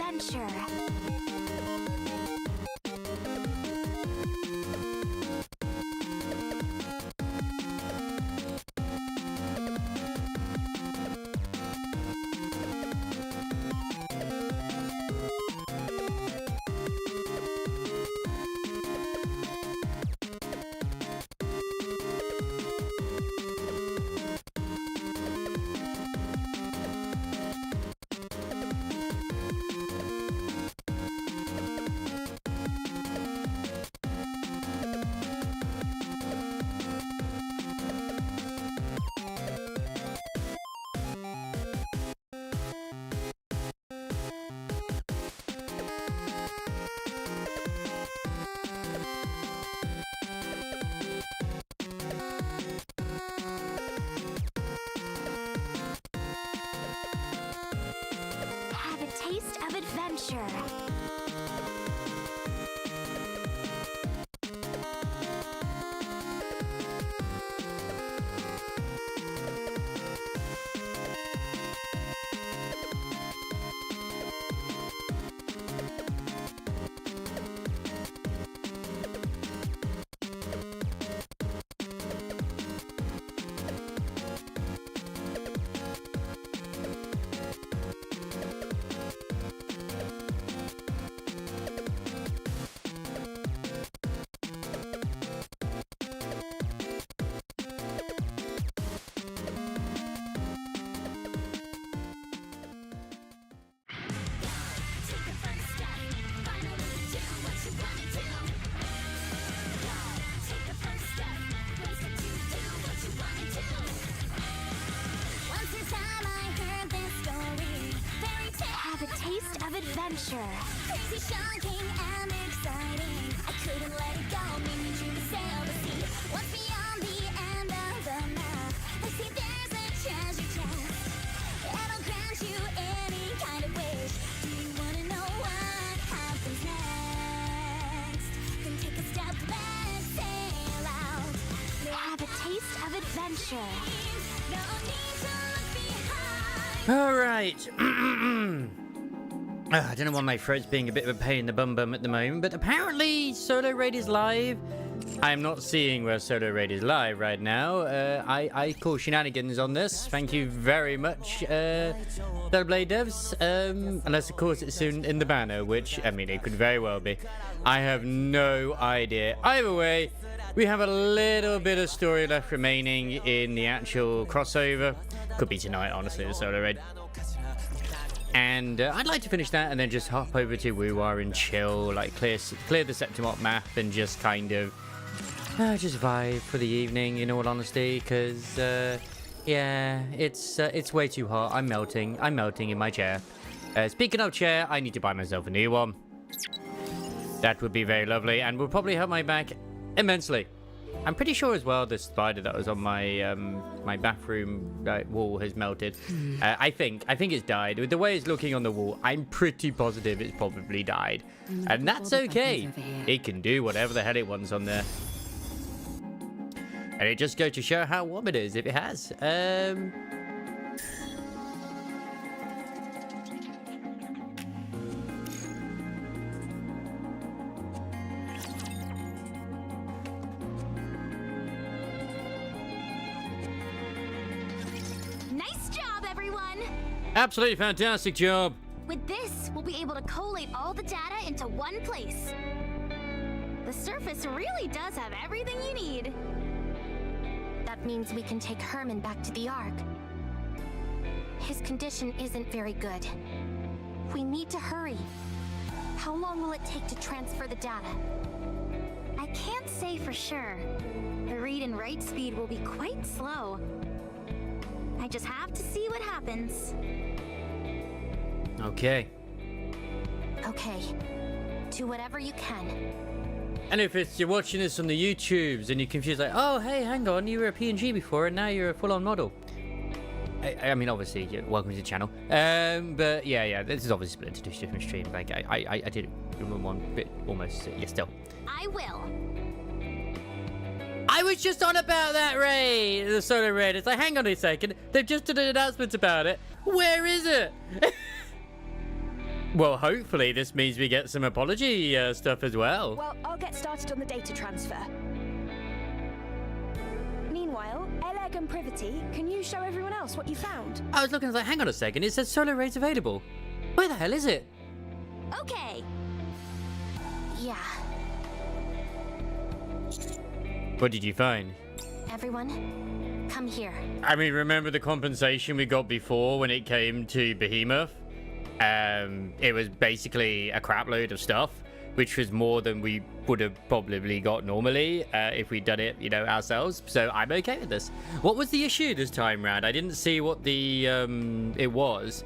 adventure. Have a taste of adventure. Have a taste of adventure. Crazy, shocking, and exciting. I couldn't let it go. Made me dream to sail the sea. What's beyond the end of the map? They say there's a treasure chest. It'll grant you any kind of wish. Do you wanna know what happens next? Then take a step, let's sail out. Have a taste of adventure. No need to look behind. All right. I don't know why my throat's being a bit of a pain in the bum at the moment, but apparently Solo Raid is live. I'm not seeing where Solo Raid is live right now. I call shenanigans on this. Thank you very much, Blade devs. Unless, of course, it's in the banner, which, I mean, it could very well be. I have no idea. Either way, we have a little bit of story left remaining in the actual crossover. Could be tonight, honestly, the Solo Raid. And I'd like to finish that and then just hop over to Wuwa and chill, like clear the Septimont map and just kind of just vibe for the evening, in all honesty, because yeah, it's way too hot. I'm melting in my chair. Speaking of chair, I need to buy myself a new one. That would be very lovely and will probably help my back immensely. I'm pretty sure as well the spider that was on my my bathroom wall has melted. I think it's died. With the way it's looking on the wall, I'm pretty positive it's probably died. And that's okay. It can do whatever the hell it wants on there. And it just goes to show how warm it is if it has. Nice job, everyone! Absolutely fantastic job. With this, we'll be able to collate all the data into one place. The surface really does have everything you need. That means we can take Herman back to the Ark. His condition isn't very good. We need to hurry. How long will it take to transfer the data? I can't say for sure. The read and write speed will be quite slow. I just have to see what happens. Okay. Okay. Do whatever you can. And if you're watching this on the YouTubes and you're confused, like, oh, hey, hang on, you were a PNG before and now you're a full-on model. I mean, obviously, welcome to the channel. But yeah, this is obviously split into two different streams. Like, I did one bit almost, yeah, still. I will. I was just on about that raid, the solo raid. It's like, hang on a second, they've just done an announcement about it. Where is it? Well, hopefully this means we get some apology stuff as well. Well, I'll get started on the data transfer. Meanwhile, Eleg and Privity, can you show everyone else what you found? I was looking, I was like, hang on a second, it says solar rays available. Where the hell is it? Okay. Yeah. What did you find? Everyone, come here. I mean, remember the compensation we got before when it came to Behemoth? It was basically a crap load of stuff, which was more than we would have probably got normally if we'd done it, you know, ourselves. So I'm okay with this. What was the issue this time round? I didn't see what the it was.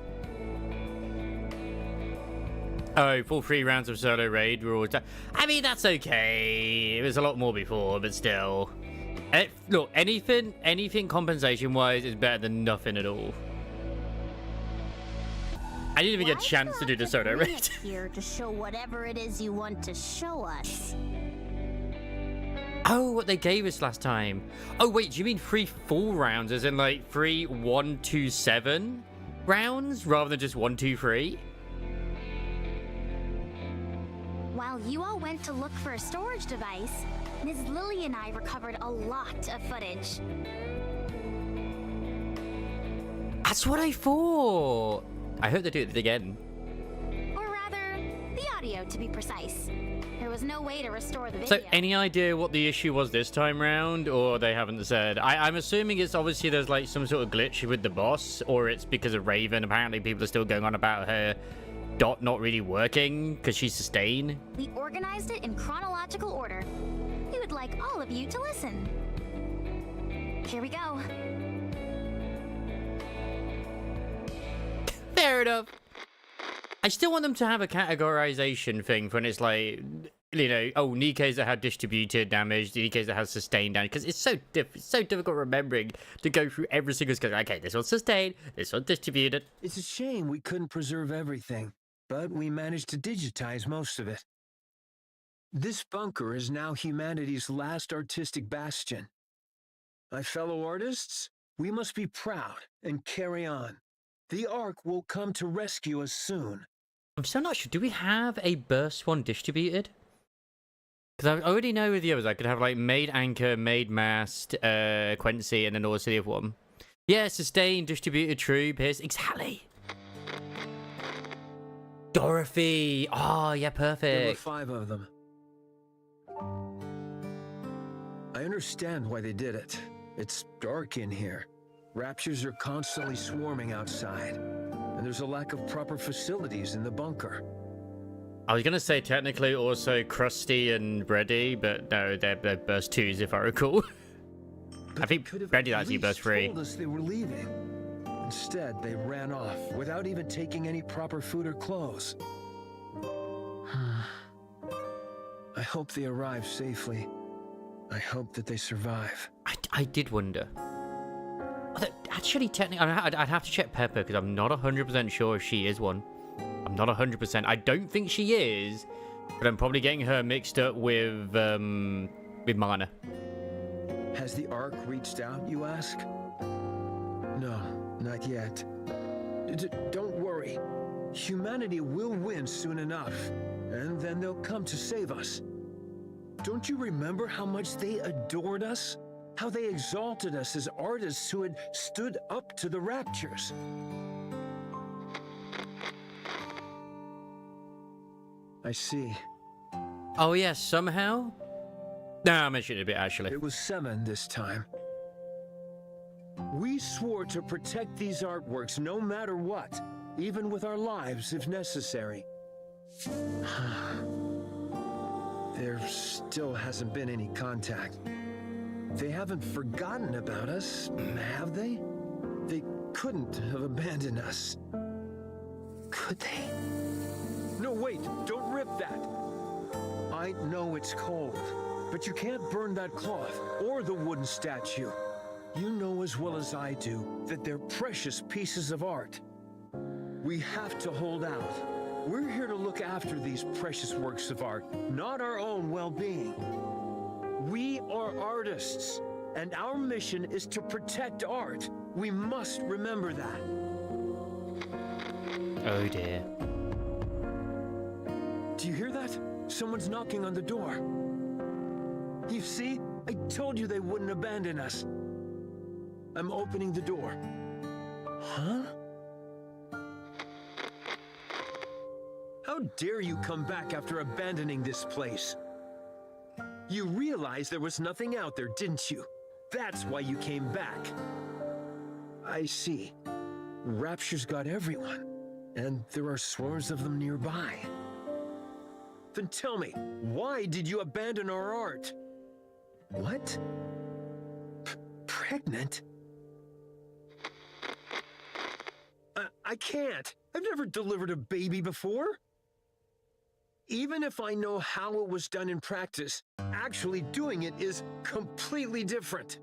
Oh, full 3 rounds of solo raid. We're all I mean, that's okay. It was a lot more before, but still. Look, anything compensation-wise is better than nothing at all. I didn't even get a chance to do the solo raid. Here to show whatever it is you want to show us. Oh, what they gave us last time. Oh, wait, do you mean 3 full rounds, as in like 3 1 2 7 rounds rather than just 1 2 3? While you all went to look for a storage device, Ms. Lily and I recovered a lot of footage. That's what I thought. I hope they do it again. Or rather, the audio to be precise. There was no way to restore the video. So, any idea what the issue was this time round, or they haven't said? I'm assuming it's obviously there's like some sort of glitch with the boss, or it's because of Raven. Apparently, people are still going on about her dot not really working because she's sustained. We organized it in chronological order. We would like all of you to listen. Here we go. Fair enough. I still want them to have a categorization thing when it's like, you know, oh, Nikkei's that have distributed damage, Nikkei's that have sustained damage, because it's so difficult remembering to go through every single skill. Okay, this one's sustained, this one's distributed. It's a shame we couldn't preserve everything, but we managed to digitize most of it. This bunker is now humanity's last artistic bastion. My fellow artists, we must be proud and carry on. The Ark will come to rescue us soon. I'm still not sure. Do we have a burst one distributed? Because I already know with the others, I could have like Maid Anchor, Maid Mast, Quincy, and then also the other one. Yeah, sustained, distributed, true, Pierce. Exactly. Dorothy. Oh, yeah, perfect. There were 5 of them. I understand why they did it. It's dark in here. Raptures are constantly swarming outside, and there's a lack of proper facilities in the bunker. I was going to say technically also Krusty and Brady, but no, they're burst 2s if I recall. I think Brady actually burst 3. Told us they were leaving. Instead, they ran off without even taking any proper food or clothes. I hope they arrive safely. I hope that they survive. I did wonder. Actually, technically, I'd have to check Pepper because I'm not 100% sure if she is one. I'm not 100%. I don't think she is, but I'm probably getting her mixed up with Mana. Has the Ark reached out, you ask? No, not yet. Don't worry. Humanity will win soon enough, and then they'll come to save us. Don't you remember how much they adored us? How they exalted us as artists who had stood up to the Raptures? I see. Oh, yeah, somehow? No, I mentioned it a bit, actually. It was 7 this time. We swore to protect these artworks no matter what, even with our lives if necessary. There still hasn't been any contact. They haven't forgotten about us, have they? They couldn't have abandoned us. Could they? No, wait, don't rip that. I know it's cold, but you can't burn that cloth or the wooden statue. You know as well as I do that they're precious pieces of art. We have to hold out. We're here to look after these precious works of art, not our own well-being. We are artists, and our mission is to protect art. We must remember that. Oh dear. Do you hear that? Someone's knocking on the door. You see? I told you they wouldn't abandon us. I'm opening the door. Huh? How dare you come back after abandoning this place? You realized there was nothing out there, didn't you? That's why you came back. I see. Rapture's got everyone, and there are swarms of them nearby. Then tell me, why did you abandon our art? What? Pregnant? I can't. I've never delivered a baby before. Even if I know how it was done in practice, actually doing it is completely different.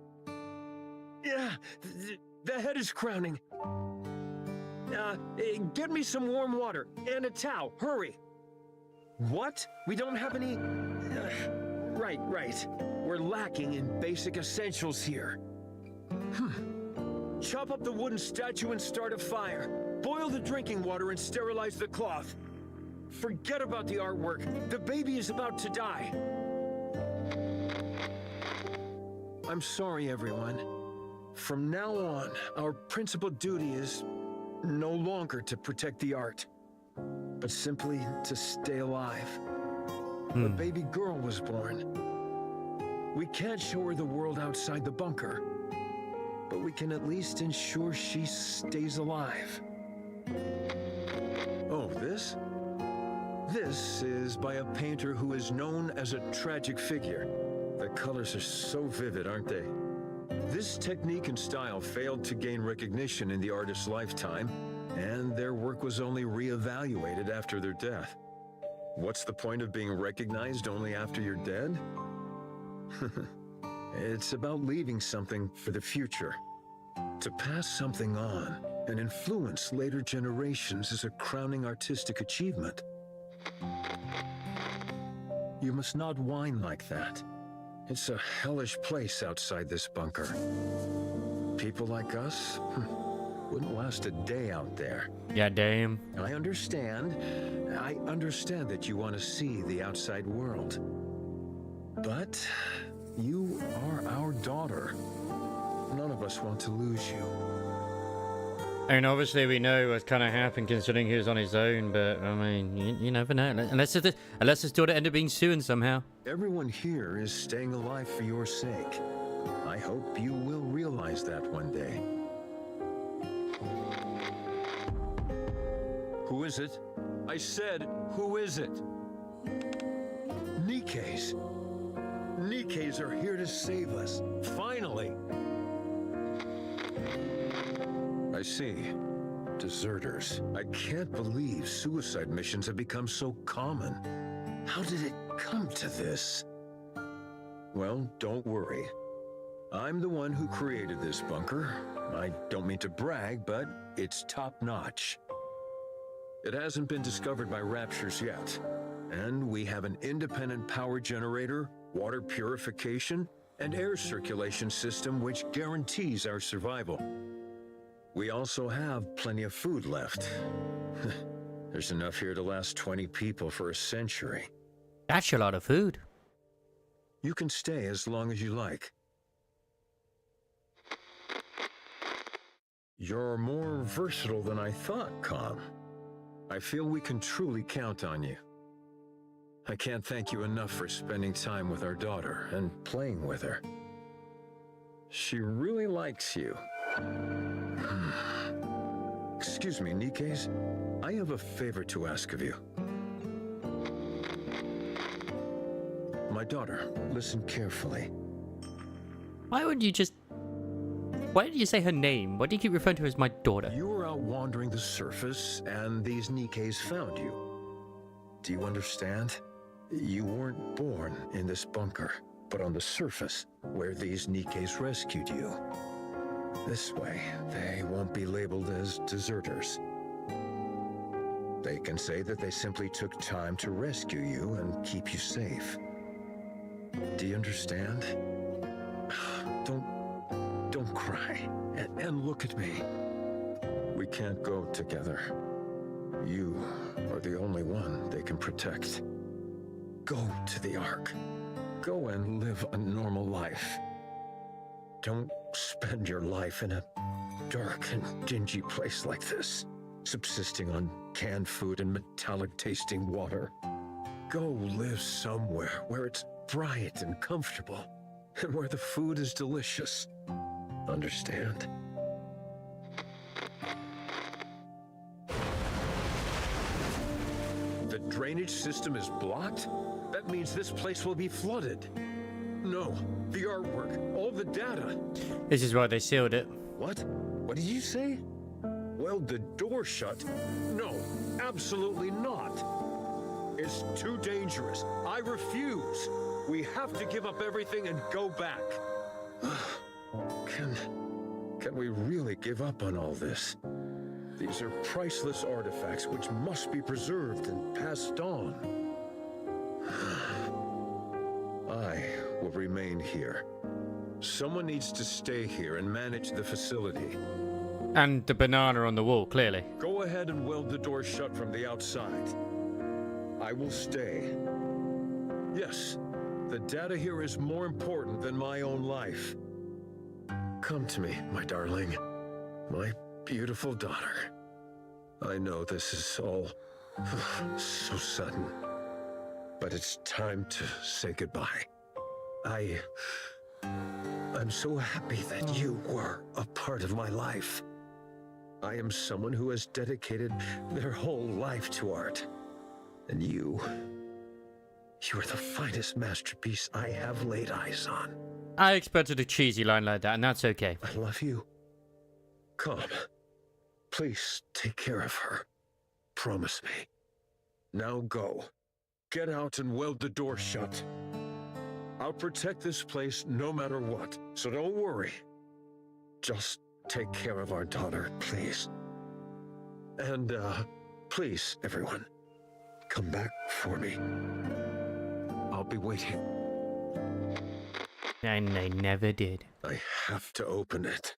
Yeah, the head is crowning. Get me some warm water and a towel, hurry. What? We don't have any... Right. We're lacking in basic essentials here. Chop up the wooden statue and start a fire. Boil the drinking water and sterilize the cloth. Forget about the artwork. The baby is about to die. I'm sorry, everyone. From now on, our principal duty is no longer to protect the art, but simply to stay alive. A baby girl was born. We can't show her the world outside the bunker, but we can at least ensure she stays alive. Oh, this? This is by a painter who is known as a tragic figure. The colors are so vivid, aren't they? This technique and style failed to gain recognition in the artist's lifetime, and their work was only re-evaluated after their death. What's the point of being recognized only after you're dead? It's about leaving something for the future. To pass something on and influence later generations is a crowning artistic achievement. You must not whine like that. It's a hellish place outside this bunker. People like us wouldn't last a day out there. Yeah, damn. I understand that you want to see the outside world. But you are our daughter. None of us want to lose you. And obviously we know what's kind of happened considering he was on his own, but I mean, you never know. Unless his daughter ended up being suing somehow. Everyone here is staying alive for your sake. I hope you will realize that one day. Who is it? I said, who is it? Nikes. Nikes are here to save us. Finally. I see. Deserters. I can't believe suicide missions have become so common. How did it come to this? Well, don't worry. I'm the one who created this bunker. I don't mean to brag, but it's top-notch. It hasn't been discovered by Raptures yet. And we have an independent power generator, water purification, and air circulation system which guarantees our survival. We also have plenty of food left. There's enough here to last 20 people for a century. That's a lot of food. You can stay as long as you like. You're more versatile than I thought, Com. I feel we can truly count on you. I can't thank you enough for spending time with our daughter and playing with her. She really likes you. Excuse me, Nikes. I have a favor to ask of you. My daughter, listen carefully. Why did you say her name? Why do you keep referring to her as my daughter? You were out wandering the surface, and these Nikes found you. Do you understand? You weren't born in this bunker, but on the surface, where these Nikes rescued you. This way, they won't be labeled as deserters. They can say that they simply took time to rescue you and keep you safe. Do you understand? Don't cry, and look at me. We can't go together. You are the only one they can protect. Go to the Ark. Go and live a normal life. Don't spend your life in a dark and dingy place like this, subsisting on canned food and metallic-tasting water. Go live somewhere where it's bright and comfortable, and where the food is delicious. Understand? The drainage system is blocked? That means this place will be flooded. No, the artwork, all the data. This is why they sealed it. What? What did you say? Weld the door shut? No, absolutely not. It's too dangerous. I refuse. We have to give up everything and go back. Can we really give up on all this? These are priceless artifacts which must be preserved and passed on. I will remain here. Someone needs to stay here and manage the facility. And the banana on the wall, clearly. Go ahead and weld the door shut from the outside. I will stay. Yes, the data here is more important than my own life. Come to me, my darling. My beautiful daughter. I know this is all so sudden, but it's time to say goodbye. I'm so happy that you were a part of my life. I am someone who has dedicated their whole life to art. And you are the finest masterpiece I have laid eyes on. I expected a cheesy line like that, and that's okay. I love you. Come. Please take care of her. Promise me. Now go. Get out and weld the door shut. I'll protect this place no matter what, so don't worry. Just take care of our daughter, please. And, please, everyone, come back for me. I'll be waiting. And they never did. I have to open it.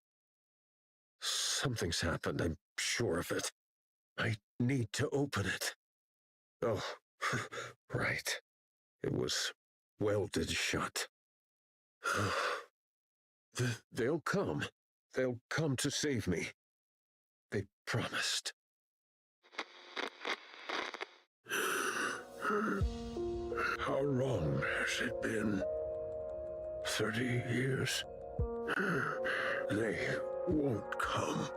Something's happened, I'm sure of it. I need to open it. Oh, right. It was welded shut. They'll come. They'll come to save me. They promised. How long has it been? 30 years. They won't come.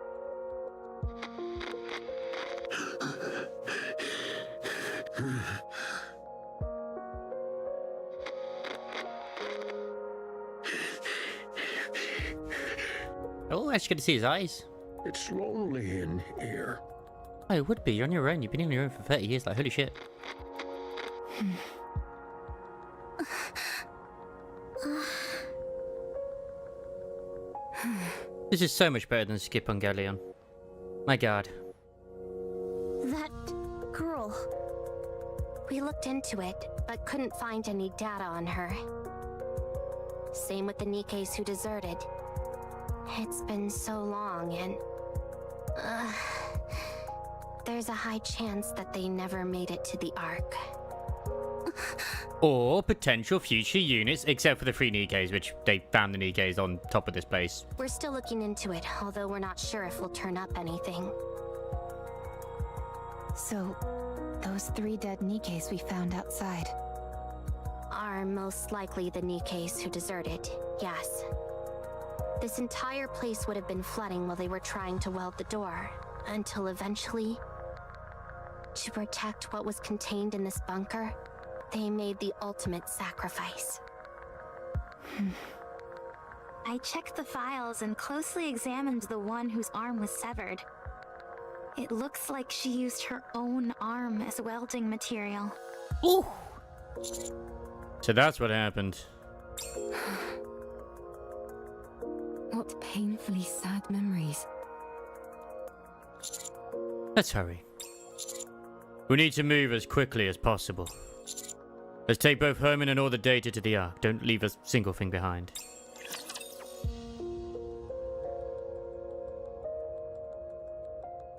Oh, I just get to see his eyes. It's lonely in here. Oh, it would be. You're on your own. You've been on your own for 30 years. Like, holy shit. This is so much better than Skip on Galleon. My god. That girl. We looked into it, but couldn't find any data on her. Same with the Nikkes who deserted. It's been so long, and there's a high chance that they never made it to the Ark. Or potential future units, except for the 3 Nikkes, which they found the Nikkes on top of this place. We're still looking into it, although we're not sure if we'll turn up anything. So, those 3 dead Nikkes we found outside. Are most likely the Nikkes who deserted, yes. This entire place would have been flooding while they were trying to weld the door, until eventually, to protect what was contained in this bunker, they made the ultimate sacrifice. I checked the files and closely examined the one whose arm was severed. It looks like she used her own arm as welding material. Ooh! So that's what happened. What painfully sad memories. Let's hurry. We need to move as quickly as possible. Let's take both Herman and all the data to the Ark. Don't leave a single thing behind.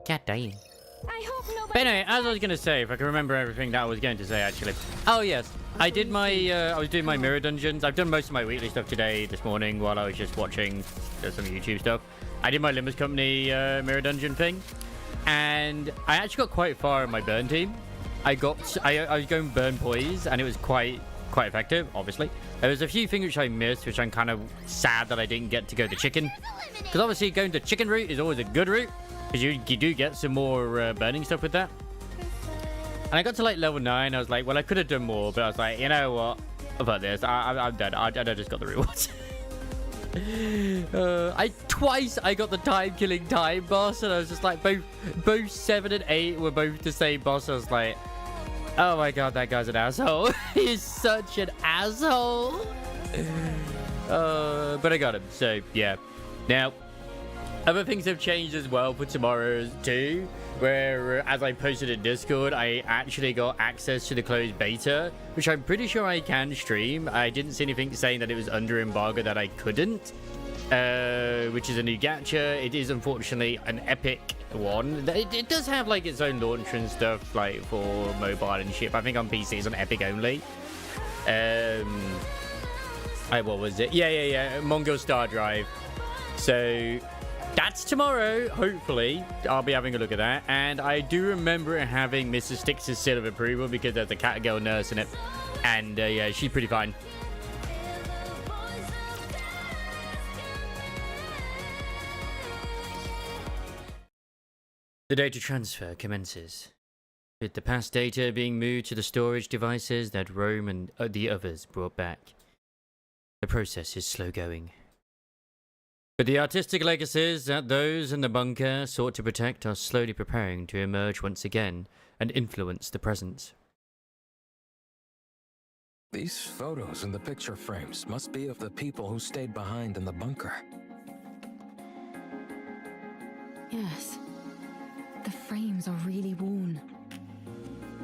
God damn. I hope nobody But anyway, as I was going to say, if I can remember everything that I was going to say, actually. Oh, yes. I did my, I was doing my mirror dungeons. I've done most of my weekly stuff today, this morning, while I was just watching some YouTube stuff. I did my Limbus Company mirror dungeon thing. And I actually got quite far in my burn team. I was going burn poise, and it was quite effective, obviously. There was a few things which I missed, which I'm kind of sad that I didn't get to go the chicken. Because obviously going the chicken route is always a good route. Because you do get some more burning stuff with that. And I got to like level 9. I was like, well, I could have done more. But I was like, you know what? About this. I'm done. I just got the rewards. Twice I got the time-killing time boss. And I was just like, both 7 and 8 were both the same boss. I was like, oh my god, that guy's an asshole. He's such an asshole. But I got him. So, yeah. Now, other things have changed as well for tomorrow too, where as I posted in Discord, I actually got access to the closed beta, which I'm pretty sure I can stream. I didn't see anything saying that it was under embargo that I couldn't, which is a new gacha. It is unfortunately an epic one. It does have like its own launcher and stuff like for mobile and ship. I think on PC it's on epic only. What was it? Yeah. Mongol Star Drive. So that's tomorrow, hopefully. I'll be having a look at that. And I do remember it having Mrs. Styx's seal of approval because there's a cat girl nurse in it. And yeah, she's pretty fine. The data transfer commences, with the past data being moved to the storage devices that Rome and the others brought back. The process is slow going. But the artistic legacies that those in the bunker sought to protect are slowly preparing to emerge once again and influence the present. These photos in the picture frames must be of the people who stayed behind in the bunker. Yes. The frames are really worn.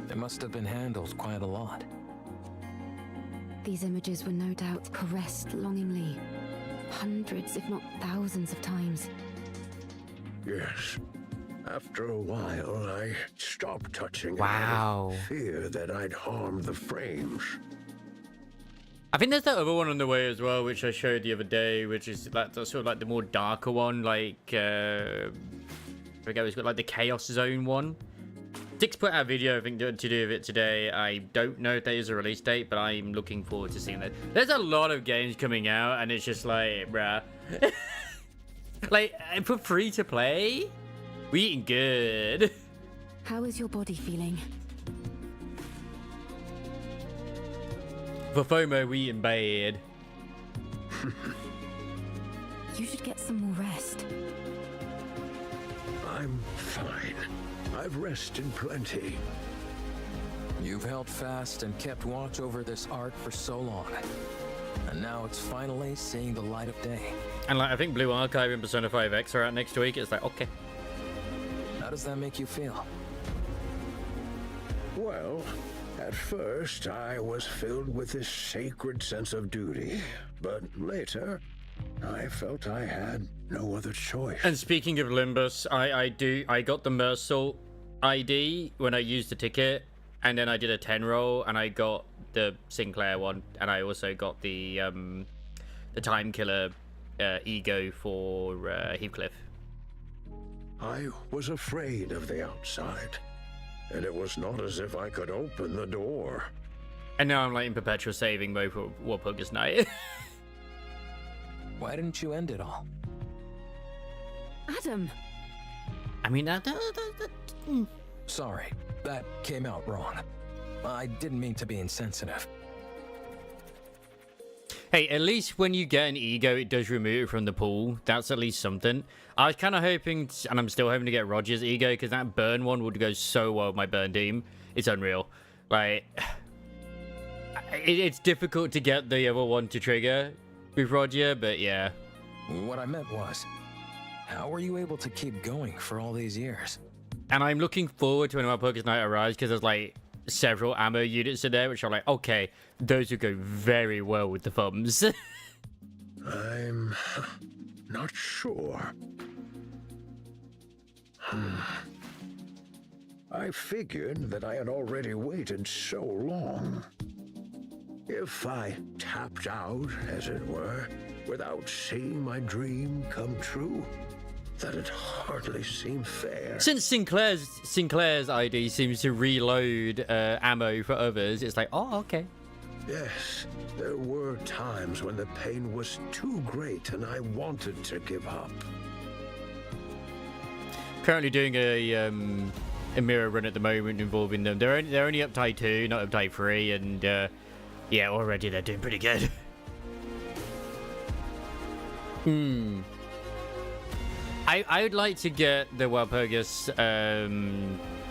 They must have been handled quite a lot. These images were no doubt caressed longingly. Hundreds, if not thousands of times. Yes. After a while, I stopped touching it. Wow. Fear that I'd harm the frames. I think there's that other one on the way as well, which I showed the other day, which is like sort of like the more darker one, like I forget, it's got like the Chaos Zone one. Dick's put out a video, I think, to do with it today. I don't know if there is a release date, but I'm looking forward to seeing that. There's a lot of games coming out, and it's just like, bruh. Like, for free to play? We eating good. How is your body feeling? For FOMO, we eating bad. You should get some more rest. I'm fine. I've rested plenty. You've held fast and kept watch over this art for so long. And now it's finally seeing the light of day. And like, I think Blue Archive and Persona 5X are out next week. It's like, okay. How does that make you feel? Well, at first I was filled with this sacred sense of duty, but later I felt I had no other choice. And speaking of Limbus, I got the Mersault ID when I used the ticket, and then I did a 10 roll, and I got the Sinclair one, and I also got the Time Killer ego for Heathcliff. I was afraid of the outside, and it was not as if I could open the door. And now I'm like in perpetual saving mode for Walpurgis Night. Why didn't you end it all? Adam! I mean, Sorry, that came out wrong. I didn't mean to be insensitive. Hey, at least when you get an ego, it does remove it from the pool. That's at least something. I was kind of hoping, and I'm still hoping to get Roger's ego, because that burn one would go so well with my burn team. It's unreal. Like, it's difficult to get the other one to trigger with Roger, but yeah. What I meant was, how were you able to keep going for all these years? And I'm looking forward to when Walpurgis Night arrives, because there's like several ammo units in there, which are like, okay, those would go very well with the thumbs. I'm not sure. I figured that I had already waited so long. If I tapped out, as it were, without seeing my dream come true, that'd hardly seem fair. Since Sinclair's ID seems to reload ammo for others, it's like, oh, okay. Yes, there were times when the pain was too great and I wanted to give up. Currently doing a mirror run at the moment involving them. They're only up tie 2, not up tie 3, and yeah, already they're doing pretty good. I would like to get the Walpurgis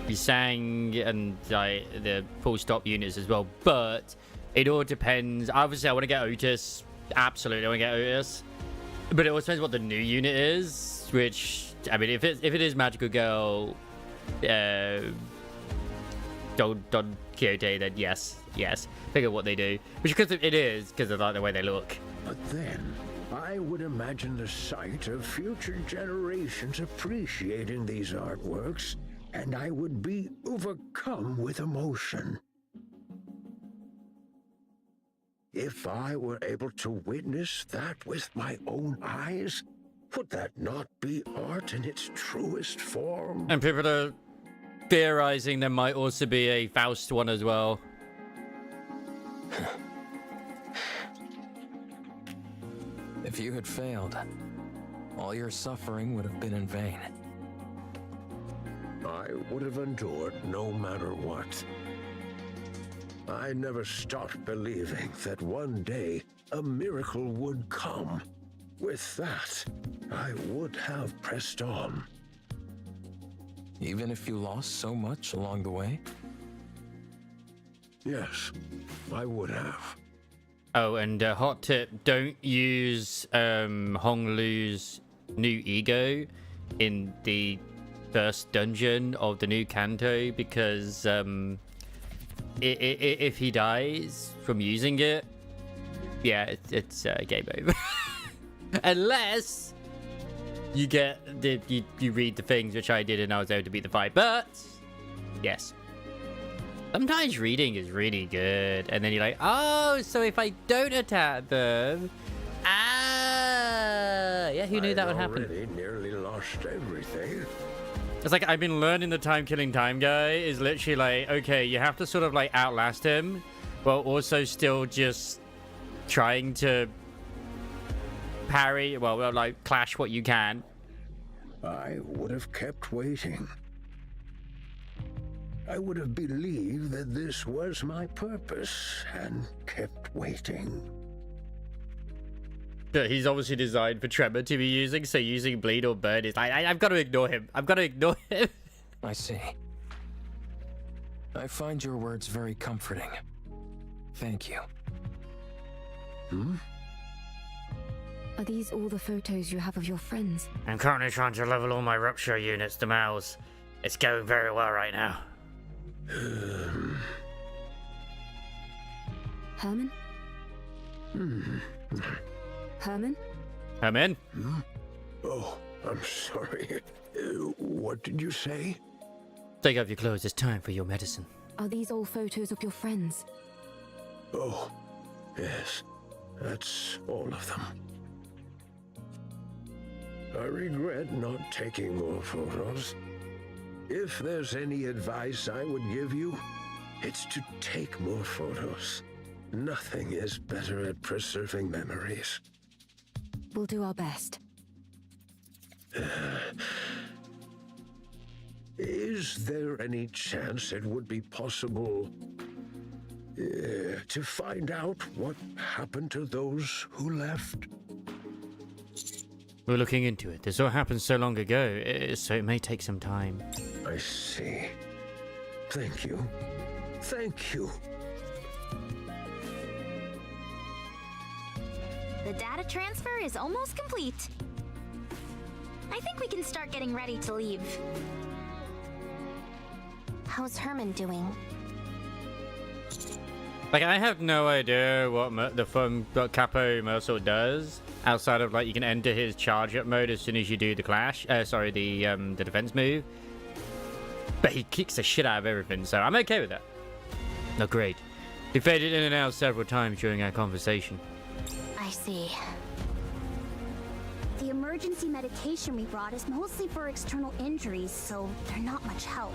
Bisang and the full stop units as well, but it all depends. Obviously, I want to get Otis. Absolutely, I want to get Otis. But it all depends what the new unit is, which, I mean, if it is Magical Girl, Don Quixote, then yes. Figure what they do. Which, because it is, because of like the way they look. But then, I would imagine the sight of future generations appreciating these artworks, and I would be overcome with emotion. If I were able to witness that with my own eyes, would that not be art in its truest form? And people are theorizing there might also be a Faust one as well. If you had failed, all your suffering would have been in vain. I would have endured no matter what. I never stopped believing that one day a miracle would come. With that, I would have pressed on. Even if you lost so much along the way? Yes, I would have. Oh, and hot tip, don't use Hong Lu's new ego in the first dungeon of the new Kanto, because if he dies from using it, yeah, it's game over. Unless you get you read the things, which I did, and I was able to beat the fight. But yes, sometimes reading is really good, and then you're like, oh, so if I don't attack them, yeah, who knew that would happen? I already nearly lost everything. It's like, I've been learning the time guy is literally like, okay, you have to sort of like outlast him, while also still just trying to parry, well, like clash what you can. I would have kept waiting. I would have believed that this was my purpose and kept waiting. But he's obviously designed for Tremor to be using, so using Bleed or Burn is like, I've got to ignore him. I see. I find your words very comforting. Thank you. Are these all the photos you have of your friends? I'm currently trying to level all my Rupture units to males. It's going very well right now. Herman? Herman? Herman? Oh, I'm sorry. What did you say? Take off your clothes, it's time for your medicine. Are these all photos of your friends? Oh, yes. That's all of them. I regret not taking more photos. If there's any advice I would give you, it's to take more photos. Nothing is better at preserving memories. We'll do our best. Is there any chance it would be possible to find out what happened to those who left? We're looking into it. This all happened so long ago, so it may take some time. I see. Thank you. Thank you. The data transfer is almost complete. I think we can start getting ready to leave. How's Herman doing? Like, I have no idea what what Capo Mercil does, outside of, like, you can enter his charge up mode as soon as you do the clash. The defense move. But he kicks the shit out of everything, so I'm okay with that. No, great. He faded in and out several times during our conversation. I see. The emergency medication we brought is mostly for external injuries, so they're not much help.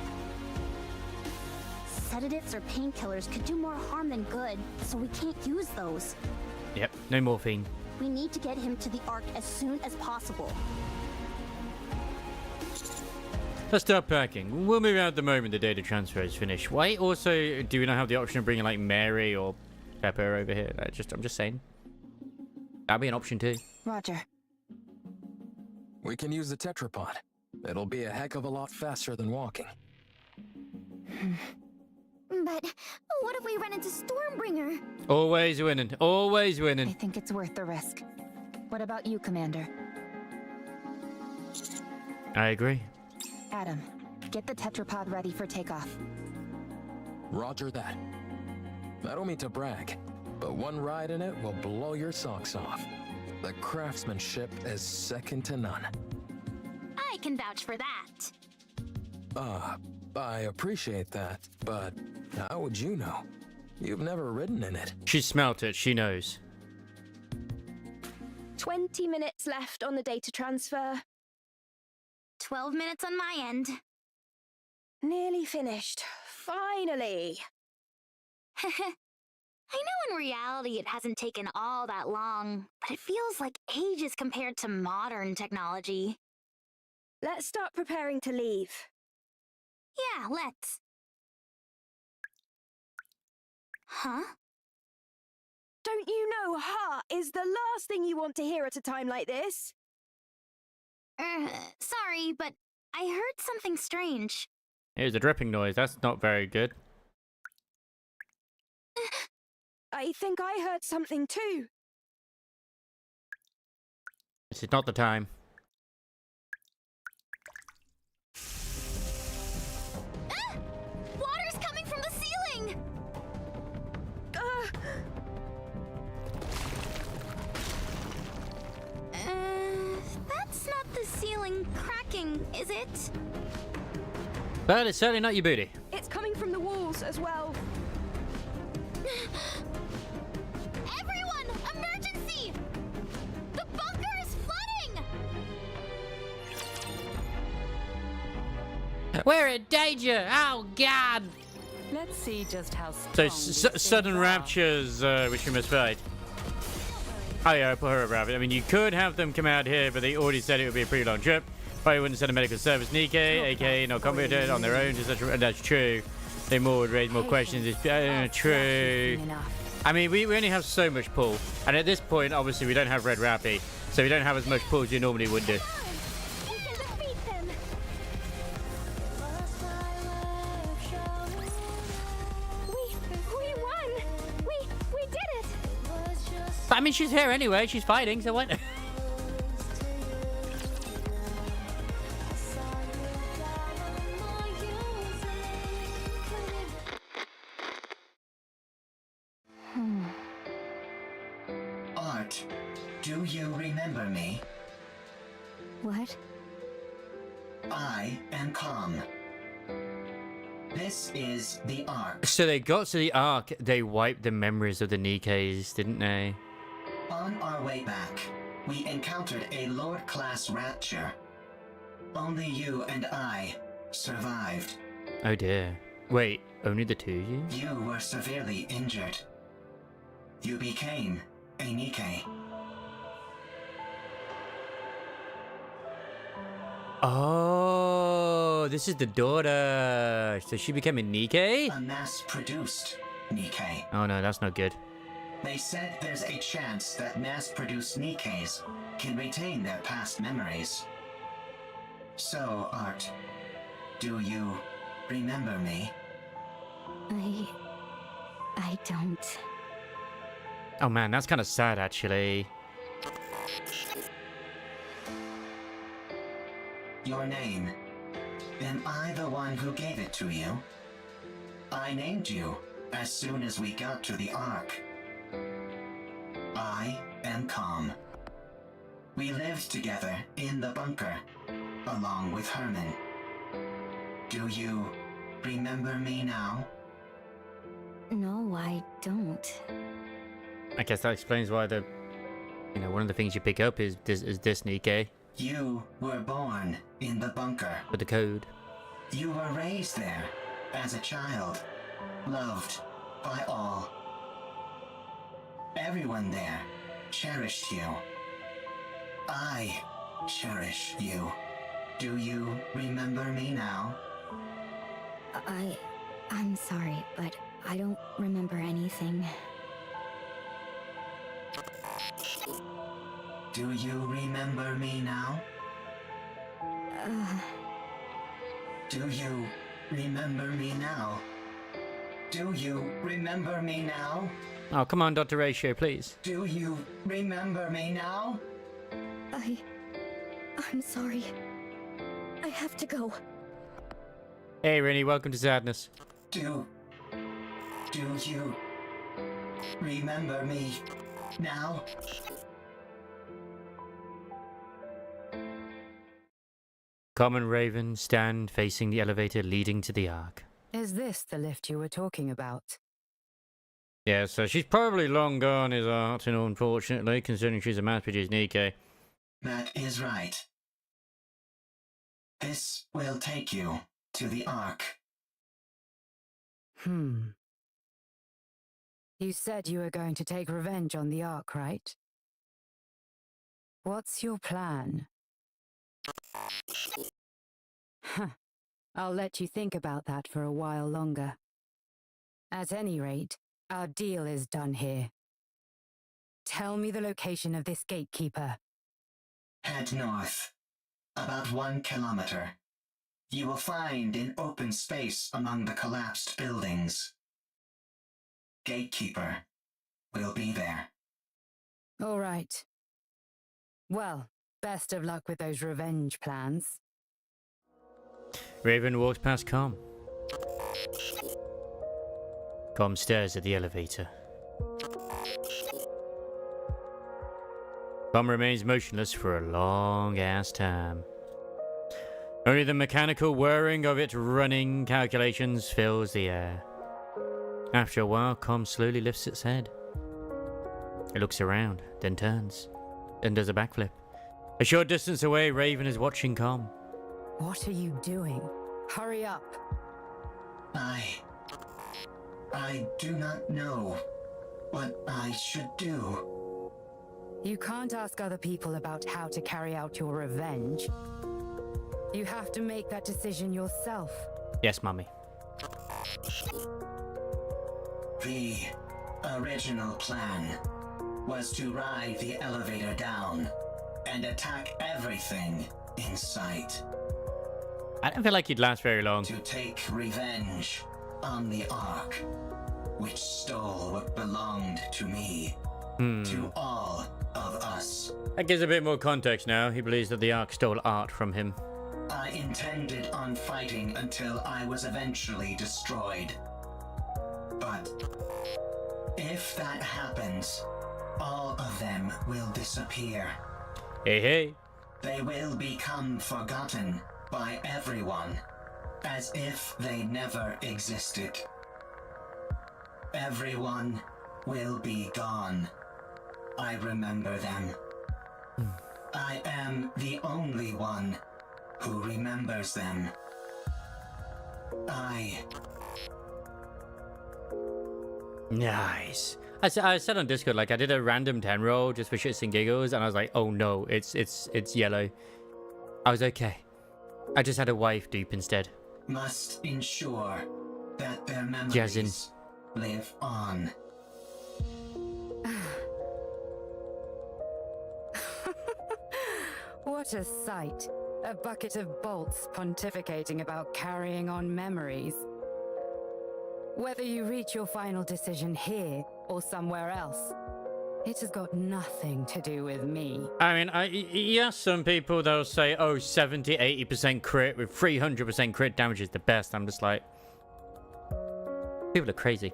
Sedatives or painkillers could do more harm than good, so we can't use those. Yep, no morphine. We need to get him to the Ark as soon as possible. Let's start packing. We'll move out at the moment the data transfer is finished. Why also do we not have the option of bringing like Mary or Pepper over here? I'm just saying. That'd be an option too. Roger. We can use the tetrapod. It'll be a heck of a lot faster than walking. But what if we run into Stormbringer? Always winning. Always I winning. think it's worth the risk. What about you, Commander? I agree. Adam, get the tetrapod ready for takeoff. Roger that. I don't mean to brag, but one ride in it will blow your socks off. The craftsmanship is second to none. I can vouch for that. I appreciate that, but how would you know? You've never ridden in it. She smelt it. She knows. 20 minutes left on the data transfer. 12 minutes on my end. Nearly finished. Finally. I know in reality it hasn't taken all that long, but it feels like ages compared to modern technology. Let's start preparing to leave. Yeah, let's. Huh? Don't you know "ha" is the last thing you want to hear at a time like this? Sorry, but I heard something strange. Here's a dripping noise. That's not very good. I think I heard something too. This is not the time. Water's coming from the ceiling! That's not the ceiling cracking, is it? But it's certainly not your booty. It's coming from the walls as well. Everyone! Emergency! The bunker is flooding! We're in danger! Oh, God! Let's see just how So, strong sudden raptures, which we must fight. Oh, yeah, I put her around it. I mean, you could have them come out here, but they already said it would be a pretty long trip. Probably wouldn't send a medical service. Nikkei, aka not competent on their own. And that's true. They more would raise more questions. It's true. I mean, we only have so much pull. And at this point, obviously, we don't have Red Rappy. So we don't have as much pull as you normally would do. We can defeat them! We won! We did it! I mean, she's here anyway. She's fighting, so what? Art, do you remember me? What? I am Calm. This is the Ark. So they got to the Ark. They wiped the memories of the Nikkeis, didn't they? On our way back, we encountered a Lord-class rapture. Only you and I survived. Oh dear. Wait, only the two of you? You were severely injured. You became a Nikke. Oh, this is the daughter. So she became a Nikke? A mass-produced Nikke. Oh no, that's not good. They said there's a chance that mass-produced Nikkes can retain their past memories. So, Art, do you remember me? I don't. Oh man, that's kind of sad actually. Your name. Am I the one who gave it to you? I named you as soon as we got to the Ark. I am Calm. We lived together in the bunker, along with Herman. Do you remember me now? No, I don't. I guess that explains why the, you know, one of the things you pick up is this Nikkei You were born in the bunker. with the code. You were raised there as a child, loved by all. Everyone there cherished you. I cherish you. Do you remember me now? I'm sorry, but I don't remember anything. Do you remember me now? Do you remember me now? Do you remember me now? Oh, come on, Dr. Ratio, please. Do you remember me now? I'm sorry. I have to go. Hey, Rinny, welcome to Sadness. Do you remember me now? Common Raven stand facing the elevator leading to the Ark. Is this the lift you were talking about? Yeah, so she's probably long gone, is Art, and unfortunately, considering she's a mass-produced Nikkei. That is right. This will take you to the Ark. You said you were going to take revenge on the Ark, right? What's your plan? Huh. I'll let you think about that for a while longer. At any rate, our deal is done here. Tell me the location of this gatekeeper. Head north. About 1 kilometer. You will find an open space among the collapsed buildings. Gatekeeper will be there. All right. Well, best of luck with those revenge plans. Raven walks past Com. Com stares at the elevator. Com remains motionless for a long-ass time. Only the mechanical whirring of its running calculations fills the air. After a while, Com slowly lifts its head. It looks around, then turns, and does a backflip. A short distance away, Raven is watching Com. What are you doing? Hurry up. I do not know what I should do. You can't ask other people about how to carry out your revenge. You have to make that decision yourself. Yes, Mummy. The original plan was to ride the elevator down and attack everything in sight. I don't feel like you'd last very long. To take revenge on the Ark, which stole what belonged to me, to all of us. That gives a bit more context now. He believes that the Ark stole art from him. I intended on fighting until I was eventually destroyed. But if that happens, all of them will disappear. Hey, hey. They will become forgotten by everyone, as if they never existed. Everyone will be gone. I remember them. I am the only one who remembers them. Nice. I said on Discord, like, I did a random 10 roll just for shits and giggles, and I was like, oh no, it's yellow. I was okay. I just had a wife dupe instead. Must ensure that their memories Jazzin. live on. What a sight. A bucket of bolts pontificating about carrying on memories. Whether you reach your final decision here or somewhere else, it has got nothing to do with me. I mean, yes, some people, they'll say, oh, 70, 80% crit with 300% crit damage is the best. I'm just like, people are crazy.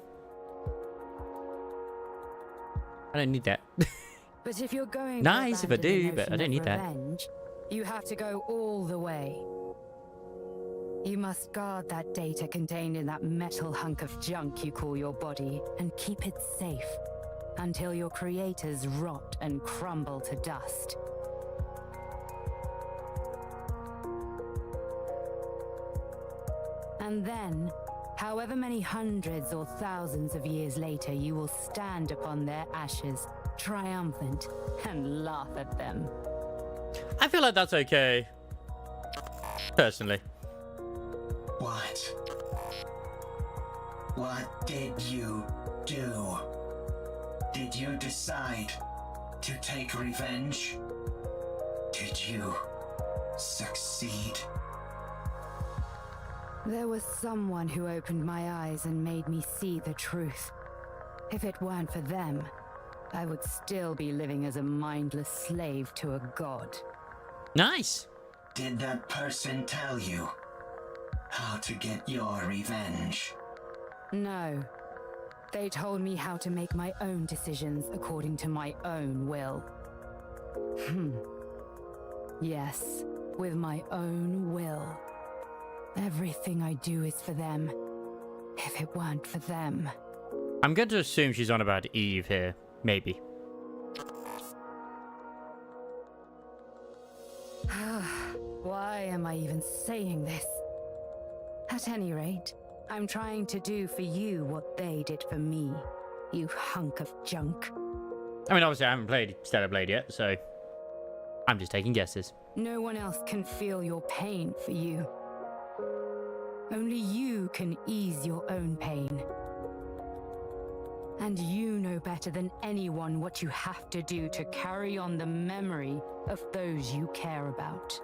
I don't need that. But if you're going Nice to if I do, abandon the but I don't notion need of that. revenge, you have to go all the way. You must guard that data contained in that metal hunk of junk you call your body and keep it safe until your creators rot and crumble to dust. And then, however many hundreds or thousands of years later, you will stand upon their ashes, triumphant, and laugh at them. I feel like that's okay. Personally. What did you do? Did you decide to take revenge? Did you succeed? There was someone who opened my eyes and made me see the truth. If it weren't for them, I would still be living as a mindless slave to a god. Nice. Did that person tell you how to get your revenge? No. They told me how to make my own decisions according to my own will. Yes, with my own will. Everything I do is for them. If it weren't for them... I'm going to assume she's on about Eve here. Maybe. Why am I even saying this? At any rate, I'm trying to do for you what they did for me, you hunk of junk. I mean, obviously I haven't played Stellar Blade yet, so I'm just taking guesses. No one else can feel your pain for you. Only you can ease your own pain. And you know better than anyone what you have to do to carry on the memory of those you care about.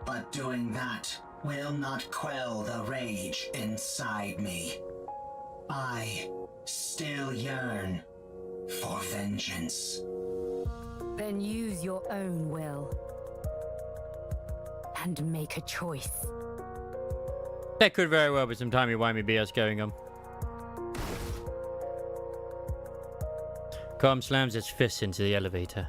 But doing that will not quell the rage inside me. I still yearn for vengeance. Then use your own will. And make a choice. There could very well be some timey-wimey BS going on. Calm slams his fist into the elevator.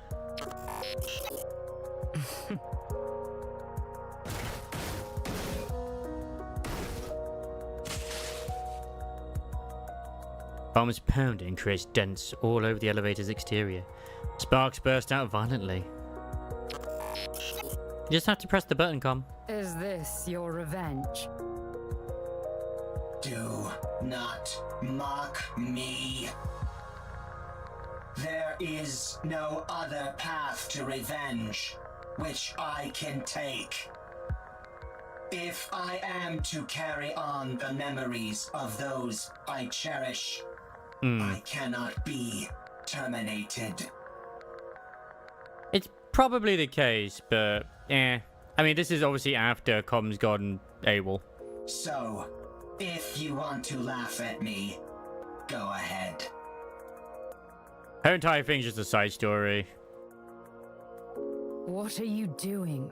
Bomb's pounding creates dents all over the elevator's exterior. Sparks burst out violently. You just have to press the button, Com. Is this your revenge? Do not mock me. There is no other path to revenge which I can take. If I am to carry on the memories of those I cherish, I cannot be terminated. It's probably the case, but I mean, this is obviously after Com's gone AWOL. So, if you want to laugh at me, go ahead. Her entire thing's just a side story. What are you doing?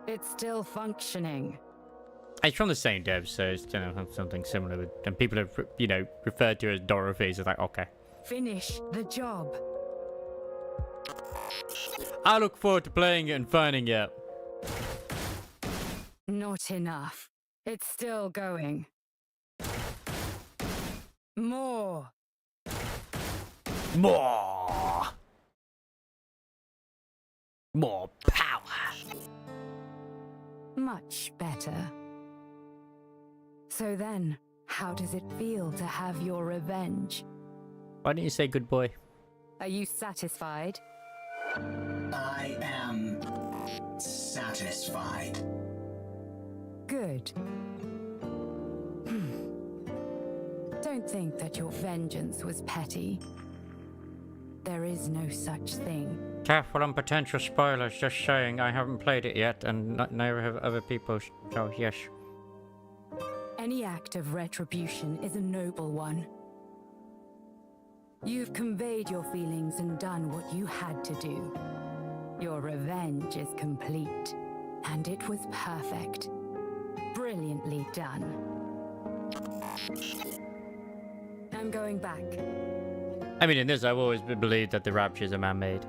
It's still functioning. It's from the same dev, so it's something similar. And people have, referred to it as Dorothy, so it's like, okay. Finish the job. I look forward to playing it and finding it. Not enough. It's still going. More. More power. Much better. So then, how does it feel to have your revenge? Why didn't you say good boy? Are you satisfied? I am satisfied. Good. Don't think that your vengeance was petty. There is no such thing. Careful on potential spoilers, just saying. I haven't played it yet, and neither have other people, so yes. Any act of retribution is a noble one. You've conveyed your feelings and done what you had to do. Your revenge is complete, and it was perfect. Brilliantly done. I'm going back. I mean, in this, I've always believed that the Raptures are man-made.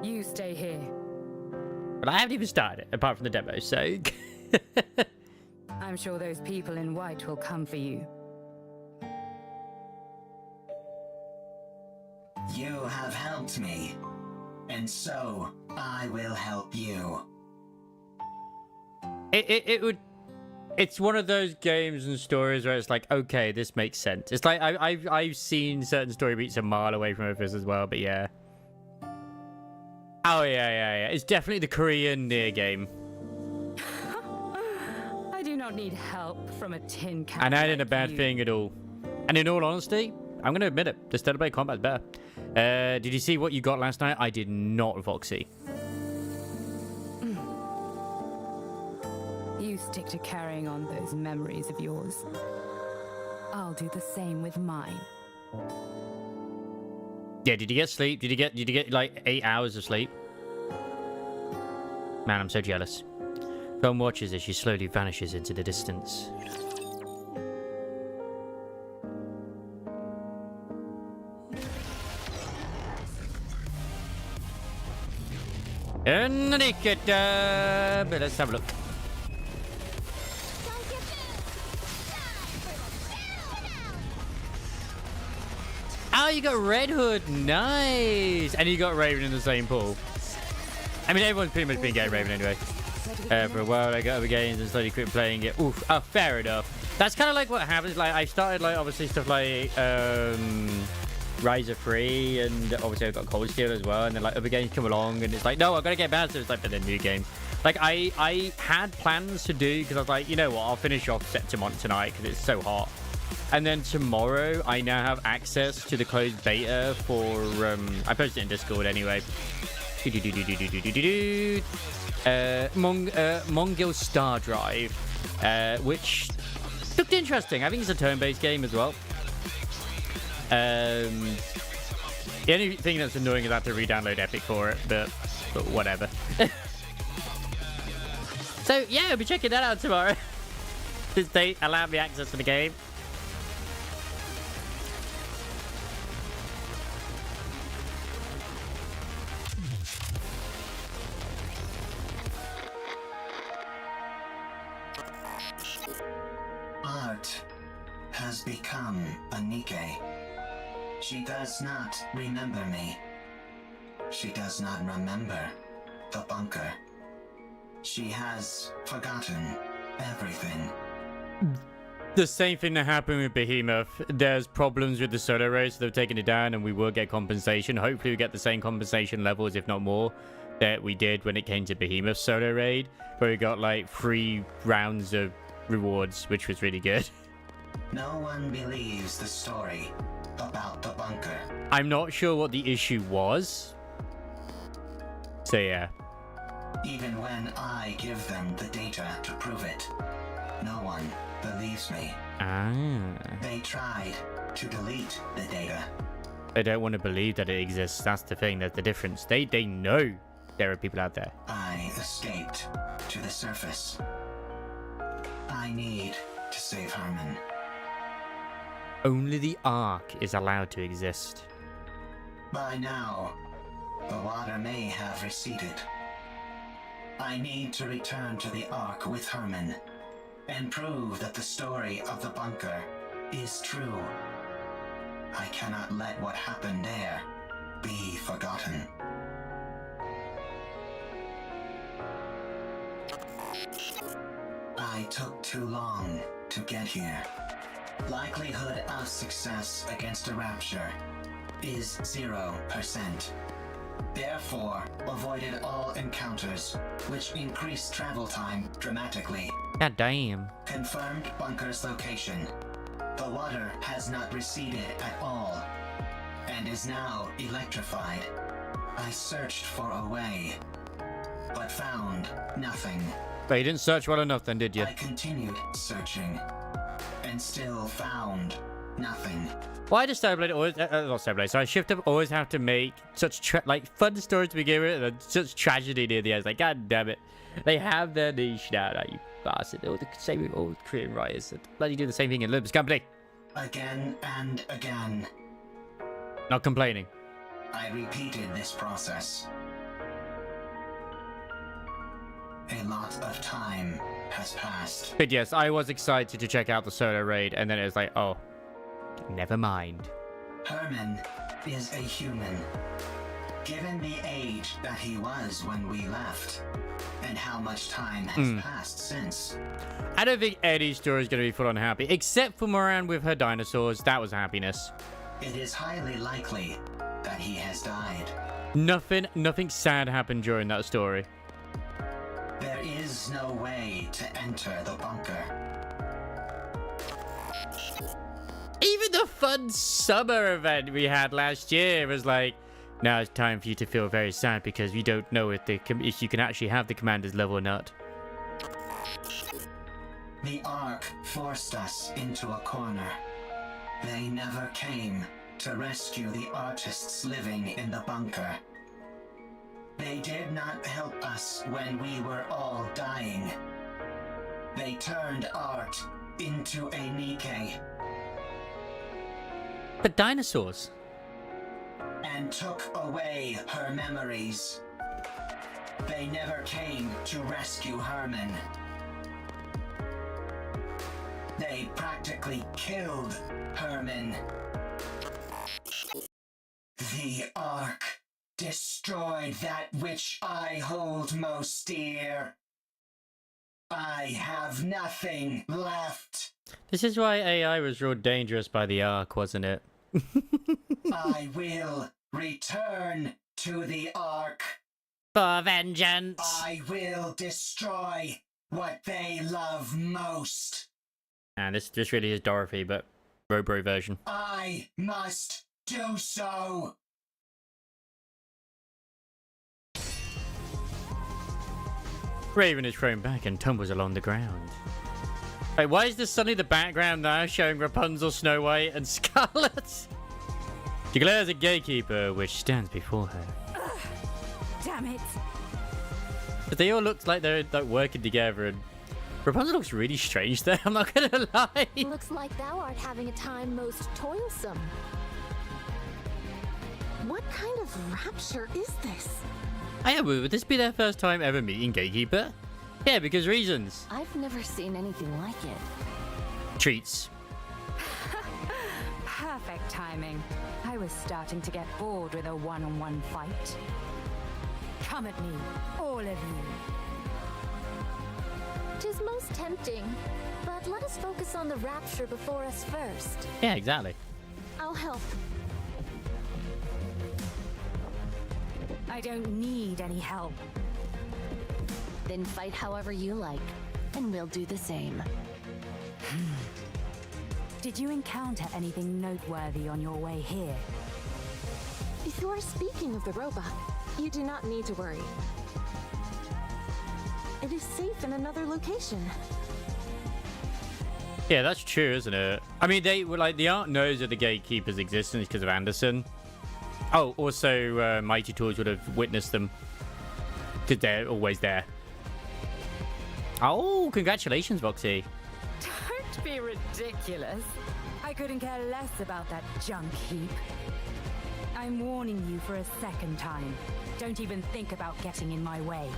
You stay here. But I haven't even started, apart from the demo, so... I'm sure those people in white will come for you. You have helped me, and so I will help you. It would... It's one of those games and stories where it's like, okay, this makes sense. It's like, I've seen certain story beats a mile away from this as well, but yeah. Oh, yeah. It's definitely the Korean Nier game. I do not need help from a tin can. And that ain't a like bad you. thing at all. And in all honesty, I'm going to admit it, the Stellar Blade combat's better. Did you see what you got last night? I did not, Voxy. You stick to carrying on those memories of yours. I'll do the same with mine. Yeah, did you get sleep? Did you get like 8 hours of sleep? Man, I'm so jealous. Film watches as she slowly vanishes into the distance. And but let's have a look. Oh, you got Red Hood. Nice. And you got Raven in the same pool. I mean, everyone's pretty much been getting Raven anyway. For a while, I got other games and slowly quit playing it. Oof. Oh, fair enough. That's kind of like what happens. Like, I started, like, obviously stuff like Rise of 3, and obviously I've got Cold Steel as well. And then, like, other games come along, and it's like, no, I've got to get back to it. It's like, for the new game. Like, I had plans to do, because I was like, you know what, I'll finish off Septimont tonight, because it's so hot. And then tomorrow, I now have access to the closed beta for, I posted it in Discord anyway. Mongil Star Drive, which looked interesting. I think it's a turn-based game as well. The only thing that's annoying is I have to re-download Epic for it, but whatever. So, yeah, I'll be checking that out tomorrow. Since they allowed me access to the game. Art has become a Nike. She does not remember me. She does not remember the bunker. She has forgotten everything. The same thing that happened with Behemoth. There's problems with the solo raid, so they've taken it down, and we will get compensation. Hopefully we get the same compensation levels, if not more, that we did when it came to Behemoth solo raid, where we got like 3 rounds of rewards, which was really good. No one believes the story about the bunker. I'm not sure what the issue was. So yeah. Even when I give them the data to prove it, no one believes me. They tried to delete the data. They don't want to believe that it exists. That's the thing. That's the difference. They know there are people out there. I escaped to the surface. I need to save Herman. Only the Ark is allowed to exist. By now, the water may have receded. I need to return to the Ark with Herman and prove that the story of the bunker is true. I cannot let what happened there be forgotten. I took too long to get here. Likelihood of success against a rapture is 0%. Therefore, avoided all encounters, which increased travel time dramatically. God damn. Confirmed bunker's location. The water has not receded at all, and is now electrified. I searched for a way, but found nothing. But you didn't search well enough then, did you? I continued searching, and still found nothing. Why does Stellar always... not Stellar Blade, sorry, Shift Up always have to make such, fun stories to begin with, and such tragedy near the end? It's like, god damn it. They have their niche now, you bastard. All the same with all Korean writers. Bloody do the same thing in Olympus Company. Again and again. Not complaining. I repeated this process. of time has passed. But yes, I was excited to check out the solo raid, and then it was like, oh, never mind. Herman is a human. Given the age that he was when we left, and how much time has passed since. I don't think any story is going to be full on happy, except for Moran with her dinosaurs. That was happiness. It is highly likely that he has died. Nothing sad happened during that story. There is no way to enter the bunker. Even the fun summer event we had last year was like, now it's time for you to feel very sad because we don't know if you can actually have the commander's level or not. The Ark forced us into a corner. They never came to rescue the artists living in the bunker. They did not help us when we were all dying. They turned art into a Nikkei. But dinosaurs. And took away her memories. They never came to rescue Herman. They practically killed Herman. The Ark destroyed that which I hold most dear. I have nothing left. This is why AI was ruled dangerous by the Ark, wasn't it? I will return to the Ark. For vengeance. I will destroy what they love most. And this really is Dorothy, but Robro version. I must do so. Raven is thrown back and tumbles along the ground. Wait, why is this suddenly the background now showing Rapunzel, Snow White, and Scarlet? She glares at Gatekeeper, which stands before her. Damn it! But they all look like they're like working together, and Rapunzel looks really strange there, I'm not gonna lie. Looks like thou art having a time most toilsome. What kind of rapture is this? Would this be their first time ever meeting Gatekeeper? Yeah, because reasons. I've never seen anything like it. Treats. Perfect timing. I was starting to get bored with a one-on-one fight. Come at me, all of you. 'Tis most tempting, but let us focus on the rapture before us first. Yeah, exactly. I'll help. I don't need any help. Then fight however you like, and we'll do the same. Did you encounter anything noteworthy on your way here? If you are speaking of the robot, you do not need to worry. It is safe in another location. Yeah, that's true, isn't it? I mean, they were like, the Ark knows of the Gatekeeper's existence because of Anderson. Oh, also, Mighty Tools would have witnessed them because they're always there. Oh, congratulations, Voxy. Don't be ridiculous. I couldn't care less about that junk heap. I'm warning you for a second time. Don't even think about getting in my way.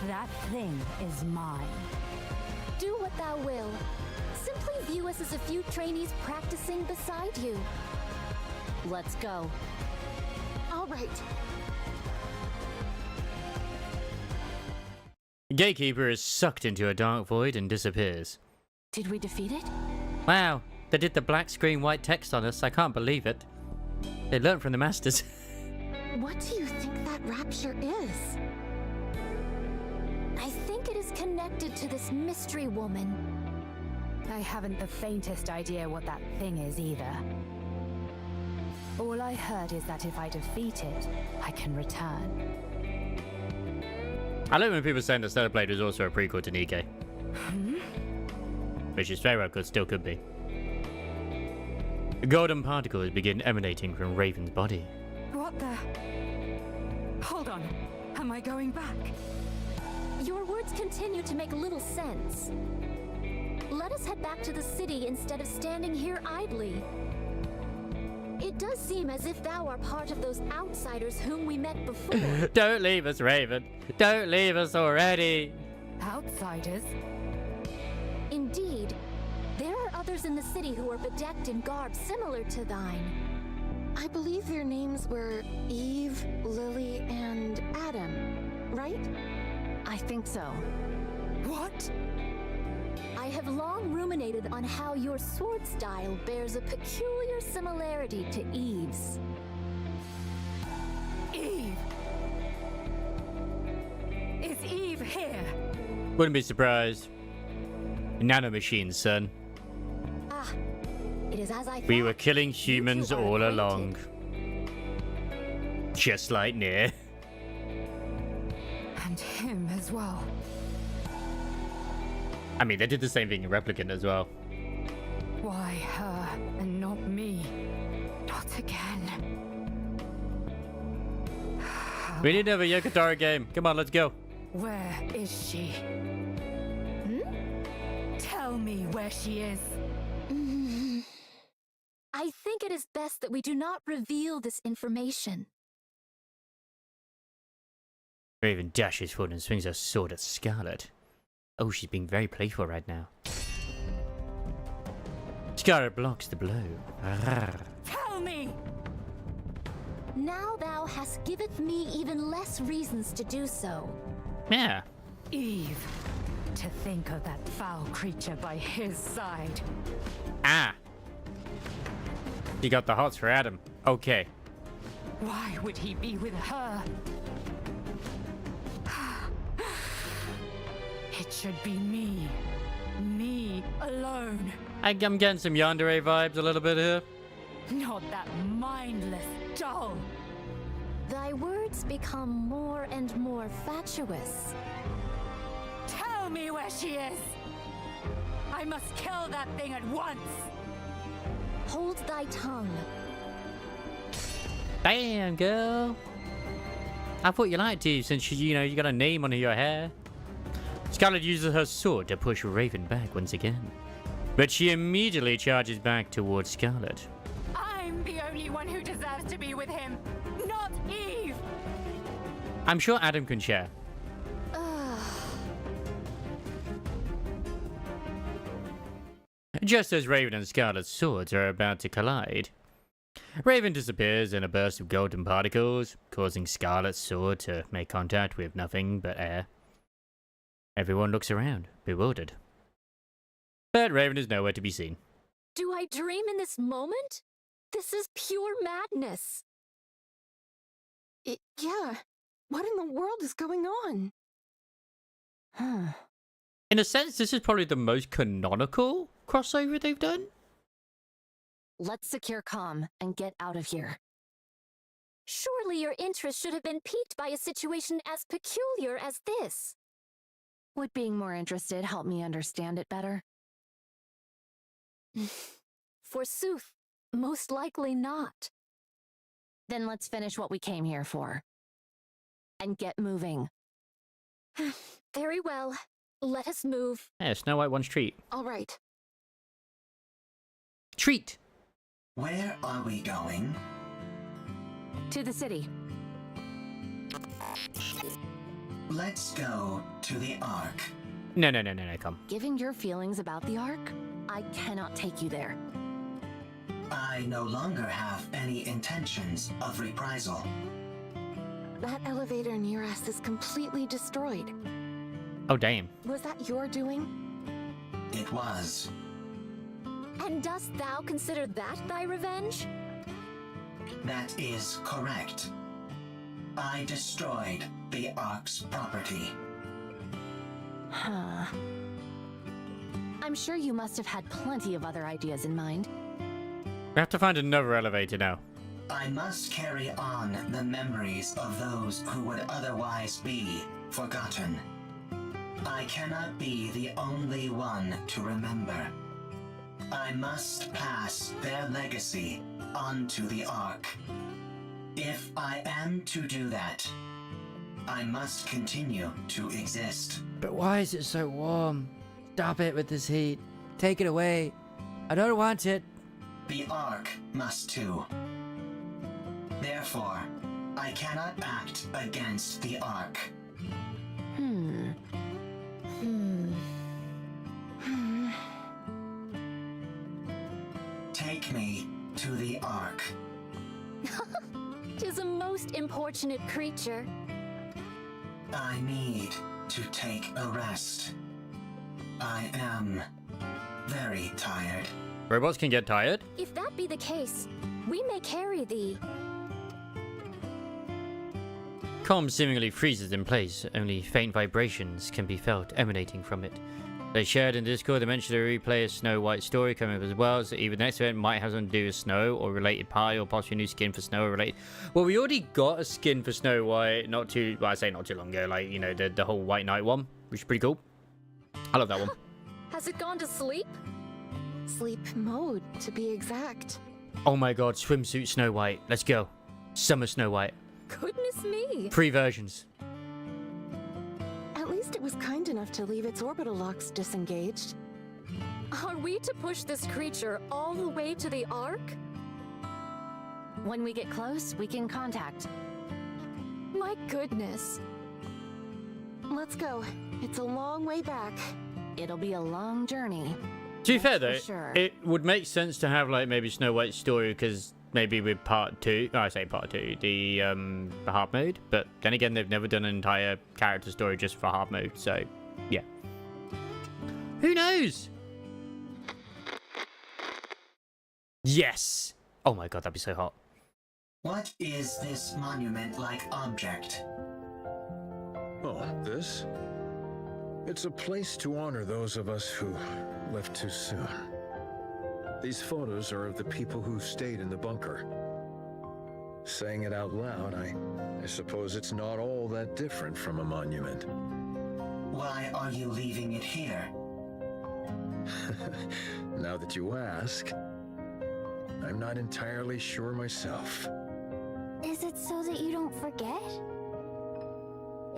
That thing is mine. Do what thou will. Simply view us as a few trainees practicing beside you. Let's go. All right. Gatekeeper is sucked into a dark void and disappears. Did we defeat it? Wow, they did the black screen white text on us. I can't believe it. They learned from the masters. What do you think that rapture is? I think it is connected to this mystery woman. I haven't the faintest idea what that thing is either. All I heard is that if I defeat it, I can return. I like when people saying that Stellar Blade was also a prequel to Nikkei. Which is very well could, still could be. Golden particles begin emanating from Raven's body. What the? Hold on. Am I going back? Your words continue to make little sense. Let us head back to the city instead of standing here idly. It does seem as if thou art part of those outsiders whom we met before. Don't leave us, Raven. Don't leave us already. Outsiders? Indeed. There are others in the city who are bedecked in garb similar to thine. I believe their names were Eve, Lily, and Adam, right? I think so. What? I have long ruminated on how your sword style bears a peculiar similarity to Eve's. Eve! Is Eve here? Wouldn't be surprised. Nanomachines, son. Ah, it is as I thought. We were killing humans two are all acquainted. along. Just like Nier. And him as well. I mean, they did the same thing in Replicant as well. Why her and not me? Not again. We need another Yokotaro game. Come on, let's go. Where is she? Tell me where she is. I think it is best that we do not reveal this information. Raven dashes forward and swings her sword at Scarlet. Oh, she's being very playful right now. Scarlet blocks the blow. Tell me! Now thou hast giveth me even less reasons to do so. Yeah. Eve. To think of that foul creature by his side. Ah. You got the hots for Adam. Okay. Why would he be with her? It should be me. Me alone. I'm getting some Yandere vibes a little bit here. Not that mindless doll. Thy words become more and more fatuous. Tell me where she is. I must kill that thing at once. Hold thy tongue. Damn, girl. I thought you liked Eve since you got a name on your hair. Scarlet uses her sword to push Raven back once again. But she immediately charges back towards Scarlet. I'm the only one who deserves to be with him, not Eve. I'm sure Adam can share. Just as Raven and Scarlet's swords are about to collide, Raven disappears in a burst of golden particles, causing Scarlet's sword to make contact with nothing but air. Everyone looks around, bewildered. But Raven is nowhere to be seen. Do I dream in this moment? This is pure madness. Yeah. What in the world is going on? Huh. In a sense, this is probably the most canonical crossover they've done. Let's secure comm and get out of here. Surely your interest should have been piqued by a situation as peculiar as this. Would being more interested help me understand it better? Forsooth, most likely not. Then let's finish what we came here for. And get moving. Very well. Let us move. Yeah, Snow White wants treat. All right. Treat! Where are we going? To the city. Let's go to the Ark. No, come. Given your feelings about the Ark, I cannot take you there. I no longer have any intentions of reprisal. That elevator near us is completely destroyed. Oh, damn. Was that your doing? It was. And dost thou consider that thy revenge? That is correct. I destroyed the Ark's property. Huh. I'm sure you must have had plenty of other ideas in mind. We have to find another elevator now. I must carry on the memories of those who would otherwise be forgotten. I cannot be the only one to remember. I must pass their legacy onto the Ark. If I am to do that, I must continue to exist. But why is it so warm? Stop it with this heat. Take it away. I don't want it. The Ark must too. Therefore, I cannot act against the Ark. take me to the Ark. 'Tis a most importunate creature. I need to take a rest. I am very tired. Robots can get tired. If that be the case, we may carry thee. Calm seemingly freezes in place. Only faint vibrations can be felt emanating from it. They shared in Discord. They mentioned a replay of Snow White's story coming up as well, so either the next event might have something to do with Snow or related party, or possibly a new skin for Snow or related. Well, we already got a skin for Snow White not too long ago, like, you know, the whole White Knight one, which is pretty cool. I love that one. Has it gone to sleep? Sleep mode, to be exact. Oh my god, swimsuit Snow White. Let's go. Summer Snow White. Goodness me. 3 versions. At least it was kind enough to leave its orbital locks disengaged. Are we to push this creature all the way to the Ark? When we get close, we can contact. My goodness. Let's go. It's a long way back. It'll be a long journey. To be fair though, sure. it would make sense to have like maybe Snow White's story, because maybe with part 2, I say part 2, the hard mode, but then again they've never done an entire character story just for hard mode, so yeah. Who knows? Yes! Oh my god, that'd be so hot. What is this monument-like object? Oh, this? It's a place to honor those of us who left too soon. These photos are of the people who stayed in the bunker. Saying it out loud, I suppose it's not all that different from a monument. Why are you leaving it here? Now that you ask, I'm not entirely sure myself. Is it so that you don't forget?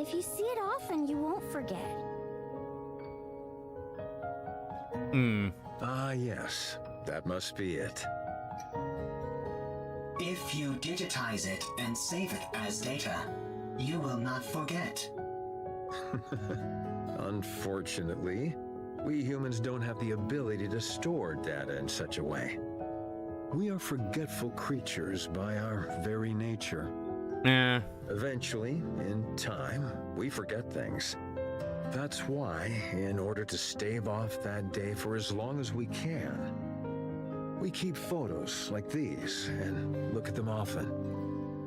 If you see it often, you won't forget. Ah, yes. That must be it. If you digitize it and save it as data, you will not forget. Unfortunately, we humans don't have the ability to store data in such a way. We are forgetful creatures by our very nature. Yeah. Eventually, in time, we forget things. That's why, in order to stave off that day for as long as we can, we keep photos like these and look at them often.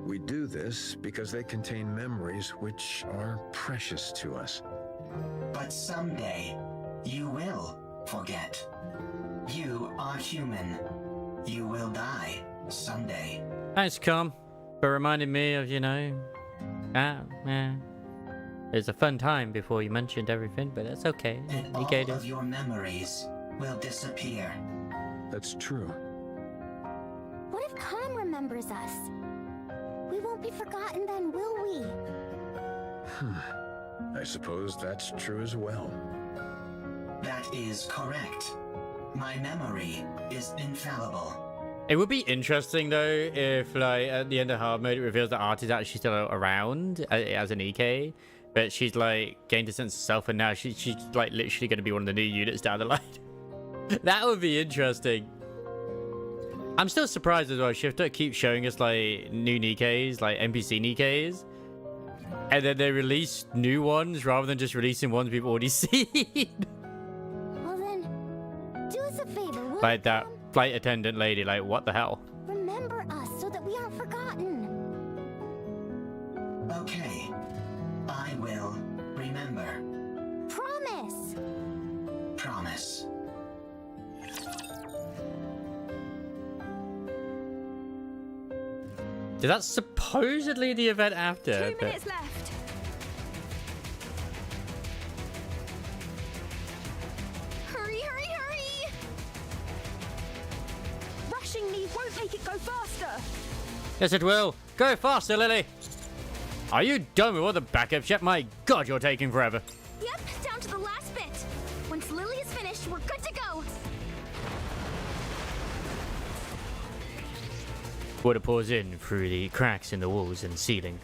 We do this because they contain memories which are precious to us. But someday, you will forget. You are human. You will die someday. Thanks, Calm, for reminding me of, you know, it's a fun time before you mentioned everything, but that's okay. And all of your memories will disappear. That's true. What if Khan remembers us? We won't be forgotten then, will we? I suppose that's true as well. That is correct. My memory is infallible. It would be interesting though if, like, at the end of hard mode it reveals that Art is actually still around as an EK, but she's like gained a sense of self, and now she's like literally going to be one of the new units down the line. That would be interesting. I'm still surprised as well. Shifter keeps showing us like new Nikes, like NPC Nikes, and then they release new ones rather than just releasing ones we've already seen. Well then, do us a favor, will Like you, that Khan? flight attendant lady, like what the hell? Remember us so that we aren't forgotten. Okay, I will remember. Promise! Promise. That's supposedly the event after. 2 minutes left. Hurry, hurry, hurry! Rushing me won't make it go faster. Yes, it will. Go faster, Lily. Are you done with all the backup shit? My god, you're taking forever. Yep, down to the last bit. Once Lily is finished, we're good to go. Water pours in through the cracks in the walls and ceiling.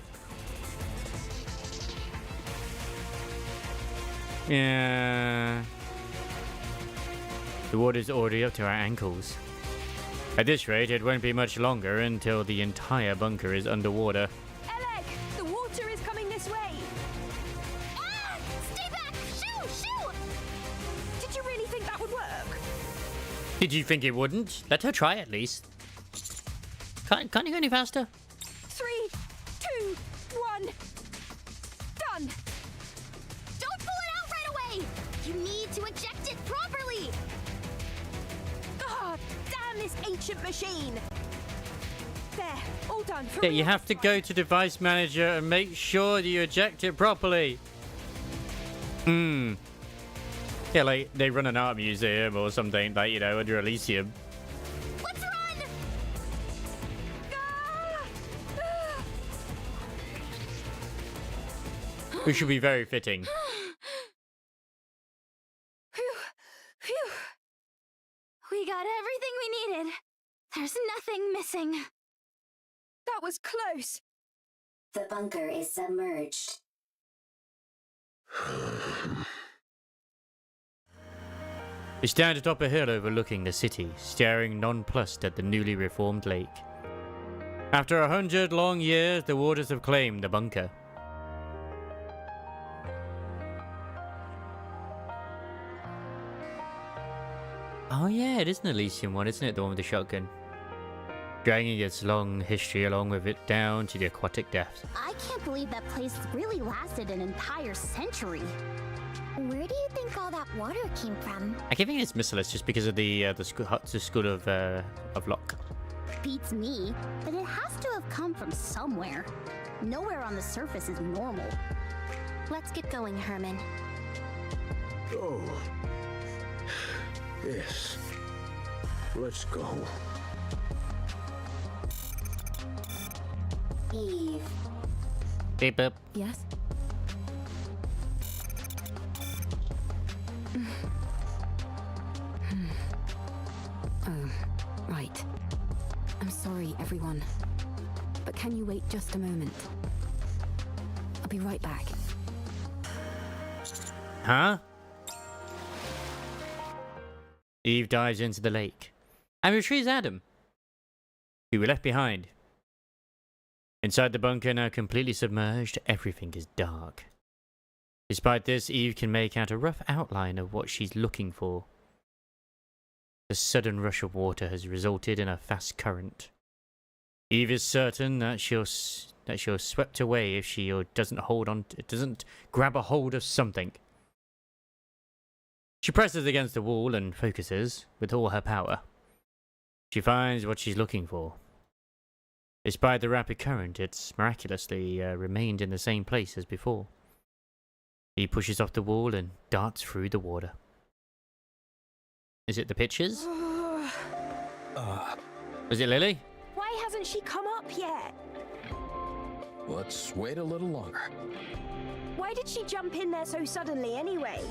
Yeah. The water's already up to our ankles. At this rate, it won't be much longer until the entire bunker is underwater. Elec, the water is coming this way. Ah! Stay back! Shoo! Shoo! Did you really think that would work? Did you think it wouldn't? Let her try at least. Can't you go any faster? 3, 2, 1. Done. Don't pull it out right away! You need to eject it properly! God damn this ancient machine. There, all done. For Yeah, real you have to this go one. to device manager and make sure that you eject it properly. Yeah, like they run an art museum or something, like, you know, under Elysium. Let's run! Which should be very fitting. Phew, phew. We got everything we needed. There's nothing missing. That was close. The bunker is submerged. We stand atop a hill overlooking the city, staring nonplussed at the newly reformed lake. After 100 long years, the waters have claimed the bunker. Oh yeah, it is an Elysium one, isn't it? The one with the shotgun. Dragging its long history along with it down to the aquatic depths. I can't believe that place really lasted an entire century. Where do you think all that water came from? I keep thinking it's missiless just because of the school of Locke. Beats me, but it has to have come from somewhere. Nowhere on the surface is normal. Let's get going, Herman. Oh. Yes. Let's go. Eve. Beep boop. Yes? Oh, right. I'm sorry, everyone. But can you wait just a moment? I'll be right back. Huh? Eve dives into the lake and retrieves Adam, who we left behind. Inside the bunker, now completely submerged, everything is dark. Despite this, Eve can make out a rough outline of what she's looking for. The sudden rush of water has resulted in a fast current. Eve is certain that she'll swept away if she doesn't grab a hold of something. She presses against the wall and focuses with all her power. She finds what she's looking for. Despite the rapid current, it's miraculously remained in the same place as before. He pushes off the wall and darts through the water. Is it the pictures? Was it Lily? Why hasn't she come up yet? Let's wait a little longer. Why did she jump in there so suddenly anyway?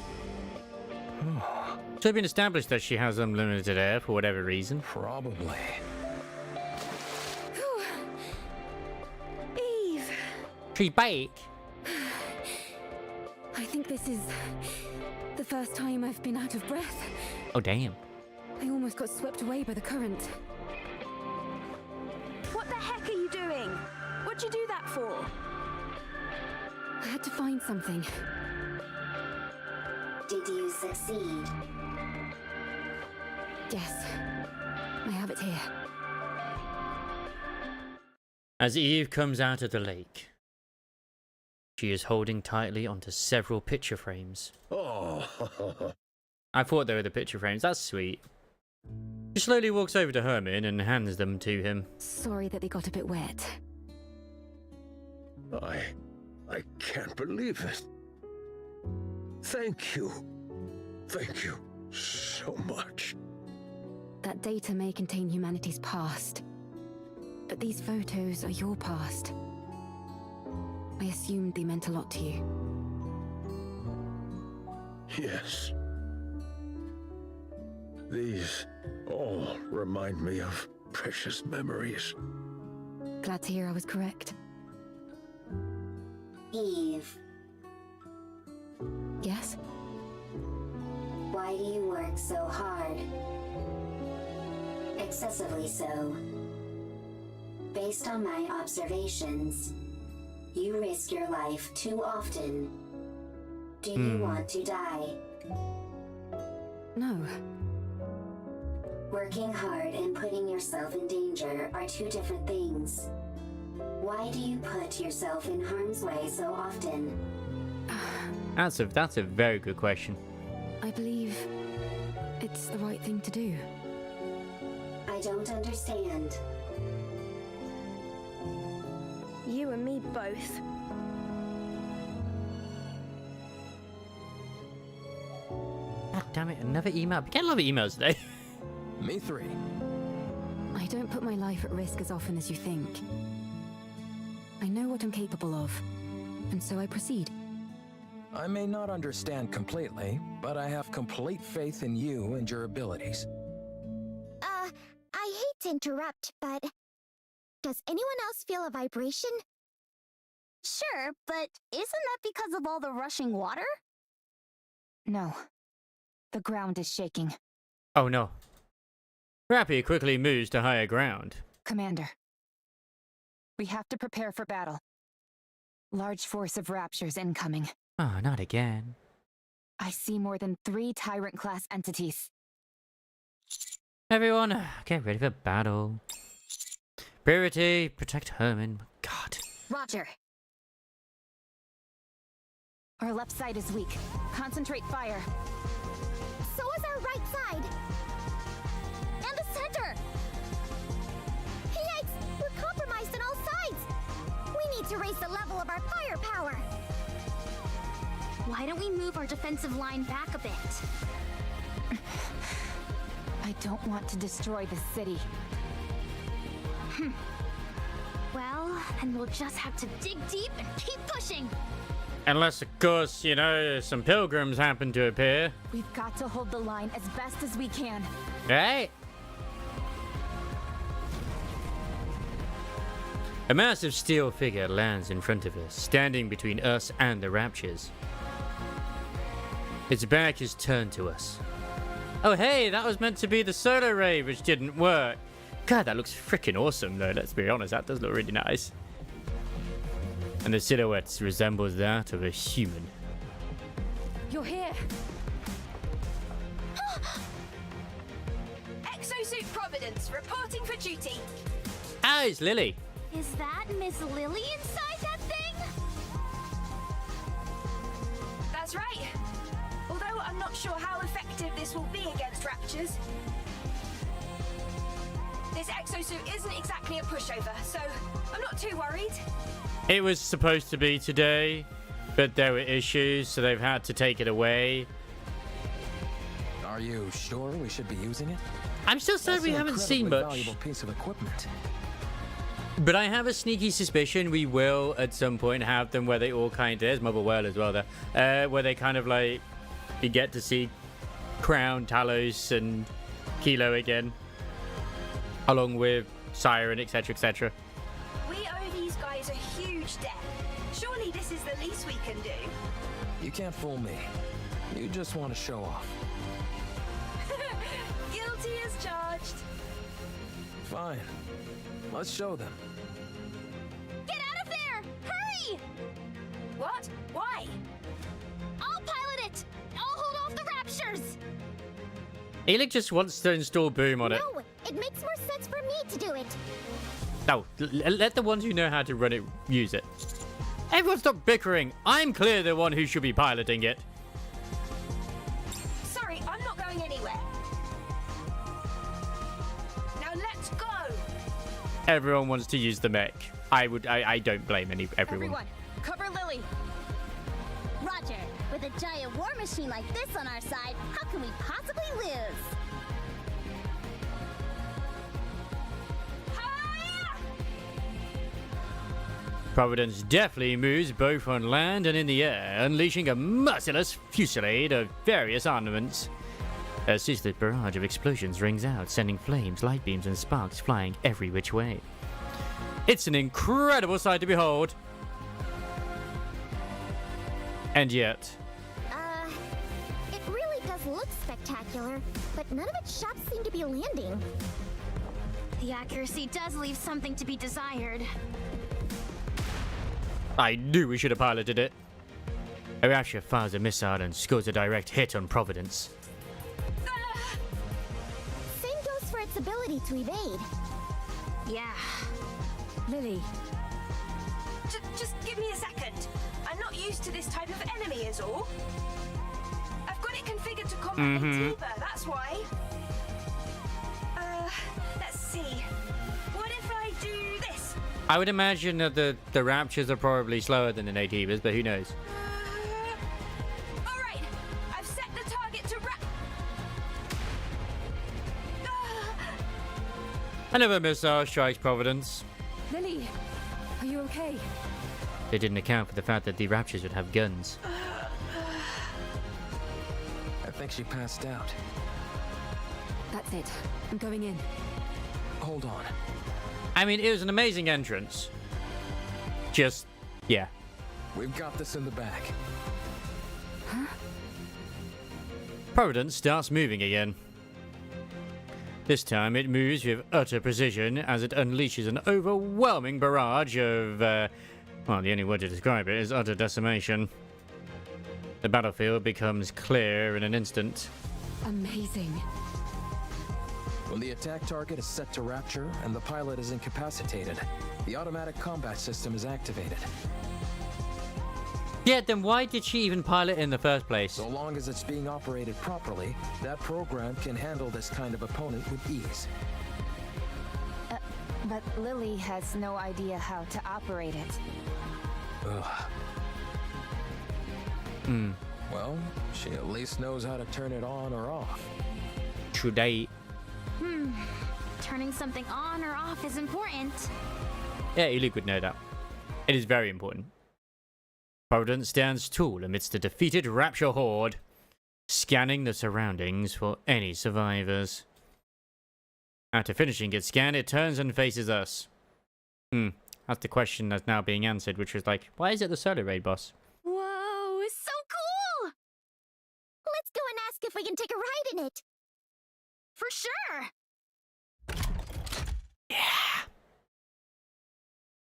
So it's been established that she has unlimited air for whatever reason. Probably. Eve! She's back. I think this is the first time I've been out of breath. Oh damn. I almost got swept away by the current. What the heck are you doing? What'd you do that for? I had to find something. Did you succeed? Yes, I have it here. As Eve comes out of the lake, she is holding tightly onto several picture frames. Oh. I thought they were the picture frames. That's sweet. She slowly walks over to Herman and hands them to him. Sorry that they got a bit wet. I can't believe it. Thank you. Thank you so much. That data may contain humanity's past, but these photos are your past. I assumed they meant a lot to you. Yes. These all remind me of precious memories. Glad to hear I was correct. Eve, Yes? why do you work so hard? excessively so. Based on my observations, you risk your life too often. Do you want to die? No. Working hard and putting yourself in danger are two different things. Why do you put yourself in harm's way so often? That's a very good question. I believe it's the right thing to do. I don't understand. You and me both. God damn it, another email. We get a lot of emails today. Me three. I don't put my life at risk as often as you think. I know what I'm capable of, and so I proceed. I may not understand completely, but I have complete faith in you and your abilities. I hate to interrupt, but does anyone else feel a vibration? Sure, but isn't that because of all the rushing water? No. The ground is shaking. Oh no. Rappy quickly moves to higher ground. Commander. We have to prepare for battle. Large force of raptures incoming. Oh, not again. I see more than 3 Tyrant-class entities. Everyone, get ready for battle. Priority, protect Herman. God. Roger. Our left side is weak. Concentrate fire. So is our right side. And the center. Yikes! We're compromised on all sides. We need to raise the level of our firepower. Why don't we move our defensive line back a bit? I don't want to destroy the city. Well, then we'll just have to dig deep and keep pushing. Unless, of course, you know, some pilgrims happen to appear. We've got to hold the line as best as we can. Right? A massive steel figure lands in front of us, standing between us and the Raptures. Its back is turned to us. Oh hey, that was meant to be the solar ray, which didn't work. God, that looks freaking awesome though, let's be honest, that does look really nice. And the silhouette resembles that of a human. You're here! Exosuit Providence, reporting for duty. Ah, it's Lily. Is that Miss Lily inside that thing? That's right. Although I'm not sure how effective this will be against raptures. This exosuit isn't exactly a pushover, so I'm not too worried. It was supposed to be today, but there were issues, so they've had to take it away. Are you sure we should be using it? I'm still sad That's we an haven't seen incredibly much. valuable piece of equipment. But I have a sneaky suspicion we will at some point have them where they all kind of, there's Mother Well as well there, where they kind of like, you get to see Crown, Talos and Kilo again, along with Siren, etc, etc. We owe these guys a huge debt. Surely this is the least we can do. You can't fool me. You just want to show off. Guilty as charged. Fine. Let's show them. Get out of there! Hurry! What? Why? I'll pilot it! I'll hold off the raptures! Elix just wants to install Boom on it. No, it makes more sense for me to do it. No, let the ones who know how to run it use it. Everyone stop bickering. I'm clearly the one who should be piloting it. Sorry, I'm not going anywhere. Now let's go! Everyone wants to use the mech. I don't blame everyone. Everyone, cover Lily. Roger, with a giant war machine like this on our side, how can we possibly lose? Providence deftly moves both on land and in the air, unleashing a merciless fusillade of various armaments. A ceaseless barrage of explosions rings out, sending flames, light beams, and sparks flying every which way. It's an incredible sight to behold. And yet... It really does look spectacular, but none of its shots seem to be landing. The accuracy does leave something to be desired. I knew we should have piloted it. A Rapture fires a missile and scores a direct hit on Providence. Same goes for its ability to evade. Yeah. Lily. Just give me a second. I'm not used to this type of enemy is all. I've got it configured to combat Antifa, that's why. Let's see. What if I do this? I would imagine that the Raptures are probably slower than the Nativas, but who knows? Alright, I've set the target to Another missile strikes Providence. Lily, are you okay? They didn't account for the fact that the Raptures would have guns. I think she passed out. That's it. I'm going in. Hold on. I mean, it was an amazing entrance. Just, yeah. We've got this in the bag. Providence starts moving again. This time it moves with utter precision as it unleashes an overwhelming barrage of, well, the only word to describe it is utter decimation. The battlefield becomes clear in an instant. Amazing. When the attack target is set to Rapture and the pilot is incapacitated, the automatic combat system is activated. Yeah, then why did she even pilot in the first place? So long as it's being operated properly, that program can handle this kind of opponent with ease. But Lily has no idea how to operate it. Ugh. Well, she at least knows how to turn it on or off. Should I? Turning something on or off is important. Yeah, Iluk would know that. It is very important. Providence stands tall amidst the defeated Rapture horde, scanning the surroundings for any survivors. After finishing its scan, it turns and faces us. That's the question that's now being answered, which was like, why is it the Solar Raid boss? Whoa, so cool! Let's go and ask if we can take a ride in it. For sure! Yeah.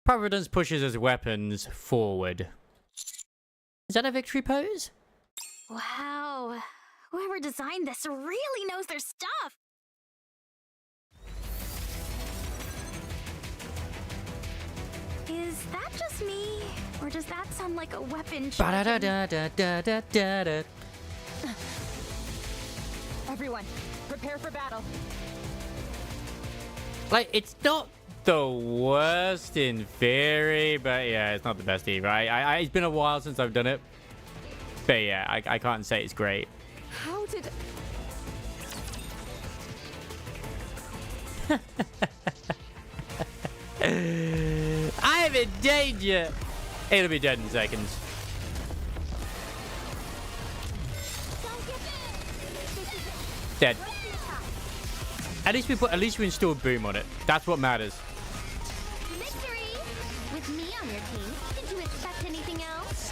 Providence pushes his weapons forward. Is that a victory pose? Wow. Whoever designed this really knows their stuff. Is that just me? Or does that sound like a weapon? Ba-da-da-da-da-da-da-da. Everyone, prepare for battle. Like, it's not the worst in theory, but yeah, it's not the best either. It's been a while since I've done it. But yeah, I can't say it's great. How did... I am in danger! It'll be dead in seconds. Dead. At least we installed boom on it. That's what matters. Victory! With me on your team, did you expect anything else?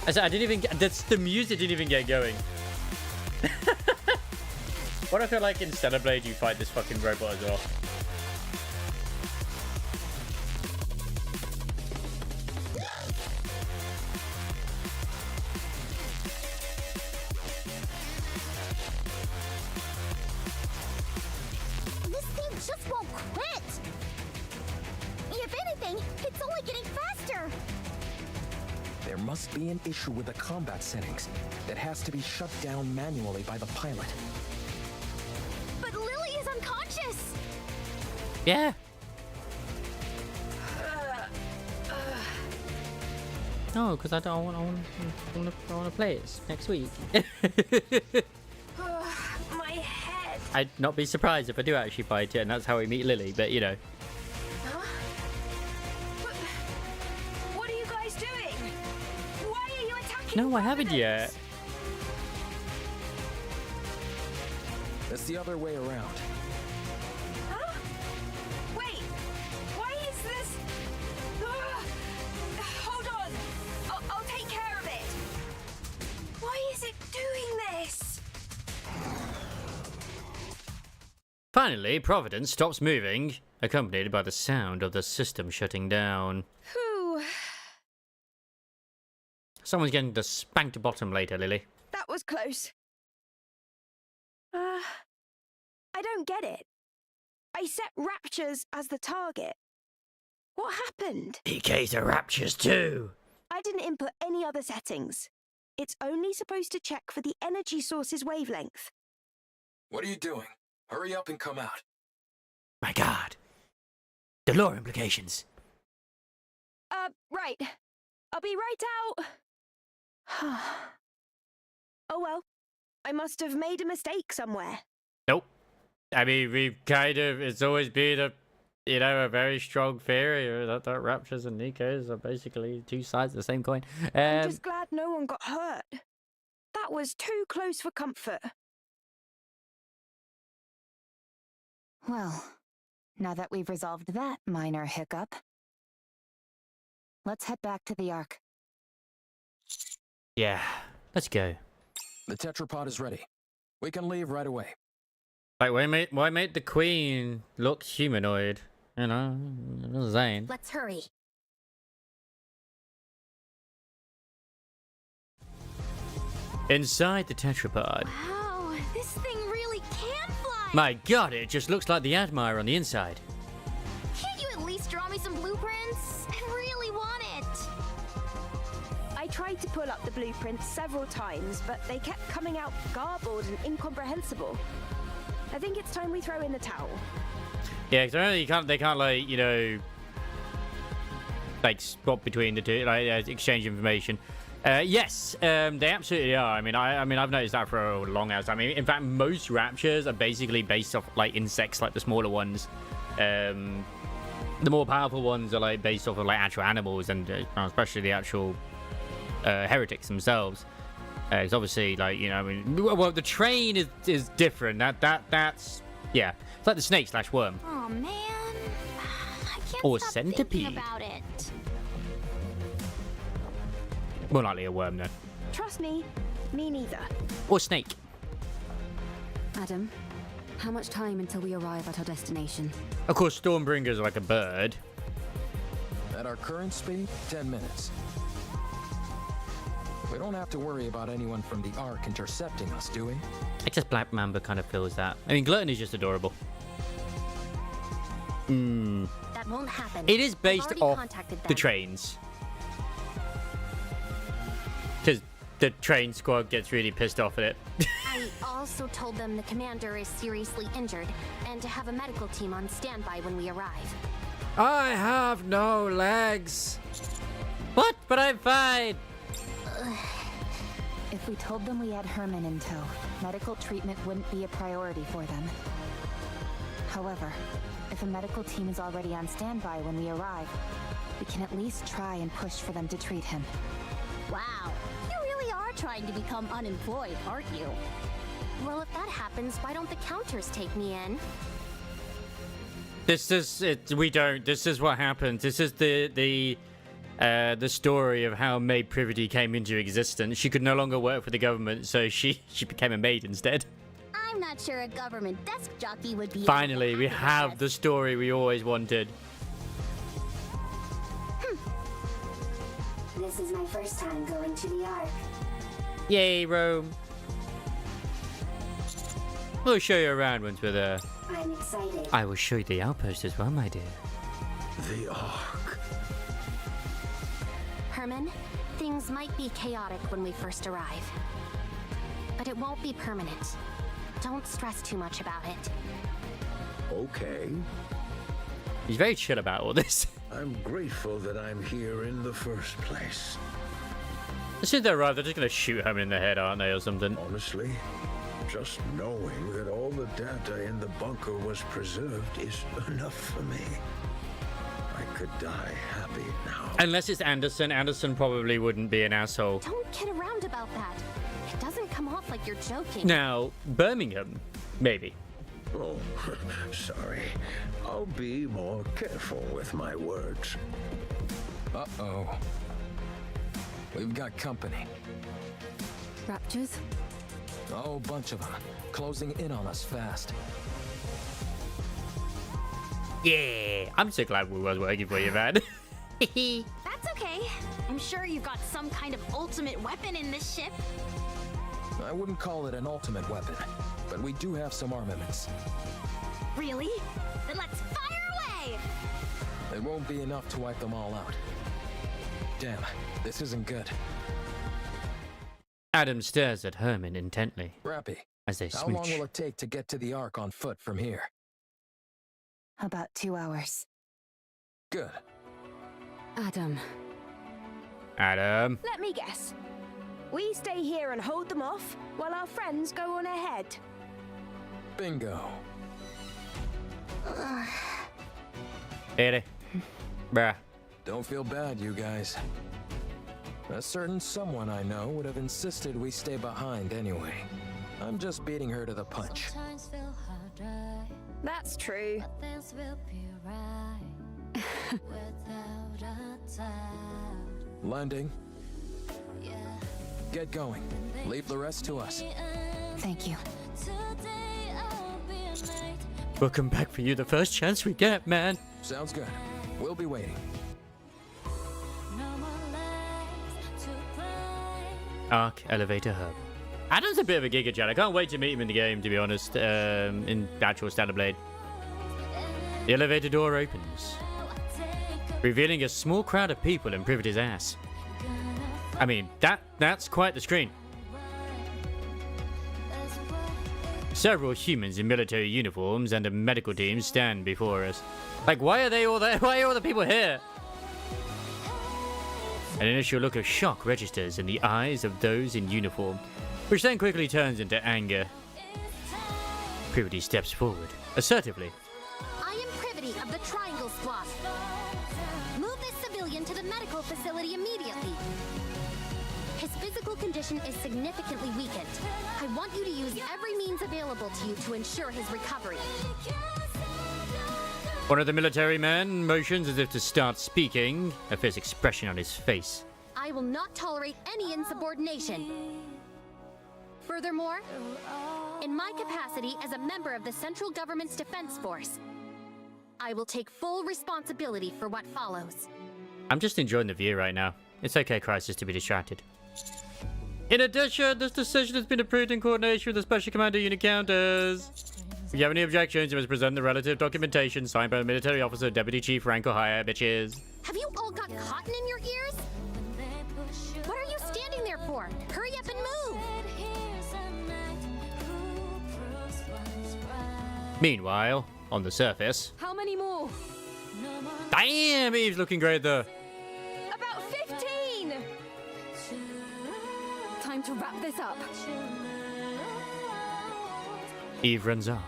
I said I didn't even get the music didn't even get going. What if I feel like in Stellar Blade you fight this fucking robot as well? This thing just won't quit! If anything, it's only getting faster! There must be an issue with the combat settings that has to be shut down manually by the pilot. But Lily is unconscious! Yeah. No, because I want to play it next week. My head. I'd not be surprised if I do actually fight it, and that's how we meet Lily. But you know. Huh? What are you guys doing? Why are you attacking? No, I haven't yet. It's the other way around. Finally, Providence stops moving, accompanied by the sound of the system shutting down. Whew. Someone's getting the spanked bottom later, Lily. That was close. I don't get it. I set Raptures as the target. What happened? EK's are Raptures too! I didn't input any other settings. It's only supposed to check for the energy source's wavelength. What are you doing? Hurry up and come out. My god. The lore implications. Right. I'll be right out. Oh well. I must have made a mistake somewhere. Nope. I mean, it's always been a very strong theory that Raptures and Nikos are basically two sides of the same coin. I'm just glad no one got hurt. That was too close for comfort. Well, now that we've resolved that minor hiccup, let's head back to the Ark. Yeah, let's go. The tetrapod is ready. We can leave right away. Like, why make the queen look humanoid? You know, I'm just saying. Let's hurry. Inside the tetrapod. Wow, this thing really can fly! My god, it just looks like the Admire on the inside. Can't you at least draw me some blueprints? I really want it! I tried to pull up the blueprints several times, but they kept coming out garbled and incomprehensible. I think it's time we throw in the towel. Yeah, because they can't like, you know, like swap between the two, like exchange information. Yes, they absolutely are. I mean, I've noticed that for a long ass time. I mean, in fact, most Raptures are basically based off like insects, like the smaller ones. The more powerful ones are like based off of like actual animals, and especially the actual heretics themselves. It's obviously like, you know, I mean, well, the train is different. That's yeah, it's like the snake/worm. Oh man, I can't Or stop centipede. thinking about it. More likely a worm, though. Trust me, me neither. Or snake. Adam, how much time until we arrive at our destination? Of course, Stormbringer's like a bird. At our current speed, 10 minutes. We don't have to worry about anyone from the Ark intercepting us, do we? I guess Black Mamba kind of feels that. I mean, Glutton is just adorable. That won't happen. It is I've based already off contacted the them. trains. Because the train squad gets really pissed off at it. I also told them the commander is seriously injured and to have a medical team on standby when we arrive. I have no legs. What? But I'm fine. If we told them we had Herman in tow, medical treatment wouldn't be a priority for them. However, if a medical team is already on standby when we arrive, we can at least try and push for them to treat him. Wow, you really are trying to become unemployed, aren't you? Well, if that happens, why don't the counters take me in? This is it. We don't. This is what happens. This is the story of how Maid Privity came into existence. She could no longer work for the government, so she became a maid instead. I'm not sure a government desk jockey would be. Finally, we have the story we always wanted. This is my first time going to the Ark. Yay, Rome. We'll show you around once we're there. I'm excited. I will show you the outpost as well, my dear. The Ark. Herman, things might be chaotic when we first arrive, but it won't be permanent. Don't stress too much about it. Okay. He's very chill about all this. I'm grateful that I'm here in the first place. As soon as they arrive, they're just going to shoot Herman in the head, aren't they, or something? Honestly, just knowing that all the data in the bunker was preserved is enough for me. I could die happy now. Unless it's Anderson. Anderson probably wouldn't be an asshole. Don't kid around about that. It doesn't come off like you're joking. Now, Birmingham, maybe. Oh, sorry. I'll be more careful with my words. Uh-oh. We've got company. Raptures? A whole bunch of them, closing in on us fast. Yeah, I'm so glad we was working for you, man. That's okay. I'm sure you've got some kind of ultimate weapon in this ship. I wouldn't call it an ultimate weapon, but we do have some armaments. Really? Then let's fire away! It won't be enough to wipe them all out. Damn, this isn't good. Adam stares at Herman intently Rappy, as they how long smooch. will it take to get to the Ark on foot from here? About 2 hours. Good. Adam, Adam. Let me guess. We stay here and hold them off while our friends go on ahead. Bingo. Really? Bruh. Don't feel bad, you guys. A certain someone I know would have insisted we stay behind anyway. I'm just beating her to the punch. That's true. Landing. Get going. Leave the rest to us. Thank you. We'll come back for you the first chance we get, man. Sounds good. We'll be waiting. Arc Elevator Hub. Adam's a bit of a Giga Chad. I can't wait to meet him in the game, to be honest, in actual Standard Blade. The elevator door opens, revealing a small crowd of people in Privity's ass. I mean, that's quite the screen. Several humans in military uniforms and a medical team stand before us. Like, why are they all there? Why are all the people here? An initial look of shock registers in the eyes of those in uniform, which then quickly turns into anger. Privity steps forward, assertively. I am Privity of the Triangle Squad. Move this civilian to the medical facility immediately. His physical condition is significantly weakened. I want you to use every means available to you to ensure his recovery. One of the military men motions as if to start speaking, a fierce expression on his face. I will not tolerate any insubordination. Furthermore, in my capacity as a member of the Central Government's Defense Force, I will take full responsibility for what follows. I'm just enjoying the view right now. It's okay, Crisis, to be distracted. In addition, this decision has been approved in coordination with the Special Commander Unit Counters. If you have any objections, you must present the relative documentation signed by a military officer, deputy chief, rank or higher, bitches. Have you all got cotton in your ears? What are you standing there for? Hurry up and move! Meanwhile, on the surface... How many more? Damn, Eve's looking great though. About 15! Time to wrap this up. Eve runs off.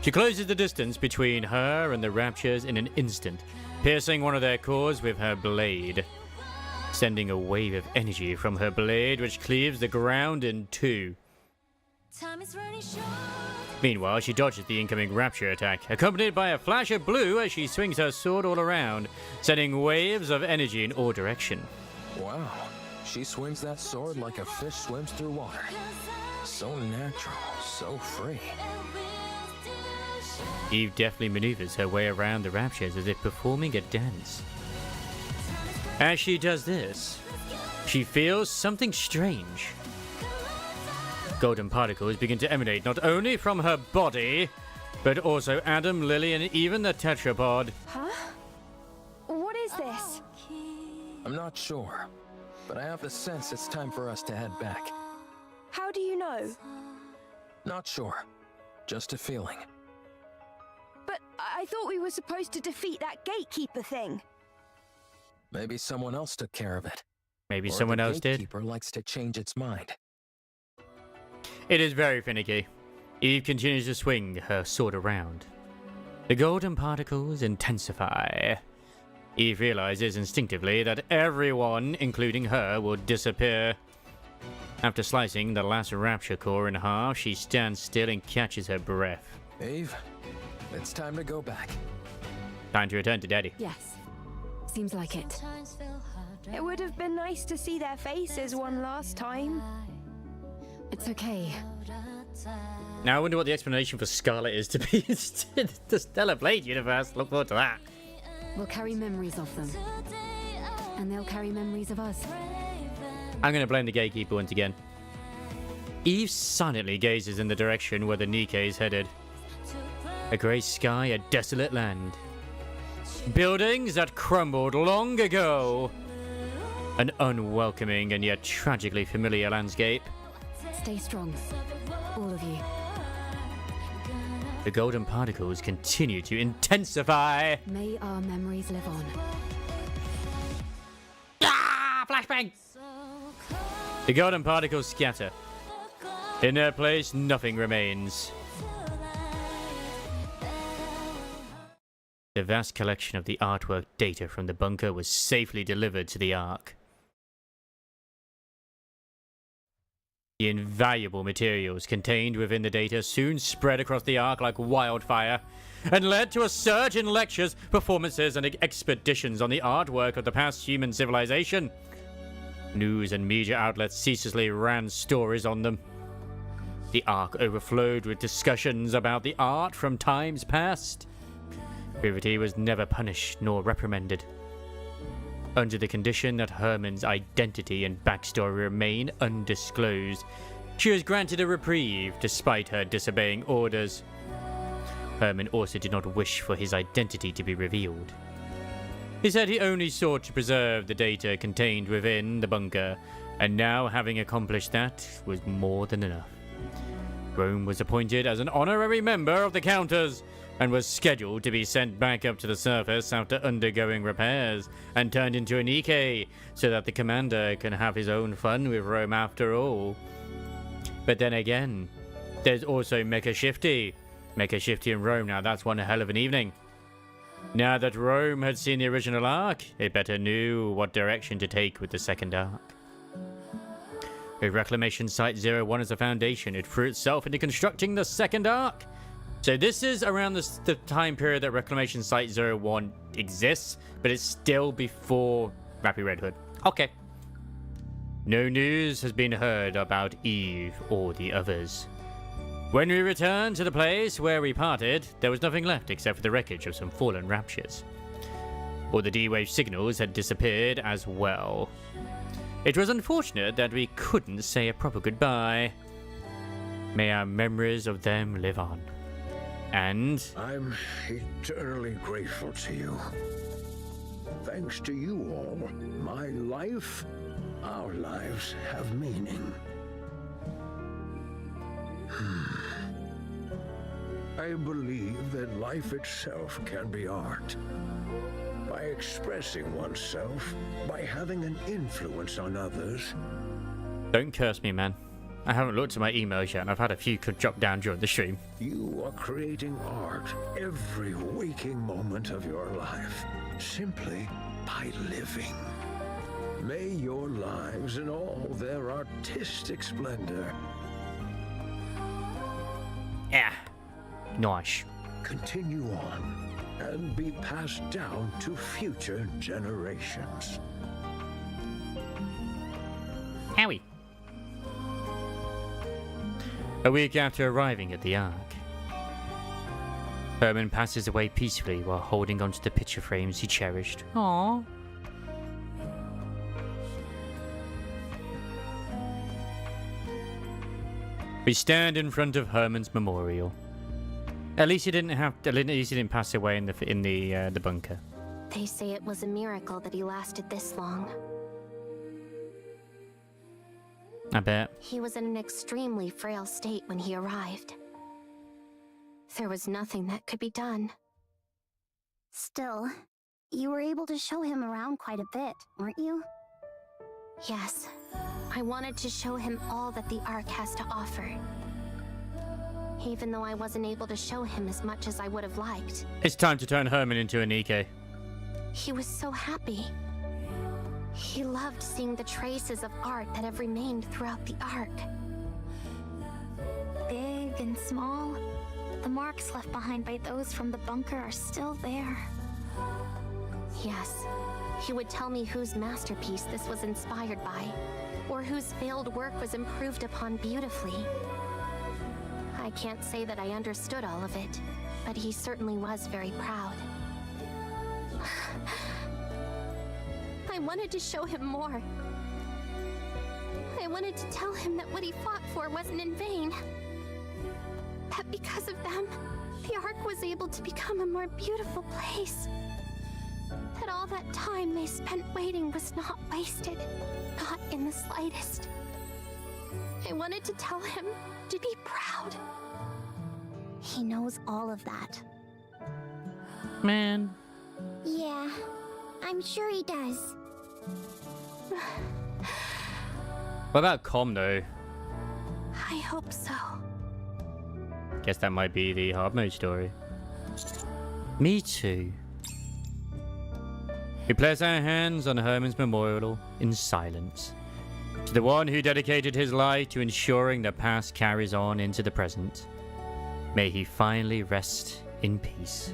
She closes the distance between her and the Raptures in an instant, piercing one of their cores with her blade, sending a wave of energy from her blade which cleaves the ground in two. Meanwhile, she dodges the incoming Rapture attack, accompanied by a flash of blue as she swings her sword all around, sending waves of energy in all direction. Wow. She swings that sword like a fish swims through water. So natural, so free. Eve deftly maneuvers her way around the Raptures as if performing a dance. As she does this, she feels something strange. Golden particles begin to emanate not only from her body, but also Adam, Lily, and even the tetrapod. Huh? What is this? I'm not sure, but I have the sense it's time for us to head back. How do you know? Not sure. Just a feeling. But I thought we were supposed to defeat that gatekeeper thing. Maybe someone else took care of it. Maybe Or someone else the did. gatekeeper likes to change its mind. It is very finicky. Eve continues to swing her sword around. The golden particles intensify. Eve realizes instinctively that everyone, including her, will disappear. After slicing the last Rapture core in half, she stands still and catches her breath. Eve, it's time to go back. Time to return to Daddy. yes. Seems like it. It would have been nice to see their faces one last time. It's okay. Now I wonder what the explanation for Scarlet is to be the Stellar Blade universe. Look forward to that. We'll carry memories of them. And they'll carry memories of us. I'm going to blame the gatekeeper once again. Eve silently gazes in the direction where the Nikke is headed. A grey sky, a desolate land. Buildings that crumbled long ago. An unwelcoming and yet tragically familiar landscape. Stay strong, all of you. The golden particles continue to intensify. May our memories live on. Ah! Flashbang! The golden particles scatter. In their place, nothing remains. The vast collection of the artwork data from the bunker was safely delivered to the Ark. The invaluable materials contained within the data soon spread across the Ark like wildfire, and led to a surge in lectures, performances, and expeditions on the artwork of the past human civilization. News and media outlets ceaselessly ran stories on them. The Ark overflowed with discussions about the art from times past. Rivety was never punished nor reprimanded. Under the condition that Herman's identity and backstory remain undisclosed, she was granted a reprieve despite her disobeying orders. Herman also did not wish for his identity to be revealed. He said he only sought to preserve the data contained within the bunker, and now having accomplished that was more than enough. Rome was appointed as an honorary member of the Counters, and was scheduled to be sent back up to the surface after undergoing repairs and turned into a Nikke, so that the commander can have his own fun with Rome after all. But then again, there's also Mecha Shifty. Mecha Shifty in Rome, now that's one hell of an evening. Now that Rome had seen the original Ark, it better knew what direction to take with the second Ark. With Reclamation Site 01 as a foundation, it threw itself into constructing the second Ark. So this is around the time period that Reclamation Site 01 exists, but it's still before Rapid Red Hood. Okay. No news has been heard about Eve or the others. When we returned to the place where we parted, there was nothing left except for the wreckage of some fallen raptures. All the D-Wave signals had disappeared as well. It was unfortunate that we couldn't say a proper goodbye. May our memories of them live on. And I'm eternally grateful to you. Thanks to you all, my life, our lives have meaning. I believe that life itself can be art. By expressing oneself, by having an influence on others. Don't curse me, man. I haven't looked at my emails yet, and I've had a few could drop down during the stream. You are creating art every waking moment of your life, simply by living. May your lives in all their artistic splendor Nice. continue on and be passed down to future generations. Howie. A week after arriving at the Ark, Herman passes away peacefully while holding onto the picture frames he cherished. Aww. We stand in front of Herman's memorial. At least he didn't pass away in the bunker. They say it was a miracle that he lasted this long. I bet. He was in an extremely frail state when he arrived. There was nothing that could be done. Still, you were able to show him around quite a bit, weren't you? Yes, I wanted to show him all that the Ark has to offer. Even though I wasn't able to show him as much as I would have liked. It's time to turn Herman into a Nikke. He was so happy. He loved seeing the traces of art that have remained throughout the Ark. Big and small, the marks left behind by those from the bunker are still there. Yes, he would tell me whose masterpiece this was inspired by, or whose failed work was improved upon beautifully. I can't say that I understood all of it, but he certainly was very proud. I wanted to show him more. I wanted to tell him that what he fought for wasn't in vain. That because of them, the Ark was able to become a more beautiful place. That all that time they spent waiting was not wasted, not in the slightest. I wanted to tell him to be proud. He knows all of that. Man. Yeah, I'm sure he does. What about Com, though? I hope so. Guess that might be the hard mode story. Me too. We place our hands on Herman's memorial in silence. To the one who dedicated his life to ensuring the past carries on into the present. May he finally rest in peace.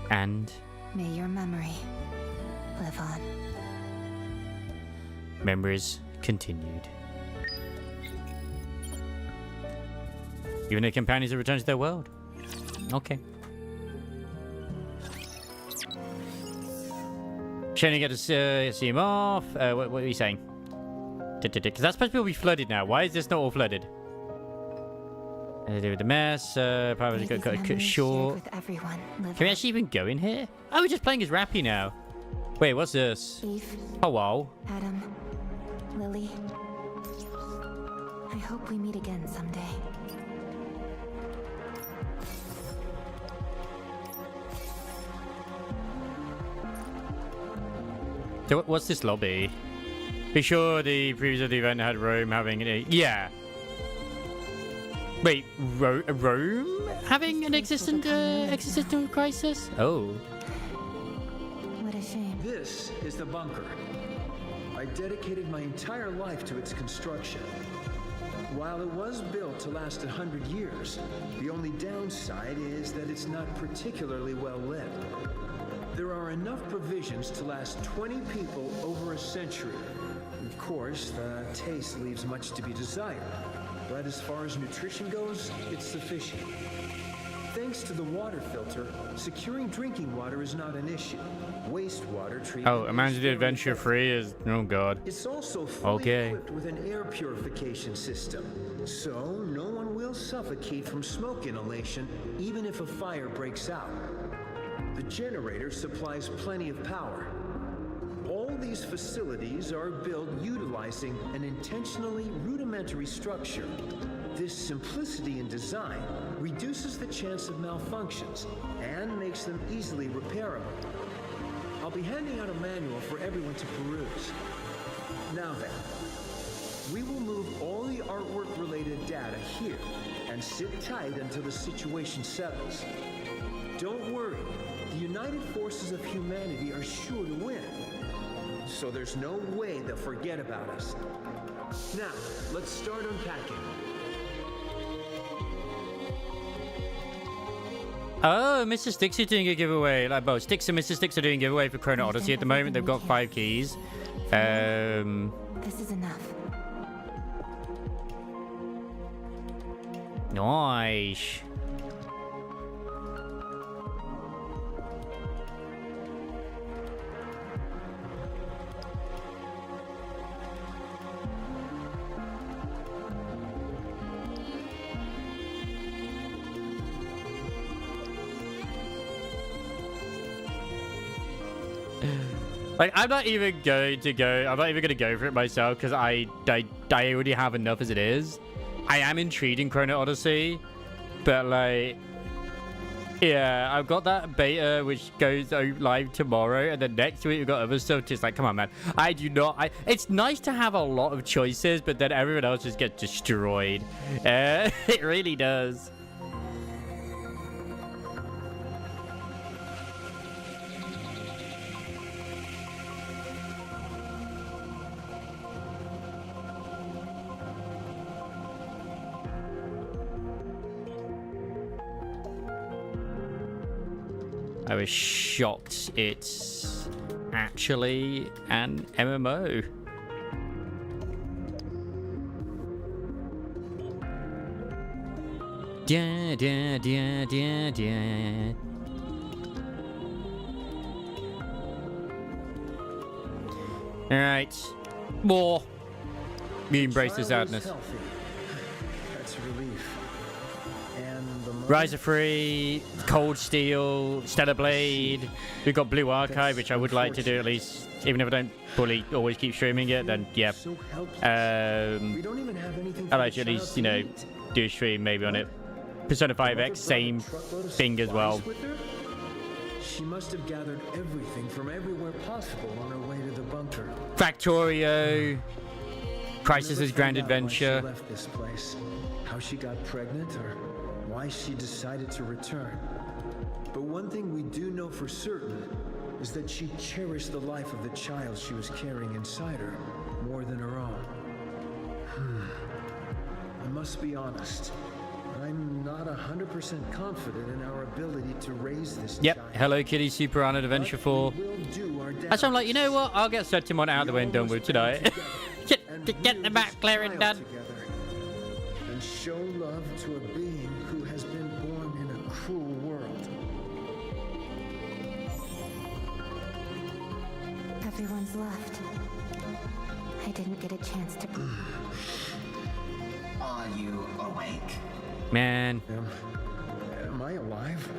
And May your memory live on. memories continued. Even their companions have returned to their world. Okay. Shane, you get to see him off. What are you saying? Because that's supposed to be flooded now. Why is this not all flooded? To do with the mess. Probably got cut short. With everyone, live Can we actually even go in here? Oh, we're just playing as Rappy now. Wait, what's this? Eve, Oh, wow. Adam, Lily. I hope we meet again someday. So what's this lobby? Be sure the previous of the event had Rome having a... Yeah. Wait, Rome having an existential crisis? Oh. What a shame. This is the bunker. I dedicated my entire life to its construction. While it was built to last 100 years, the only downside is that it's not particularly well lit. There are enough provisions to last 20 people over a century. Of course, the taste leaves much to be desired, but as far as nutrition goes, it's sufficient. Thanks to the water filter, securing drinking water is not an issue. Wastewater treatment... Oh, Amanda the Adventure Free is... Oh, God. It's also fully equipped with an air purification system, so no one will suffocate from smoke inhalation even if a fire breaks out. The generator supplies plenty of power. All these facilities are built utilizing an intentionally rudimentary structure. This simplicity in design reduces the chance of malfunctions and makes them easily repairable. I'll be handing out a manual for everyone to peruse. Now then, we will move all the artwork-related data here and sit tight until the situation settles. Don't worry, the united forces of humanity are sure to win. So there's no way they'll forget about us. Now, let's start unpacking. Oh, Mr. Sticks is doing a giveaway. Like both Sticks and Mr. Sticks are doing a giveaway for Chrono Odyssey at the moment. They've got 5 keys. This is enough. Nice. Like, I'm not even going to go for it myself because I already have enough as it is. I am intrigued in Chrono Odyssey, but like, yeah, I've got that beta which goes live tomorrow, and then next week we've got other stuff. Just like, come on, man. It's nice to have a lot of choices, but then everyone else just gets destroyed. It really does. I was shocked it's actually an MMO. Da, da, da, da, da. Alright. More. We embrace the Child is sadness. healthy. That's a relief. And the mother- Riser Free, Cold Steel, Stellar Blade. We've got Blue Archive, which I would like to do at least, even if I don't fully always keep streaming it. Then yeah, So helpless. um, We don't even have anything I'd for like the to at least child you know to eat. do a stream maybe on it. Persona 5X, same thing as well. With her? She must have gathered everything from everywhere possible on her way to the bunker. Factorio, Crisis' Grand Never found out why she Adventure. left this place, how she got pregnant, or why she decided to return. But one thing we do know for certain is that she cherished the life of the child she was carrying inside her more than her own. I must be honest. I'm not 100% confident in our ability to raise this Yep, child. Hello Kitty, Super Arnold Adventure 4. But we will do our That's why I'm like, you know damnedest. what? I'll get Septimont out of the way and done with tonight. get the back clearing done. Together and show love to a being who has been born in a cruel world. Everyone's left. I didn't get a chance to. Are you awake? Man, Am I alive?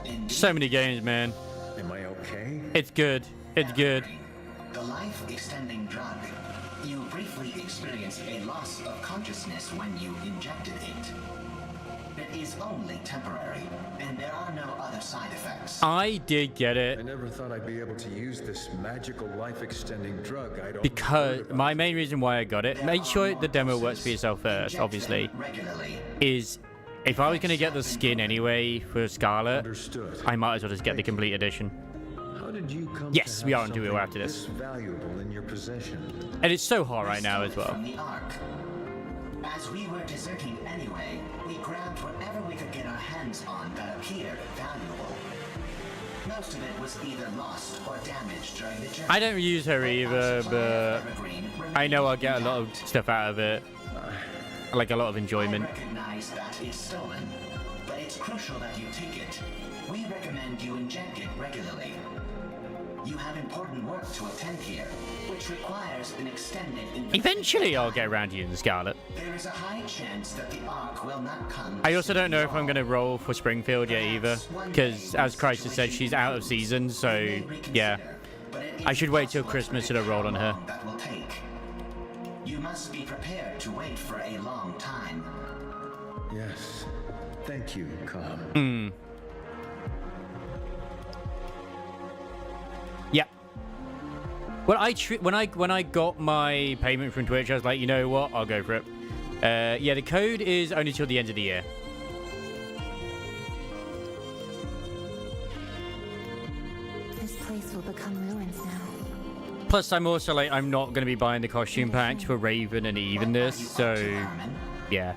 Indeed. so many games, man. Am I okay? It's good. It's good. The life-extending drug. You briefly experienced a loss of consciousness when you injected it. It is only temporary, and there are no other side effects. I did get I it never thought I'd be able to use this magical life-extending drug. I'd because my main reason why I got it, make sure the demo works for yourself first, Inject obviously, them regularly. is if I was going to get the skin anyway for Scarlet, understood. I might as well just get the complete edition. How did you come Yes, to we have are on Duo something after this. valuable in your possession? And it's so hot right now as well. From the Ark. As we were deserting anyway, we grabbed whatever we could get our hands on that appeared valuable. Most of it was either lost or damaged during the journey. I don't use her either, but I know I'll get a lot of stuff out of it. Like a lot of enjoyment. I recognize that it's stolen, but it's crucial that you take it. We recommend you inject it regularly. You have important work to attend here, which requires an extended Eventually I'll get around to using Scarlet. There is a high chance that the Ark will not come. I also don't know if I'm going to roll for Springfield yet either, because as Crisis said, she's out of season, so yeah. I should wait till Christmas to roll on her. That will take. You must be prepared to wait for a long time. Yes. Thank you, Com. Yeah. Well, when I got my payment from Twitch, I was like, you know what? I'll go for it. Yeah, the code is only till the end of the year. This place will become ruins now. Plus, I'm also like, I'm not going to be buying the costume packs for Raven and Even this, so yeah.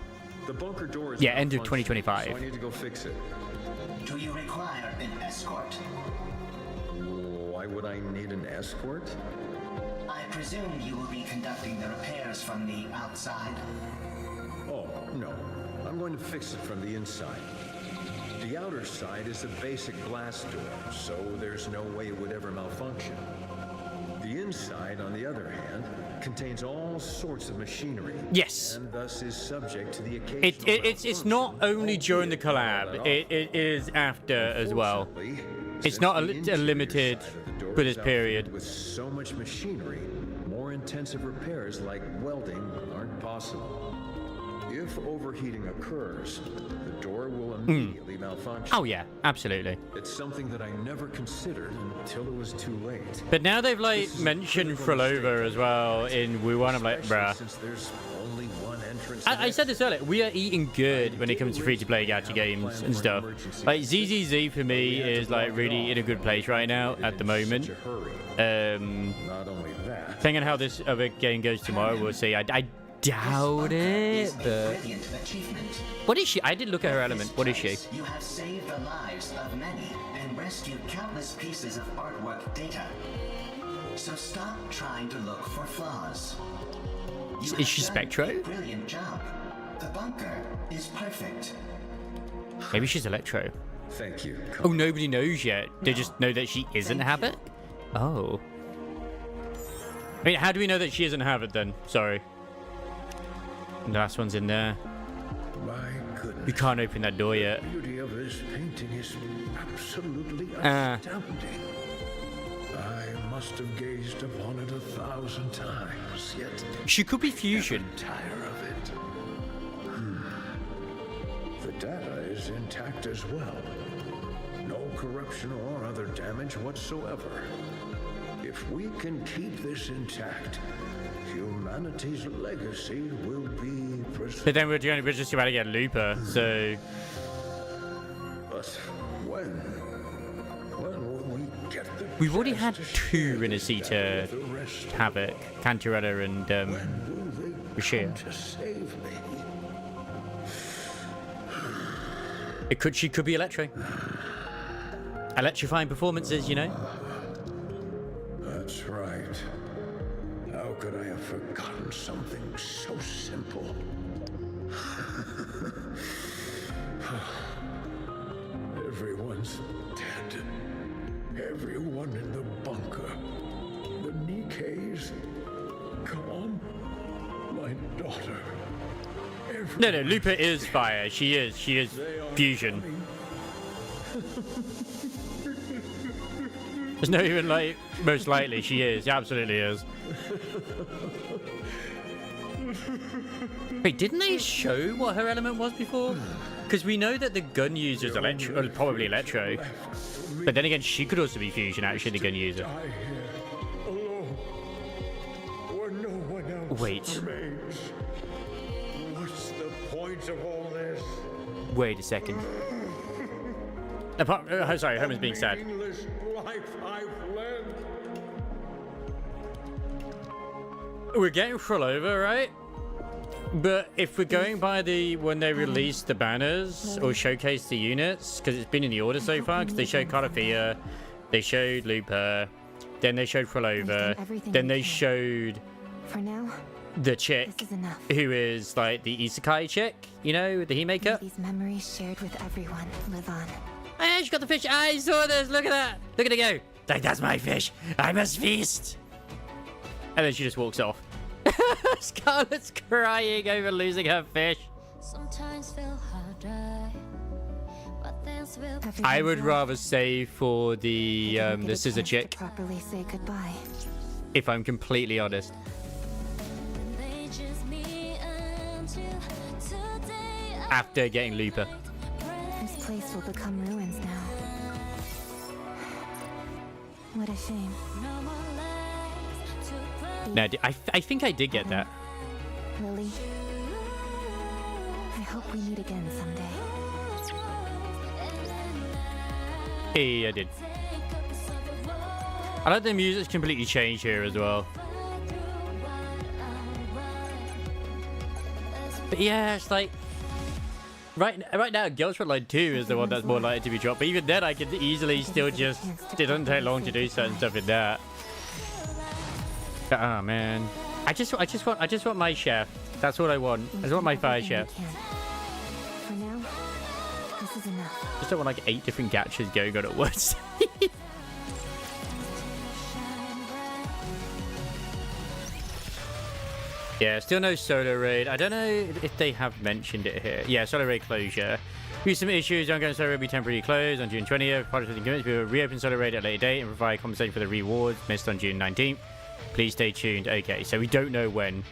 The bunker door is Yeah, end of malfunctioning, 2025. So I need to go fix it. Do you require an escort? Why would I need an escort? I presume you will be conducting the repairs from the outside. Oh, no. I'm going to fix it from the inside. The outer side is a basic glass door, so there's no way it would ever malfunction. The inside, on the other hand, contains all sorts of machinery. Yes. And thus is subject to the occasional It's not only during the collab, it is after as well. It's not a limited for this period. With so much machinery, more intensive repairs like welding aren't possible. If overheating occurs, the door will immediately malfunction. Oh yeah, absolutely. It's something that I never considered until it was too late. But now they've like This is a mentioned critical Frolova as well in Wuhan. I'm like, Especially bruh. Since there's only one entrance. I said this earlier. We are eating good when it comes to free-to-play gacha games and stuff. Like ZZZ for me is like really in a good place right now at the moment. Not only that. Depending on how this other game goes tomorrow, we'll see. I doubt it, but Brilliant achievement. what is she? I did look at her element. What is she? You have saved the lives of many and rescued countless pieces of artwork data. So stop trying to look for flaws. You Is she have done Spectro? a brilliant job. The bunker is perfect. Maybe she's Electro. Thank you. Oh, nobody knows yet. They just know that she isn't Havoc? Oh. I mean, how do we know that she isn't Havoc then? Sorry. The last one's in there. My goodness. We can't open that door yet. The beauty of this painting is absolutely astounding. I must have gazed upon it 1,000 times, yet She could be fusion. never tire of it. The data is intact as well. No corruption or other damage whatsoever. If we can keep this intact, humanity's legacy will be preserved. But then we're just about to get Looper, so... But when will we get the We've already chance had to 2 share in a this seater data with the rest of Havoc. Cantarella and, When will they Rashia. come to save me? She could be Electro. Electrifying performances, you know? That's right. How could I have forgotten something so simple? Everyone's dead. Everyone in the bunker. The Nikke's gone. My daughter. No, Looper is fire. She is fusion. There's no even like, most likely she is. She absolutely is. Wait, didn't they show what her element was before? Because we know that the gun user's Electro, or probably Electro. But then again, she could also be fusion, actually, the gun user. Die here, alone, where no one else Wait. remains. What's the point of all this? Wait a second. Sorry, Homer's being sad. Meaningless life I've led. We're getting full over, right? But if we're going by when they released the banners or showcase the units, because it's been in the order so far, because they showed Carafia, they showed Looper, then they showed full over, then they showed For now, the chick this is enough. who is like the isekai chick, you know, with the he May makeup. these memories shared with everyone live on. Hey, she got the fish. I saw this. Look at that. Look at it go. Like, that's my fish. I must feast. And then she just walks off. Scarlett's crying over losing her fish. Sometimes feel harder, but things will be I would rather say for the Didn't get a scissor chance chick, to properly say goodbye. if I'm completely honest. they choose me until today. After getting Looper. This place will become ruins now. What a shame. No more lies to burn. No, I think I did get that. Lily, I hope we meet again someday. Hey, I did. I like the music's completely changed here as well. But yeah, it's like right now, Girls Frontline 2 is the one that's more likely to be dropped. But even then, I could easily still just. It doesn't take long to do certain stuff in that. Oh man, I just want my chef. That's what I want. I just want my fire chef. For now, this is enough. Just don't want like 8 different gachas going on at once. Yeah, still no solo raid. I don't know if they have mentioned it here. Yeah, solo raid closure. Due to some issues, ongoing solo raid will be temporarily closed on June 20th. Project commits we will reopen solo raid at a later date and provide compensation for the rewards missed on June 19th. Please stay tuned. Okay, so we don't know when.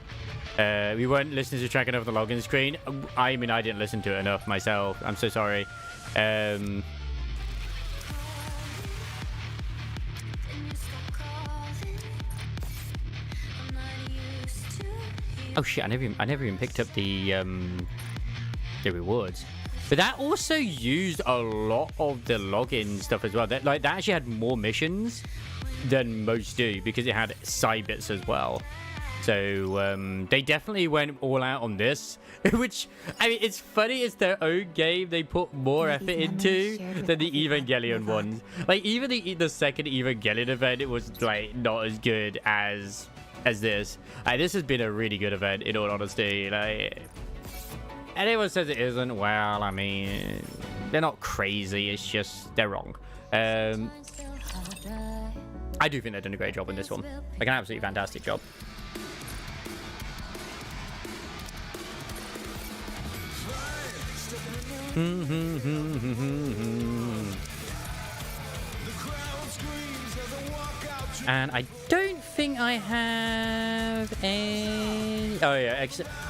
We weren't listening to track enough of the login screen. I mean, I didn't listen to it enough myself. I'm so sorry. Oh shit! I never even picked up the rewards. But that also used a lot of the login stuff as well. That actually had more missions than most do because it had side bits as well. So they definitely went all out on this, which I mean, it's funny. It's their own game. They put more effort into than the Evangelion ones. Like even the second Evangelion event, it was like not as good as this. This has been a really good event, in all honesty. Like anyone says it isn't, well, I mean, they're not crazy. It's just they're wrong. I do think they've done a great job in this one. Like an absolutely fantastic job. And I don't think I have any... Oh yeah,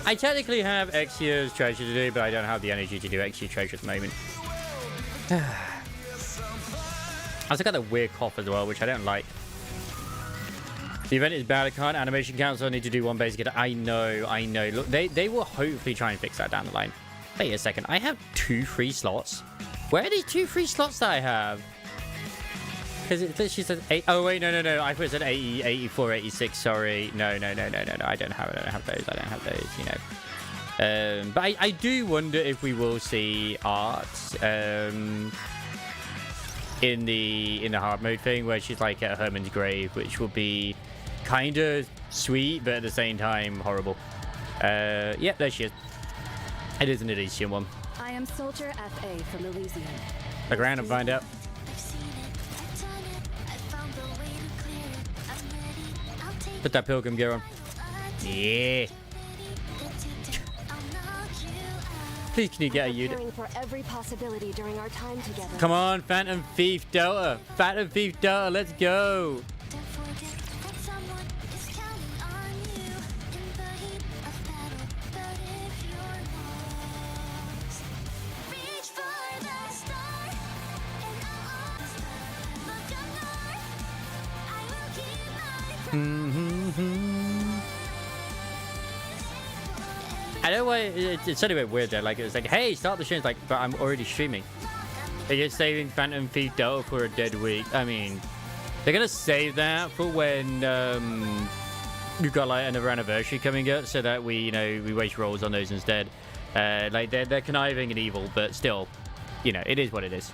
I technically have Exia's treasure to do, but I don't have the energy to do Exia treasure at the moment. I also got the weird cough as well, which I don't like. The event is bad. I can't. Animation Council need to do one basic. I know. Look, they will hopefully try and fix that down the line. Wait a second. I have 2 free slots. Where are these 2 free slots that I have? Because it literally says 8. Oh wait, no. I thought it said 80, 84, 86. Sorry. No. I don't have those. You know. But I do wonder if we will see art in the hard mode thing where she's like at Herman's grave, which will be kind of sweet, but at the same time horrible. Yep, there she is. It is an Elysian one. I am Soldier FA from Elysium. Look around and find out. Put that pilgrim gear on. Yeah. Please, can you get a unit? For every possibility during our time together. Come on, Phantom Thief Delta. Phantom Thief Delta, let's go. I know why it's sort of a bit weird though. Like, it was like, hey, start the show. It's like, but I'm already streaming. They're just saving Phantom Thief Delta for a dead week. I mean, they're gonna save that for when we've got like another anniversary coming up, so that we waste rolls on those instead. Like they're conniving and evil, but still, it is what it is.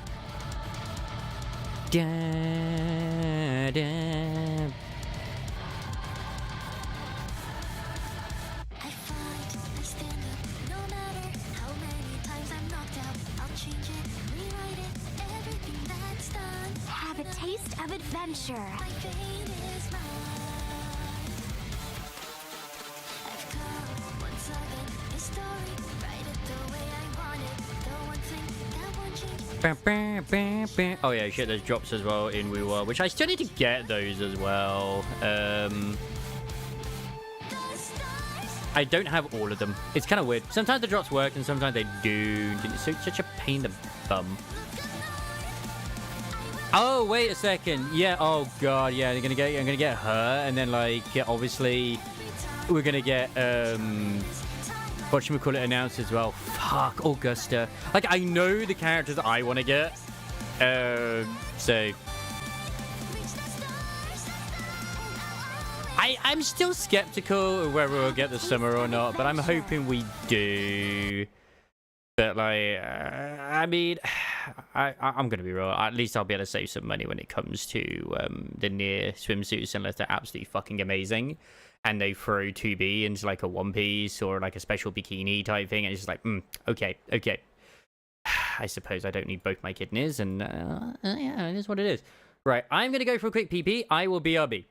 Da, da. Have a taste of adventure. Oh yeah, shit, there's drops as well in Wu World, which I still need to get those as well. I don't have all of them. It's kind of weird. Sometimes the drops work and sometimes they do. It's such a pain in the bum. Oh, wait a second. Yeah, oh god, yeah, I'm gonna get her, and then like, yeah, obviously we're gonna get whatchamacallit announced as well. Fuck, Augusta. Like, I know the characters I want to get. So I'm still skeptical of whether we'll get the summer or not, but I'm hoping we do. But like, I mean, I'm gonna be real. At least I'll be able to save some money when it comes to the near swimsuits, unless they're absolutely fucking amazing, and they throw 2B into like a one piece or like a special bikini type thing, and it's just like, okay. I suppose I don't need both my kidneys, and yeah, it is what it is. Right, I'm gonna go for a quick PP. I will BRB.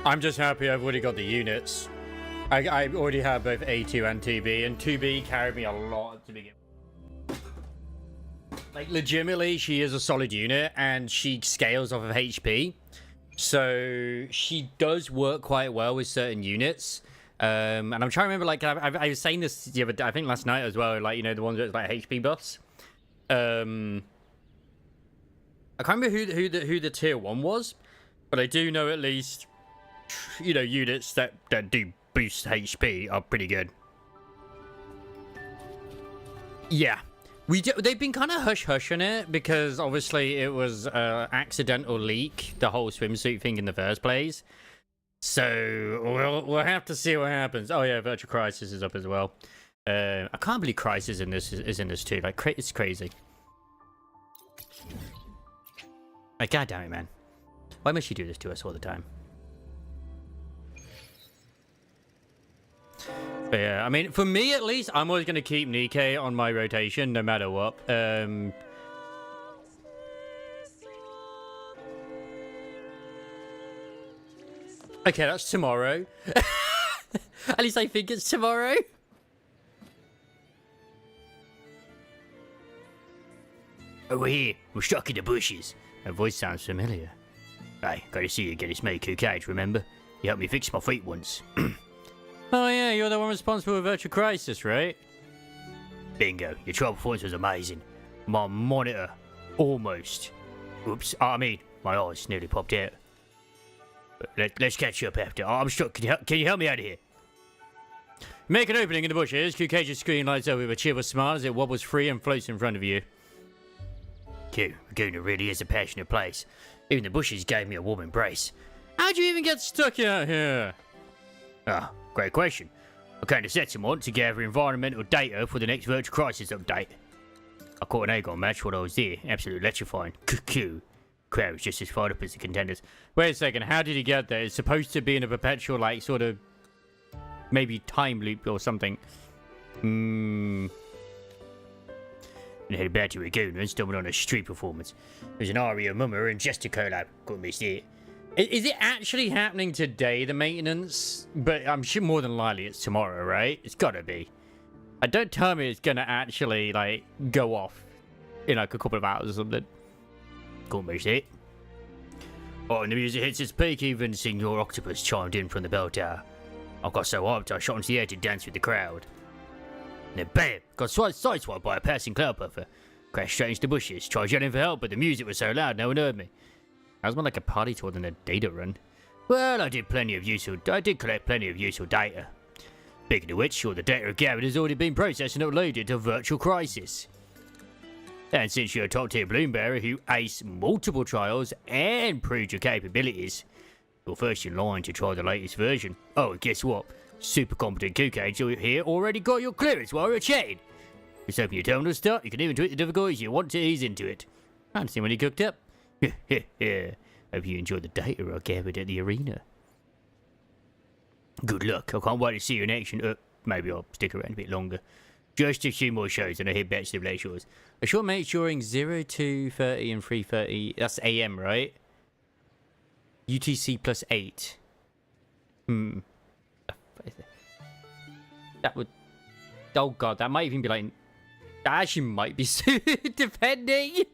I'm just happy I've already got the units. I already have both A2 and 2B, and 2B carried me a lot to begin with. Like, legitimately, she is a solid unit, and she scales off of HP. So, she does work quite well with certain units. And I'm trying to remember, like, I was saying this the other day, I think last night as well, like, you know, the ones that's like HP buffs. I can't remember who the tier 1 was, but I do know at least, you know, units that do boost HP are pretty good. Yeah. They've been kind of hush-hush on it, because obviously it was accidental leak, the whole swimsuit thing in the first place. So we'll have to see what happens. Oh yeah, Virtual Crisis is up as well. I can't believe Crisis in this is in this too. Like, it's crazy. Like, God damn it, man. Why must you do this to us all the time? But yeah, I mean, for me at least, I'm always going to keep Nikkei on my rotation, no matter what. Okay, that's tomorrow. At least I think it's tomorrow. Over here, we're stuck in the bushes. That voice sounds familiar. Hey, gotta see you get this made cage, remember? You helped me fix my feet once. Oh yeah, you're the one responsible for Virtual Crisis, right? Bingo, your trial performance was amazing. My monitor, almost. Oops, I mean, my eyes nearly popped out. But let's catch up after. Oh, I'm stuck. Can you help me out of here? Make an opening in the bushes. Q-Cage's screen lights up with a cheerful smile as it wobbles free and floats in front of you. Q, Laguna really is a passionate place. Even the bushes gave me a warm embrace. How'd you even get stuck out here? Ah, great question. I came to Septimont to gather environmental data for the next Virtual Crisis update. I caught an Aegon match while I was there. Absolutely electrifying. Q. Crowd was just as fired up as the contenders. Wait a second, how did he get there? It's supposed to be in a perpetual, like, sort of, maybe time loop or something. And headed back to Laguna and stumbled on a street performance. There's an Aria Mummer and Jester collab. Couldn't miss it. Is it actually happening today, the maintenance? But I'm sure more than likely it's tomorrow, right? It's gotta be. Don't tell me it's gonna actually, like, go off in, like, a couple of hours or something. Couldn't miss it. Oh, and the music hits its peak, even Senor Octopus chimed in from the bell tower. I got so hyped I shot into the air to dance with the crowd. And then bam! Got sideswiped by a passing cloud puffer. Crashed straight into the bushes, tried yelling for help, but the music was so loud no one heard me. That was more like a party tour than a data run. Well, I did collect plenty of useful data. Speaking of which, all the data gathered has already been processed and uploaded to Virtual Crisis. And since you're a top-tier balloon bearer who aced multiple trials and proved your capabilities, you're first in line to try the latest version. Oh, and guess what? Super competent Q-Cage here already got your clearance while we're chatting. Just open your terminal start, you can even tweak the difficulties you want to ease into it. I understand when you cooked up. Yeah. Hope you enjoyed the data I gathered at the arena. Good luck, I can't wait to see you in action. Maybe I'll stick around a bit longer. Just a few more shows and I head back to the Lake Shores. A short match during 02:30 and 3:30. That's AM, right? UTC plus 8. That would... Oh god, that might even be like... That actually might be soon, depending.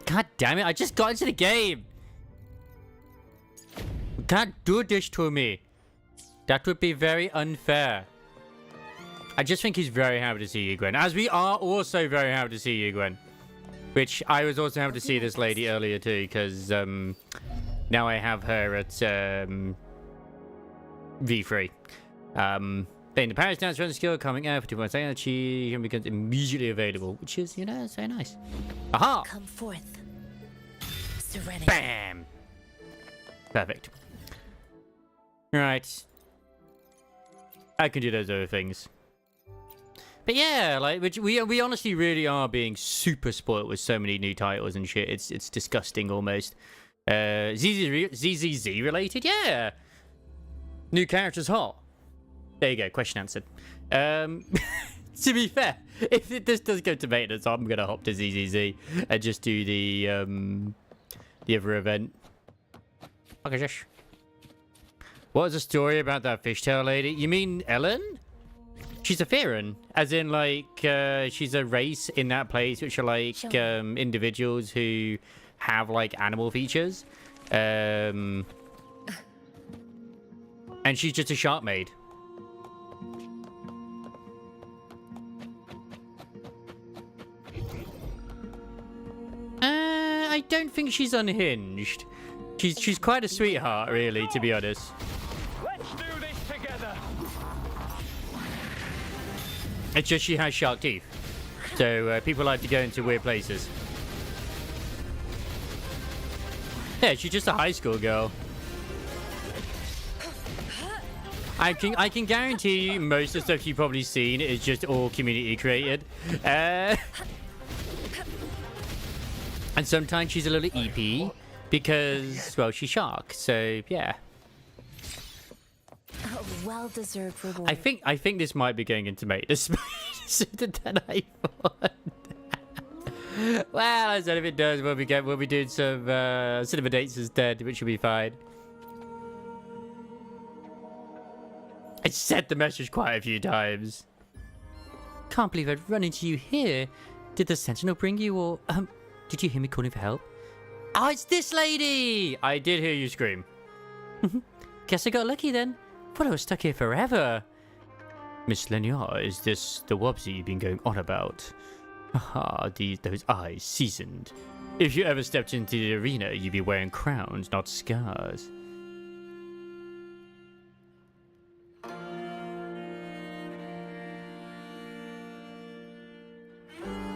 God damn it, I just got into the game. You can't do this to me. That would be very unfair. I just think he's very happy to see you, Gwen. As we are also very happy to see you, Gwen. Which I was also happy to see this lady earlier too, because now I have her at V3. Then the Paris dance run skill coming out for 2 months later, she becomes immediately available, which is, you know, so nice. Aha! Come forth. Serenity. Bam! Perfect. Right. I can do those other things. But yeah, like, we honestly really are being super spoiled with so many new titles and shit. It's disgusting almost. ZZZ related? Yeah! New characters hot. There you go, question answered. To be fair, if this does go to maintenance, I'm gonna hop to ZZZ and just do the other event. Fuck is this? What was the story about that fishtail lady? You mean Ellen? She's a Farron, as in like she's a race in that place which are like individuals who have like animal features, and she's just a shark maid. I don't think she's unhinged. She's quite a sweetheart, really, to be honest. Let's do this together. It's just she has shark teeth, so people like to go into weird places. Yeah, she's just a high school girl. I can guarantee you most of the stuff you've probably seen is just all community created. And sometimes she's a little EP because, well, she's shark. So yeah. A well-deserved reward. I think this might be going into mate sooner than I thought. Well, I said if it does, we'll be doing some cinema dates instead, which will be fine. I said the message quite a few times. Can't believe I'd run into you here. Did the sentinel bring you, or did you hear me calling for help? Oh, it's this lady! I did hear you scream. Guess I got lucky then. Thought I was stuck here forever. Miss Lenoir, is this the Wobsy you've been going on about? Aha, those eyes seasoned. If you ever stepped into the arena, you'd be wearing crowns, not scars.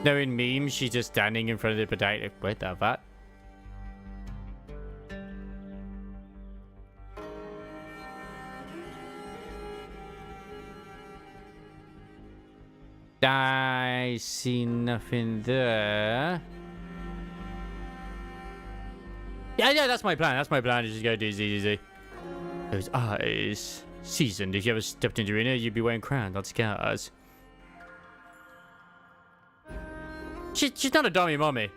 No, in memes, she's just standing in front of the potato. Wait, that? I see nothing there. Yeah, that's my plan. That's my plan. Just go do easy. Those eyes seasoned. If you ever stepped into the arena, you'd be wearing crowns, not scars. She's not a dummy mommy.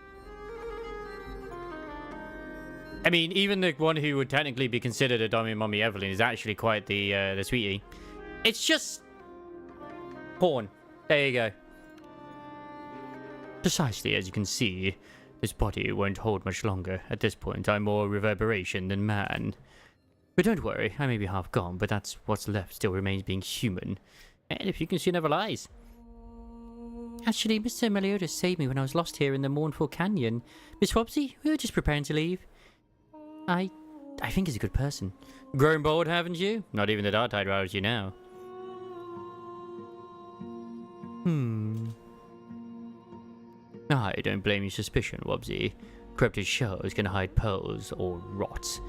I mean, even the one who would technically be considered a dummy mommy, Evelyn, is actually quite the sweetie. It's just porn. There you go. Precisely, as you can see, this body won't hold much longer. At this point, I'm more reverberation than man. But don't worry, I may be half gone, but that's what's left still remains being human. And if you can see, never lies. Actually, Mr. Meliodas saved me when I was lost here in the mournful canyon. Miss Wobsy, we were just preparing to leave. I think he's a good person. Grown bored, haven't you? Not even the Dark Tide roused you now. I don't blame your suspicion, Wobsy. Corrupted shells can hide pearls or rot.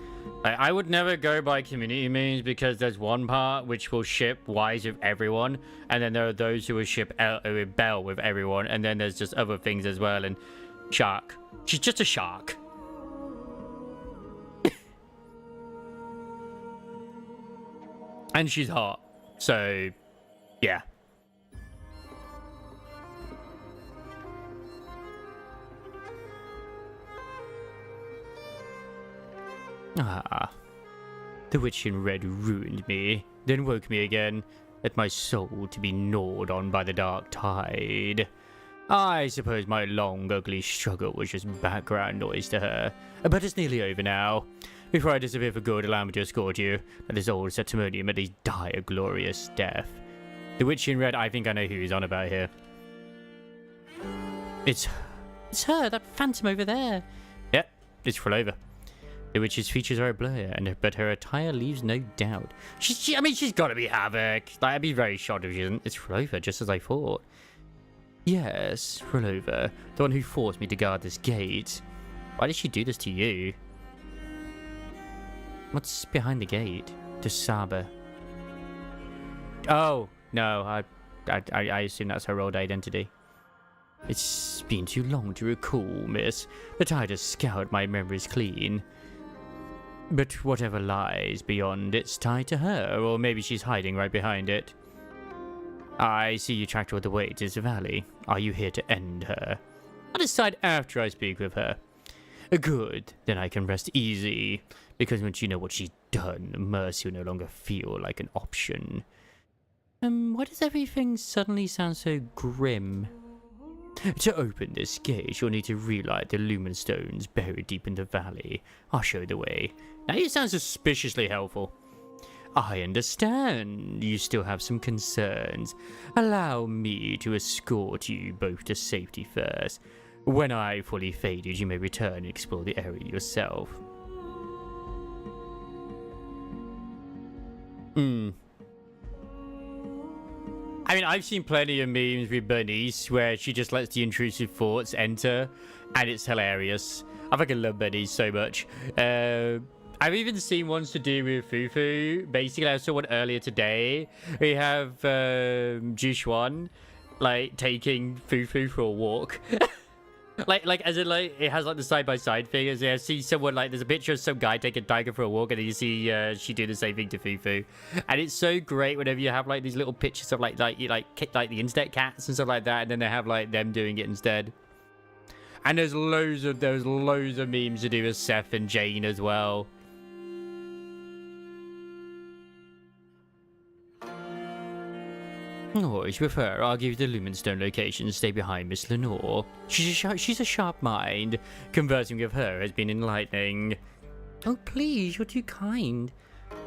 I would never go by community memes because there's one part which will ship Wise with everyone, and then there are those who will ship Belle with everyone, and then there's just other things as well, and shark. She's just a shark. And she's hot. So, yeah. Ah, the witch in red ruined me, then woke me again, let my soul to be gnawed on by the dark tide. I suppose my long, ugly struggle was just background noise to her, but it's nearly over now. Before I disappear for good, allow me to escort you, let this old Septimonium at least die a glorious death. The witch in red, I think I know who he's on about here. It's her, that phantom over there. Yep, it's Frolova. The witch's features are a blur, but her attire leaves no doubt. I mean, she's got to be Havoc. Like, I'd be very shocked if she isn't. It's Frolova, just as I thought. Yes, Frolova, the one who forced me to guard this gate. Why did she do this to you? What's behind the gate? To Saba. Oh, no, I assume that's her old identity. It's been too long to recall, miss. The tide has scoured my memories clean. But whatever lies beyond, it's tied to her, or maybe she's hiding right behind it. I see you tracked all the way to this valley. Are you here to end her? I'll decide after I speak with her. Good, then I can rest easy, because once you know what she's done, mercy will no longer feel like an option. Why does everything suddenly sound so grim? To open this gate, you'll need to relight the lumen stones buried deep in the valley. I'll show the way. Now you sound suspiciously helpful. I understand. You still have some concerns. Allow me to escort you both to safety first. When I fully faded, you may return and explore the area yourself. I mean, I've seen plenty of memes with Bernice where she just lets the intrusive thoughts enter, and it's hilarious. I fucking love Bernice so much. I've even seen ones to do with Fufu. Basically, I saw one earlier today. We have Jushuan, like, taking Fufu for a walk. like as in, like, it has, like, the side-by-side thing. As I see someone, like, there's a picture of some guy taking Tiger for a walk, and then you see she do the same thing to Fufu. And it's so great whenever you have, like, these little pictures of, like the internet cats and stuff like that, and then they have, like, them doing it instead. And there's loads of memes to do with Seth and Jane as well. Oh, if you prefer, I'll give you the Lumenstone location. Stay behind Miss Lenore. She's a sharp mind. Conversing with her has been enlightening. Oh, please, you're too kind.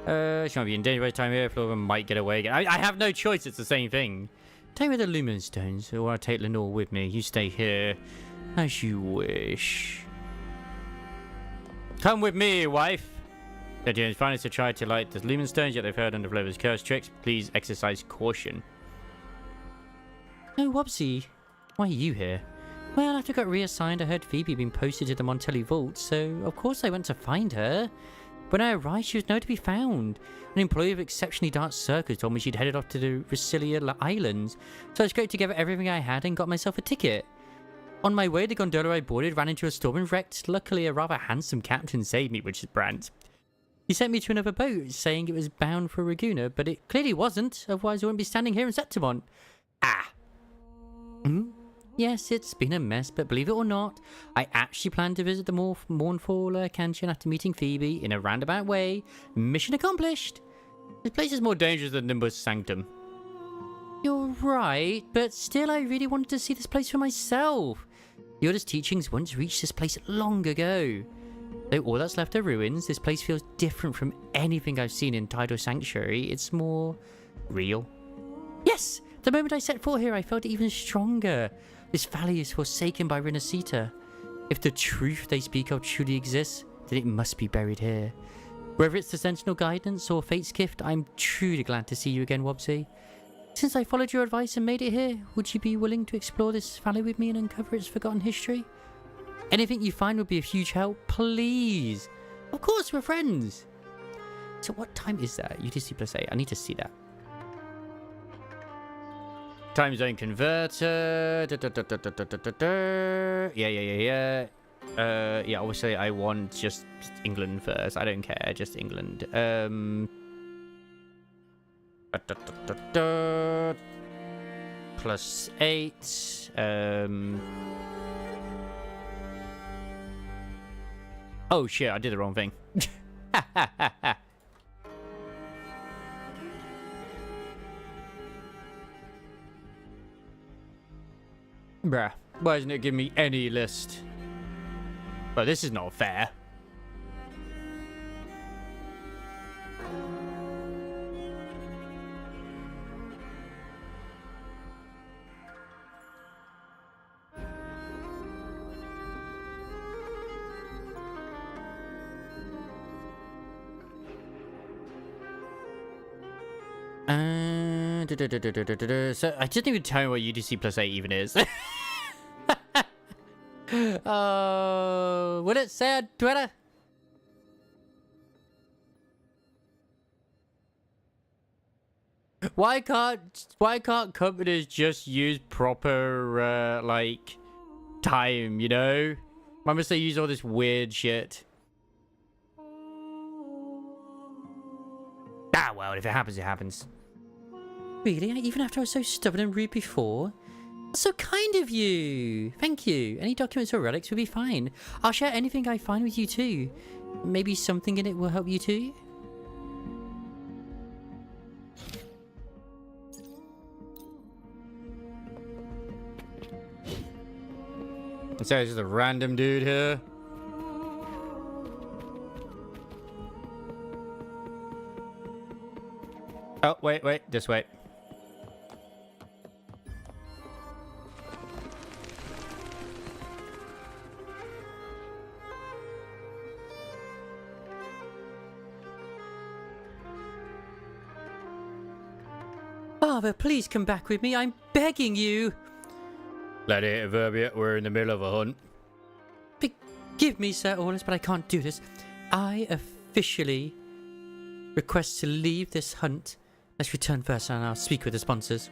She might be in danger by the time here. Flora might get away again. I have no choice. It's the same thing. Take me the Lumenstones, or I'll take Lenore with me. You stay here, as you wish. Come with me, wife. The James finest to try to light the Lumenstones, yet they've heard under Flora's cursed tricks. Please exercise caution. Oh, Wobsy, why are you here? Well, after I got reassigned, I heard Phoebe had been posted to the Montelli Vault, so of course I went to find her. When I arrived, she was nowhere to be found. An employee of exceptionally dark circus told me she'd headed off to the Ricilia Islands, so I scraped together everything I had and got myself a ticket. On my way, the gondola I boarded ran into a storm and wrecked. Luckily, a rather handsome captain saved me, which is Brandt. He sent me to another boat, saying it was bound for Raguna, but it clearly wasn't, otherwise I wouldn't be standing here in Septimont. Ah. Yes, it's been a mess, but believe it or not, I actually plan to visit the mournful Canton after meeting Phoebe in a roundabout way. Mission accomplished! This place is more dangerous than Nimbus Sanctum. You're right, but still I really wanted to see this place for myself. The Order's teachings once reached this place long ago. Though all that's left are ruins, this place feels different from anything I've seen in Tidal Sanctuary. It's more real. Yes! The moment I set foot here, I felt even stronger. This valley is forsaken by Renacita. If the truth they speak of truly exists, then it must be buried here. Whether it's the Sentinel Guidance or Fate's Gift, I'm truly glad to see you again, Wobsy. Since I followed your advice and made it here, would you be willing to explore this valley with me and uncover its forgotten history? Anything you find would be a huge help, please. Of course, we're friends. So what time is that? UTC plus 8. I need to see that. Time zone converter. Yeah. Yeah, obviously I want just England first. I don't care, just England. Plus 8. Oh shit, I did the wrong thing. Bruh, why doesn't it give me any list? Well, this is not fair. So I didn't even tell you what UDC plus 8 even is. What it said, Twitter? Why can't companies just use proper like time, you know? Why must they use all this weird shit? Ah well, if it happens, it happens. Really? Even after I was so stubborn and rude before? So kind of you. Thank you. Any documents or relics would be fine. I'll share anything I find with you too. Maybe something in it will help you too? So it's just a random dude here. Oh, wait, this way. Father, please come back with me. I'm begging you. Let it, Verbia. We're in the middle of a hunt. Forgive me, Sir Orlus, but I can't do this. I officially request to leave this hunt. Let's return first and I'll speak with the sponsors.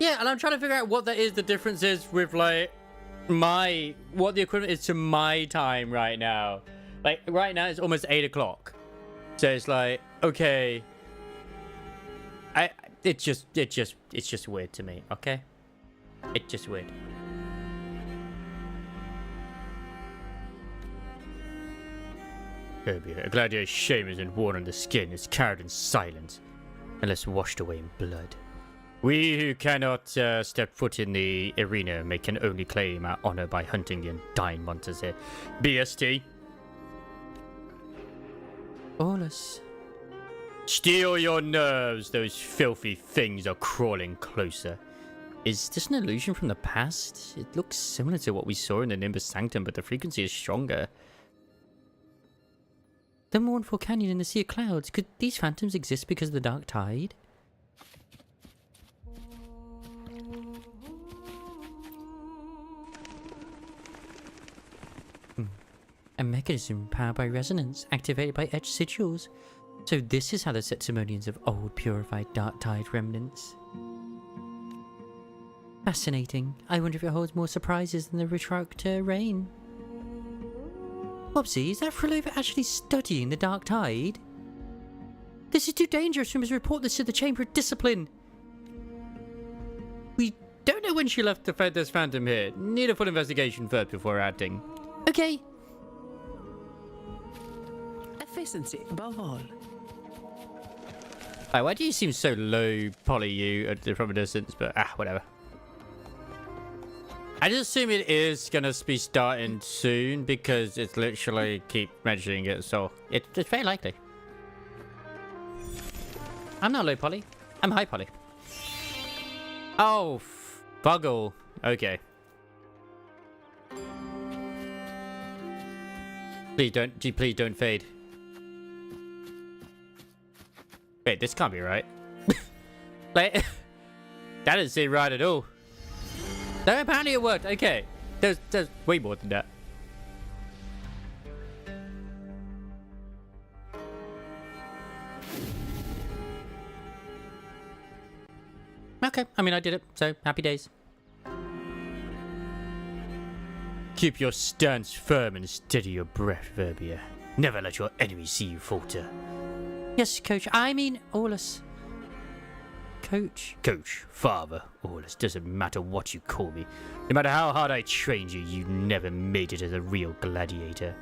Yeah, and I'm trying to figure out what that is, the difference is with, like, what the equivalent is to my time right now. Like, right now it's almost 8 o'clock. So it's like, okay. It's just weird to me, okay? It's just weird. A gladiator's shame isn't worn on the skin, it's carried in silence, unless washed away in blood. We who cannot step foot in the arena can only claim our honor by hunting the undying monsters here. BST. Orlus. Steel your nerves, those filthy things are crawling closer. Is this an illusion from the past? It looks similar to what we saw in the Nimbus Sanctum, but the frequency is stronger. The mournful canyon in the sea of clouds. Could these phantoms exist because of the dark tide? A mechanism powered by resonance, activated by etched sigils. So this is how the Septimonians of old purified dark tide remnants. Fascinating. I wonder if it holds more surprises than the retractor rain. Bobsy, is that Frolova actually studying the dark tide? This is too dangerous. We must report this to the Chamber of Discipline. We don't know when she left to fight this phantom here. Need a full investigation first before acting. Okay. Efficiency above all. Why do you seem so low, Polly, you, from a distance? But, whatever. I just assume it is going to be starting soon because it's literally keep mentioning it, so it's very likely. I'm not low, Polly. I'm high, Polly. Oh, Buggle. Okay. Please don't fade. Wait, this can't be right. Like, that didn't seem right at all. No, apparently it worked. Okay. There's way more than that. Okay, I mean, I did it, so happy days. Keep your stance firm and steady your breath, Verbia. Never let your enemies see you falter. Yes, Coach. I mean, Orlus. Coach? Coach, Father, Orlus. Doesn't matter what you call me. No matter how hard I trained you, you never made it as a real gladiator.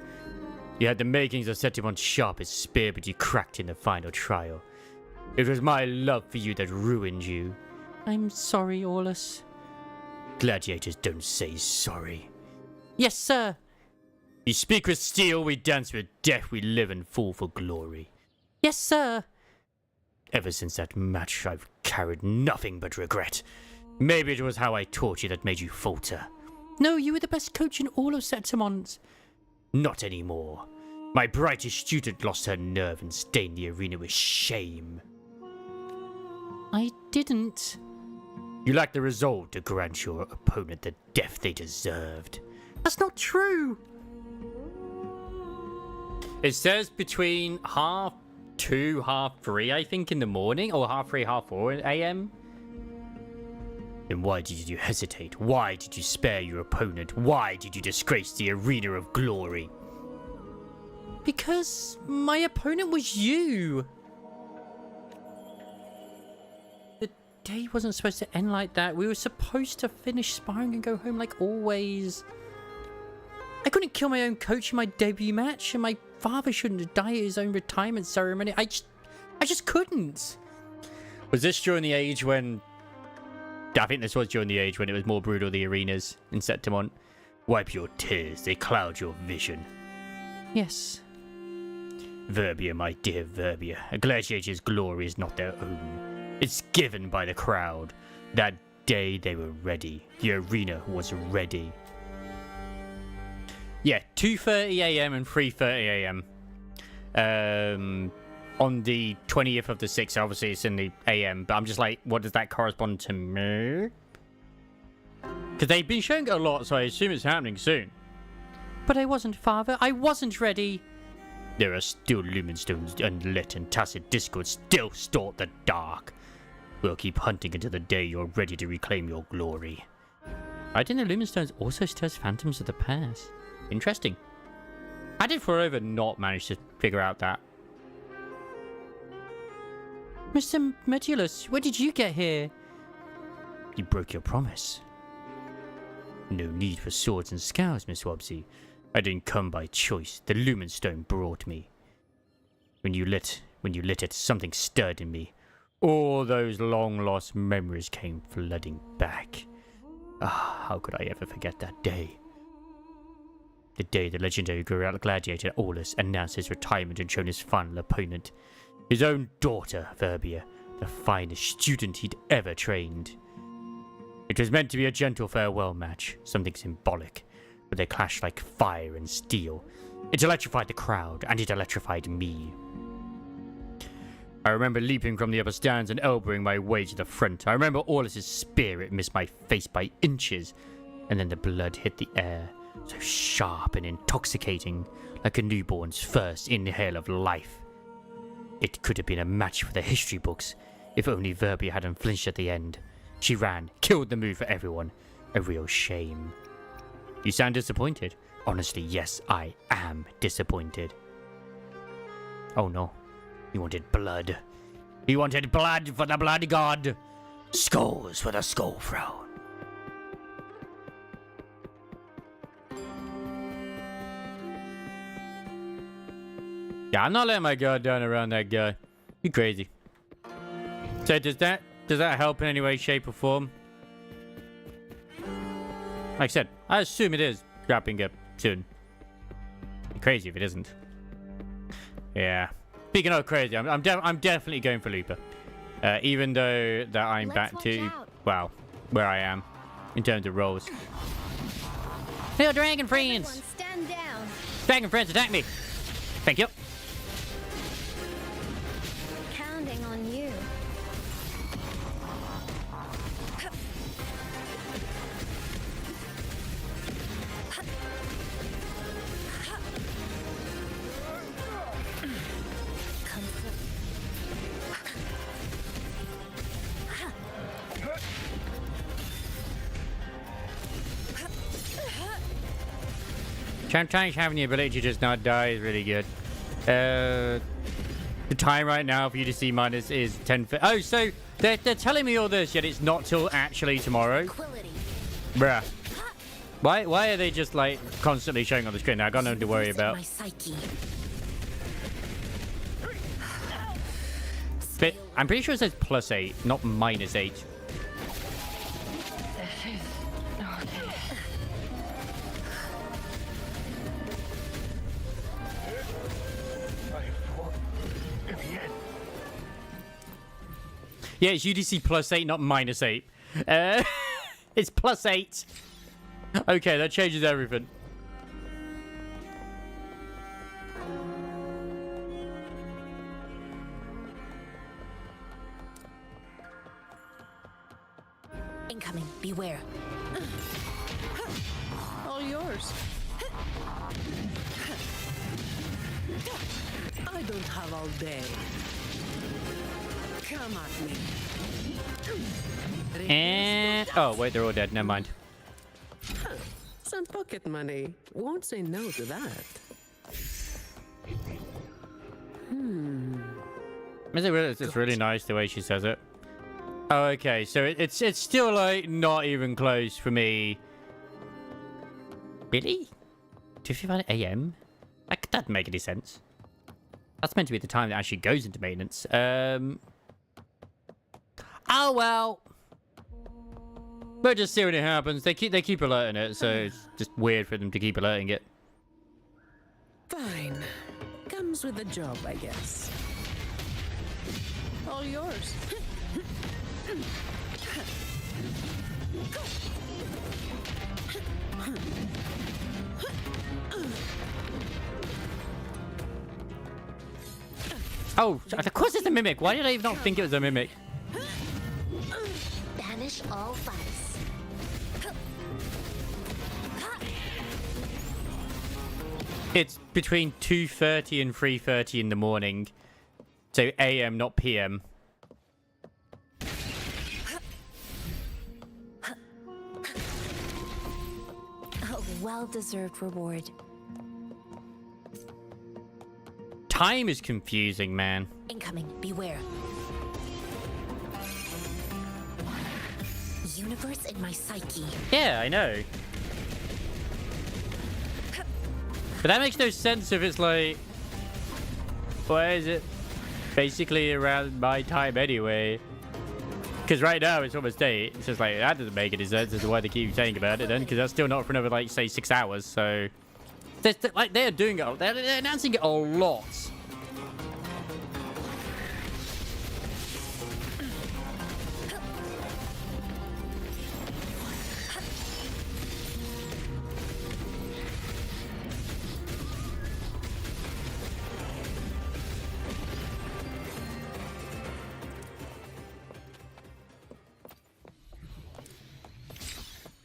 You had the makings of Septimont's sharpest spear, but you cracked in the final trial. It was my love for you that ruined you. I'm sorry, Orlus. Gladiators don't say sorry. Yes, sir. You speak with steel, we dance with death, we live and fall for glory. Yes, sir. Ever since that match, I've carried nothing but regret. Maybe it was how I taught you that made you falter. No, you were the best coach in all of Septimont. Not anymore. My brightest student lost her nerve and stained the arena with shame. I didn't. You lacked the resolve to grant your opponent the death they deserved. That's not true. It says between 2:30, 3:30, I think, in the morning, or 3:30, 4:30 a.m. Then why did you hesitate? Why did you spare your opponent? Why did you disgrace the arena of glory? Because my opponent was you. day wasn't supposed to end like that. We were supposed to finish sparring and go home like always. I couldn't kill my own coach in my debut match, and my father shouldn't die at his own retirement ceremony. I just couldn't. Was this during the age when... I think this was during the age when it was more brutal, the arenas in Septimont. Wipe your tears, they cloud your vision. Yes. Verbia, my dear Verbia, a gladiator's glory is not their own. It's given by the crowd. That day they were ready. The arena was ready. Yeah, 2:30 a.m. and 3:30 a.m. On the 20th of the 6th, obviously it's in the AM, but I'm just like, what does that correspond to me? Because they've been showing it a lot, so I assume it's happening soon. But I wasn't, Father. I wasn't ready. There are still Lumenstones unlit, and tacit discords still stalk the dark. We'll keep hunting until the day you're ready to reclaim your glory. I didn't know Lumenstones also stirs phantoms of the past. Interesting. How did Forever not manage to figure out that? Mr. Metulus, where did you get here? You broke your promise. No need for swords and scales, Miss Wobsy. I didn't come by choice. The Lumenstone brought me. When you lit it, something stirred in me. All those long-lost memories came flooding back. Ah, how could I ever forget that day? The day the legendary gladiator Aulus announced his retirement and shown his final opponent. His own daughter, Verbia, the finest student he'd ever trained. It was meant to be a gentle farewell match, something symbolic, but they clashed like fire and steel. It electrified the crowd, and it electrified me. I remember leaping from the upper stands and elbowing my way to the front. I remember Aulus's spear, it missed my face by inches, and then the blood hit the air, so sharp and intoxicating, like a newborn's first inhale of life. It could have been a match for the history books, if only Verbia hadn't flinched at the end. She ran, killed the move for everyone. A real shame. You sound disappointed. Honestly, yes, I am disappointed. Oh no. He wanted blood. He wanted blood for the blood god. Skulls for the skull throne. Yeah, I'm not letting my guard down around that guy. You crazy. So does that help in any way, shape, or form? Like I said, I assume it is wrapping up soon. Be crazy if it isn't. Yeah. Speaking of crazy, I'm definitely going for Looper. Even though that I'm back to, well, where I am in terms of roles. Hey, dragon friends! Stand down. Dragon friends, attack me! Thank you. Counting on you. Sometimes having the ability to just not die is really good. The time right now for you to see minus is 10. Oh, so they're telling me all this, yet it's not till actually tomorrow. Bruh. Why are they just like constantly showing on the screen? I got nothing to worry about. But I'm pretty sure it says +8, not -8. Yeah, it's UDC +8, not -8. It's +8. Okay, that changes everything. Incoming. Beware. All yours. I don't have all day. Come at me. And oh wait, they're all dead. Never mind. Some pocket money. Won't say no to that. It's really nice the way she says it. Oh, okay, so it's still like not even close for me. Really? 2:55 a.m. That doesn't make any sense. That's meant to be the time that actually goes into maintenance. Oh well. We'll just see when it happens. They keep alerting it, so it's just weird for them to keep alerting it. Fine. Comes with the job, I guess. All yours. Oh, of course it's a mimic. Why did I even not think it was a mimic? Banish all vice. It's between 2:30 and 3:30 in the morning. So AM, not PM. A well-deserved reward. Time is confusing, man. Incoming, beware. Universe in my psyche. Yeah, I know. But that makes no sense if it's like... Why is it basically around my time anyway? Because right now it's almost 8. It's just like, that doesn't make any sense as to why they keep saying about it then. Because that's still not for another, like, say, 6 hours. So, they're doing it. They're announcing it a lot.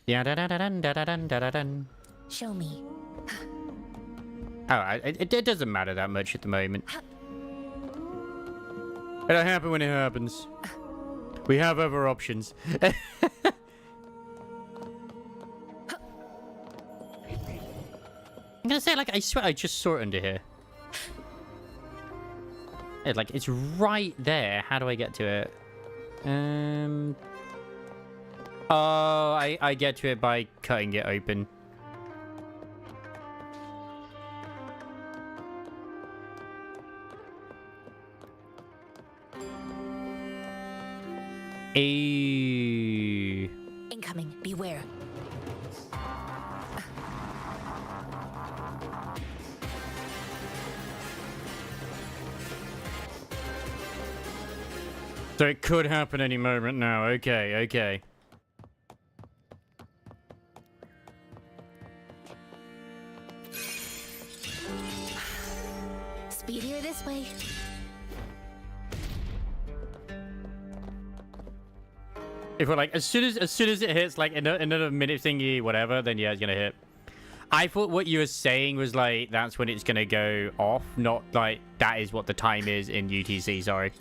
Yeah, da da da da da da da da. Show me. Oh, it doesn't matter that much at the moment. It'll happen when it happens. We have other options. I'm gonna say, like, I swear I just saw it under here. Like, it's right there. How do I get to it? Oh, I get to it by cutting it open. Ew. Incoming, beware. So it could happen any moment now. Okay, okay. Speedier this way. If we're like, as soon as it hits like another minute thingy, whatever, then yeah, it's gonna hit. I thought what you were saying was like that's when it's gonna go off, not like that is what the time is in UTC. Sorry,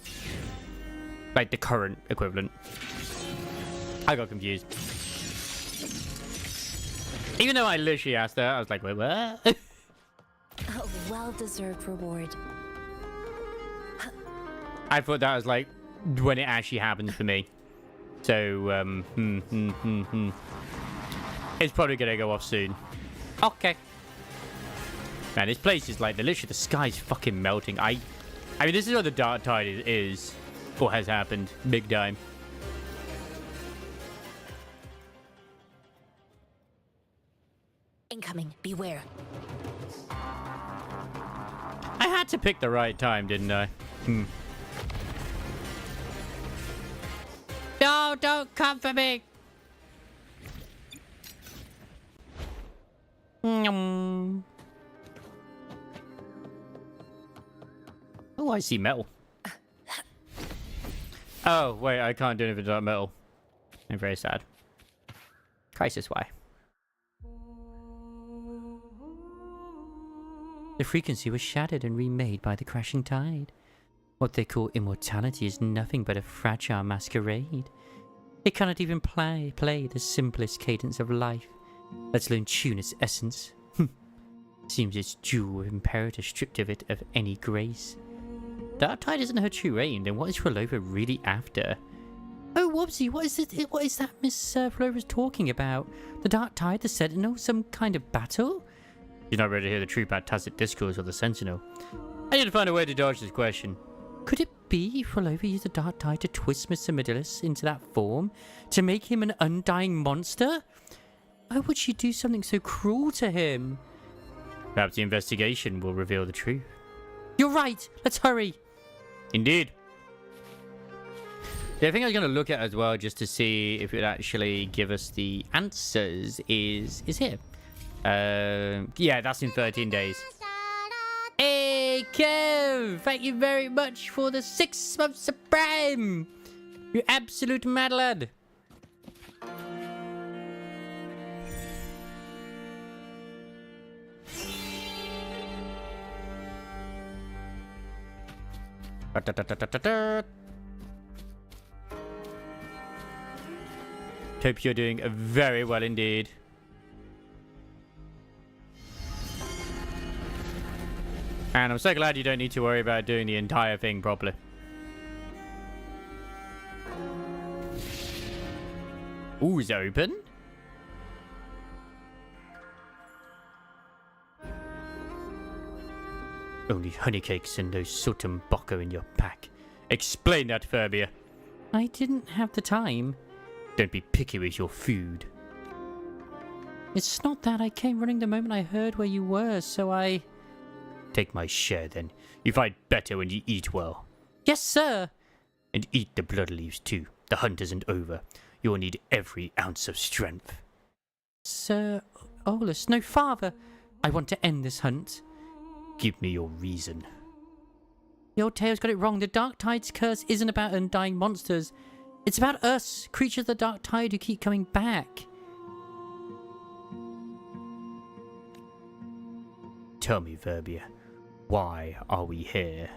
like the current equivalent. I got confused. Even though I literally asked that, I was like, wait, what? A well-deserved reward. I thought that was like when it actually happens for me. So, it's probably gonna go off soon. Okay. Man, this place is like, literally the sky's fucking melting. I mean, this is what the dark tide is or has happened. Big time. Incoming, beware. I had to pick the right time, didn't I? No, don't come for me. Oh, I see metal. Oh, wait, I can't do anything about metal. I'm very sad. Crisis, why? The frequency was shattered and remade by the crashing tide. What they call immortality is nothing but a fragile masquerade. It cannot even play the simplest cadence of life, let alone tune its essence. Seems its jewel imperator stripped of it of any grace. Dark tide isn't her true aim, then what is Rolova really after? Oh, whoopsie, what is it? What is that Miss Flo was talking about? The Dark Tide, the Sentinel, some kind of battle? You're not ready to hear the true tacit discourse of the Sentinel. I need to find a way to dodge this question. Could it be Frolova used the Dark Tide to twist Mr. Medillus into that form? To make him an undying monster? Why would she do something so cruel to him? Perhaps the investigation will reveal the truth. You're right! Let's hurry! Indeed. The thing I was going to look at as well, just to see if it would actually give us the answers, is here. Yeah, that's in 13 days. Hey, Kev! Thank you very much for the 6 months of Prime! You absolute mad lad! Hope you're doing very well indeed. And I'm so glad you don't need to worry about doing the entire thing properly. Ooh, is it open? Only honeycakes and no Sultanbocca in your pack. Explain that, Furbia. I didn't have the time. Don't be picky with your food. It's not that. I came running the moment I heard where you were, so I... Take my share, then. You fight better when you eat well. Yes, sir! And eat the blood leaves, too. The hunt isn't over. You'll need every ounce of strength. Sir Olus, no, father! I want to end this hunt. Give me your reason. The old tale's got it wrong. The Dark Tide's curse isn't about undying monsters. It's about us, creatures of the Dark Tide who keep coming back. Tell me, Verbia, why are we here?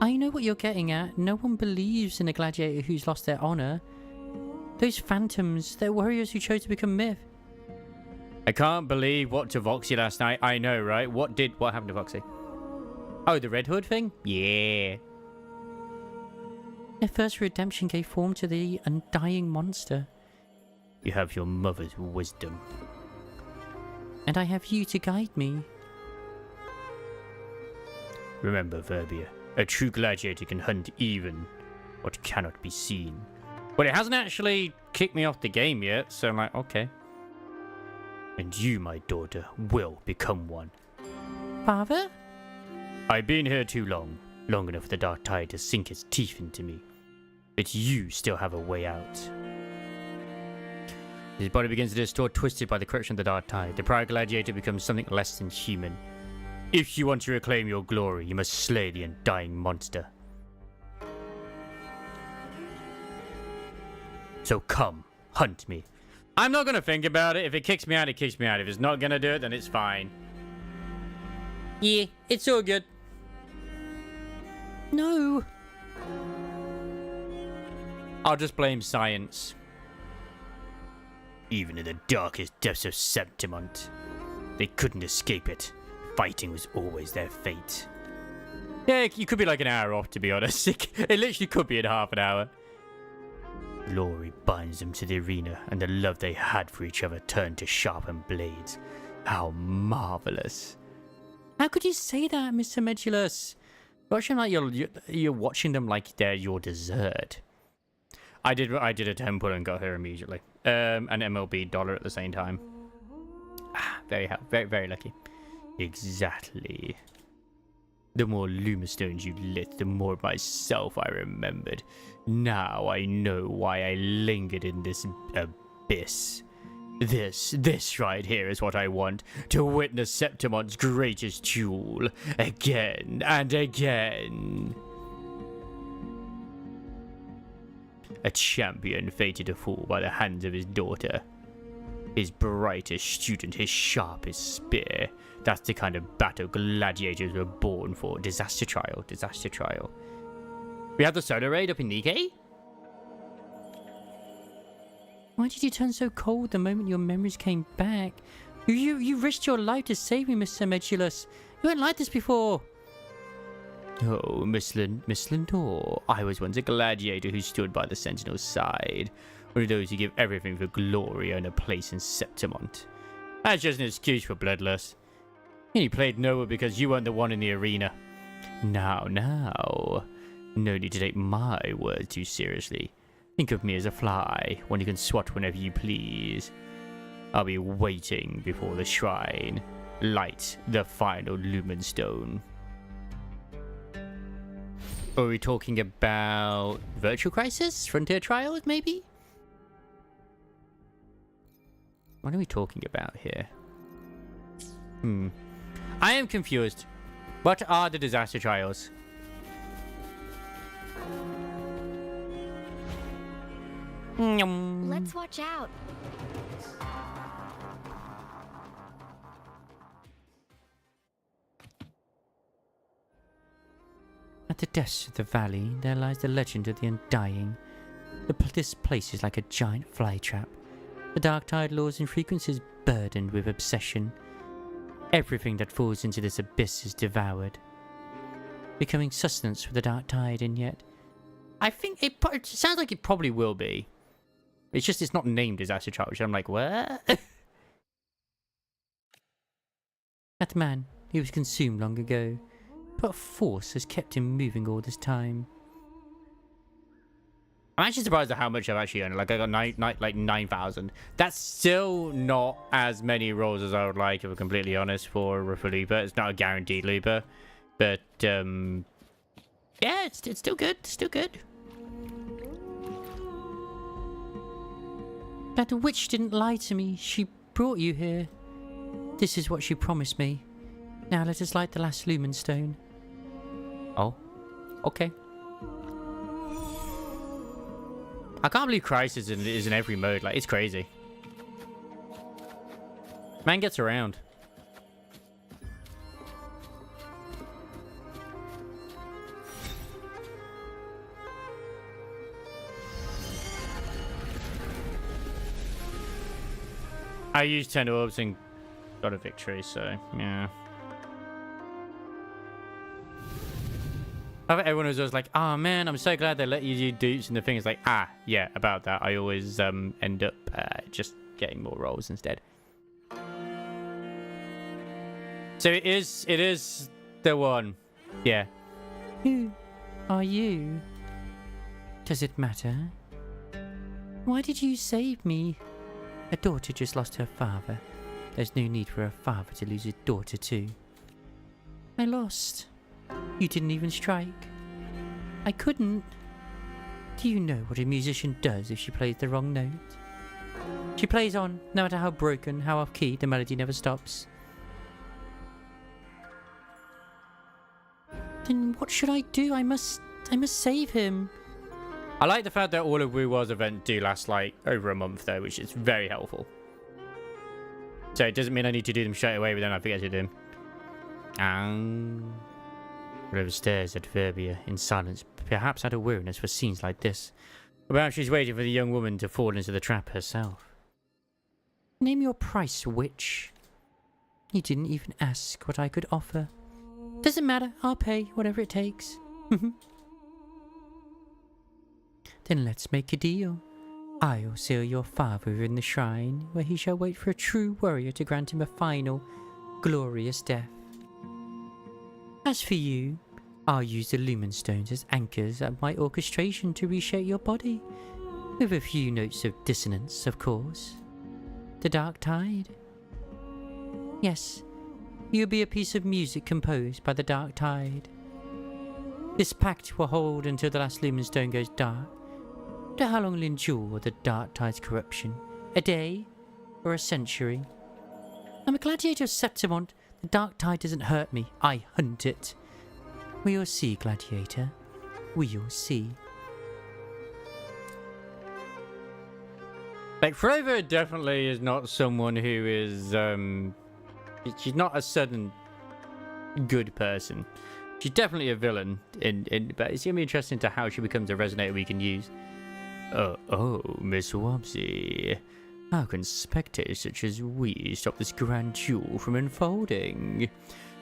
I know what you're getting at. No one believes in a gladiator who's lost their honor. Those phantoms, they're warriors who chose to become myth. I can't believe what to Voxy last night. I know, right? What happened to Voxy? Oh, the Red Hood thing? Yeah. Their first redemption gave form to the undying monster. You have your mother's wisdom. And I have you to guide me. Remember, Verbia, a true gladiator can hunt even what cannot be seen. But it hasn't actually kicked me off the game yet, so I'm like, okay. And you, my daughter, will become one. Father? I've been here too long. Long enough for the Dark Tide to sink its teeth into me. But you still have a way out. His body begins to distort, twisted by the corruption of the Dark Tide. The proud gladiator becomes something less than human. If you want to reclaim your glory, you must slay the undying monster. So come, hunt me. I'm not going to think about it. If it kicks me out, it kicks me out. If it's not going to do it, then it's fine. Yeah, it's all good. No. I'll just blame science. Even in the darkest depths of Septimont, they couldn't escape it. Fighting was always their fate. Yeah, you could be like an hour off, to be honest. It literally could be in half an hour. Glory binds them to the arena, and the love they had for each other turned to sharpened blades. How marvelous! How could you say that, Mr. Medulus? Watching like you're watching them like they're your dessert. I did a temple and got her immediately. An MLB dollar at the same time. Very very lucky. Exactly. The more Lumistones you lit, the more of myself I remembered. Now I know why I lingered in this abyss. This right here is what I want. To witness Septimont's greatest duel. Again and again. A champion fated to fall by the hands of his daughter. His brightest student, his sharpest spear. That's the kind of battle gladiators were born for. Disaster trial, disaster trial. We have the solar raid up in Nikkei? Why did you turn so cold the moment your memories came back? You risked your life to save me, Mr. Medulus. You weren't like this before. Oh, Miss Lenore, I was once a gladiator who stood by the Sentinel's side. One of those who give everything for glory and a place in Septimont. That's just an excuse for bloodlust. And you played Noah because you weren't the one in the arena. Now. No need to take my words too seriously. Think of me as a fly, one you can swat whenever you please. I'll be waiting before the shrine. Light the final lumen stone. Are we talking about Virtual Crisis? Frontier Trials, maybe? What are we talking about here? I am confused. What are the disaster trials? Let's watch out. At the depths of the valley, there lies the legend of the Undying. This place is like a giant flytrap. The dark tide lures and frequencies burdened with obsession. Everything that falls into this abyss is devoured, becoming sustenance for the dark tide, and yet I think it sounds like it probably will be. It's just it's not named Disaster Trial, which I'm like, what? That man, he was consumed long ago. What force has kept him moving all this time? I'm actually surprised at how much I've actually earned. Like, I got 9,000. That's still not as many rolls as I would like, if I'm completely honest, for a looper. It's not a guaranteed looper. But, yeah, it's still good. Still good. That witch didn't lie to me. She brought you here. This is what she promised me. Now let us light the last lumen stone. Oh, okay. I can't believe Crisis is in every mode. Like, it's crazy. Man gets around. I used 10 orbs and got a victory, so yeah. I think everyone was just like, oh man, I'm so glad they let you do dupes, and the thing is like, yeah, about that. I always end up just getting more rolls instead. So it is the one. Yeah. Who are you? Does it matter? Why did you save me? A daughter just lost her father. There's no need for a father to lose his daughter too. I lost. You didn't even strike. I couldn't. Do you know what a musician does if she plays the wrong note? She plays on, no matter how broken, how off key, the melody never stops. Then what should I do? I must save him. I like the fact that all of Wu Wa's events do last like over a month though, which is very helpful. So it doesn't mean I need to do them straight away, but then I forget to do them. River stares at Verbia in silence, perhaps out of weariness for scenes like this. Or perhaps she's waiting for the young woman to fall into the trap herself. Name your price, witch. You didn't even ask what I could offer. Doesn't matter, I'll pay whatever it takes. Then let's make a deal. I'll seal your father in the shrine, where he shall wait for a true warrior to grant him a final, glorious death. As for you, I'll use the lumen stones as anchors at my orchestration to reshape your body, with a few notes of dissonance, of course. The dark tide? Yes, you'll be a piece of music composed by the dark tide. This pact will hold until the last lumen stone goes dark. To how long will endure the dark tide's corruption? A day? Or a century? I'm a gladiator of Septimont. The dark tide doesn't hurt me. I hunt it. We'll see, gladiator. We'll see. Like, Frover definitely is not someone who is, she's not a sudden good person. She's definitely a villain, but it's going to be interesting to how she becomes a resonator we can use. Oh, Miss Wobsy. How can spectators such as we stop this grand duel from unfolding?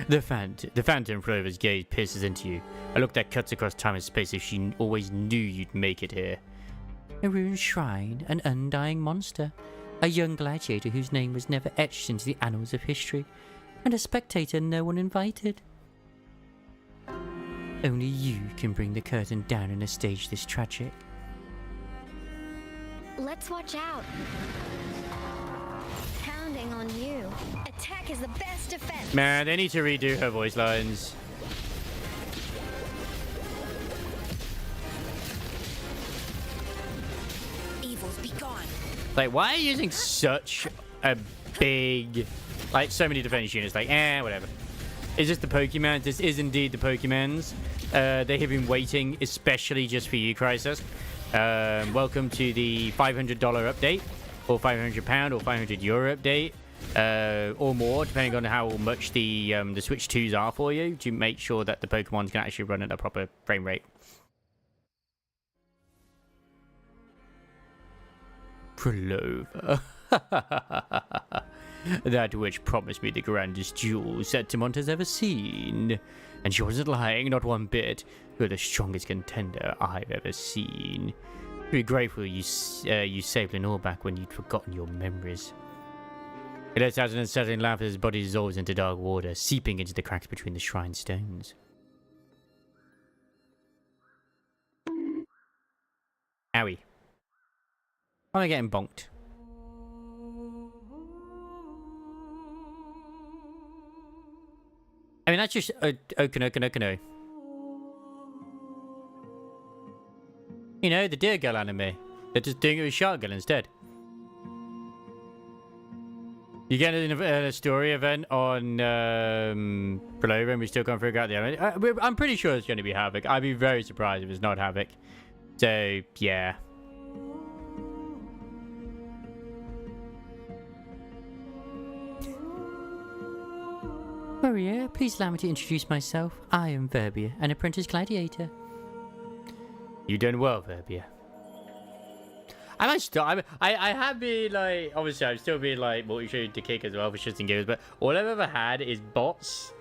The Phantom Flover's gaze pierces into you. A look that cuts across time and space if she always knew you'd make it here. A ruined shrine, an undying monster, a young gladiator whose name was never etched into the annals of history, and a spectator no one invited. Only you can bring the curtain down on a stage this tragic. Let's watch out. Counting on you. Attack is the best defense. Man, they need to redo her voice lines. Evils be gone. Like, why are you using such a big, like, so many defense units? Like, whatever. Is this the Pokemon? This is indeed the Pokemons. They have been waiting especially just for you, Crisis. Welcome to the $500 update, or £500 or €500 update, or more, depending on how much the Switch 2s are for you, to make sure that the Pokemons can actually run at a proper frame rate. Prolova. That witch promised me the grandest duel Septimont has ever seen. And she wasn't lying, not one bit. You're the strongest contender I've ever seen. You'd be grateful you saved Lenore back when you'd forgotten your memories. He lets out an unsettling laugh as his body dissolves into dark water, seeping into the cracks between the shrine stones. Owie. Why am I getting bonked? I mean, that's just Okano. You know, the Deer Girl anime. They're just doing it with Shark Girl instead. You get a story event on Prolova and we still can't figure out the anime. I'm pretty sure it's going to be Havoc. I'd be very surprised if it's not Havoc. So, yeah. Warrior, please allow me to introduce myself. I am Verbia, an apprentice gladiator. You done well, Verbia. I have been like, obviously I've still been like multi-shooting to kick as well for shits and giggles, but all I've ever had is bots.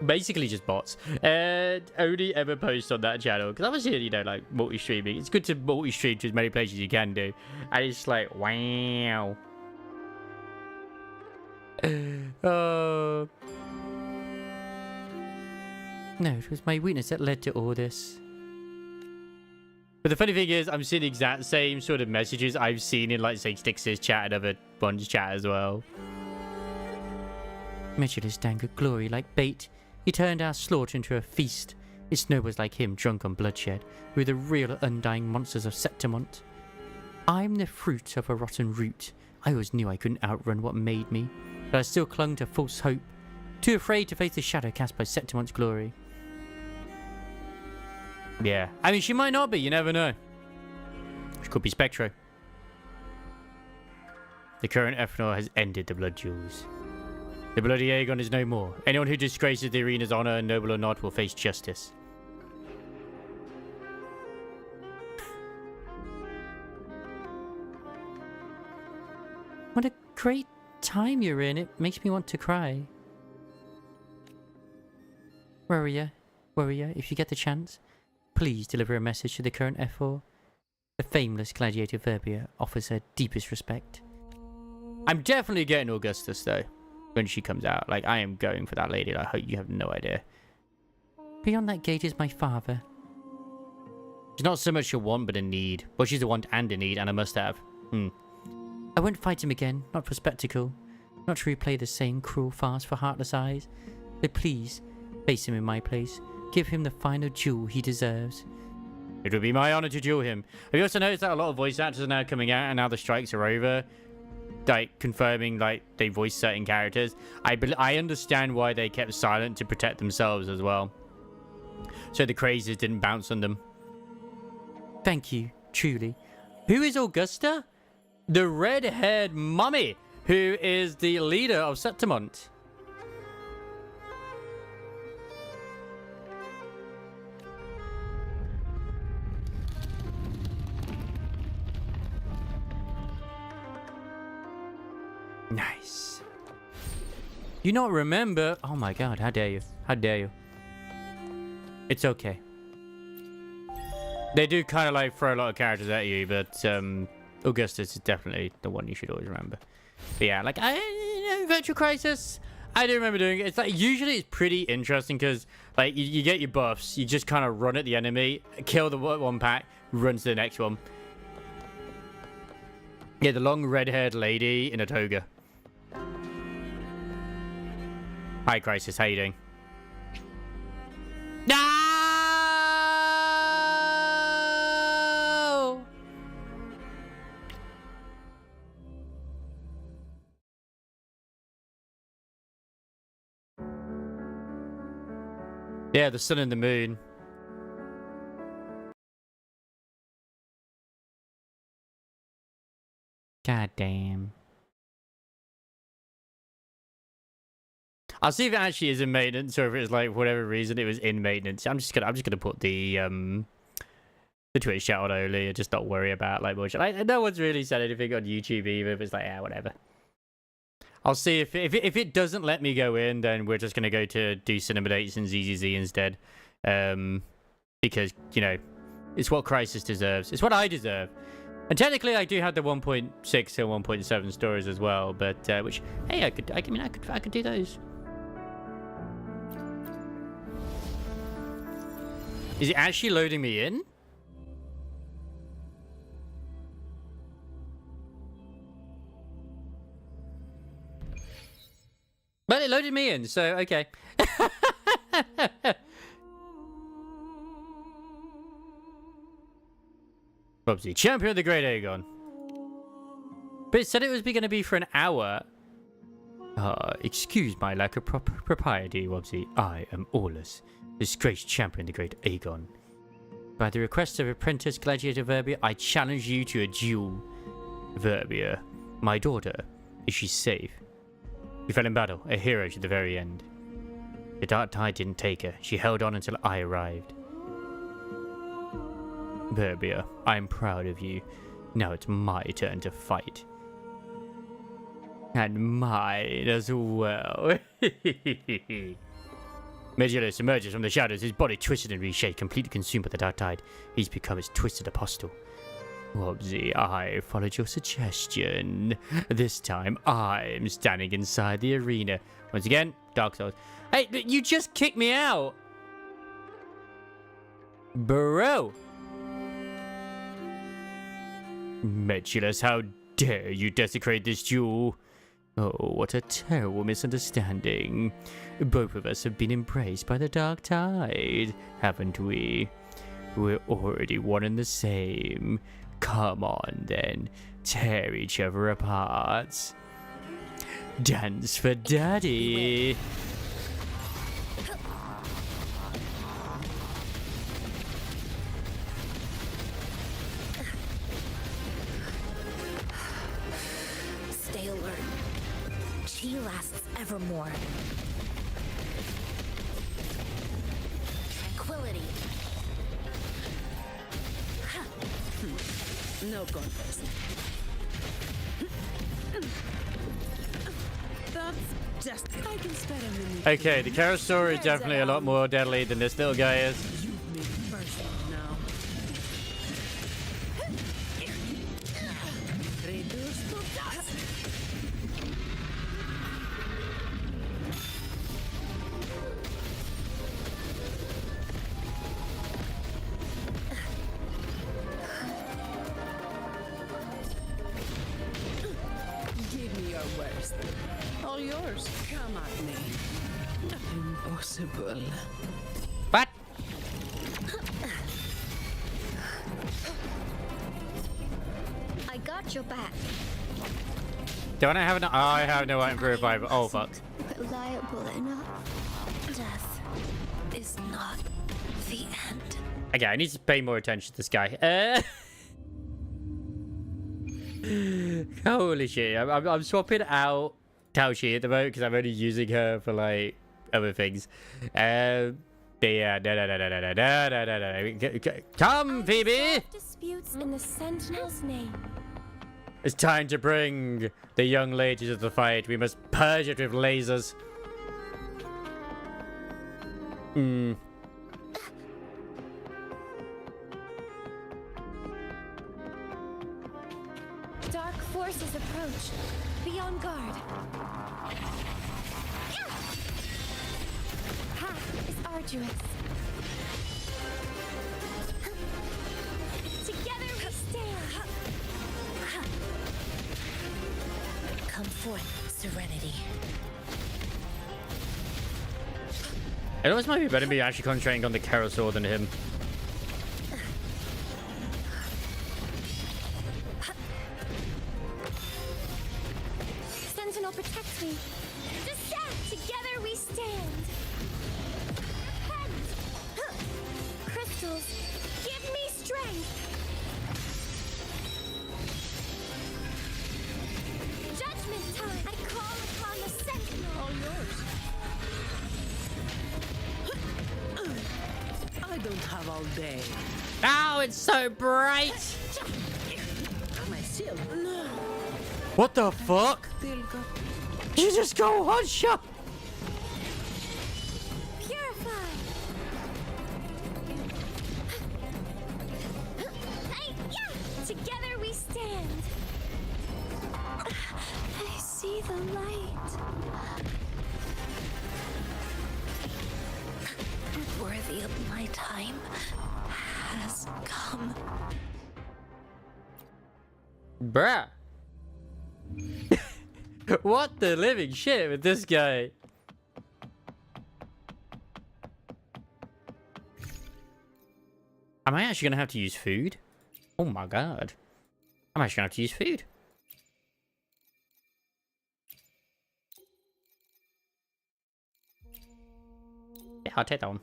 Basically just bots. And only ever post on that channel. Because obviously, you know, like multi-streaming. It's good to multi-stream to as many places you can do. And it's like, wow. Oh. No, it was my weakness that led to all this. But the funny thing is, I'm seeing the exact same sort of messages I've seen in, like, say, Stix's chat and other ones' chat as well. Measureless dangled glory like bait. He turned our slaughter into a feast. Its nobles like him drunk on bloodshed, who were the real undying monsters of Septimont. I'm the fruit of a rotten root. I always knew I couldn't outrun what made me, but I still clung to false hope, too afraid to face the shadow cast by Septimont's glory. Yeah, I mean, she might not be, you never know. She could be Spectro. The current Ethanol has ended the blood duels. The bloody Aegon is no more. Anyone who disgraces the arena's honor, noble or not, will face justice. What a great time you're in. It makes me want to cry. Warrior, if you get the chance, please deliver a message to the current F4. The fameless gladiator Verbia offers her deepest respect. I'm definitely getting Augustus, though, when she comes out. Like, I am going for that lady. I hope you have no idea. Beyond that gate is my father. She's not so much a want, but a need. Well, she's a want and a need, and a must-have. I won't fight him again, not for spectacle. Not to replay the same cruel farce for heartless eyes. But please, place him in my place. Give him the final duel he deserves. It would be my honor to duel him. Have you also noticed that a lot of voice actors are now coming out and now the strikes are over? Like, confirming, like, they voice certain characters. I understand why they kept silent to protect themselves as well. So the crazes didn't bounce on them. Thank you, truly. Who is Augusta? The red-haired mummy, who is the leader of Septimont. Nice. You not remember? Oh my god, how dare you? How dare you? It's okay. They do kind of like throw a lot of characters at you, but Augustus is definitely the one you should always remember. But yeah, like Virtual Crisis, I do remember doing it. It's like usually it's pretty interesting because like you get your buffs, you just kind of run at the enemy, kill the one pack, run to the next one. Yeah, the long red-haired lady in a toga. Hi, Crisis. How you doing? No! Yeah, the sun and the moon. God damn. I'll see if it actually is in maintenance or if it's like for whatever reason it was in maintenance. I'm just gonna put the Twitch chat on only and just not worry about like much. Like no one's really said anything on YouTube either, but it's like, yeah, whatever. I'll see if it doesn't let me go in, then we're just gonna go to do Cinema Dates and ZZZ instead. Because, you know, it's what Crisis deserves. It's what I deserve. And technically, I do have the 1.6 and 1.7 stories as well, but which, hey, I could do those. Is it actually loading me in? But it loaded me in, so okay. Bubsy, champion of the Great Aegon. But it said it was going to be for an hour. Excuse my lack of propriety, Wubsy. I am Aulus, disgraced champion of the Great Aegon. By the request of apprentice gladiator Verbia, I challenge you to a duel. Verbia, my daughter, is she safe? She fell in battle, a hero to the very end. The dark tide didn't take her. She held on until I arrived. Verbia, I'm proud of you. Now it's my turn to fight. And mine as well. Megillus emerges from the shadows, his body twisted and reshaped, completely consumed by the dark tide. He's become his twisted apostle. Wobsy, I followed your suggestion. This time, I'm standing inside the arena. Once again, Dark Souls. Hey, you just kicked me out! Bro! Megillus, how dare you desecrate this duel? Oh, what a terrible misunderstanding. Both of us have been embraced by the dark tide, haven't we? We're already one and the same. Come on, then. Tear each other apart. Dance for daddy. Stay alert. Chi lasts evermore. Tranquility. No contest. That's just... I can spare a minute. Okay, the Karasaur is definitely a lot more deadly than this little guy is. You've made it personal now. Reduce to dust. Give me your worst. All yours. Come at me. Impossible. What? I got your back. Don't I have an... I have no item for revival. Oh, fuck. Reliable enough. Death is not the end. Okay, I need to pay more attention to this guy. Holy shit. I'm swapping out Taoshi at the moment because I'm only using her for, like, other things. Yeah, Come, Phoebe! Disputes in the Sentinel's name. It's time to bring the young lady to the fight. We must purge it with lasers. Dark forces approach. Be on guard. Path is arduous. Together we stand. Come forth, serenity. It always might be better me actually concentrating on the Kara than him. Sentinel protects me. Descend! Together we stand. Heads! Crystals, give me strength. Judgment time! I call upon the Sentinel. All yours. I don't have all day. Ow, it's so bright! My shield. No. What the fuck? Still got. You just go one shot! Purify! Together we stand. I see the light. Worthy of my time has come. Bruh. What the living shit with this guy? Am I actually gonna have to use food? Oh my god. I'm actually gonna have to use food. Yeah, I'll take that one.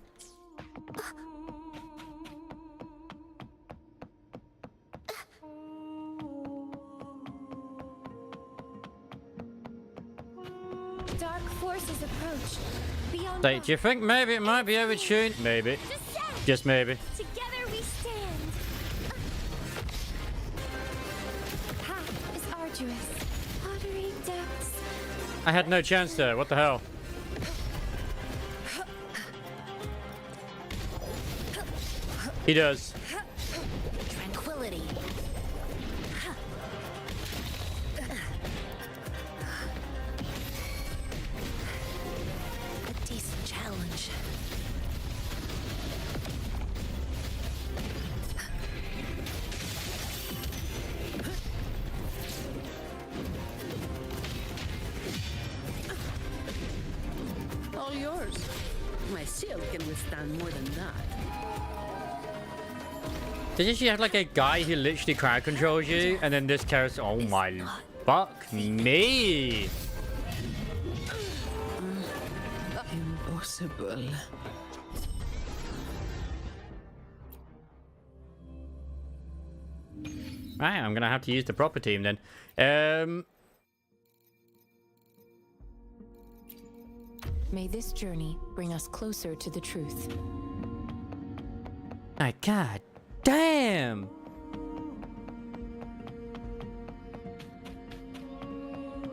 Dark forces approach. Beyond. So, do you think maybe it might be overtuned? Maybe. Just maybe. Together we stand. Path is arduous. Watery depths. I had no chance there. What the hell? He does. Tranquility. A decent challenge. All yours. My shield can withstand more than that. Does she have like a guy who literally crowd controls you, and then this character? Oh my, fuck me! Impossible. Right, I'm gonna have to use the proper team then. May this journey bring us closer to the truth. My god damn!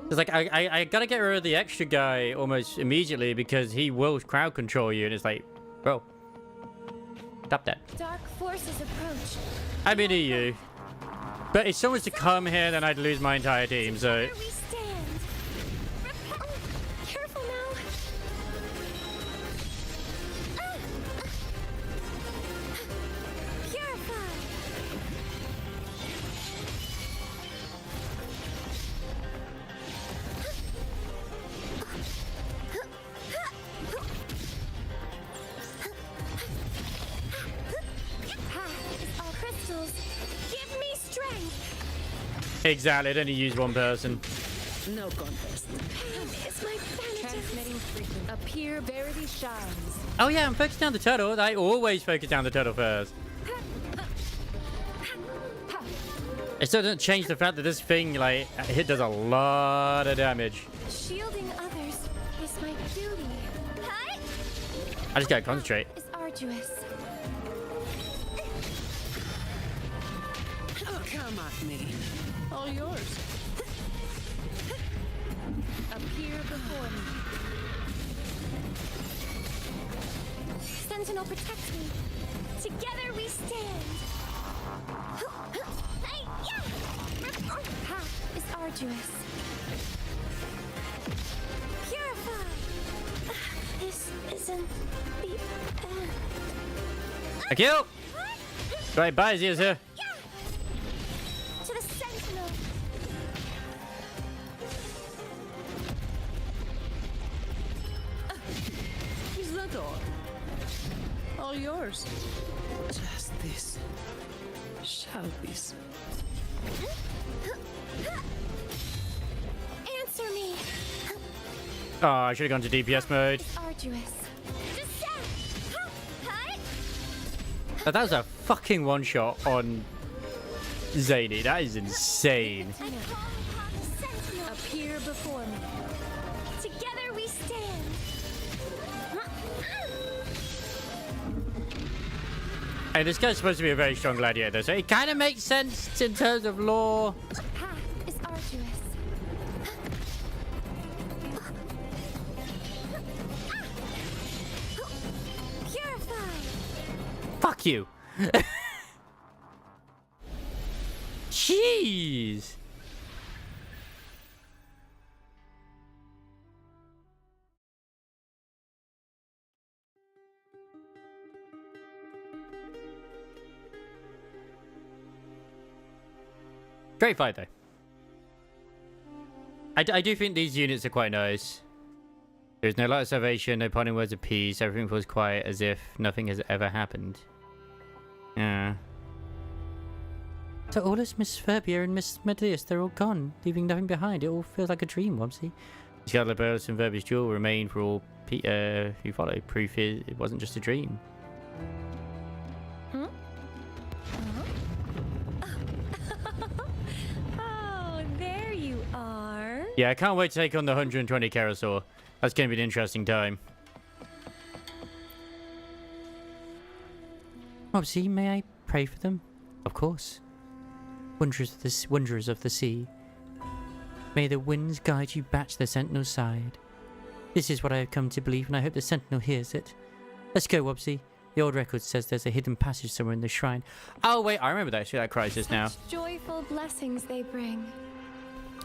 It's like I gotta get rid of the extra guy almost immediately because he will crowd control you, and it's like, bro, stop that. Dark forces approach. I mean EU, but if someone's to come here, then I'd lose my entire team. So Together we stand. Repel. Careful now. Purify. All crystals, give me strength. exactly, I'd only use one person. No contest. Pain is my vanity. Transmitting frequency. Appear verity shines. Oh yeah, I'm focusing down the turtle. I always focus down the turtle first. It still doesn't change the fact that this thing, like, it does a lot of damage. Shielding others is my duty. I just gotta concentrate. Is arduous. Come at me. All yours. Appear before me. Sentinel, protect me. Together we stand. Path is arduous. Purify. This isn't the end. Thank you. Right, Bazi is here. To the Sentinel. Is that all? All yours. Just this. Shall this? Answer me. Oh, I should have gone to DPS mode. It's arduous. That was a fucking one shot on Zany. That is insane. I call upon the Sentinel. Appear before me. Together we stand. And this guy's supposed to be a very strong gladiator, so it kind of makes sense in terms of lore. Path is arduous. Purify. Fuck you. Jeez. Great fight, though. I do think these units are quite nice. There's no light of salvation, no parting words of peace. Everything feels quiet as if nothing has ever happened. Yeah. So all is Miss Ferbia and Miss Medeus, they're all gone, leaving nothing behind. It all feels like a dream, Wobsy. Scarlet Bells and Verbi's jewel will remain for all who follow. Proof is it wasn't just a dream. Oh, there you are. Yeah, I can't wait to take on the 120 Carousel. That's going to be an interesting time. Wobsy, may I pray for them? Of course. Wanderers of the sea. May the winds guide you back to the Sentinel's side. This is what I have come to believe, and I hope the Sentinel hears it. Let's go, Wobsy. The old record says there's a hidden passage somewhere in the shrine. Oh, wait, I remember that crisis now. Joyful blessings they bring.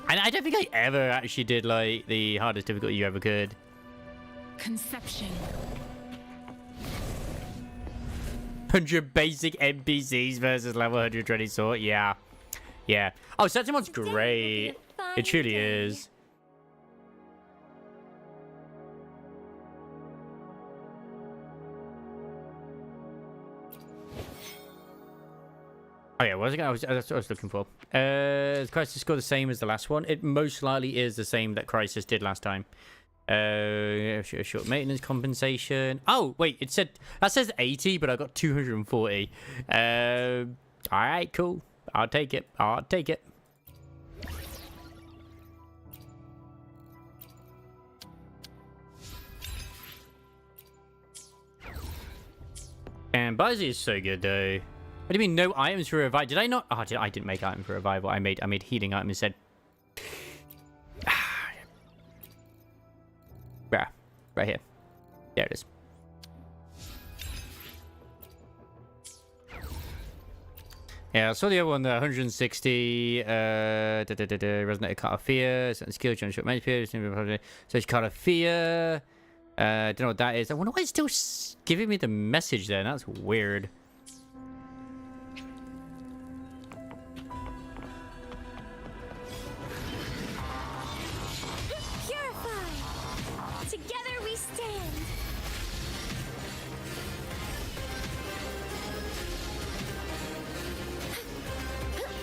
And I don't think I ever actually did, like, the hardest difficulty you ever could. Conception. 100 basic NPCs versus level 120 sword. Yeah. Yeah. Oh, Septimont's great. It truly is. Oh yeah, that's what I was looking for. Is Crisis score the same as the last one? It most likely is the same that Crisis did last time. Short maintenance compensation. Oh wait, it said that says 80, but I got 240. All right, cool. I'll take it. I'll take it. And Buzzy is so good though. What do you mean no items for revival? Did I not? Oh, I didn't make items for revival. I made healing items instead. Yeah, right here. There it is. Yeah, I saw the other one, the 160 resonated card of fear, certain skill, general short magic fear, so it's card of fear. Don't know what that is. I wonder why it's still giving me the message there. That's weird. Purify. Together we stand.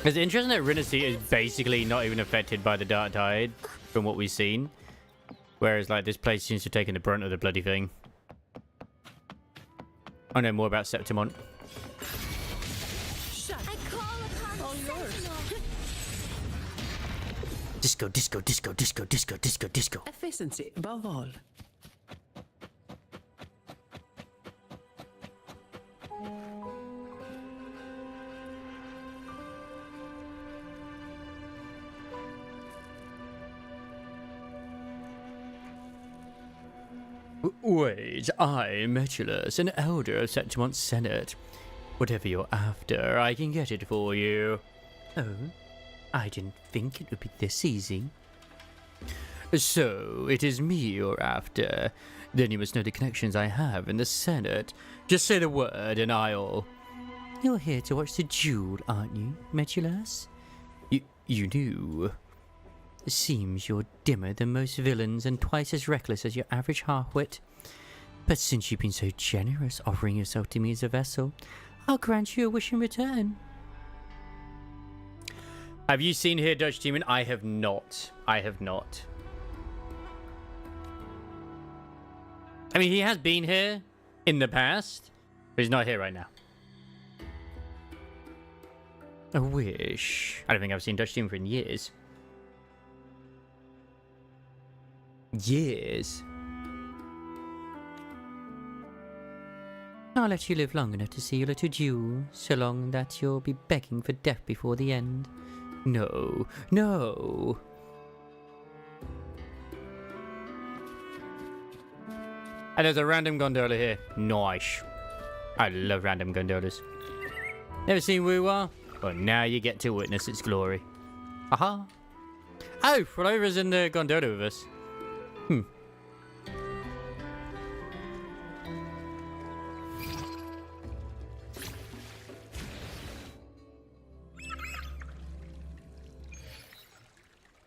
It's interesting that Rinasty is basically not even affected by the Dark Tide from what we've seen. Whereas, like, this place seems to have taken the brunt of the bloody thing. I know more about Septimont. I call upon Sentinel. Disco, disco, disco, disco, disco, disco, disco. Efficiency above all. Wait, I'm Metulus, an elder of Septimont Senate. Whatever you're after, I can get it for you. Oh, I didn't think it would be this easy. So, it is me you're after. Then you must know the connections I have in the Senate. Just say the word and I'll... You're here to watch the duel, aren't you, Metulus? You knew. Seems you're dimmer than most villains and twice as reckless as your average half-wit. But since you've been so generous offering yourself to me as a vessel, I'll grant you a wish in return. Have you seen here, Dutch Demon? I have not. I have not. I mean, he has been here in the past, but he's not here right now. A wish. I don't think I've seen Dutch Demon for in years. Years. I'll let you live long enough to see your little duel, so long that you'll be begging for death before the end. No, no. And there's a random gondola here. Nice. I love random gondolas. Never seen Woo-Wah? Well, now you get to witness its glory. Aha. Oh, Frolover's in the gondola with us.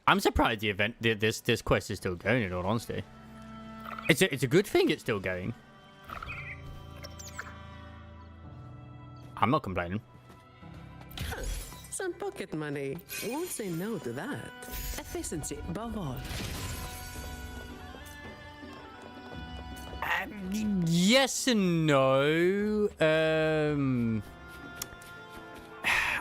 I'm surprised the event, this quest is still going, in all honesty. It's a good thing it's still going. I'm not complaining. Some pocket money. Won't say no to that. Efficiency above all. Yes and no.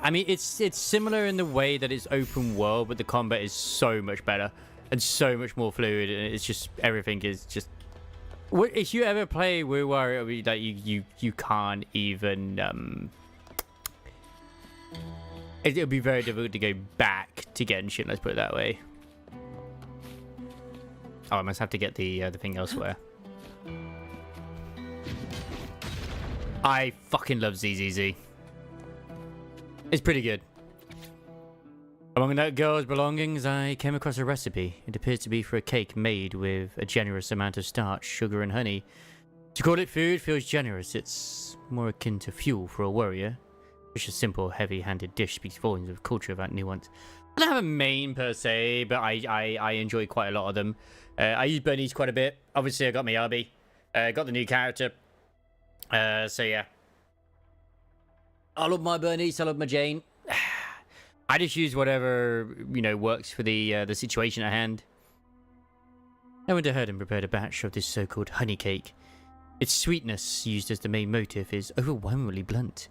I mean, it's similar in the way that it's open world, but the combat is so much better and so much more fluid, and it's just everything is just. If you ever play Woo-Wah, it'll be like you can't even. It'll be very difficult to go back to Genshin. Let's put it that way. Oh, I must have to get the thing elsewhere. I fucking love ZZZ. It's pretty good. Among that girl's belongings, I came across a recipe. It appears to be for a cake made with a generous amount of starch, sugar, and honey. To call it food feels generous. It's more akin to fuel for a warrior. Such a simple, heavy-handed dish speaks volumes of culture without nuance. I don't have a main per se, but I enjoy quite a lot of them. I use Bernice quite a bit. Obviously, I got my Yabi. Got the new character. So yeah. I love my Bernice, I love my Jane. I just use whatever, works for the situation at hand. I went ahead and prepared a batch of this so-called honey cake. Its sweetness, used as the main motive, is overwhelmingly blunt.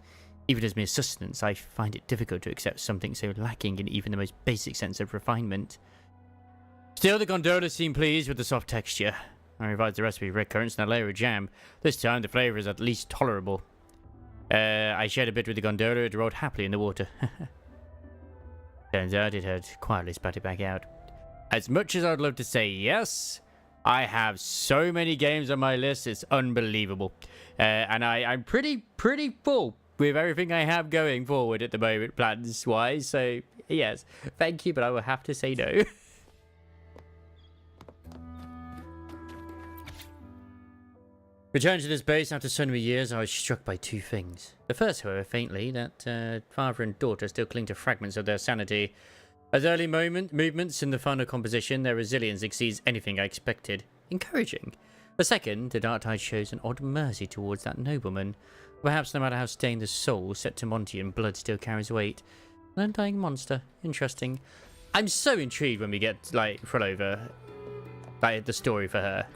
Even as mere sustenance, I find it difficult to accept something so lacking in even the most basic sense of refinement. Still, the gondola seemed pleased with the soft texture. I revised the recipe with red currants and a layer of jam. This time, the flavour is at least tolerable. I shared a bit with the gondola. It rolled happily in the water. Turns out it had quietly spat it back out. As much as I'd love to say yes, I have so many games on my list, it's unbelievable. And I'm pretty full with everything I have going forward at the moment, plans-wise. So, yes, thank you, but I will have to say no. Returned to this base after so many years, I was struck by two things. The first, however, faintly, that father and daughter still cling to fragments of their sanity. As early movements in the final composition, their resilience exceeds anything I expected. Encouraging. The second, the Dark Tide shows an odd mercy towards that nobleman. Perhaps no matter how stained the soul, Septimontian blood still carries weight. An undying monster. Interesting. I'm so intrigued when we get, Frolova. The story for her.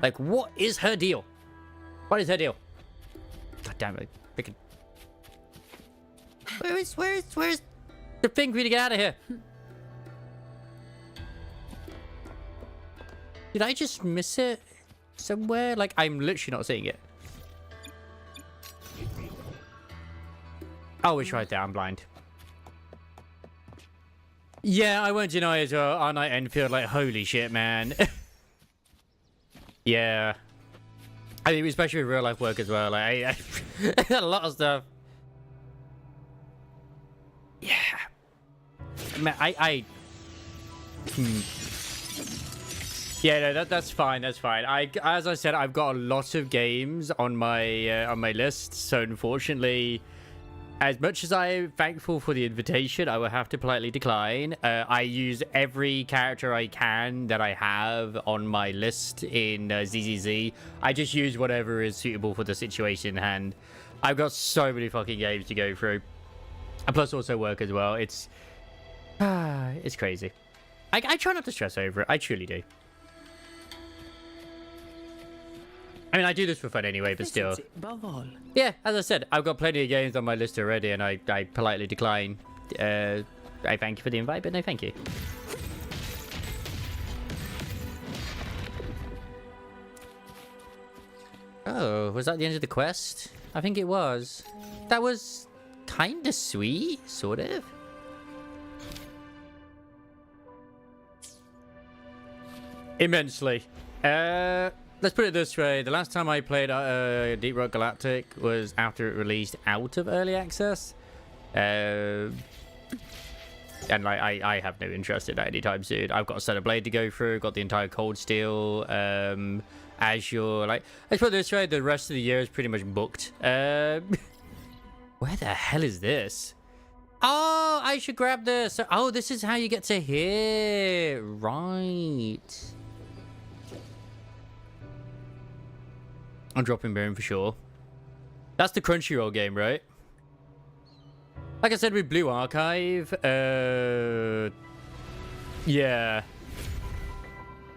Like, what is her deal? What is her deal? God damn it. Freaking... Where's the thing for me to get out of here? Did I just miss it somewhere? Like, I'm literally not seeing it. Oh, it's right there. I'm blind. Yeah, I won't deny it. Our night end feel like, holy shit, man. Yeah. I think especially with real life work as well. Like, a lot of stuff. Yeah. Man, yeah, no, that's fine. That's fine. As I said, I've got a lot of games on my list. So unfortunately, as much as I'm thankful for the invitation, I will have to politely decline. I use every character I can that I have on my list in ZZZ. I just use whatever is suitable for the situation in hand. I've got so many fucking games to go through. And plus also work as well. It's crazy. I try not to stress over it. I truly do. I mean, I do this for fun anyway, but still. Yeah, as I said, I've got plenty of games on my list already, and I politely decline. I thank you for the invite, but no thank you. Oh, was that the end of the quest? I think it was. That was kinda sweet, sort of. Immensely. Let's put it this way. The last time I played Deep Rock Galactic was after it released out of early access. And like, I have no interest in that anytime soon. I've got a set of Blade to go through, got the entire Cold Steel, Azure. Like, let's put it this way, the rest of the year is pretty much booked. Where the hell is this? Oh, I should grab this. Oh, this is how you get to here. Right. I'm dropping Baron for sure. That's the Crunchyroll game, right? Like I said with Blue Archive, yeah.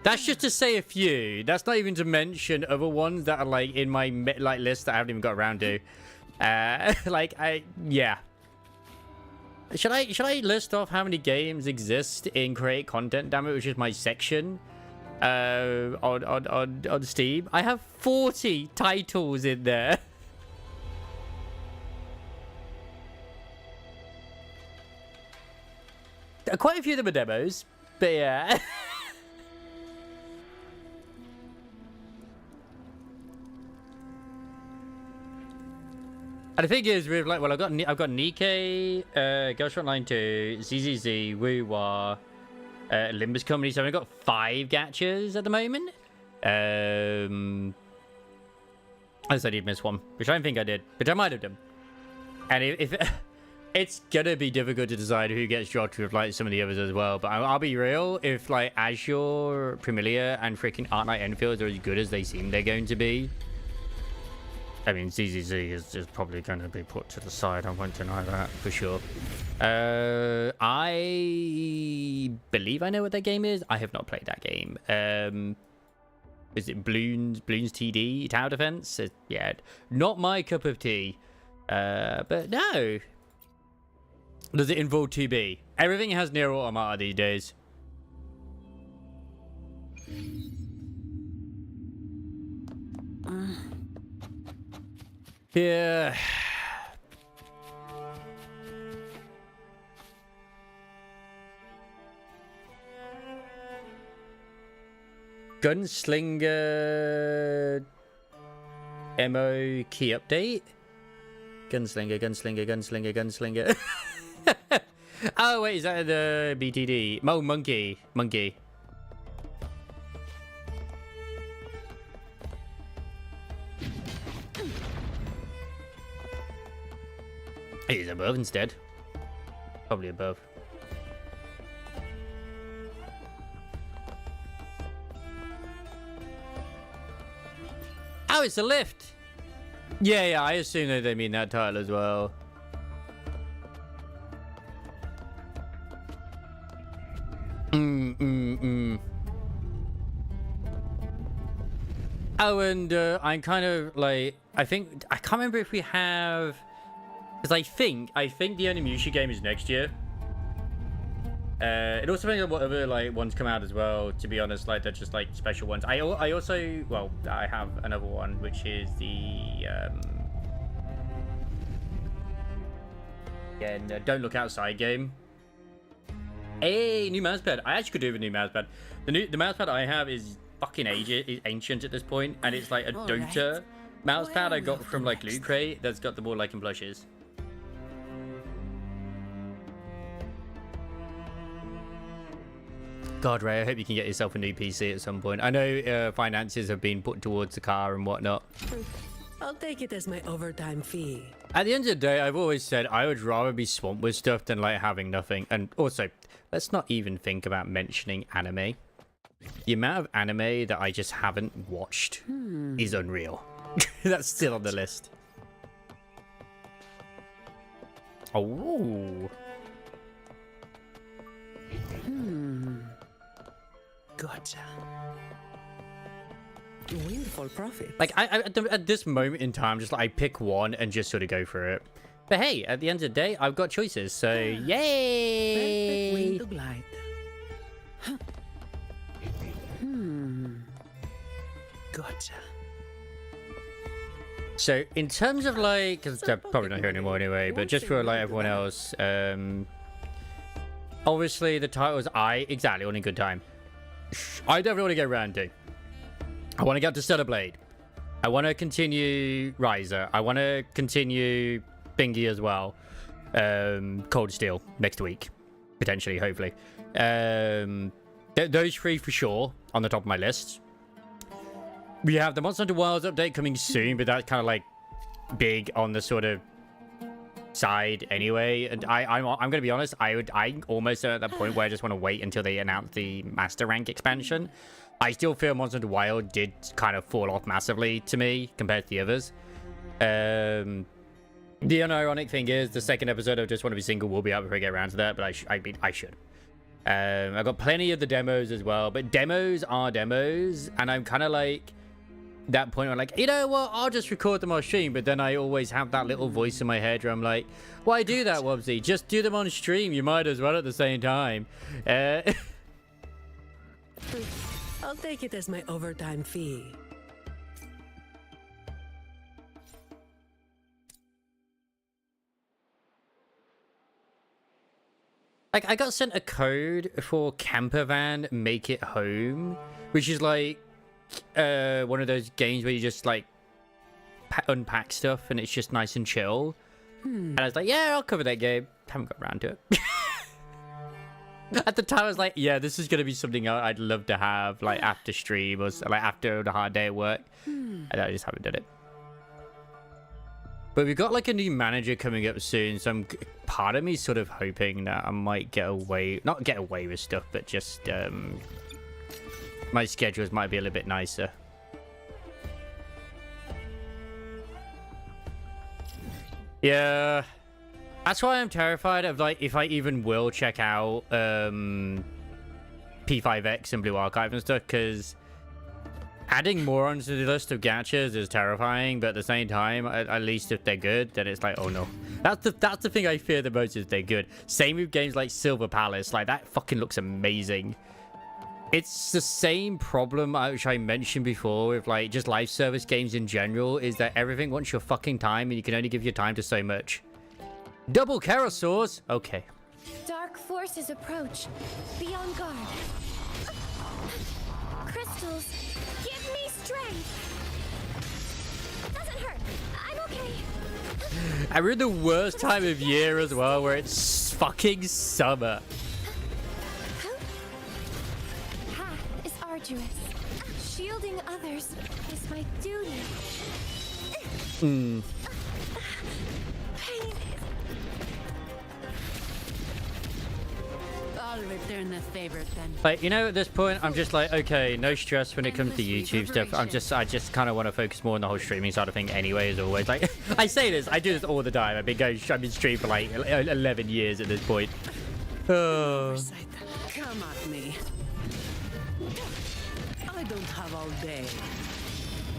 That's just to say a few. That's not even to mention other ones that are like in my list that I haven't even got around to. Yeah. Should I list off how many games exist in Create Content, damn it, which is my section? On Steam, I have 40 titles in there. Quite a few of them are demos, but yeah. And the thing is, with like, well, I've got Nikkei, Ghost Line 2, ZZZ, Woo-Wah, Limbus Company, so I've only got 5 gachas at the moment. Unless I did miss one, which I don't think I did, but I might have done. And if it's gonna be difficult to decide who gets dropped with like some of the others as well. But I'll be real, if like Azure, Premilia, and freaking Art Night Enfield are as good as they seem they're going to be, I mean, ZZZ is probably going to be put to the side. I won't deny that for sure. I believe I know what that game is. I have not played that game. Is it Bloons TD Tower Defense? Yeah, not my cup of tea. But no. Does it involve 2B? Everything has Nier Automata these days. Yeah. Gunslinger MO key update. Gunslinger. Oh wait, is that the BTD? Oh, monkey. He's above instead. Probably above. Oh, it's a lift. Yeah, I assume that they mean that title as well. Oh, and I'm kind of like, I can't remember if we have, because I think the Onimusha game is next year. It also depends on what other like ones come out as well. To be honest, like they're just like special ones. I also, well, I have another one which is the Don't Look Outside game. Hey, new mousepad. I actually could do with a new mousepad. The mousepad I have is fucking ancient at this point, and it's like a Dota mousepad I got from like Loot Crate that's got the more like blushes. God, Ray, I hope you can get yourself a new PC at some point. I know finances have been put towards the car and whatnot. I'll take it as my overtime fee. At the end of the day, I've always said I would rather be swamped with stuff than like having nothing. And also, let's not even think about mentioning anime. The amount of anime that I just haven't watched is unreal. That's still on the list. Oh. Gotcha. Windfall profit. Like, at this moment in time, just like I pick one and just sort of go for it. But hey, at the end of the day, I've got choices, so yay! Perfect way to glide. Huh. Gotcha. So in terms of like, because they're probably not here anymore anyway, but just for like everyone else, obviously the title is exactly on a good time. I definitely want to get around to. I want to get to Stellar Blade. I want to continue Riser. I want to continue Bingy as well. Cold Steel next week, potentially, hopefully. Those three for sure on the top of my list. We have the Monster Hunter Wilds update coming soon, but that's kind of like big on the sort of side anyway. And I'm going to be honest, I almost at that point where I just want to wait until they announce the Master Rank expansion. I still feel Monster Hunter Wild did kind of fall off massively to me compared to the others. The unironic thing is the second episode of Just Want to Be Single will be out before I get around to that, but I should. I've got plenty of the demos as well, but demos are demos, and I'm kind of like that point where I'm like, you know what, I'll just record them on stream, but then I always have that little voice in my head where I'm like, why do that, Wobbsy? Just do them on stream, you might as well at the same time. I'll take it as my overtime fee. Like, I got sent a code for Campervan Make It Home, which is like one of those games where you just like unpack stuff and it's just nice and chill. And I was like, yeah, I'll cover that game. Haven't got around to it. At the time, I was like, yeah, this is going to be something I'd love to have like after stream or like after the hard day at work. And I just haven't done it. But we've got like a new manager coming up soon, so part of me sort of hoping that I might not get away with stuff, but just my schedules might be a little bit nicer. Yeah, that's why I'm terrified of like if I even will check out P5X and Blue Archive and stuff, because adding more onto the list of gachas is terrifying, but at the same time, at least if they're good, then it's like, oh no. That's the thing I fear the most, is they're good. Same with games like Silver Palace. Like, that fucking looks amazing. It's the same problem which I mentioned before with like just live service games in general, is that everything wants your fucking time and you can only give your time to so much. Double Karasaurs? Okay. Dark forces approach. Be on guard. Crystals, give me strength. Doesn't hurt. I'm okay. And we're in the worst time of year as well, where it's fucking summer. Path is arduous. Shielding others is my duty. Pain is... I'll return the favor then. Like, you know, at this point, I'm just like, okay, no stress when it comes to YouTube stuff. I just kind of want to focus more on the whole streaming side of thing anyway, as always. Like, I say this, I do this all the time. I've been streaming for like 11 years at this point. Oh. Come at me. I don't have all day.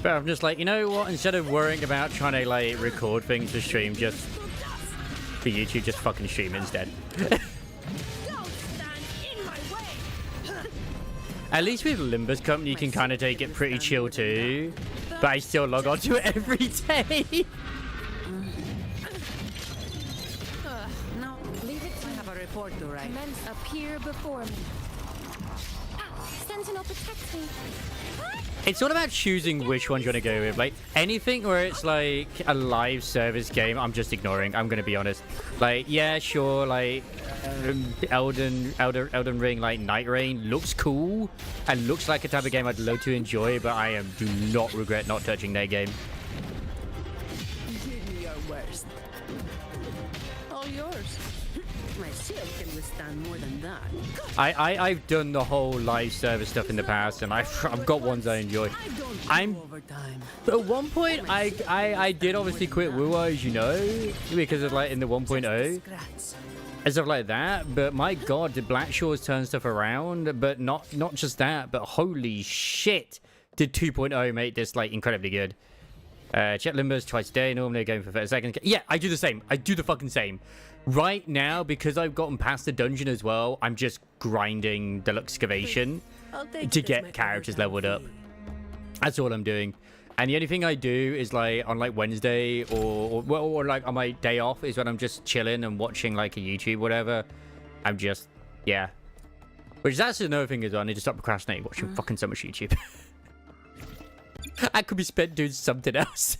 But I'm just like, you know what? Instead of worrying about trying to like record things for stream, just for YouTube, just fucking stream instead. At least with Limbus Company, you can kind of take it pretty chill too. But I still log on to it every day. No, leave it to I have a report to write. Men appear before me. Sentinel protects me. It's all about choosing which one you want to go with. Like, anything where it's like a live service game, I'm just ignoring. I'm going to be honest. Like, yeah, sure, like, Elden Ring, like, Night Rain looks cool and looks like a type of game I'd love to enjoy, but I do not regret not touching that game. Give me your worst. All yours. My shield can withstand more than that. I've done the whole live service stuff in the past, and I've got ones I enjoy. At one point, I did obviously quit WoW, as you know, because of like in the 1.0 and stuff like that. But my God, did Black Shores turn stuff around? But not just that, but holy shit, did 2.0 make this like incredibly good? Check limbers twice a day. Normally going for 30 seconds. Yeah, I do the same. I do the fucking same. Right now, because I've gotten past the dungeon as well, I'm just grinding the excavation to get characters leveled up. That's all I'm doing. And the only thing I do is like on like Wednesday or like on my day off is when I'm just chilling and watching like a YouTube, whatever. I'm just, yeah. Which is actually another thing as well. I need to stop procrastinating watching fucking so much YouTube. I could be spent doing something else.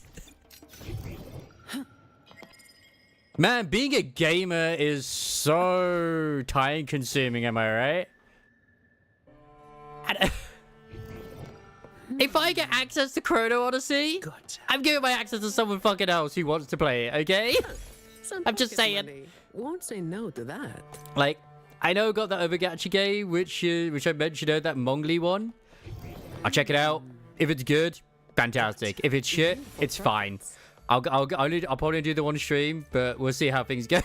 Man, being a gamer is so time consuming, am I right? And, if I get access to Chrono Odyssey, I'm giving my access to someone fucking else who wants to play it, okay? I'm just saying. Won't say no to that. Like, I know I got that other gacha game, which I mentioned, that Mongly one. I'll check it out. If it's good, fantastic. If it's shit, it's fine. I'll probably do the one stream, but we'll see how things go.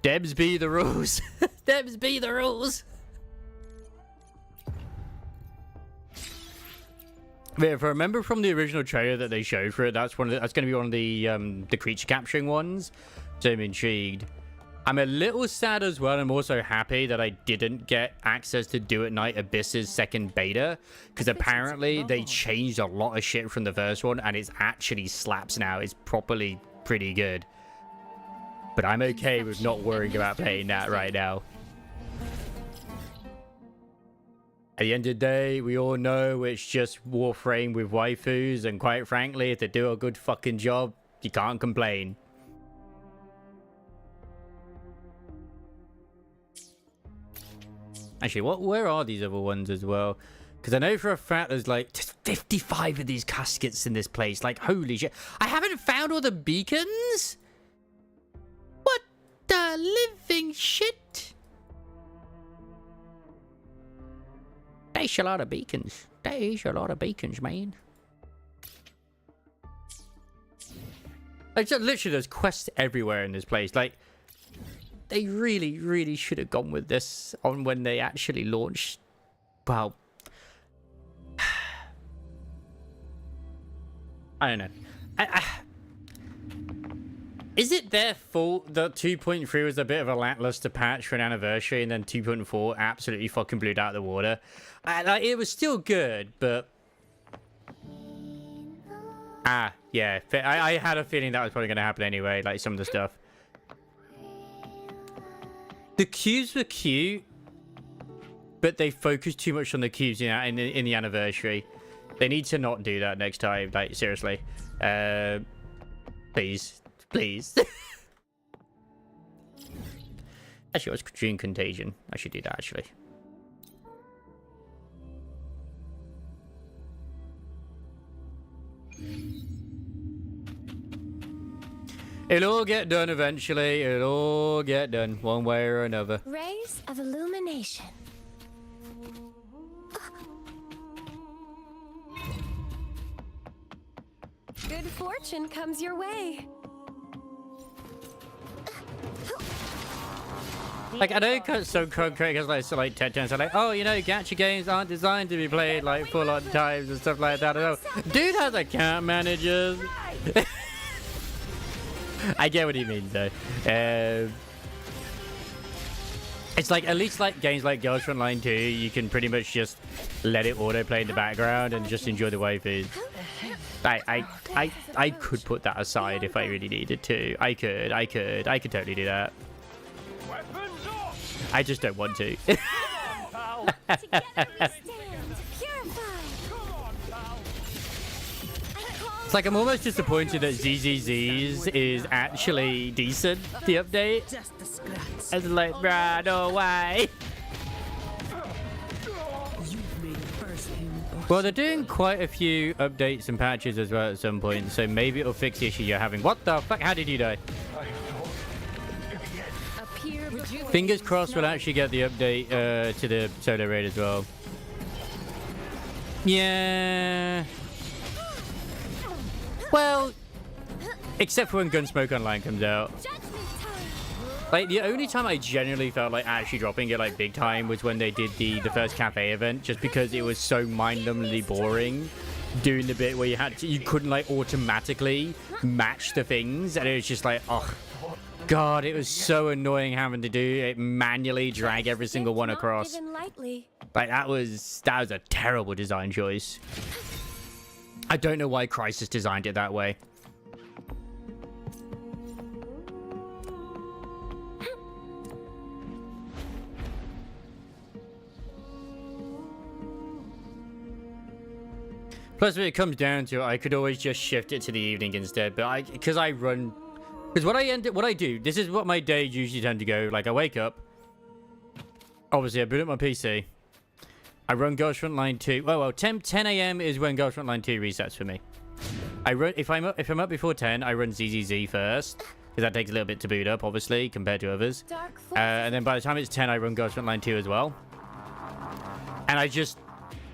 Debs be the rules. Debs be the rules. But if I remember from the original trailer that they showed for it, that's going to be one of the creature capturing ones. So I'm intrigued. I'm a little sad as well. I'm also happy that I didn't get access to Do At Night Abyss's second beta, because apparently they changed a lot of shit from the first one, and it's actually slaps now. It's properly pretty good. But I'm okay with not worrying about playing that right now. At the end of the day, we all know it's just Warframe with waifus, and quite frankly, if they do a good fucking job, you can't complain. Actually, where are these other ones as well? Because I know for a fact there's like just 55 of these caskets in this place. Like, holy shit. I haven't found all the beacons? What the living shit? There's a lot of beacons. There's a lot of beacons, man. Like, literally, there's quests everywhere in this place. Like, they really, really should have gone with this on when they actually launched. Well, I don't know. Is it their fault that 2.3 was a bit of a lackluster patch for an anniversary, and then 2.4 absolutely fucking blew it out of the water? Like, it was still good, but yeah, I had a feeling that was probably going to happen anyway. Like some of the stuff. The cubes were cute, but they focused too much on the cubes in the anniversary. They need to not do that next time. Like, seriously. Please. Please. Actually, it was Dream Contagion. I should do that, actually. It'll all get done eventually. It'll all get done one way or another. Rays of illumination. Good fortune comes your way. Like, I know some creators like Tetris are like, oh, you know, gacha games aren't designed to be played like full-on times and stuff like that. I don't know. Dude has account managers. I get what he means though. It's like, at least like games like Ghost Online 2, you can pretty much just let it autoplay in the background and just enjoy the waifus. I could put that aside if I really needed to. I could totally do that. I just don't want to. It's like I'm almost disappointed that ZZZ's is actually decent, the update. It's like, bruh, no way. Well, they're doing quite a few updates and patches as well at some point, so maybe it'll fix the issue you're having. What the fuck? How did you die? Fingers crossed we'll actually get the update to the solo raid as well. Yeah. Well, except for when Gunsmoke Online comes out. Like, the only time I genuinely felt like actually dropping it, like, big time was when they did the first cafe event, just because it was so mind-numbingly boring doing the bit where you couldn't, like, automatically match the things, and it was just like, oh, God, it was so annoying having to do it manually, drag every single one across. Like, that was a terrible design choice. I don't know why Crysis designed it that way. Plus, when it comes down to it, I could always just shift it to the evening instead. But because what I do, this is what my day usually tend to go. Like, I wake up. Obviously, I boot up my PC. I run Ghost Frontline 2. Well, 10 a.m. is when Ghost Frontline 2 resets for me. I run if I'm up before 10, I run ZZZ first, because that takes a little bit to boot up, obviously, compared to others. And then by the time it's 10, I run Ghost Frontline 2 as well. And I just,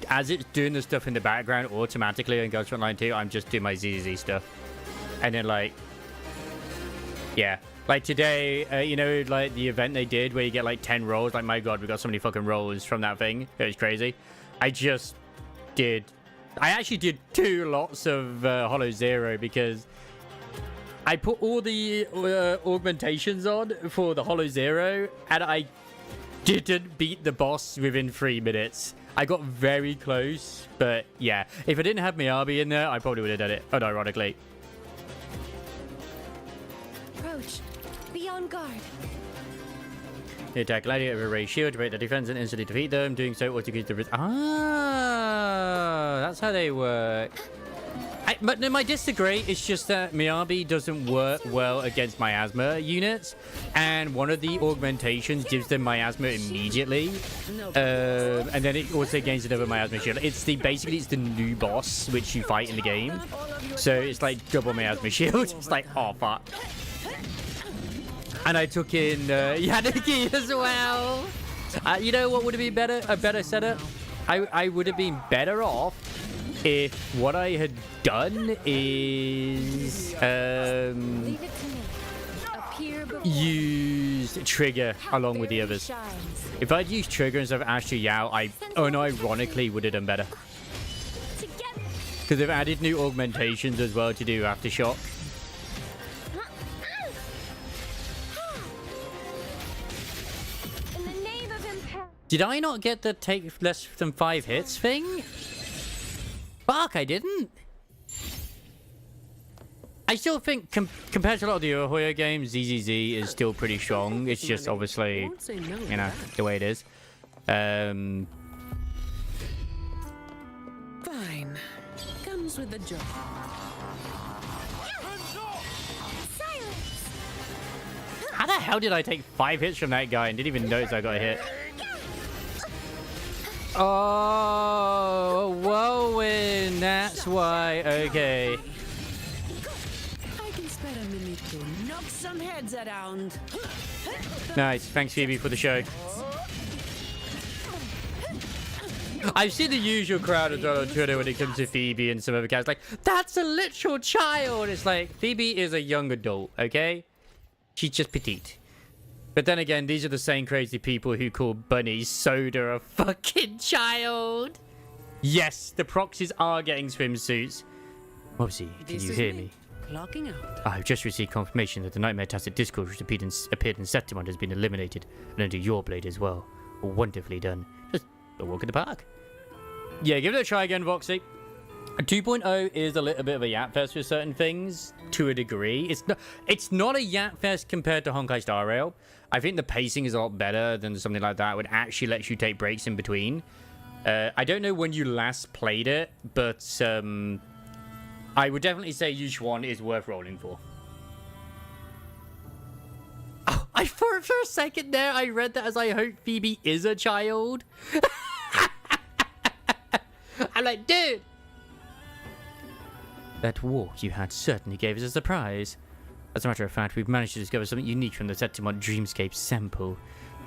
as it's doing the stuff in the background automatically on Ghost Frontline 2, I'm just doing my ZZZ stuff. And then, like, yeah. Like today, you know, like the event they did where you get like 10 rolls. Like, my God, we got so many fucking rolls from that thing. It was crazy. I actually did 2 lots of Hollow Zero because I put all the augmentations on for the Hollow Zero and I didn't beat the boss within 3 minutes. I got very close, but yeah. If I didn't have Miyabi in there, I probably would have done it, unironically. Approach. Be on guard. You attack Gladiator with a raised shield to break the defense and instantly defeat them. Doing so also gives the risk. Ah, that's how they work. But no, I disagree. It's just that Miyabi doesn't work well against miasma units, and one of the augmentations gives them miasma immediately, and then it also gains another miasma shield. Basically it's the new boss which you fight in the game, so it's like double miasma shield. It's like, oh fuck. And I took in Yanagi as well. You know what would have been better? A better setup? I would have been better off if what I had done is use Trigger along with the others. If I'd used Trigger instead of Astro Yao, I unironically would have done better. Because they've added new augmentations as well to do Aftershock. Did I not get the take less than 5 hits thing? Fuck, I didn't. I still think, compared to a lot of the Ahoyo games, ZZZ is still pretty strong. It's just obviously, you know, the way it is. Fine. Comes with the job. How the hell did I take 5 hits from that guy and didn't even notice I got a hit? Oh, Whirlwind, that's why. Okay. I can spare a minute to knock some heads around. Nice. Thanks, Phoebe, for the show. I've seen the usual crowd as well on Twitter when it comes to Phoebe and some other guys. Like, that's a literal child. It's like, Phoebe is a young adult, okay? She's just petite. But then again, these are the same crazy people who call Bunny Soda a fucking child. Yes, the proxies are getting swimsuits. Mopsy, can you hear me? Clocking out. I've just received confirmation that the Nightmare Tacit Discord which appeared in Septimont has been eliminated, and under your blade as well. Wonderfully done. Just a walk in the park. Yeah, give it a try again, Voxy. 2.0 is a little bit of a yap fest for certain things, to a degree. It's not a yap fest compared to Honkai Star Rail. I think the pacing is a lot better than something like that. It would actually let you take breaks in between. I don't know when you last played it, but I would definitely say each one is worth rolling for. Oh, for a second there, I read that as I hope Phoebe is a child. I'm like, dude! That walk you had certainly gave us a surprise. As a matter of fact, we've managed to discover something unique from the Septimont Dreamscape sample.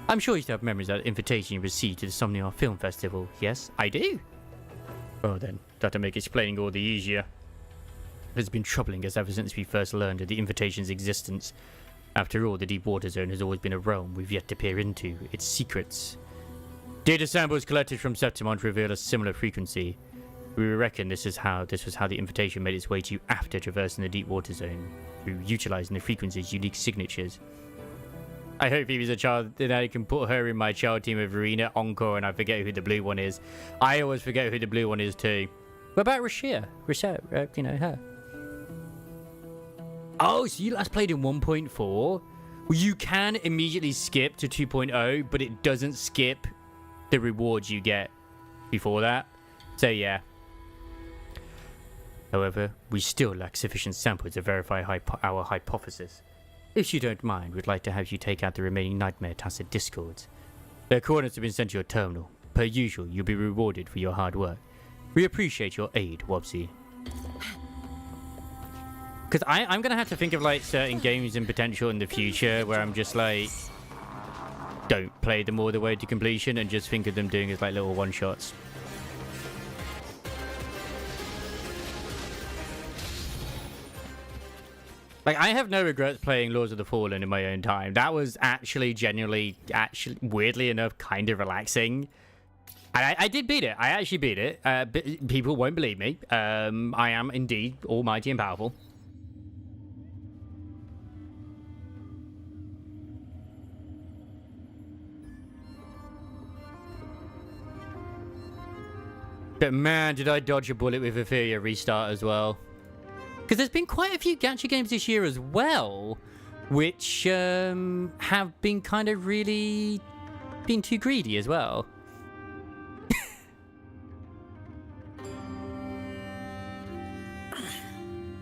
I'm sure you still have memories of that invitation you received to the Somniar Film Festival. Yes, I do. Oh then, that'll make explaining all the easier. It has been troubling us ever since we first learned of the invitation's existence. After all, the Deep Water Zone has always been a realm we've yet to peer into. Its secrets. Data samples collected from Septimont reveal a similar frequency. We reckon this was how the invitation made its way to you after traversing the Deep Water Zone, through utilizing the frequency's unique signatures. I hope Phoebe's a child, then I can put her in my child team of Verena, Encore, and I forget who the blue one is. I always forget who the blue one is too. What about Rashia? You know, her. Oh, so you last played in 1.4? Well, you can immediately skip to 2.0, but it doesn't skip the rewards you get before that. So yeah. However, we still lack sufficient samples to verify our hypothesis. If you don't mind, we'd like to have you take out the remaining Nightmare Tacit Discords. Their coordinates have been sent to your terminal. Per usual, you'll be rewarded for your hard work. We appreciate your aid, Wobsy. Because I'm going to have to think of, like, certain games in potential in the future where I'm just, like, don't play them all the way to completion and just think of them doing as, like, little one-shots. Like, I have no regrets playing Lords of the Fallen in my own time. That was actually genuinely, weirdly enough, kind of relaxing. And I did beat it. I actually beat it. People won't believe me. I am indeed almighty and powerful. But man, did I dodge a bullet with Etheria Restart as well. Because there's been quite a few gacha games this year as well, which have been kind of really been too greedy as well.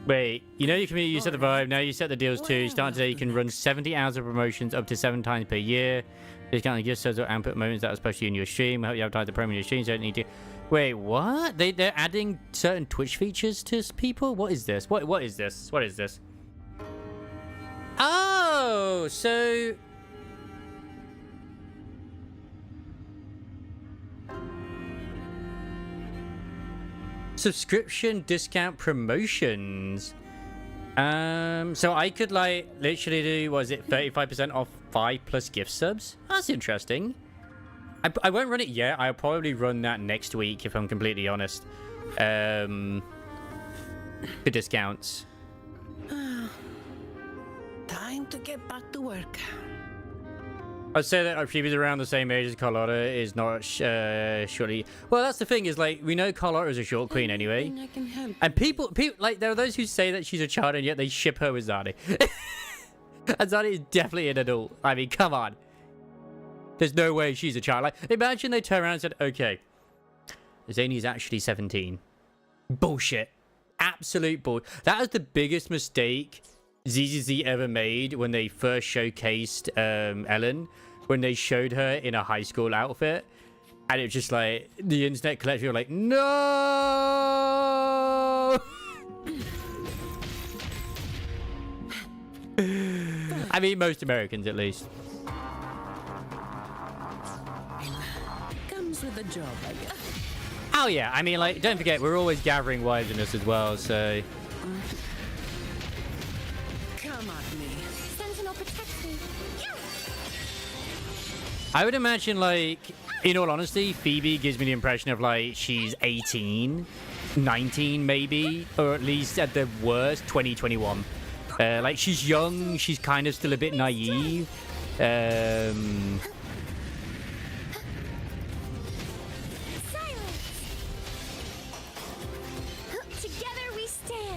Wait, you know you can you set the vibe, now you set the deals too. Starting today, you can run 70 hours of promotions up to 7 times per year. Discount gift subs or output moments that are special in your stream. I hope you advertise the promo in your stream, so you don't need to... Wait, what? They're adding certain Twitch features to people? What is this? What is this? What is this? Oh, so... Subscription discount promotions. So I could, like, literally do, was it 35% off 5+ gift subs? That's interesting. I won't run it yet. I'll probably run that next week, if I'm completely honest. The discounts. Time to get back to work. I'd say that if she was around the same age as Carlotta is not surely... Well, that's the thing, is, like, we know Carlotta is a short queen anyway. I can help. And people, like, there are those who say that she's a child and yet they ship her with Zadi. And Zadi is definitely an adult. I mean, come on. There's no way she's a child. Like, imagine they turn around and said, okay, Zani's actually 17. Bullshit. Absolute bullshit. That was the biggest mistake ZZZ ever made when they first showcased Ellen, when they showed her in a high school outfit. And it was just like, the internet collectively were like, no! I mean, most Americans at least. Comes with the job, I guess. Oh yeah, I mean, like, don't forget, we're always gathering wives in this as well, so... Come at me. Sentinel protects me. Yes! I would imagine, like, in all honesty, Phoebe gives me the impression of, like, she's 18, 19 maybe, or at least at the worst, 20, 21. Like, she's young, she's kind of still a bit naive.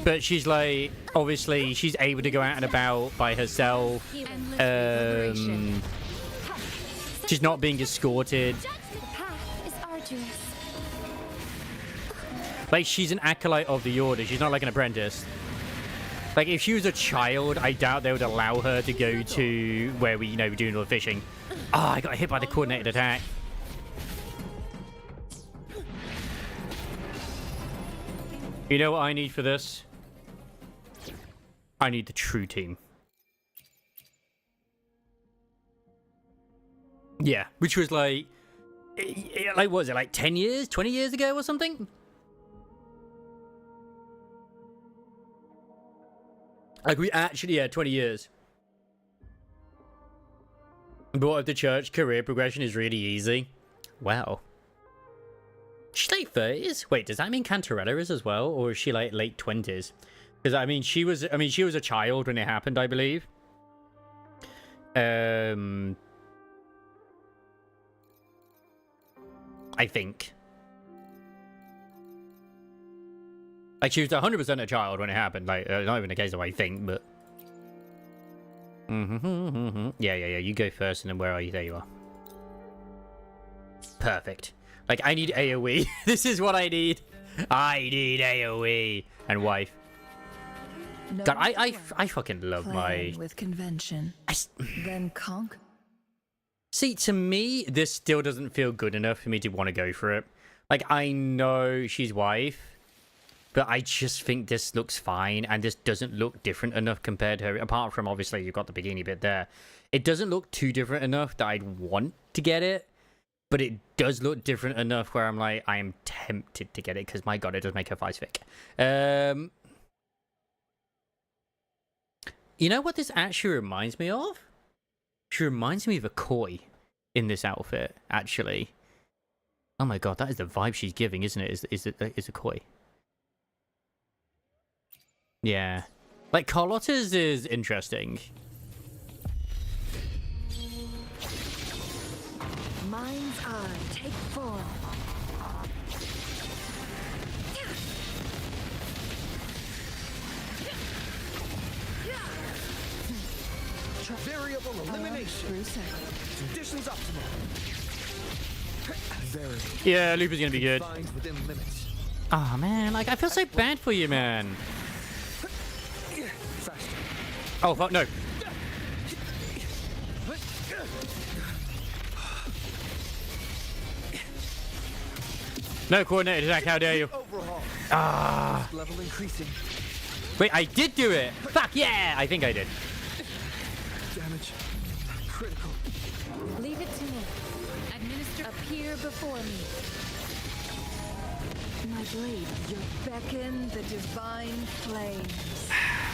but she's like, obviously, she's able to go out and about by herself. She's not being escorted. The path is arduous. Like, she's an acolyte of the order. She's not like an apprentice. Like, if she was a child, I doubt they would allow her to go to where we, you know, we're doing all the fishing. Oh, I got hit by the coordinated attack. You know what I need for this? I need the true team. Yeah, which was like what was it, like 10 years, 20 years ago or something? Like, we actually, yeah, 20 years. But if the church career progression is really easy. Wow. She's late 30s? Wait, does that mean Cantarella is as well? Or is she like late 20s? Because, I mean, she was a child when it happened, I believe. I think. Like, she was 100% a child when it happened. Like, not even a case of I think, but... Yeah, you go first, and then where are you? There you are. Perfect. Like, I need AoE. This is what I need. I need AoE. And wife. God, I fucking love my... with convention. Then conk. See, to me, this still doesn't feel good enough for me to want to go for it. Like, I know she's wife, but I just think this looks fine, and this doesn't look different enough compared to her. Apart from, obviously, you've got the bikini bit there. It doesn't look too different enough that I'd want to get it, but it does look different enough where I'm like, I am tempted to get it, because, my god, it does make her thighs thick. You know what this actually reminds me of? She reminds me of a koi in this outfit, actually. Oh my god, that is the vibe she's giving, isn't it? Is a koi. Yeah. Like, Carlotta's is interesting. Mind's eye, take form. Variable elimination. Conditions optimal. Yeah, Loop is gonna be good. Within limits. Oh man, like, I feel so bad for you, man. Oh fuck, no. No coordinated attack, how dare you? Ah. Level increasing. Wait, I did do it. Fuck yeah, I think I did. Damage. Critical. Leave it to me. Administer. Appear before me. My blade, you beckon the divine flames.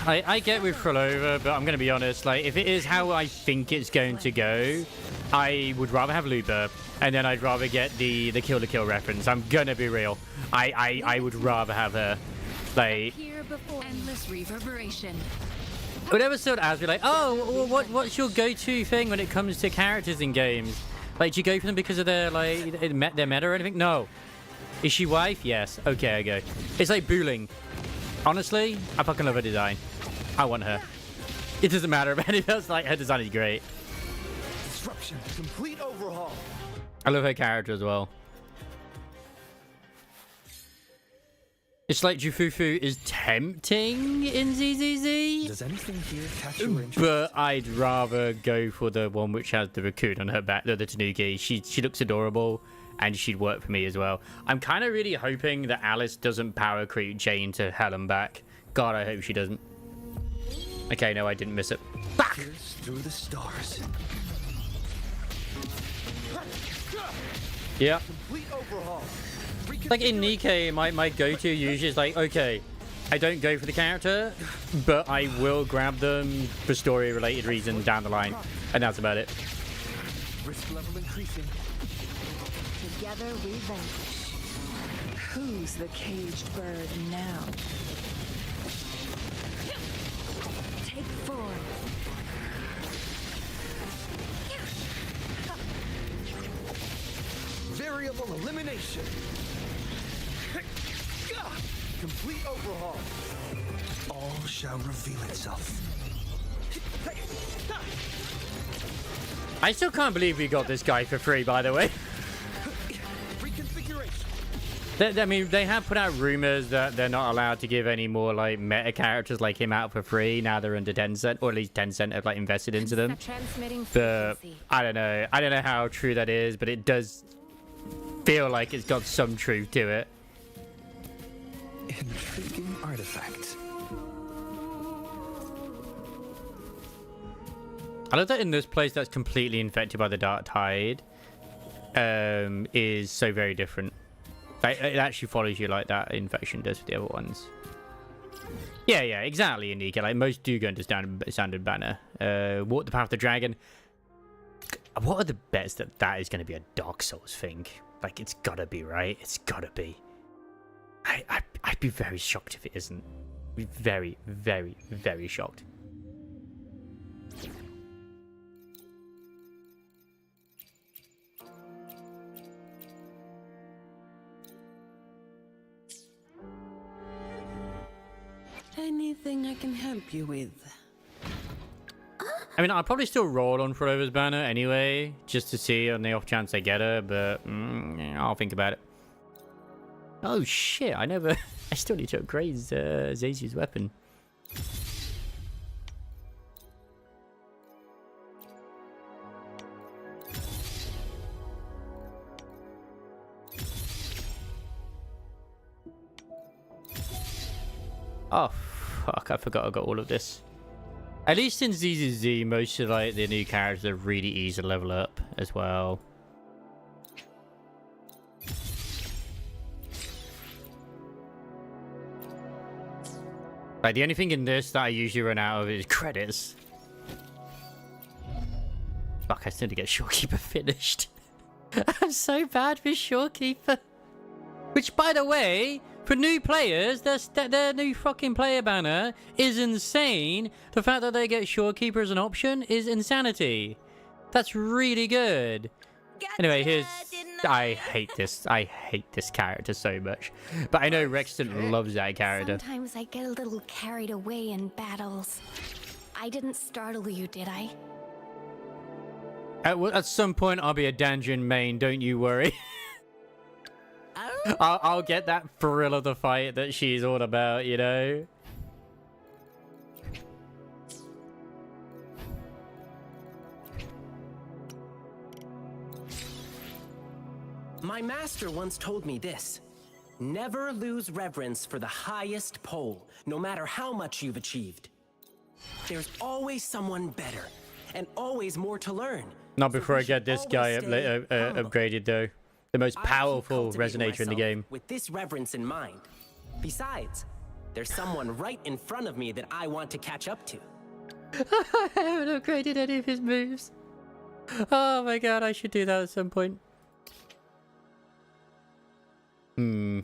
I get with Frolova, but I'm gonna be honest, like, if it is how I think it's going to go, I would rather have Lupa, and then I'd rather get the Kill to Kill reference. I'm gonna be real. I would rather have her. Like, Endless reverberation. whenever someone asks me, like, oh, what's your go-to thing when it comes to characters in games? Like, do you go for them because of their, like, their meta or anything? No. Is she wife? Yes. Okay, I go. It's like Booling. Honestly, I fucking love her design. I want her. It doesn't matter about anything else, like, her design is great. Disruption. Complete overhaul. I love her character as well. It's like Jufufu is tempting in ZZZ. Does anything here catch your interest? But I'd rather go for the one which has the raccoon on her back, the Tanuki. She looks adorable, and she'd work for me as well. I'm kind of really hoping that Alice doesn't power creep Jane to hell and back. God, I hope she doesn't. Okay, no, I didn't miss it. Fuck! Through the stars. Yeah. Complete overhaul. Like in Nikkei, my go-to usually is like, okay, I don't go for the character, but I will grab them for story-related reasons down the line, and that's about it. Risk level increasing. Together we vanquish. Who's the caged bird now? Take form. Variable elimination. Complete overhaul. All shall reveal itself. I still can't believe we got this guy for free, by the way. I mean, they have put out rumors that they're not allowed to give any more, like, meta characters like him out for free. Now they're under Tencent, or at least Tencent have, like, invested into them. But I don't know. I don't know how true that is, but it does feel like it's got some truth to it. Intriguing artifact. I love that in this place that's completely infected by the Dark Tide is so very different. Like, it actually follows you like that infection does with the other ones. Yeah, exactly, Anika. Like, most do go into standard banner. Walk the Path of the Dragon. What are the bets that that is going to be a Dark Souls thing? Like, it's gotta be, right? It's gotta be. I'd be very shocked if it isn't. I'd be very, very, very shocked. Anything I can help you with? I mean, I'll probably still roll on Frodo's banner anyway, just to see on the off chance I get her, but I'll think about it. Oh shit, I still need to upgrade Zazu's weapon. Oh fuck, I forgot I got all of this. At least in ZZZ, most of like the new characters are really easy to level up as well. Like, the only thing in this that I usually run out of is credits. Fuck, I still need to get Shorekeeper finished. I'm so bad with Shorekeeper. Which, by the way, for new players, their new fucking player banner is insane. The fact that they get Shorekeeper as an option is insanity. That's really good. Anyway, here's... I hate this. I hate this character so much. But I know Rexton loves that character. Sometimes I get a little carried away in battles. I didn't startle you, did I? At some point, I'll be a dungeon main, don't you worry. I'll get that thrill of the fight that she's all about, you know? My master once told me this: never lose reverence for the highest pole, no matter how much you've achieved. There's always someone better, and always more to learn. Not before I get this guy upgraded, though. The most powerful resonator in the game. With this reverence in mind. Besides, there's someone right in front of me that I want to catch up to. I haven't upgraded any of his moves. Oh my god, I should do that at some point. Oh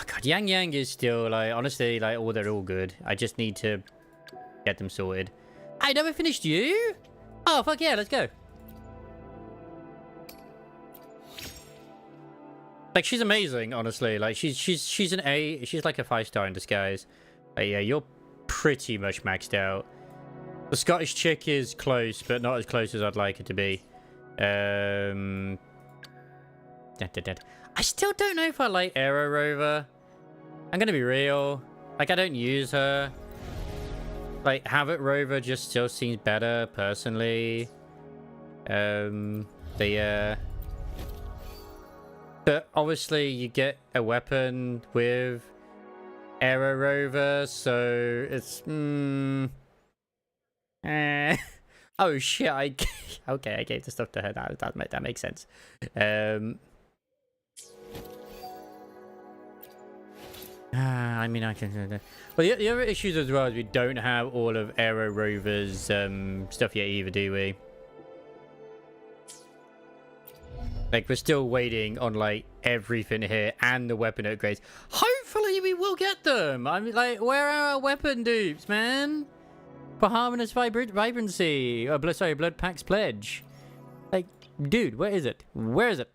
god, Yang is still, like, honestly, like, they're all good. I just need to get them sorted. I never finished you? Oh, fuck yeah, let's go. Like, she's amazing, honestly. Like, she's an A. She's like a 5-star in disguise. But yeah, you're pretty much maxed out. The Scottish chick is close, but not as close as I'd like it to be. I still don't know if I like Aero Rover. I'm gonna be real. Like, I don't use her. Like, Havoc Rover just still seems better, personally. But obviously, you get a weapon with Aero Rover, so it's... Oh shit, okay, I gave the stuff to her. That makes sense. I mean, I can... Well, the other issues as well is we don't have all of Aero Rover's stuff yet either, do we? Like, we're still waiting on, like, everything here and the weapon upgrades. Hopefully we will get them! I mean, like, where are our weapon dupes, man? For Harmonious Vibrancy. Oh, sorry, Blood Pack's Pledge. Like, dude, where is it? Where is it?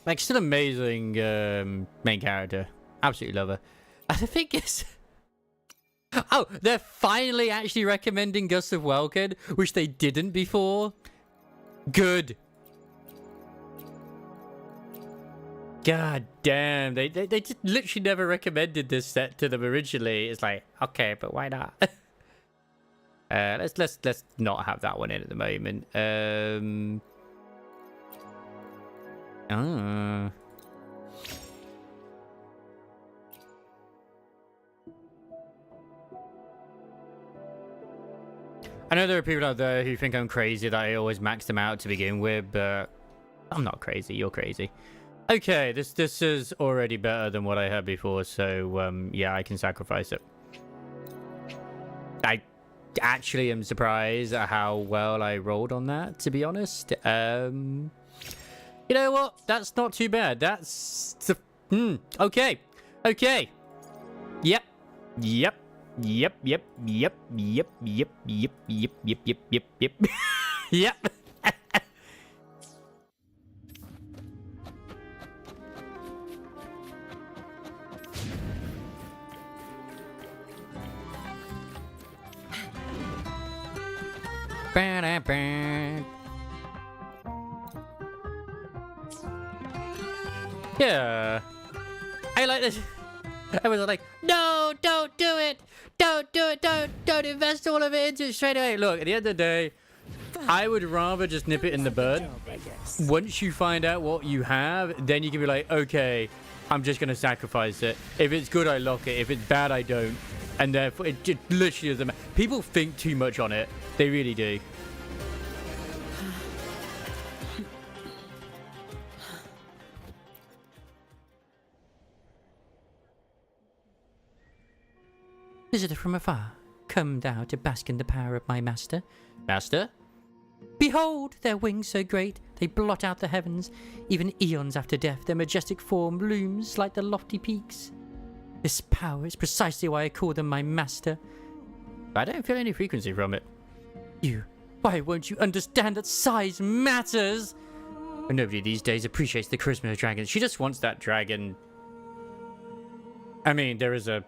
Like, still amazing main character. Absolutely love her. And the thing is... Oh, they're finally actually recommending Gust of Welkin, which they didn't before. Good. God damn, they just literally never recommended this set to them originally. It's like, okay, but why not? Let's not have that one in at the moment. I know there are people out there who think I'm crazy that I always max them out to begin with, but I'm not crazy. You're crazy. Okay, this is already better than what I had before, so yeah, I can sacrifice it. I actually am surprised at how well I rolled on that, to be honest. You know what? That's not too bad. That's okay. Okay. Yep. Yep. Yep. Yep. Yep. Yep. Yep. Yep. Yep. Yep. Yep. Yep. Yep. Yep. Yeah. I like this. I was like, no, don't do it. Don't do it. Don't invest all of it into it straight away. Look, at the end of the day, I would rather just nip it in the bud. Once you find out what you have, then you can be like, okay, I'm just going to sacrifice it. If it's good, I lock it. If it's bad, I don't. And therefore, it just literally doesn't matter. People think too much on it. They really do. Visitor from afar, come thou to bask in the power of my master. Master? Behold, their wings so great, they blot out the heavens. Even eons after death, their majestic form looms like the lofty peaks. This power is precisely why I call them my master. I don't feel any frequency from it. Why won't you understand that size matters? Nobody these days appreciates the charisma of dragons. She just wants that dragon. I mean, there is a...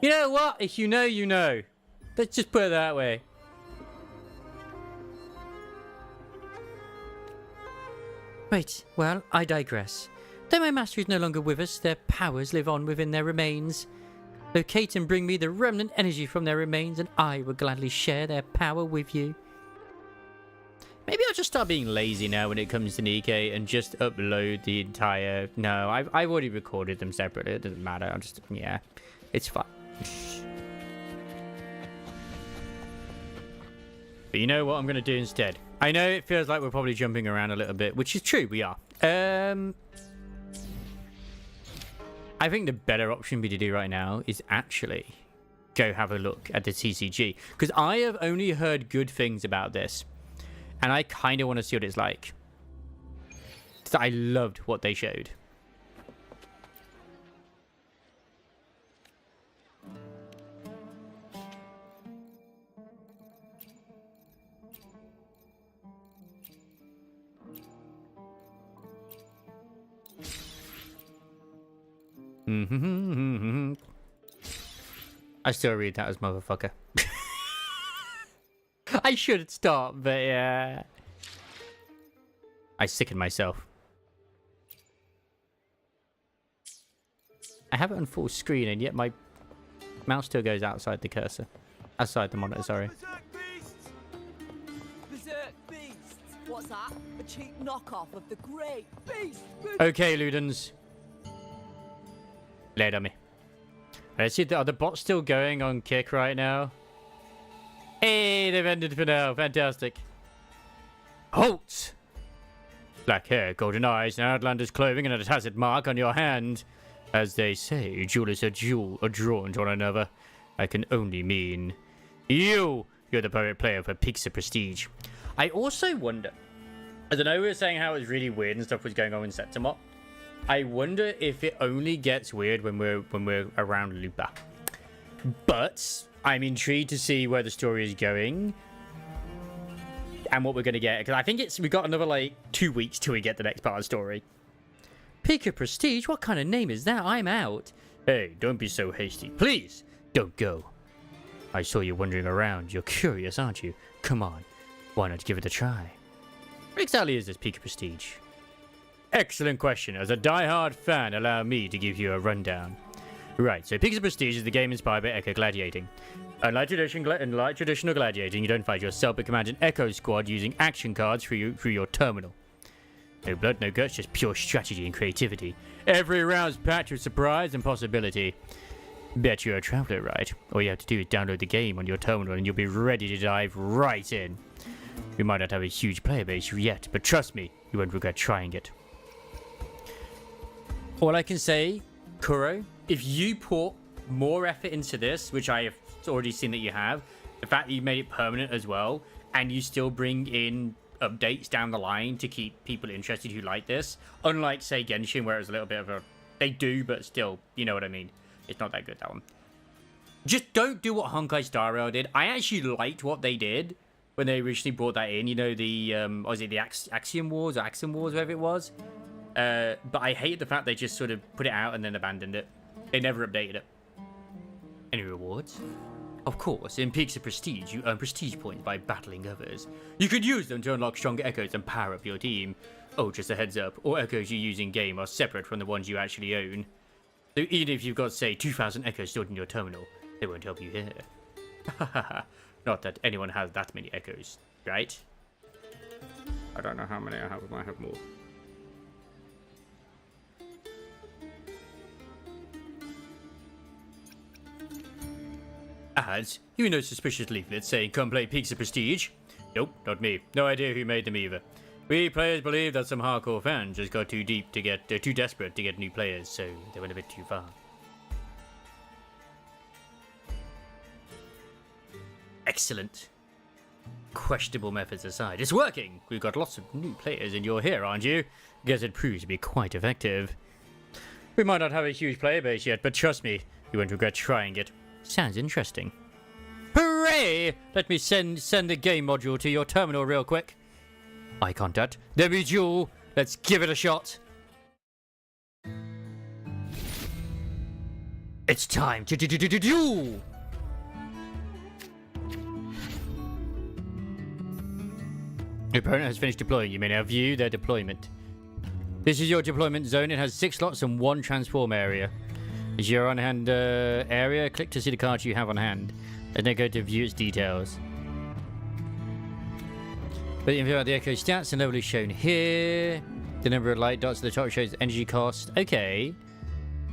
You know what? If you know, you know. Let's just put it that way. Wait, well, I digress. Though my master is no longer with us, their powers live on within their remains. Locate and bring me the remnant energy from their remains, and I will gladly share their power with you. Maybe I'll just start being lazy now when it comes to Nikke and just upload the entire... No, I've already recorded them separately. It doesn't matter. I'll just... Yeah, it's fine. But you know what I'm going to do instead? I know it feels like we're probably jumping around a little bit, which is true, we are. I think the better option to do right now is actually go have a look at the TCG. Because I have only heard good things about this. And I kind of want to see what it's like. So I loved what they showed. I still read that as motherfucker. I should stop, but yeah. I sicken myself. I have it on full screen, and yet my mouse still goes outside the cursor. Outside the monitor, sorry. Berserk beasts. What's that? A cheap knockoff of the great beast. Okay, Ludens. Lay it on me. Let's see, are the bots still going on kick right now? Hey, they've ended for now. Fantastic. Halt! Black hair, golden eyes, and outlander's clothing, and a tacit mark on your hand. As they say, jewelers are drawn to one another. I can only mean you. You're the perfect player for peaks of prestige. I also wonder, as I know we were saying how it was really weird and stuff was going on in Septimont. I wonder if it only gets weird when we're around Lupa. But I'm intrigued to see where the story is going and what we're going to get, because I think we got another like 2 weeks till we get the next part of the story. Pika Prestige? What kind of name is that? I'm out. Hey, don't be so hasty. Please, don't go. I saw you wandering around. You're curious, aren't you? Come on. Why not give it a try? What exactly is this Pika Prestige? Excellent question. As a die-hard fan, allow me to give you a rundown. Right, so Pika Prestige is the game inspired by Echo Gladiating. Unlike traditional gladiating, you don't fight yourself but command an Echo squad using action cards through your terminal. No blood, no guts, just pure strategy and creativity. Every round's packed with surprise and possibility. Bet you're a traveler, right? All you have to do is download the game on your terminal and you'll be ready to dive right in. We might not have a huge player base yet, but trust me, you won't regret trying it. All I can say, Kuro, if you put more effort into this, which I have already seen that you have, the fact that you made it permanent as well, and you still bring in updates down the line to keep people interested who like this, unlike, say, Genshin, where it's a little bit of a... They do, but still, you know what I mean. It's not that good, that one. Just don't do what Honkai Star Rail did. I actually liked what they did when they originally brought that in. You know, the, was it the Axiom Wars, or Axiom Wars, whatever it was? But I hate the fact they just sort of put it out and then abandoned it. They never updated it. Any rewards? Of course, in Peaks of Prestige, you earn prestige points by battling others. You could use them to unlock stronger echoes and power up your team. Oh, just a heads up, all echoes you use in game are separate from the ones you actually own. So even if you've got, say, 2,000 echoes stored in your terminal, they won't help you here. Not that anyone has that many echoes, right? I don't know how many I have, I might have more. Ads? You know suspicious leaflets saying come play Peaks of Prestige? Nope, not me. No idea who made them either. We players believe that some hardcore fans just got too deep to get too desperate to get new players, so they went a bit too far. Excellent. Questionable methods aside, it's working! We've got lots of new players and you're here, aren't you? Guess it proves to be quite effective. We might not have a huge player base yet, but trust me, you won't regret trying it. Sounds interesting. Hooray! Let me send the game module to your terminal real quick. Eye contact. There be duel. Let's give it a shot. It's time to duel! Your opponent has finished deploying. You may now view their deployment. This is your deployment zone. It has 6 slots and 1 transform area. Is your on-hand area? Click to see the cards you have on hand. And then go to view its details. But the info about the Echo stats and level is shown here. The number of light dots at the top shows the energy cost. Okay.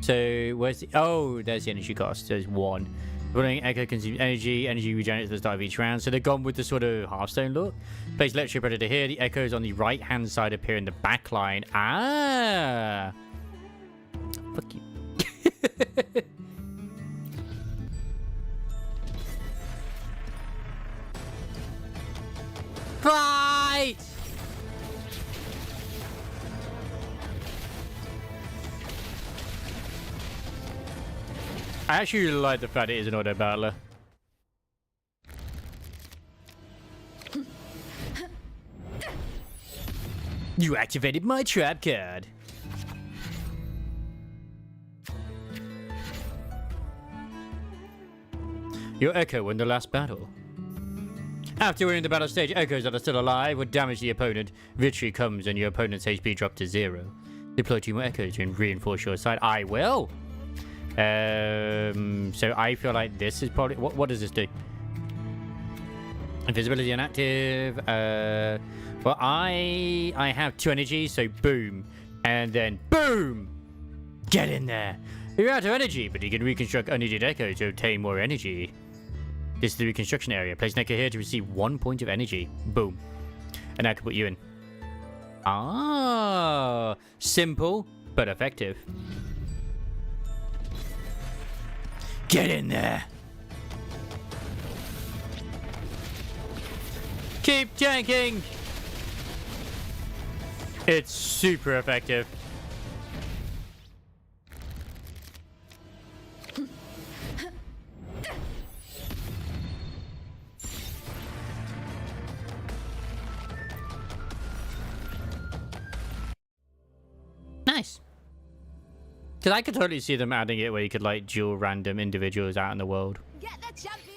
So, where's the... Oh, there's the energy cost. There's 1. Running Echo consumes energy. Energy regenerates at the start of each round. So they've gone with the sort of Hearthstone look. Place Electro Predator here. The Echoes on the right-hand side appear in the back line. Ah! Fuck you. Fight! I actually really like the fact it is an auto battler. You activated my trap card. Your Echo won the last battle. After winning the battle stage, Echoes that are still alive would damage the opponent. Victory comes and your opponent's HP drops to 0. Deploy 2 more Echoes to reinforce your side. I will! So I feel like this is probably... What does this do? Invisibility inactive. Well, I have 2 energy, so boom. And then boom! Get in there! You're out of energy, but you can reconstruct unneeded Echo to obtain more energy. This is the reconstruction area. Place an Echo here to receive 1 point of energy. Boom. And I can put you in. Ah, simple, but effective. Get in there. Keep janking. It's super effective. Nice. Because I could totally see them adding it where you could like duel random individuals out in the world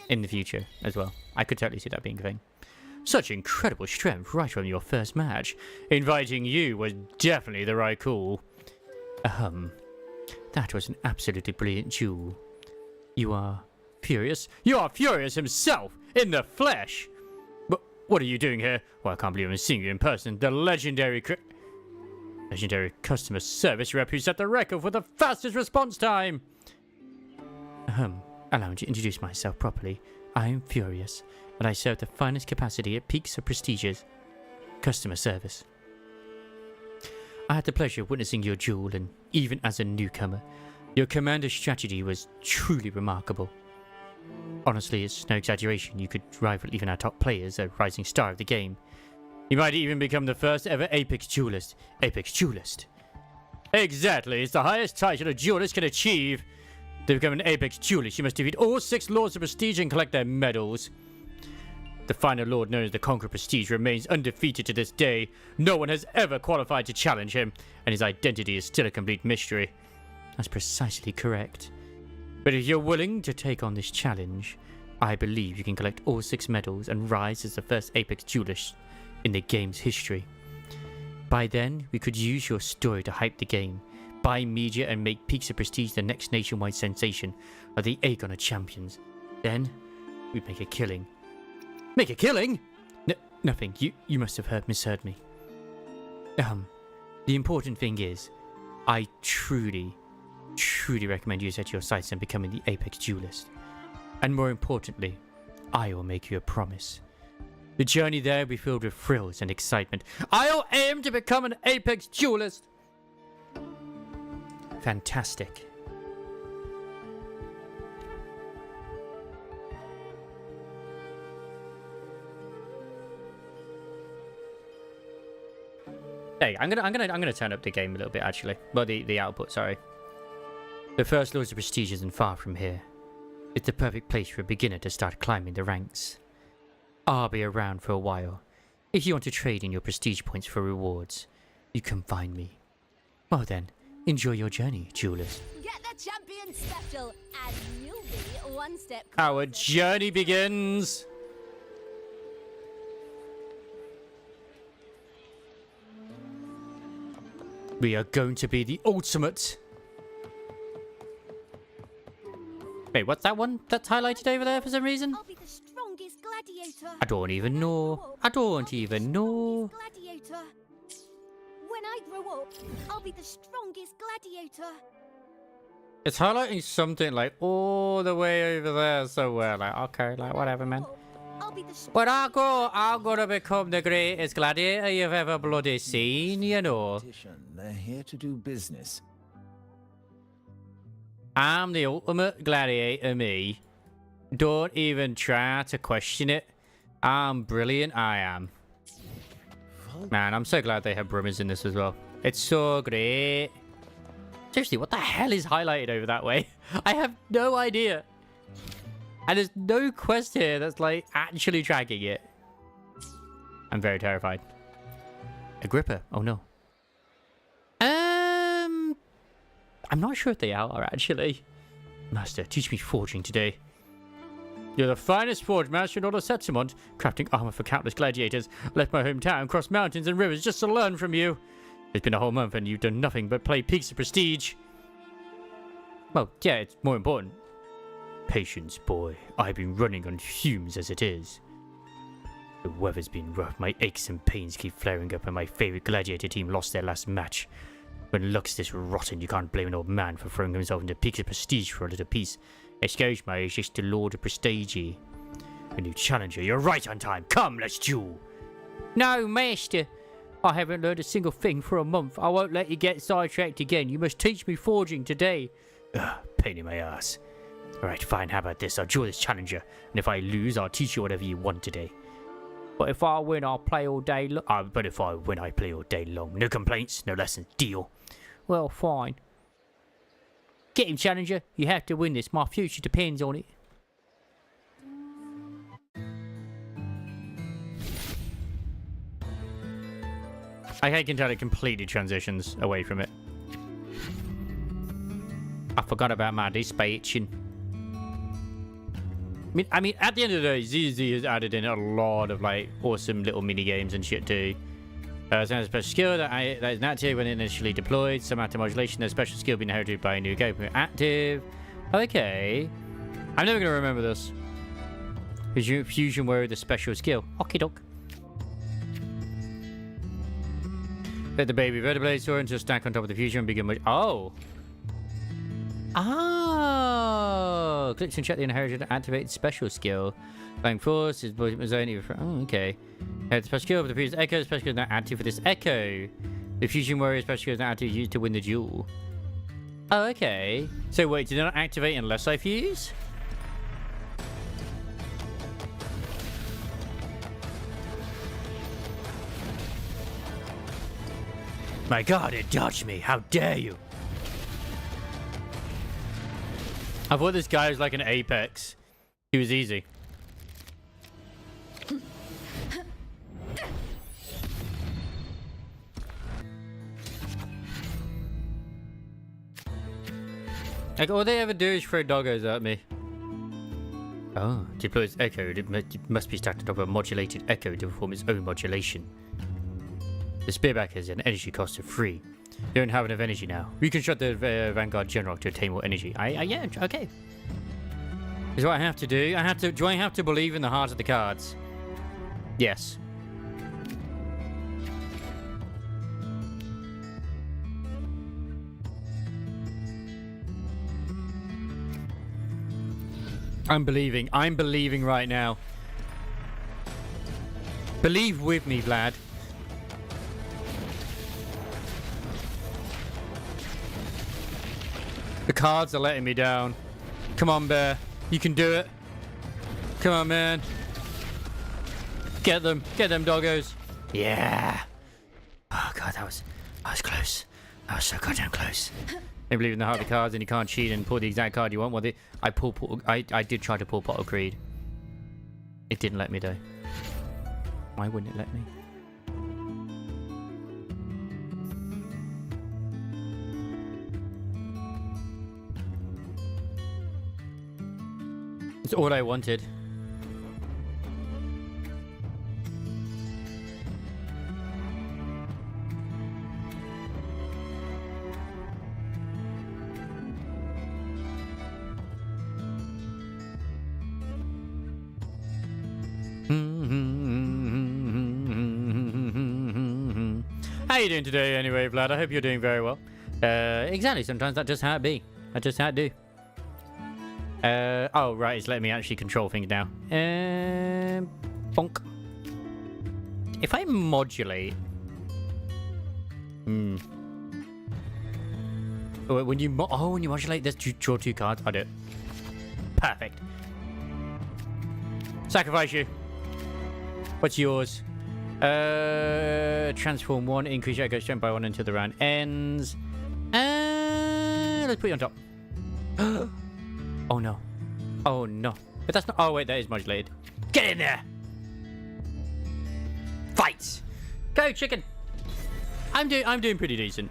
in the future as well. I could totally see that being a thing. Such incredible strength right from your first match. Inviting you was definitely the right call. That was an absolutely brilliant duel. You are Furious? You are Furious himself, in the flesh! But what are you doing here? Well, I can't believe I'm seeing you in person. The legendary customer service rep who set the record for the fastest response time! Allow me to introduce myself properly. I am Furious, and I serve the finest capacity at peaks of prestigious customer service. I had the pleasure of witnessing your duel, and even as a newcomer, your commander's strategy was truly remarkable. Honestly, it's no exaggeration you could rival even our top players, a rising star of the game. You might even become the first ever Apex Duelist. Apex Duelist. Exactly, it's the highest title a duelist can achieve. To become an Apex Duelist, you must defeat all 6 Lords of Prestige and collect their medals. The final Lord, known as the Conqueror Prestige, remains undefeated to this day. No one has ever qualified to challenge him, and his identity is still a complete mystery. That's precisely correct. But if you're willing to take on this challenge, I believe you can collect all 6 medals and rise as the first Apex Duelist in the game's history. By then, we could use your story to hype the game, buy media and make Peaks of Prestige the next nationwide sensation of the Aegon of Champions. Then, we'd make a killing. Make a killing? Nothing. You must have misheard me. The important thing is, I truly recommend you set your sights on becoming the Apex Duelist. And more importantly, I will make you a promise. The journey there will be filled with thrills and excitement. I'll aim to become an Apex Duelist! Fantastic. Hey, I'm gonna turn up the game a little bit actually. Well, the output, sorry. The first Lords of Prestige isn't far from here. It's the perfect place for a beginner to start climbing the ranks. I'll be around for a while. If you want to trade in your prestige points for rewards, you can find me. Well then, enjoy your journey, duelist. Get the champion special, and you'll be one step closer. Our journey begins! We are going to be the ultimate. Wait, what's that one that's highlighted over there for some reason? I'll be the strongest gladiator. I don't even know. I don't even know. Gladiator. When I grow up, I'll be the strongest gladiator. It's highlighting something like all the way over there somewhere. Like, okay, like whatever, man. When I grow, I'm gonna become the greatest gladiator you've ever bloody seen, you know. They're here to do business. I'm the ultimate gladiator, me. Don't even try to question it. I'm brilliant, I am. Man, I'm so glad they have Brummers in this as well. It's so great. Seriously, what the hell is highlighted over that way? I have no idea. And there's no quest here that's like actually tracking it. I'm very terrified. Agrippa, oh no. I'm not sure if they are actually. Master, teach me forging today. You're the finest forge master in all of Septimont, crafting armor for countless gladiators. Left my hometown, crossed mountains and rivers just to learn from you. It's been a whole month and you've done nothing but play Peaks of Prestige. Well, yeah, it's more important. Patience, boy. I've been running on fumes as it is. The weather's been rough. My aches and pains keep flaring up and my favorite gladiator team lost their last match. When luck's this rotten, you can't blame an old man for throwing himself into Peaks of Prestige for a little piece. Excuse me, it's just the Lord of Prestige. A new challenger, you're right on time. Come, let's duel. No, master. I haven't learned a single thing for a month. I won't let you get sidetracked again. You must teach me forging today. Ugh, pain in my ass. Alright, fine, how about this? I'll duel this challenger, and if I lose, I'll teach you whatever you want today. But if I win, I'll play all day long. But if I win, I play all day long. No complaints, no lessons, deal. Well, fine. Get him, challenger. You have to win this. My future depends on it. I can tell it completely transitions away from it. I forgot about my dispatching. I mean, at the end of the day, ZZ has added in a lot of like awesome little mini games and shit too. It's a special skill that is inactive when initially deployed. Some auto modulation. There's special skill being inherited by a new game. Active. Okay. I'm never gonna remember this. Fusion Warrior, the special skill. Okie doke. Let the baby vertebrate soar into a stack on top of the fusion and begin with. Oh. Oh. Click to check the inherited activated special skill. Flying Force is only. Oh, okay. The special skill of the previous Echo. The special skill is not active for this Echo. The Fusion Warrior special skill is not active used to win the duel. Oh, okay. So wait, did it not activate unless I fuse? My god, it dodged me. How dare you? I thought this guy was like an Apex. He was easy. Like, all they ever do is throw doggos at me. Oh, deploys echo. It must be stacked on top of a modulated echo to perform its own modulation. The spearback has an energy cost of 3. You don't have enough energy now. Reconstruct the Vanguard General to attain more energy. Yeah, okay. Is what I have to do. Do I have to believe in the heart of the cards? Yes. I'm believing right now. Believe with me, Vlad. The cards are letting me down. Come on, Bear. You can do it. Come on, man. Get them. Get them, doggos. Yeah. Oh, God, that was close. That was so goddamn close. They believe in the heart of the cards and you can't cheat and pull the exact card you want. Well, I did try to pull Pot of Greed. It didn't let me, though. Why wouldn't it let me? It's all I wanted. How you doing today anyway, Vlad? I hope you're doing very well. Exactly, sometimes that's just how it be. That's just how it do. Oh, right, it's letting me actually control things now. Bonk. If I modulate... When you modulate, there's draw 2 cards. I do it. Perfect. Sacrifice you. What's yours? Transform 1, increase your echo strength by 1 until the round ends. Let's put you on top. Oh no. Oh no. But that's not. Oh wait, that is modulated. Get in there! Fight! Go, chicken! I'm doing pretty decent.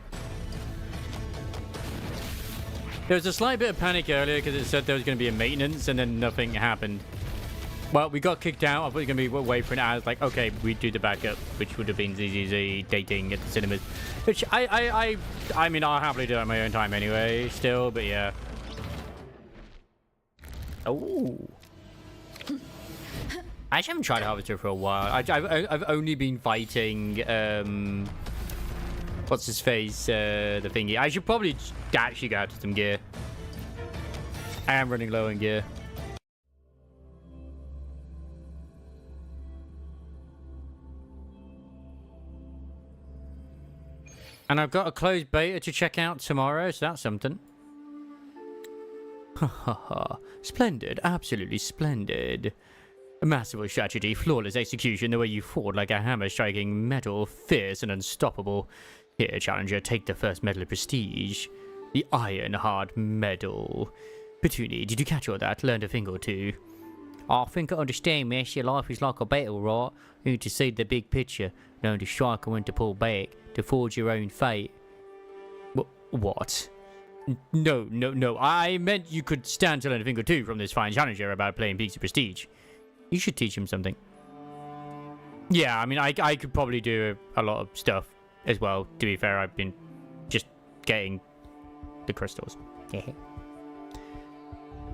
There was a slight bit of panic earlier because it said there was going to be a maintenance and then nothing happened. Well, we got kicked out. I thought it was going to be away for an hour. I was like, okay, we do the backup, which would have been ZZZ dating at the cinemas. Which I mean, I'll happily do it at my own time anyway, still, but yeah. Oh. I actually haven't tried Harvester for a while. I've only been fighting, what's his face, the thingy. I should probably actually go out to some gear. I am running low in gear. And I've got a closed beta to check out tomorrow, so that's something. Ha ha ha. Splendid. Absolutely splendid. A masterful strategy, flawless execution, the way you fought like a hammer striking metal, fierce and unstoppable. Here, challenger, take the first medal of prestige. The Iron Heart Medal. Petuni, did you catch all that? Learned a thing or two. I think I understand, miss. Your life is like a battle, right? You need to see the big picture. Know to strike and when to pull back. To forge your own fate. What? No. I meant you could stand to learn a thing or two from this fine challenger about playing Pixie Prestige. You should teach him something. Yeah, I mean, I could probably do a lot of stuff as well. To be fair, I've been just getting the crystals.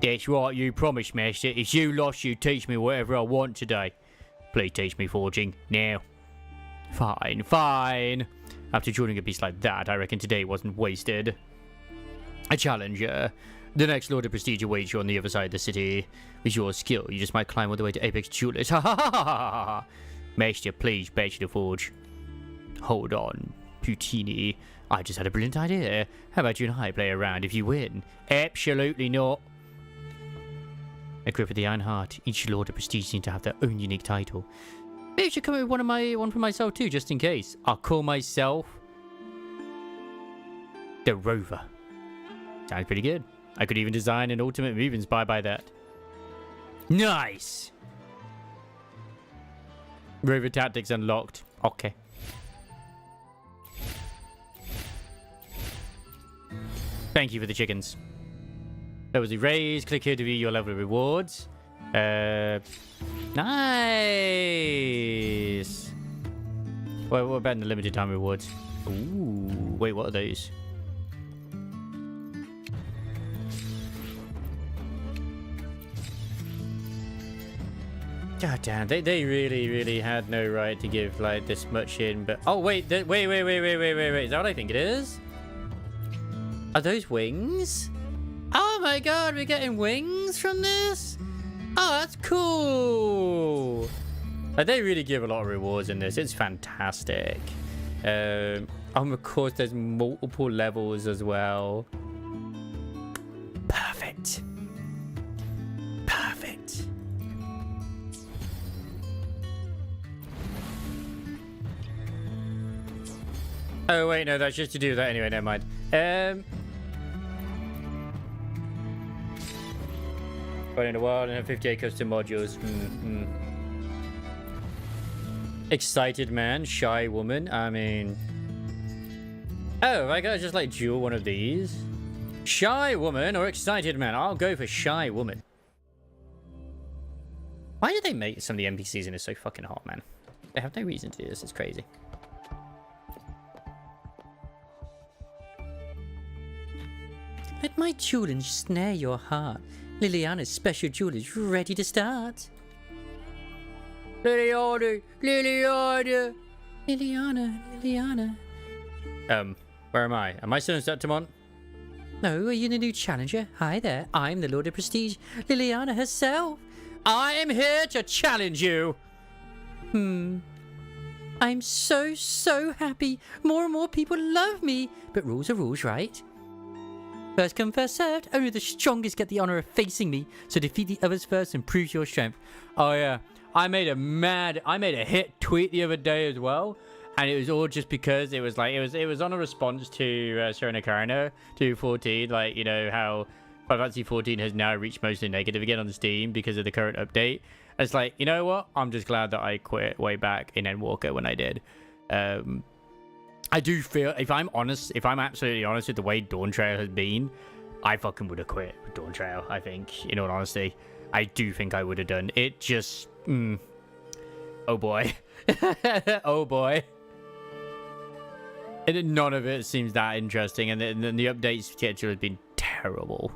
That's right, you promised, Master. If you lost, you teach me whatever I want today. Please teach me forging now. Fine. After joining a beast like that, I reckon today wasn't wasted. A challenger. The next Lord of Prestige awaits you on the other side of the city. With your skill, you just might climb all the way to Apex Jewelers. Ha ha ha ha ha! Maester, please bet you to forge. Hold on, Putini. I just had a brilliant idea. How about you and I play around if you win? Absolutely not. Equipped with the Iron Heart, each Lord of Prestige seems to have their own unique title. Maybe I should come up with one for myself too, just in case. I'll call myself the Rover. Sounds pretty good. I could even design an ultimate move inspired by that. Nice! Rover tactics unlocked. Okay. Thank you for the chickens. That was erased. Click here to view your level of rewards. Nice! What about the limited time rewards? Ooh, wait, what are those? God damn, they really had no right to give like this much in, but oh wait, wait, is that what I think it is? Are those wings? Oh my god, we're getting wings from this? Oh, that's cool. Like, they really give a lot of rewards in this. It's fantastic. Of course, there's multiple levels as well. Perfect. Oh wait, no, that's just to do that anyway. Never mind. Right in a while and have 58 custom modules. Excited man, shy woman. I mean, oh, I gotta just like duel one of these. Shy woman or excited man? I'll go for shy woman. Why did they make some of the NPCs in this so fucking hot, man? They have no reason to do this. It's crazy. Let my challenge snare your heart. Liliana's special jewel is ready to start. Liliana. Where am I? Am I still in Septimont? No, are you the new challenger? Hi there, I'm the Lord of Prestige, Liliana herself. I am here to challenge you. I'm so happy. More and more people love me. But rules are rules, right? First come, first served. Only the strongest get the honor of facing me. So defeat the others first and prove your strength. Oh yeah, I made a hit tweet the other day as well, and it was all just because it was on a response to Serena Carano 214, like, you know how Final Fantasy 14 has now reached mostly negative again on Steam because of the current update. It's like, you know what? I'm just glad that I quit way back in Endwalker when I did. I do feel, if I'm absolutely honest with the way Dawn Trail has been, I fucking would have quit with Dawn Trail, I think, in all honesty. I do think I would have done. It just, oh boy. Oh boy. And none of it seems that interesting, and the update schedule has been terrible.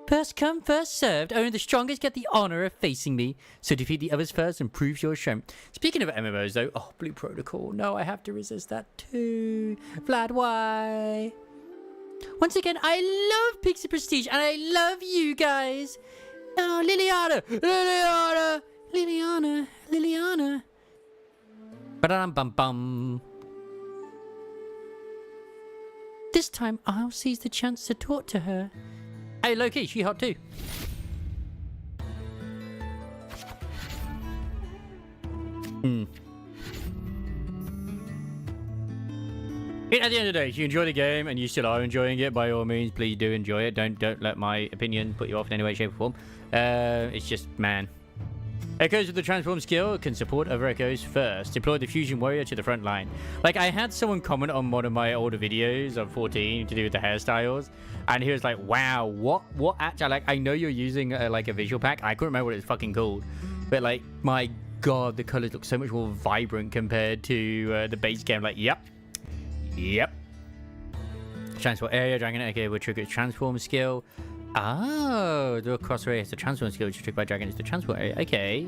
First come, first served. Only the strongest get the honor of facing me. So defeat the others first and prove your strength. Speaking of MMOs though, oh, Blue Protocol. No, I have to resist that too. Vlad, why? Once again, I love Pixie Prestige and I love you guys. Oh, Liliana. Ba-dum-bum-bum. This time I'll seize the chance to talk to her. Hey, Loki, she hot too. At the end of the day, if you enjoy the game and you still are enjoying it, by all means, please do enjoy it. Don't let my opinion put you off in any way, shape, or form. It's just, man, Echoes with the transform skill can support other echoes first. Deploy the fusion warrior to the front line. Like, I had someone comment on one of my older videos on 14 to do with the hairstyles, and he was like, wow, what actually, like, I know you're using like a visual pack. I couldn't remember what it's fucking called, but like, my god, the colors look so much more vibrant compared to the base game. Like, yep. Transport area, Dragon Echo will trigger its transform skill. Oh, the cross ray has the transform skill, which is triggered by Dragon. It's the transport area. Okay.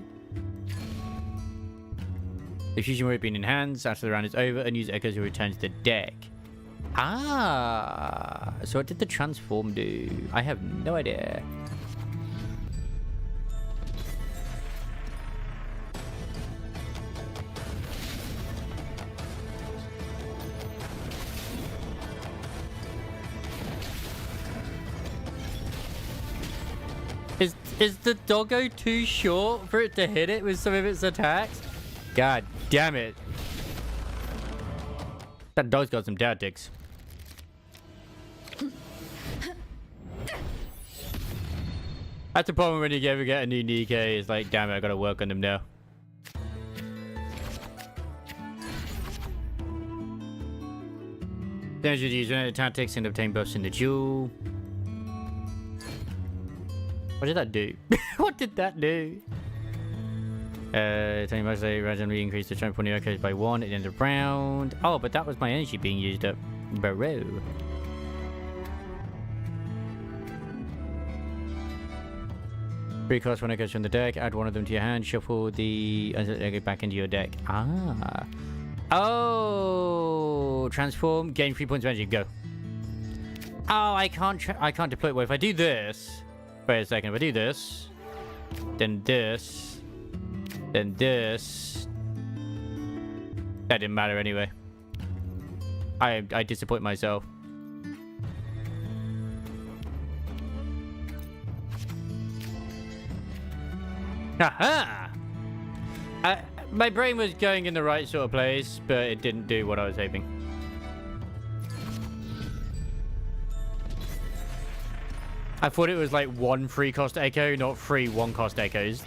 The fusion warrior being enhanced after the round is over, and use echoes will return to the deck. Ah, so what did the transform do? I have no idea. Is the doggo too short for it to hit it with some of its attacks? God damn it. That dog's got some tactics. That's the problem when you ever get a new Nikkei. It's like, damn it, I gotta work on them now. Damage reduce when tactics and obtain buffs in the duel. What did that do? What did that do? Telling much they randomly increase the strength for new echoes by 1 at the end of the round. Oh, but that was my energy being used up. Bro. Recast 1 echoes from the deck, add 1 of them to your hand, shuffle the echo back into your deck. Ah. Oh, transform, gain 3 points of energy, go. Oh, I can't deploy it. Well, if I do this, wait a second, if I do this, then this, then this, that didn't matter anyway. I disappoint myself. Aha! My brain was going in the right sort of place, but it didn't do what I was hoping. I thought it was like 1 free cost echo, not 3 1 cost echoes.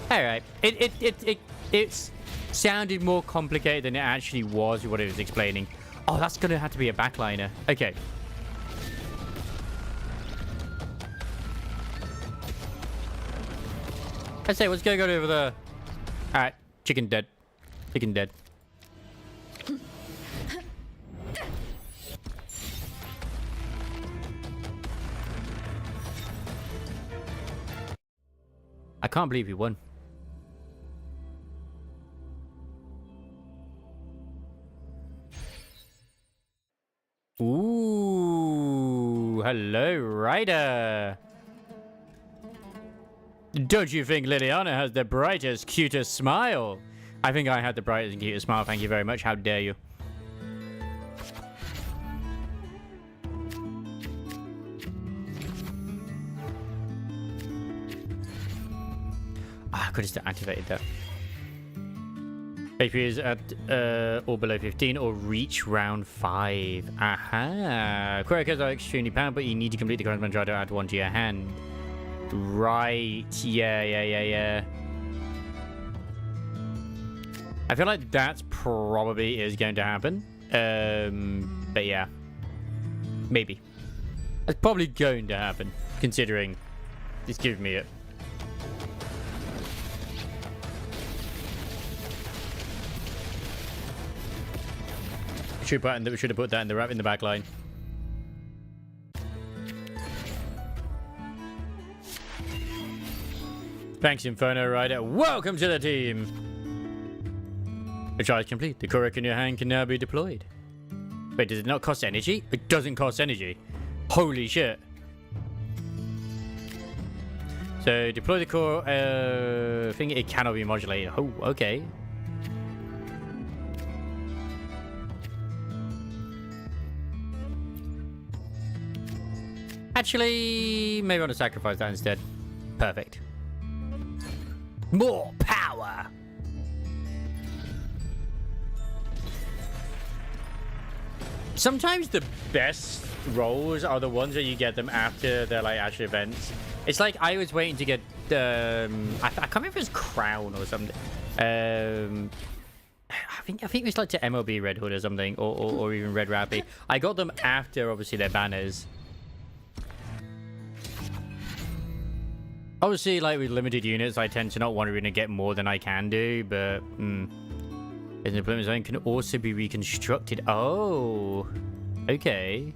Alright. It sounded more complicated than it actually was, what it was explaining. Oh, that's gonna have to be a backliner. Okay. I say, what's going on over there? Alright, chicken dead. Chicken dead. I can't believe he won. Ooh, hello, Ryder. Don't you think Liliana has the brightest, cutest smile? I think I had the brightest and cutest smile. Thank you very much. How dare you? I could have still activated that. HP is at or below 15 or reach round 5. Aha. Quirkers are extremely powerful, but you need to complete the current mantra to add 1 to your hand. Right. Yeah. I feel like that's probably is going to happen. But yeah. Maybe. That's probably going to happen, considering it's giving me it. We should have put that in the back line. Thanks, Inferno Rider. Welcome to the team. The charge complete. The Kurok in your hand can now be deployed. Wait, does it not cost energy? It doesn't cost energy. Holy shit. So deploy the core thing. It cannot be modulated. Oh, okay. Actually, maybe I want to sacrifice that instead. Perfect. More power! Sometimes the best rolls are the ones that you get them after they're like actual events. It's like I was waiting to get I can't remember if it was Crown or something. I think it was like to MLB Red Hood or something, or even Red Rappy. I got them after obviously their banners. Obviously, like with limited units, I tend to not want to really get more than I can do, but the deployment zone can also be reconstructed. Oh, okay.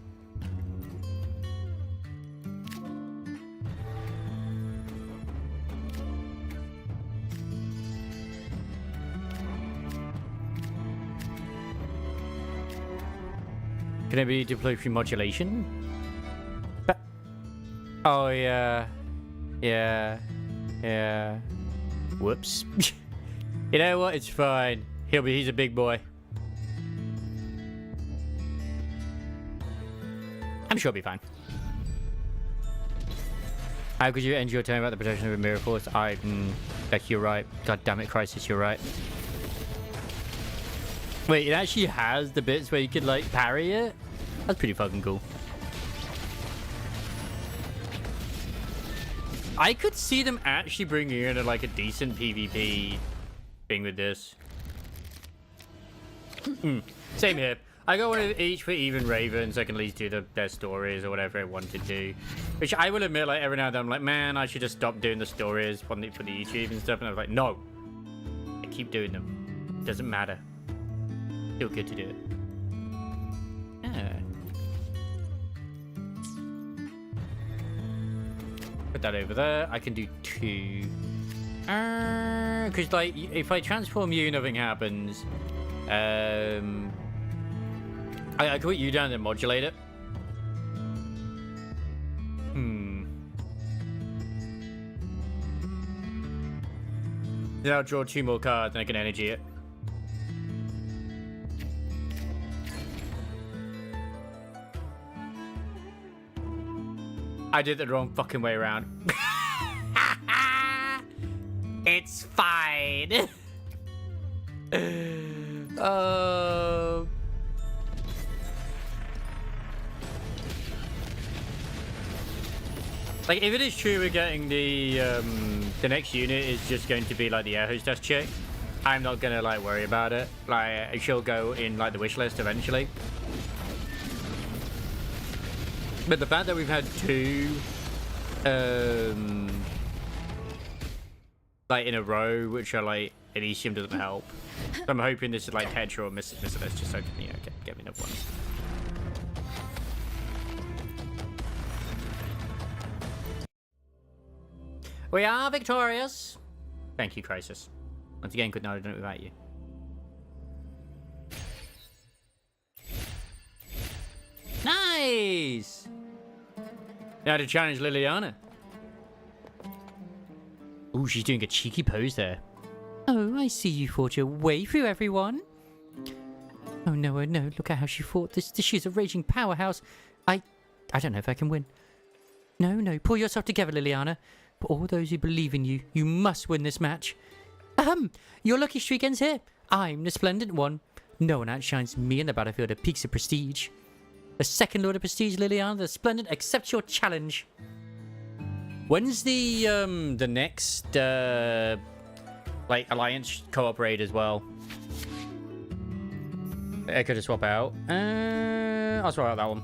Can it be deployed through modulation? Oh, yeah. Yeah. Whoops. You know what? It's fine. He's a big boy. I'm sure he'll be fine. How could you end your turn about the protection of a mirror force? You're right. God damn it, Crisis, you're right. Wait, it actually has the bits where you could, like, parry it? That's pretty fucking cool. I could see them actually bringing in, like, a decent PvP thing with this. Same here. I got one of each for even Ravens. So I can at least do their stories or whatever I want to do. Which I will admit, like, every now and then I'm like, man, I should just stop doing the stories for the YouTube and stuff. And I was like, no. I keep doing them. It doesn't matter. Still good to do it. Yeah. Put that over there. I can do 2. Because, like, if I transform you, nothing happens. I can put you down and modulate it. Then I'll draw 2 more cards and I can energy it. I did it the wrong fucking way around. It's fine. Like, if it is true we're getting the next unit is just going to be like the air hostess chick, I'm not gonna like worry about it. Like, she'll go in like the wish list eventually. But the fact that we've had 2 like in a row, which are like Elysium, doesn't help. So I'm hoping this is like Tetra or Missilus, just so you know, get me enough ones. We are victorious. Thank you, Crisis. Once again, could not have done it without you. Nice! Now to challenge Liliana. Ooh, she's doing a cheeky pose there. Oh, I see you fought your way through, everyone. Oh no, look at how she fought. She's a raging powerhouse. I don't know if I can win. No, pull yourself together, Liliana. For all those who believe in you, you must win this match. Your lucky streak ends here. I'm the splendid one. No one outshines me in the battlefield of peaks of prestige. The second Lord of Prestige, Liliana, the Splendid, accepts your challenge. When's the next like Alliance co-op raid as well? I could just swap out. I'll swap out that one.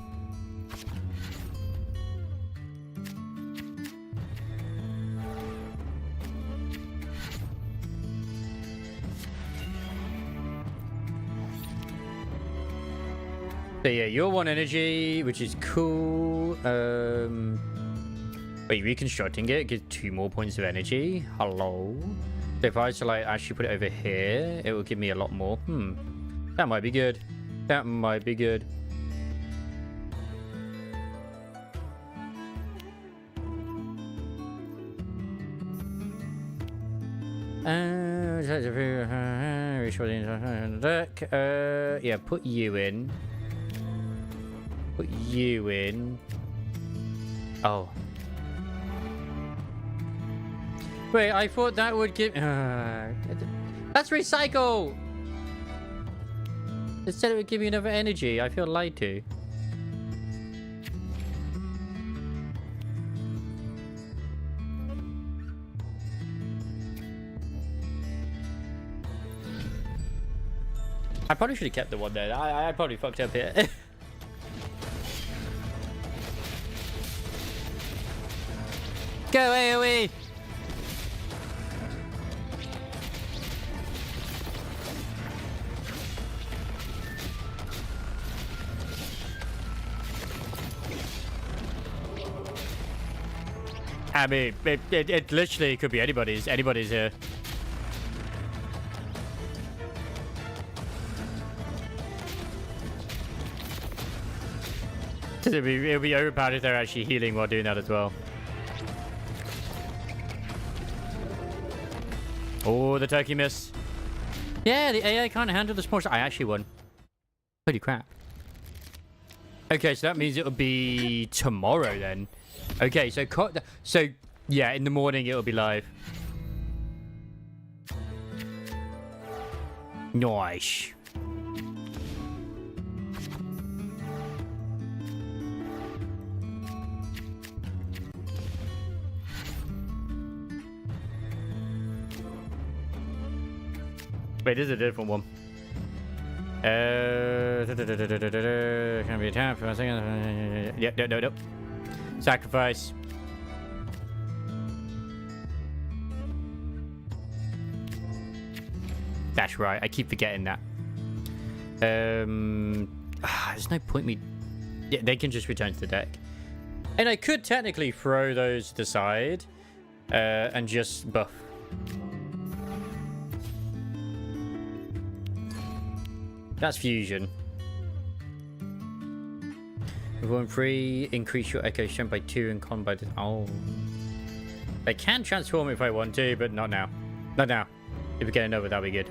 So yeah, you're 1 energy, which is cool. Wait, reconstructing it gives 2 more points of energy. Hello. So if I was to like actually put it over here, it will give me a lot more. That might be good. That might be good. Yeah, put you in. Put you in. Oh. Wait, I thought that would give... that's recycle! It said it would give me another energy. I feel lied to. I probably should have kept the one there. I probably fucked up here. Go AoE! I mean, it literally could be anybody's. Anybody's here. It'll be overpowered if they're actually healing while doing that as well. Oh, the turkey miss. Yeah, the AI can't handle the small. I actually won. Holy crap. Okay, so that means it'll be tomorrow then. Okay, so yeah, in the morning it'll be live. Nice. Wait, this is a different one. Can be attacked for a second. Yep, no. Sacrifice. That's right. I keep forgetting that. There's no point me. Yeah, they can just return to the deck, and I could technically throw those to the side, and just buff. That's fusion. Perform 3, increase your echo strength by 2 and con by... Oh. I can transform if I want to, but not now. Not now. If we get it over, that'll be good.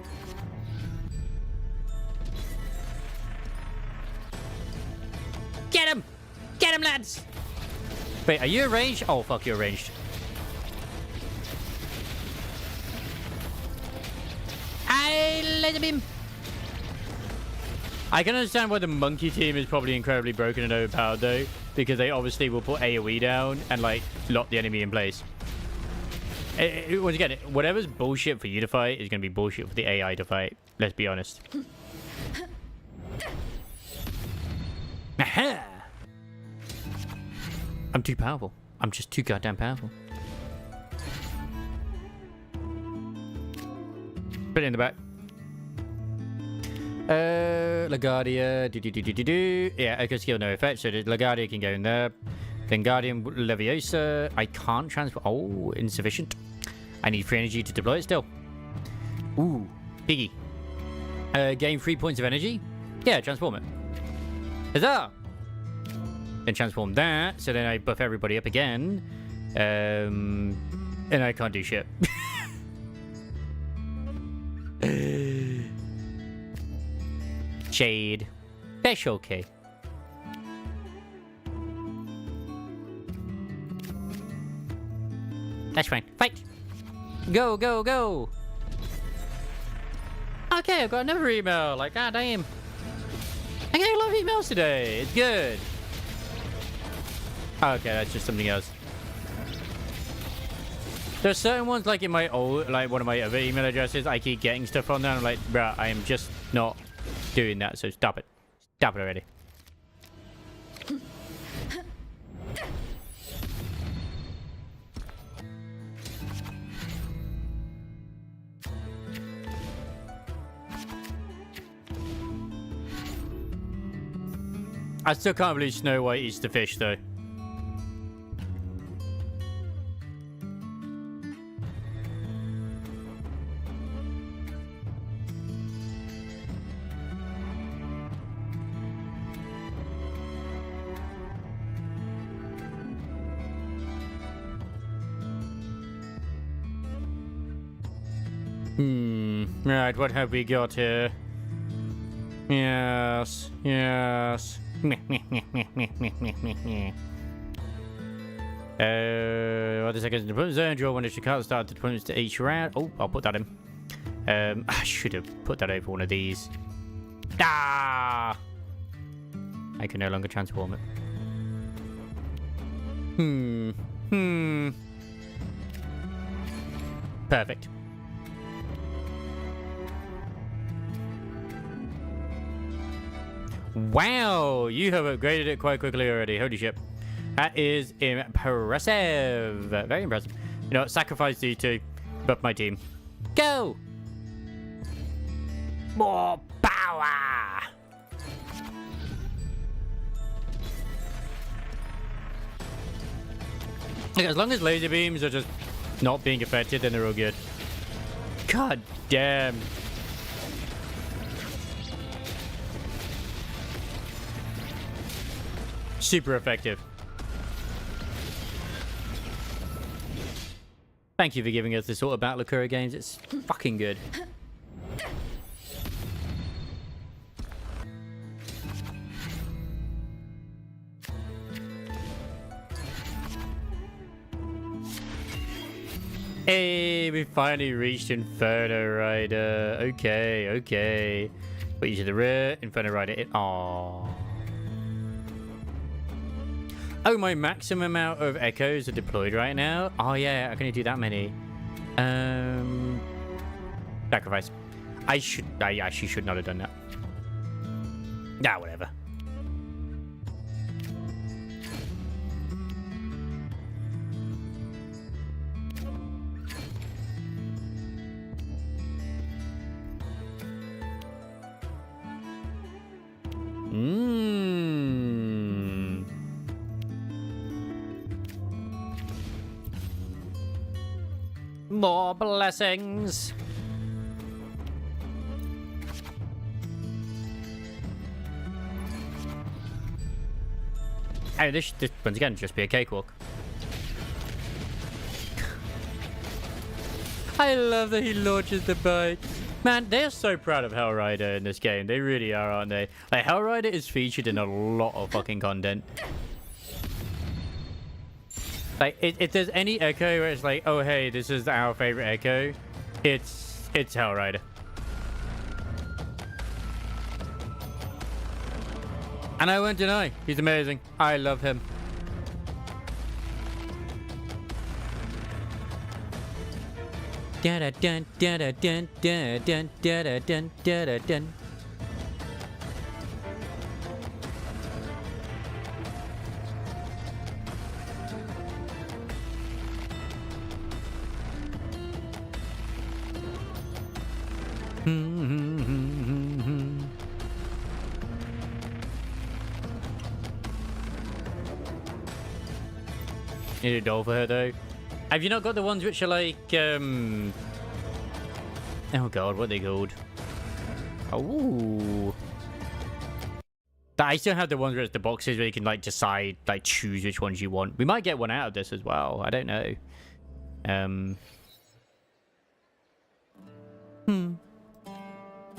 Get him! Get him, lads! Wait, are you ranged? Oh, fuck, you're ranged. I let him in. I can understand why the monkey team is probably incredibly broken and overpowered though, because they obviously will put AoE down and like lock the enemy in place. Once again, whatever's bullshit for you to fight is going to be bullshit for the AI to fight. Let's be honest. Aha! I'm too powerful. I'm just too goddamn powerful. Put it in the back. LaGuardia, yeah, echo skill no effect, so the LaGuardia can go in there. Then Guardian Leviosa, I can't transfer. Oh, insufficient. I need free energy to deploy it still. Ooh, piggy. Gain 3 points of energy. Yeah, transform it. Huzzah! Then transform that, so then I buff everybody up again. And I can't do shit. Shade. Special K. That's fine. Fight! Go, go, go! Okay, I've got another email. Like, god damn. I get a lot of emails today. It's good. Okay, that's just something else. There's certain ones, like in my old, like one of my other email addresses, I keep getting stuff on there. I'm like, bruh, I am just not doing that, so stop it. Stop it already. I still can't believe Snow White eats the fish, though. Right, what have we got here? Yes, yes. What is second deployment zone? Draw one extra card, start deployments to each round. Oh, I'll put that in. I should have put that over one of these. Ah! I can no longer transform it. Wow, you have upgraded it quite quickly already. Holy shit. That is impressive. Very impressive. You know what? Sacrifice these two. Buff my team. Go! More power! Like, as long as laser beams are just not being affected, then they're all good. God damn. Super effective. Thank you for giving us this sort of Battle Occurrer games. It's fucking good. Hey, we finally reached Inferno Rider. Okay, okay. Put you to the rear. Inferno Rider. Aww. Oh, my maximum amount of echoes are deployed right now. Oh yeah, I can only do that many. Sacrifice. I actually should not have done that. Nah, whatever. More blessings. Oh, this once again just be a cakewalk. I love that he launches the bike. Man, they're so proud of Hellrider in this game. They really are, aren't they? Like, Hellrider is featured in a lot of fucking content. Like, if there's any Echo where it's like, oh, hey, this is our favorite Echo, it's Hellrider. And I won't deny, he's amazing. I love him. Da da dun da da dun da dun da da dun da da dun. Need a doll for her though. Have you not got the ones which are like oh god, what are they called? Oh, I still have the ones where it's the boxes where you can like decide, like choose which ones you want. We might get one out of this as well. I don't know.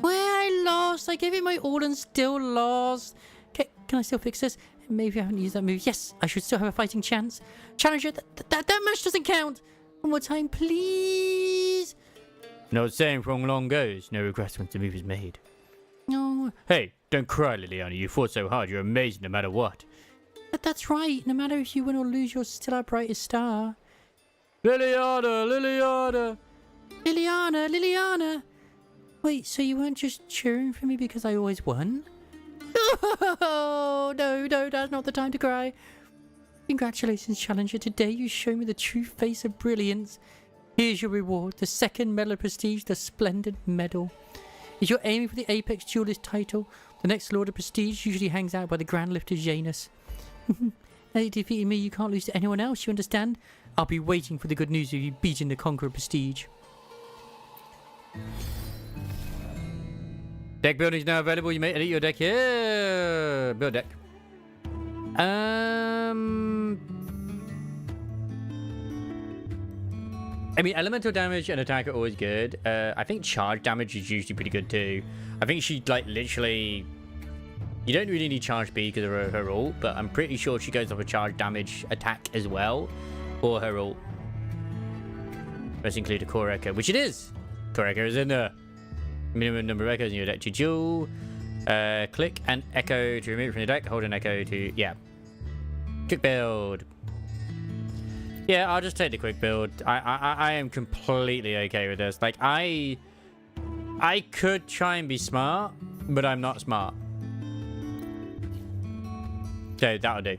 Where I lost? I gave it my all and still lost. Okay, can I still fix this? Maybe I haven't used that move. Yes, I should still have a fighting chance. Challenger, that match doesn't count. One more time, please. No saying from long goes. No regrets once the move is made. No. Hey, don't cry, Liliana. You fought so hard. You're amazing no matter what. But that's right. No matter if you win or lose, you're still our brightest star. Liliana, Liliana. Liliana, Liliana. Wait, so you weren't just cheering for me because I always won? Oh, no, that's not the time to cry. Congratulations, Challenger. Today you show me the true face of brilliance. Here's your reward, the second Medal of Prestige, the Splendid Medal. If you're aiming for the Apex Duelist title, the next Lord of Prestige usually hangs out by the Grand Lifter Janus. Now you defeated me, you can't lose to anyone else, you understand? I'll be waiting for the good news of you beating the Conqueror Prestige. Deck building is now available. You may edit your deck here. Build deck. I mean, elemental damage and attack are always good. I think charge damage is usually pretty good too. I think she like literally. You don't really need charge B because of her ult, but I'm pretty sure she goes off a charge damage attack as well, or her ult. Let's include a core echo, which it is. Core echo is in there. Minimum number of echoes in your deck to duel. Click and echo to remove it from your deck. Hold an echo to, yeah. Quick build. Yeah, I'll just take the quick build. I am completely okay with this. Like, I could try and be smart, but I'm not smart. So that'll do.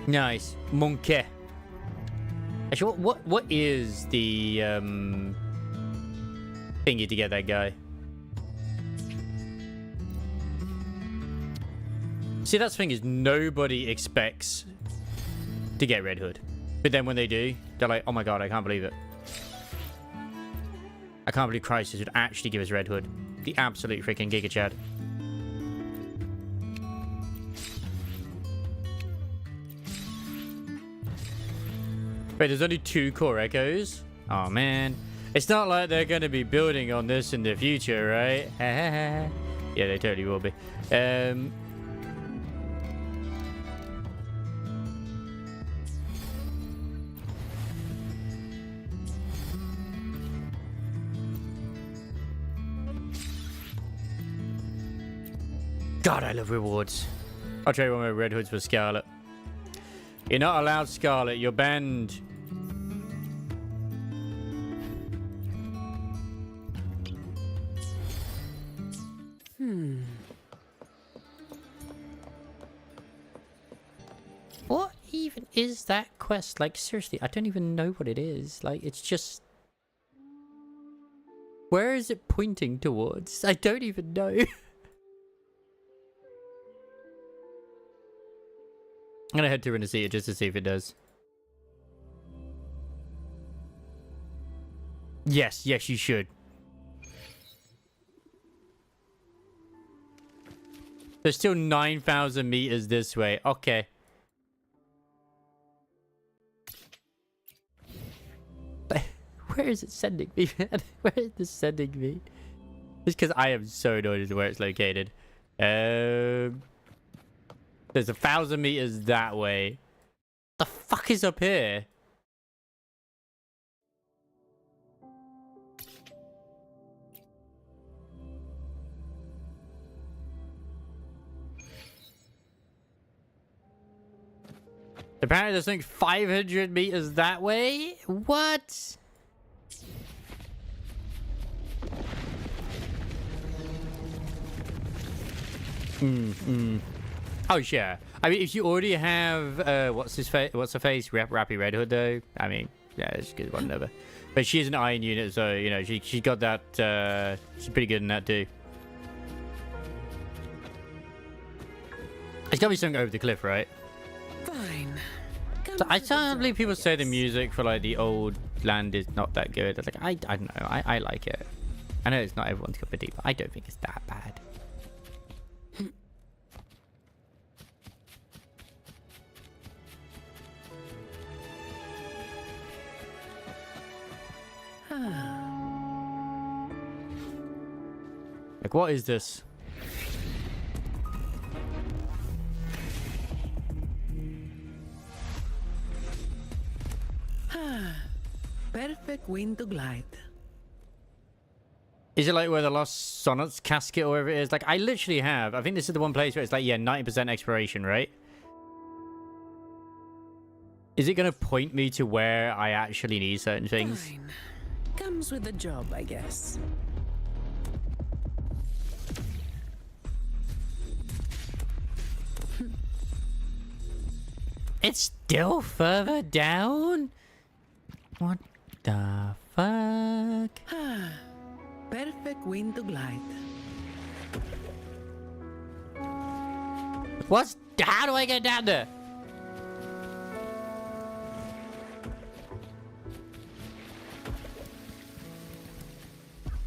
Nice. Monkey. Actually, what is the thingy to get that guy? See, that's the thing is nobody expects to get Red Hood. But then when they do, they're like, oh my god, I can't believe it. I can't believe Crisis would actually give us Red Hood. The absolute freaking Giga Chad. Wait, there's only 2 core echoes? Oh man. It's not like they're going to be building on this in the future, right? Yeah, they totally will be. God, I love rewards. I'll trade one of my Red Hoods for Scarlet. You're not allowed Scarlet. You're banned. What even is that quest? Like, seriously, I don't even know what it is. Like, it's just... Where is it pointing towards? I don't even know. I'm gonna head to Renacia just to see if it does. Yes, yes, you should. There's still 9,000 meters this way. Okay. Where is it sending me, man? Where is this sending me? Just because I am so annoyed as to where it's located. There's 1,000 meters that way. The fuck is up here? Apparently there's like 500 meters that way? What? Oh, sure. I mean, if you already have, what's her face? Rappy Red Hood, though. I mean, yeah, it's good, whatever. But she's an iron unit, so, you know, she's got that, she's pretty good in that, too. It's gotta be something over the cliff, right? Fine. So I can't believe people say the music for, like, the old land is not that good. It's like, I don't know. I like it. I know it's not everyone's cup of tea, but I don't think it's that bad. Like, what is this? Perfect wind to glide. Is it like where the Lost Sonnets casket or whatever it is? Like, I literally have... I think this is the one place where it's like, yeah, 90% exploration, right? Is it going to point me to where I actually need certain things? Fine. Comes with the job, I guess. It's still further down? What the fuck? Perfect wind to glide. How do I get down there?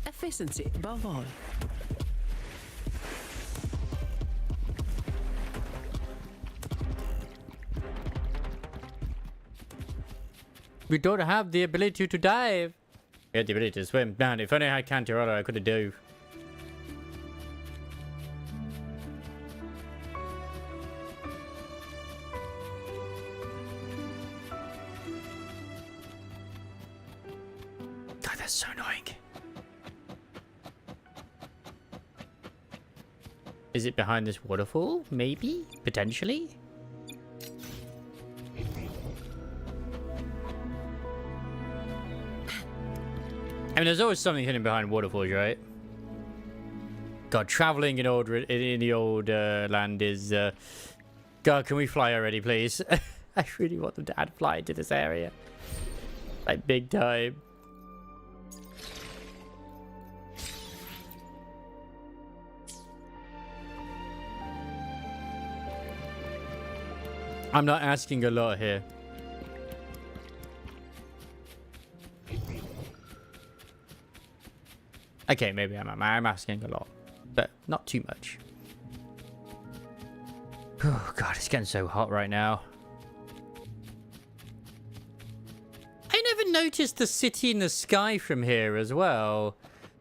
Efficiency above all. We don't have the ability to dive. We have the ability to swim. Man, if only I had Cantarella, I could have dove. God, that's so annoying. Is it behind this waterfall? Maybe? Potentially? I mean, there's always something hidden behind waterfalls, right? God, traveling in the old land is... God, can we fly already, please? I really want them to add fly to this area. Like, big time. I'm not asking a lot here. Okay, maybe I'm asking a lot, but not too much. Oh god, it's getting so hot right now. I never noticed the city in the sky from here as well.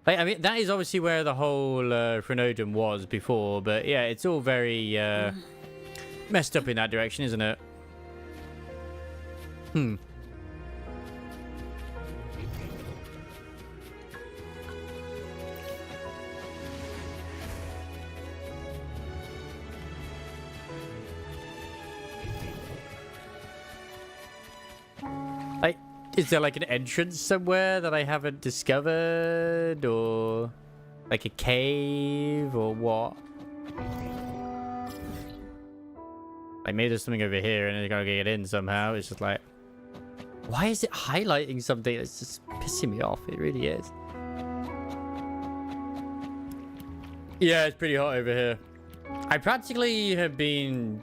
Like, I mean, that is obviously where the whole Phrenodum was before, but yeah, it's all very messed up in that direction, isn't it? Like, is there like an entrance somewhere that I haven't discovered, or like a cave, or what? Like, maybe there's something over here and I gotta get in somehow. It's just like, why is it highlighting something that's just pissing me off? It really is. Yeah, it's pretty hot over here. I practically have been...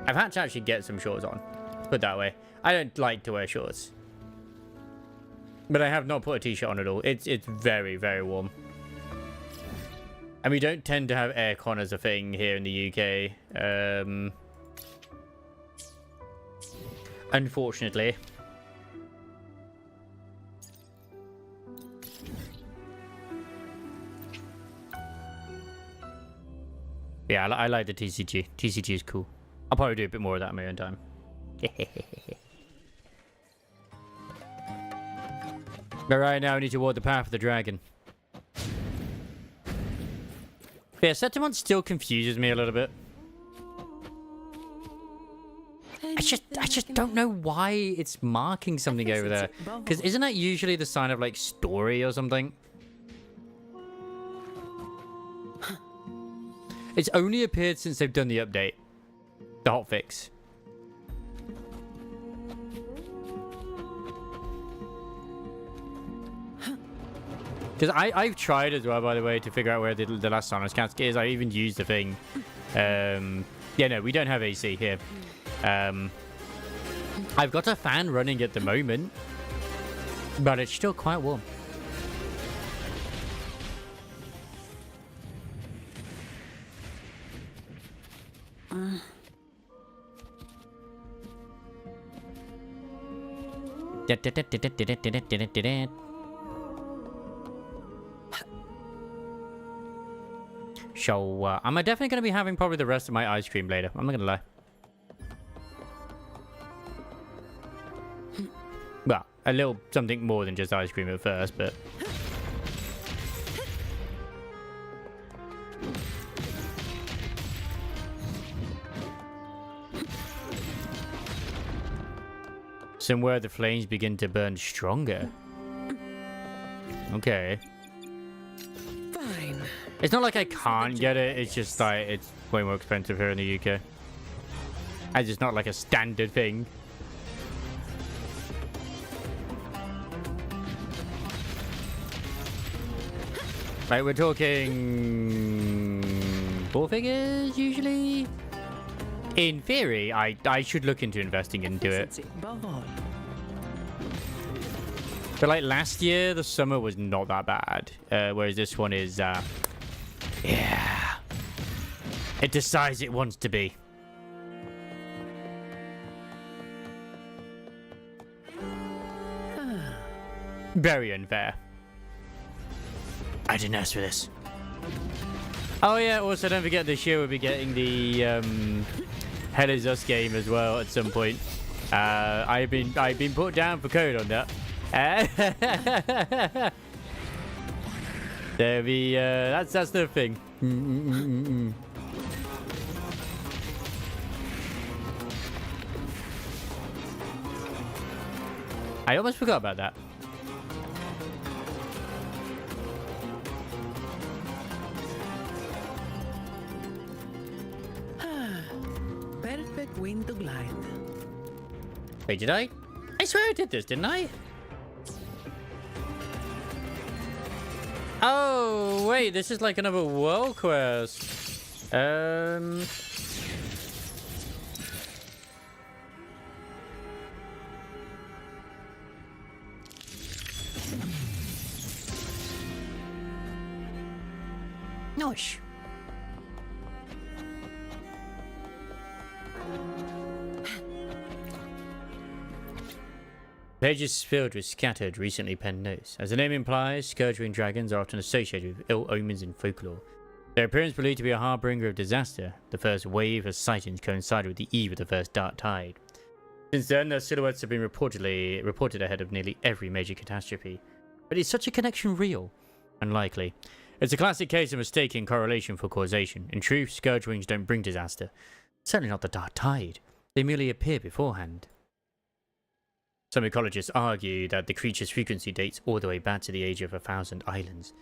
I've had to actually get some shorts on. Put it that way. I don't like to wear shorts. But I have not put a t-shirt on at all. It's very, very warm. And we don't tend to have aircon as a thing here in the UK. Unfortunately. Yeah, I like the TCG. TCG is cool. I'll probably do a bit more of that in my own time. But right now, we need to walk the path of the dragon. Yeah, Septimont still confuses me a little bit. I just don't know why it's marking something over there. Because isn't that usually the sign of, like, story or something? It's only appeared since they've done the update. The hotfix. Because I've tried as well, by the way, to figure out where the last Sonos casket is. I even used the thing. Yeah, no, we don't have AC here. I've got a fan running at the moment, but it's still quite warm. So, I'm definitely going to be having probably the rest of my ice cream later. I'm not going to lie. Well, a little something more than just ice cream at first, but... Somewhere the flames begin to burn stronger. Okay. Fine. It's not like I can't get it, it's just like, it's way more expensive here in the UK. It's just not like a standard thing. Like, we're talking... 4 figures, usually? In theory, I should look into investing into it. But like last year, the summer was not that bad. Whereas this one is, yeah. It decides it wants to be. Very unfair. I didn't ask for this. Oh yeah, also don't forget this year we'll be getting the Hell Is Us game as well at some point. I've been put down for code on that. There'll be that's the thing. I almost forgot about that. fine. Wait, did I? I swear I did this, didn't I? Oh, wait, this is like another world quest. Nice. Pages filled with scattered, recently penned notes. As the name implies, scourge-winged dragons are often associated with ill omens in folklore. Their appearance believed to be a harbinger of disaster. The first wave of sightings coincided with the eve of the first dark tide. Since then, their silhouettes have been reported ahead of nearly every major catastrophe. But is such a connection real? Unlikely. It's a classic case of mistaking correlation for causation. In truth, scourge wings don't bring disaster. Certainly not the dark tide. They merely appear beforehand. Some ecologists argue that the creature's frequency dates all the way back to the age of 1,000 islands.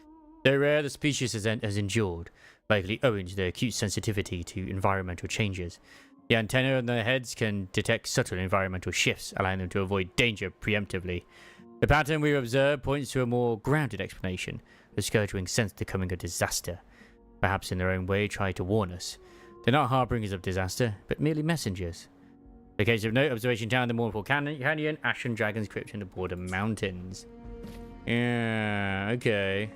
Though rare, the species has endured, likely owing to their acute sensitivity to environmental changes. The antennae on their heads can detect subtle environmental shifts, allowing them to avoid danger preemptively. The pattern we observe points to a more grounded explanation. The scourge-wings sense the coming of disaster. Perhaps in their own way try to warn us. They're not harbingers of disaster, but merely messengers. The case of note, observation town, the Mournful Canyon, Ashen Dragon's Crypt in the Border Mountains. Yeah, okay.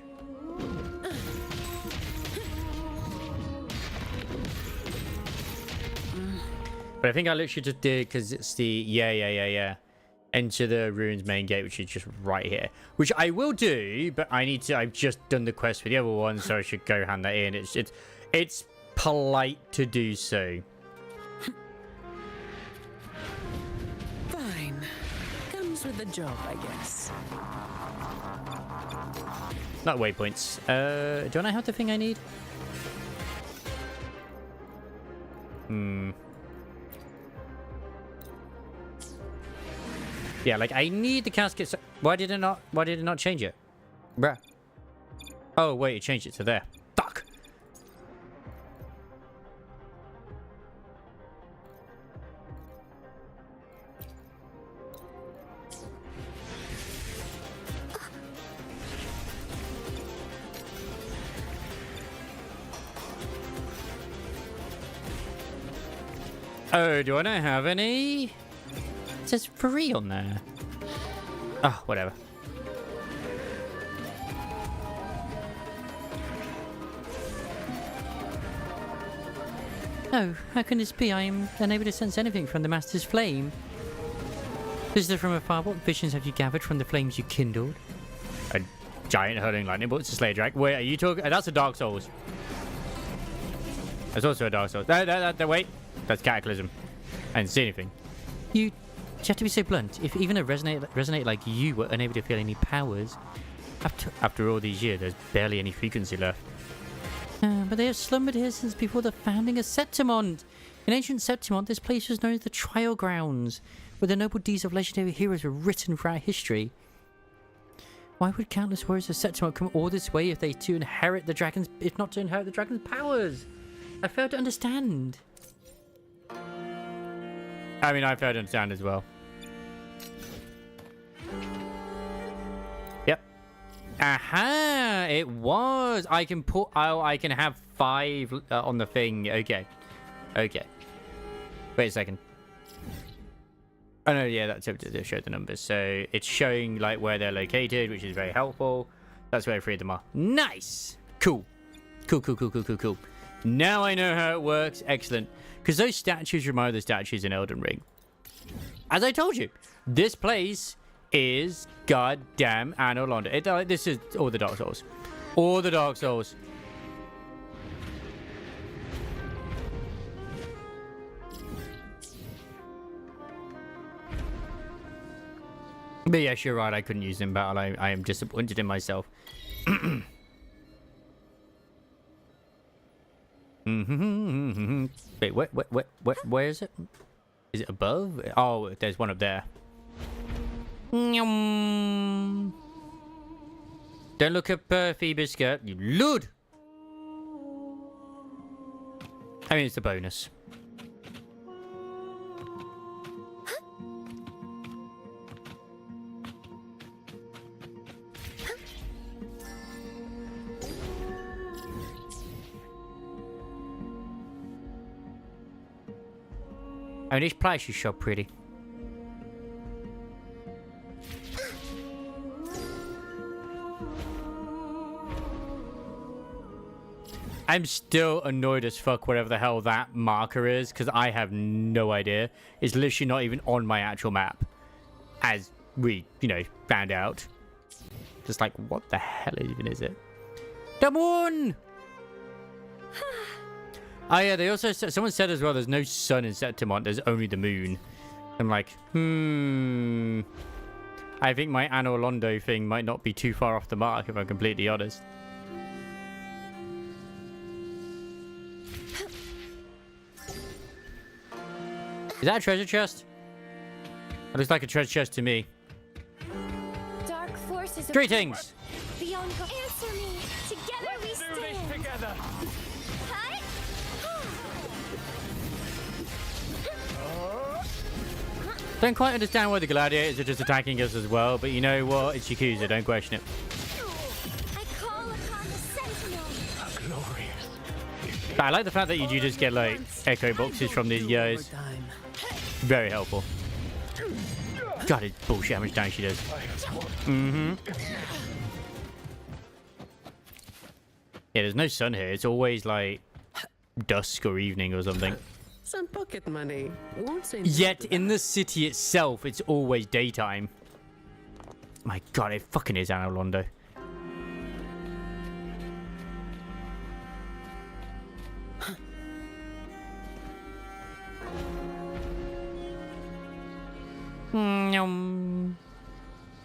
But I think I literally just did because it's the yeah. Enter the ruins main gate, which is just right here. Which I will do, but I need to. I've just done the quest for the other one, so I should go hand that in. It's polite to do so. Fine. Comes with the job, I guess. Not waypoints. Don't I have the thing I need? Yeah, like I need the casket. Why did it not change it? Bruh. Oh wait, it changed it to there. Fuck. Oh, do I not have any? It says free on there. Oh, whatever. Oh, how can this be? I am unable to sense anything from the Master's flame. Visitor from afar, what visions have you gathered from the flames you kindled? A giant hurling lightning bolt to slay a dragon. Wait, are you talking? That's a Dark Souls. That's also a Dark Souls. No, wait. That's Cataclysm. I didn't see anything. You have to be so blunt. If even a resonate like you were unable to feel any powers, after all these years, there's barely any frequency left. But they have slumbered here since before the founding of Septimont. In ancient Septimont, this place was known as the Trial Grounds, where the noble deeds of legendary heroes were written throughout history. Why would countless warriors of Septimont come all this way if not to inherit the dragon's powers? I fail to understand. I mean, I fail to understand as well. Yep. Aha! It was. I can put. Oh, I can have 5 on the thing. Okay. Okay. Wait a second. Oh no, yeah, that's able to show the numbers. So it's showing like where they're located, which is very helpful. That's where 3 of them are. Nice. Cool. Cool. Now I know how it works. Excellent. Because those statues remind the statues in Elden Ring. As I told you, this place is goddamn Anno London. This is all the Dark Souls. All the Dark Souls. But yes, you're right. I couldn't use them in battle. I am disappointed in myself. Wait, where is it? Is it above? Oh, there's one up there. Don't look up Phoebe's skirt, you lud! I mean, it's a bonus. Oh, this place is so pretty. I'm still annoyed as fuck whatever the hell that marker is, because I have no idea. It's literally not even on my actual map. As we, you know, found out. Just like, what the hell even is it? The moon! Oh yeah, they also said, someone said as well, there's no sun in Septimont, there's only the moon. I'm like, I think my Anno Londo thing might not be too far off the mark, if I'm completely honest. Is that a treasure chest? It looks like a treasure chest to me. Dark forces. Greetings! Beyond. Answer me. Together we stand. Do this together. Cut. Don't quite understand why the gladiators are just attacking us as well, but you know what? It's Yakuza, don't question it. I call upon the Sentinel. But I like the fact that you do just get like echo boxes from these guys. Very helpful. God, it's bullshit how much damage she does. Yeah, there's no sun here. It's always like dusk or evening or something. Some pocket money. Won't say no Yet to in the city itself, it's always daytime. My God, it fucking is Anno Londo.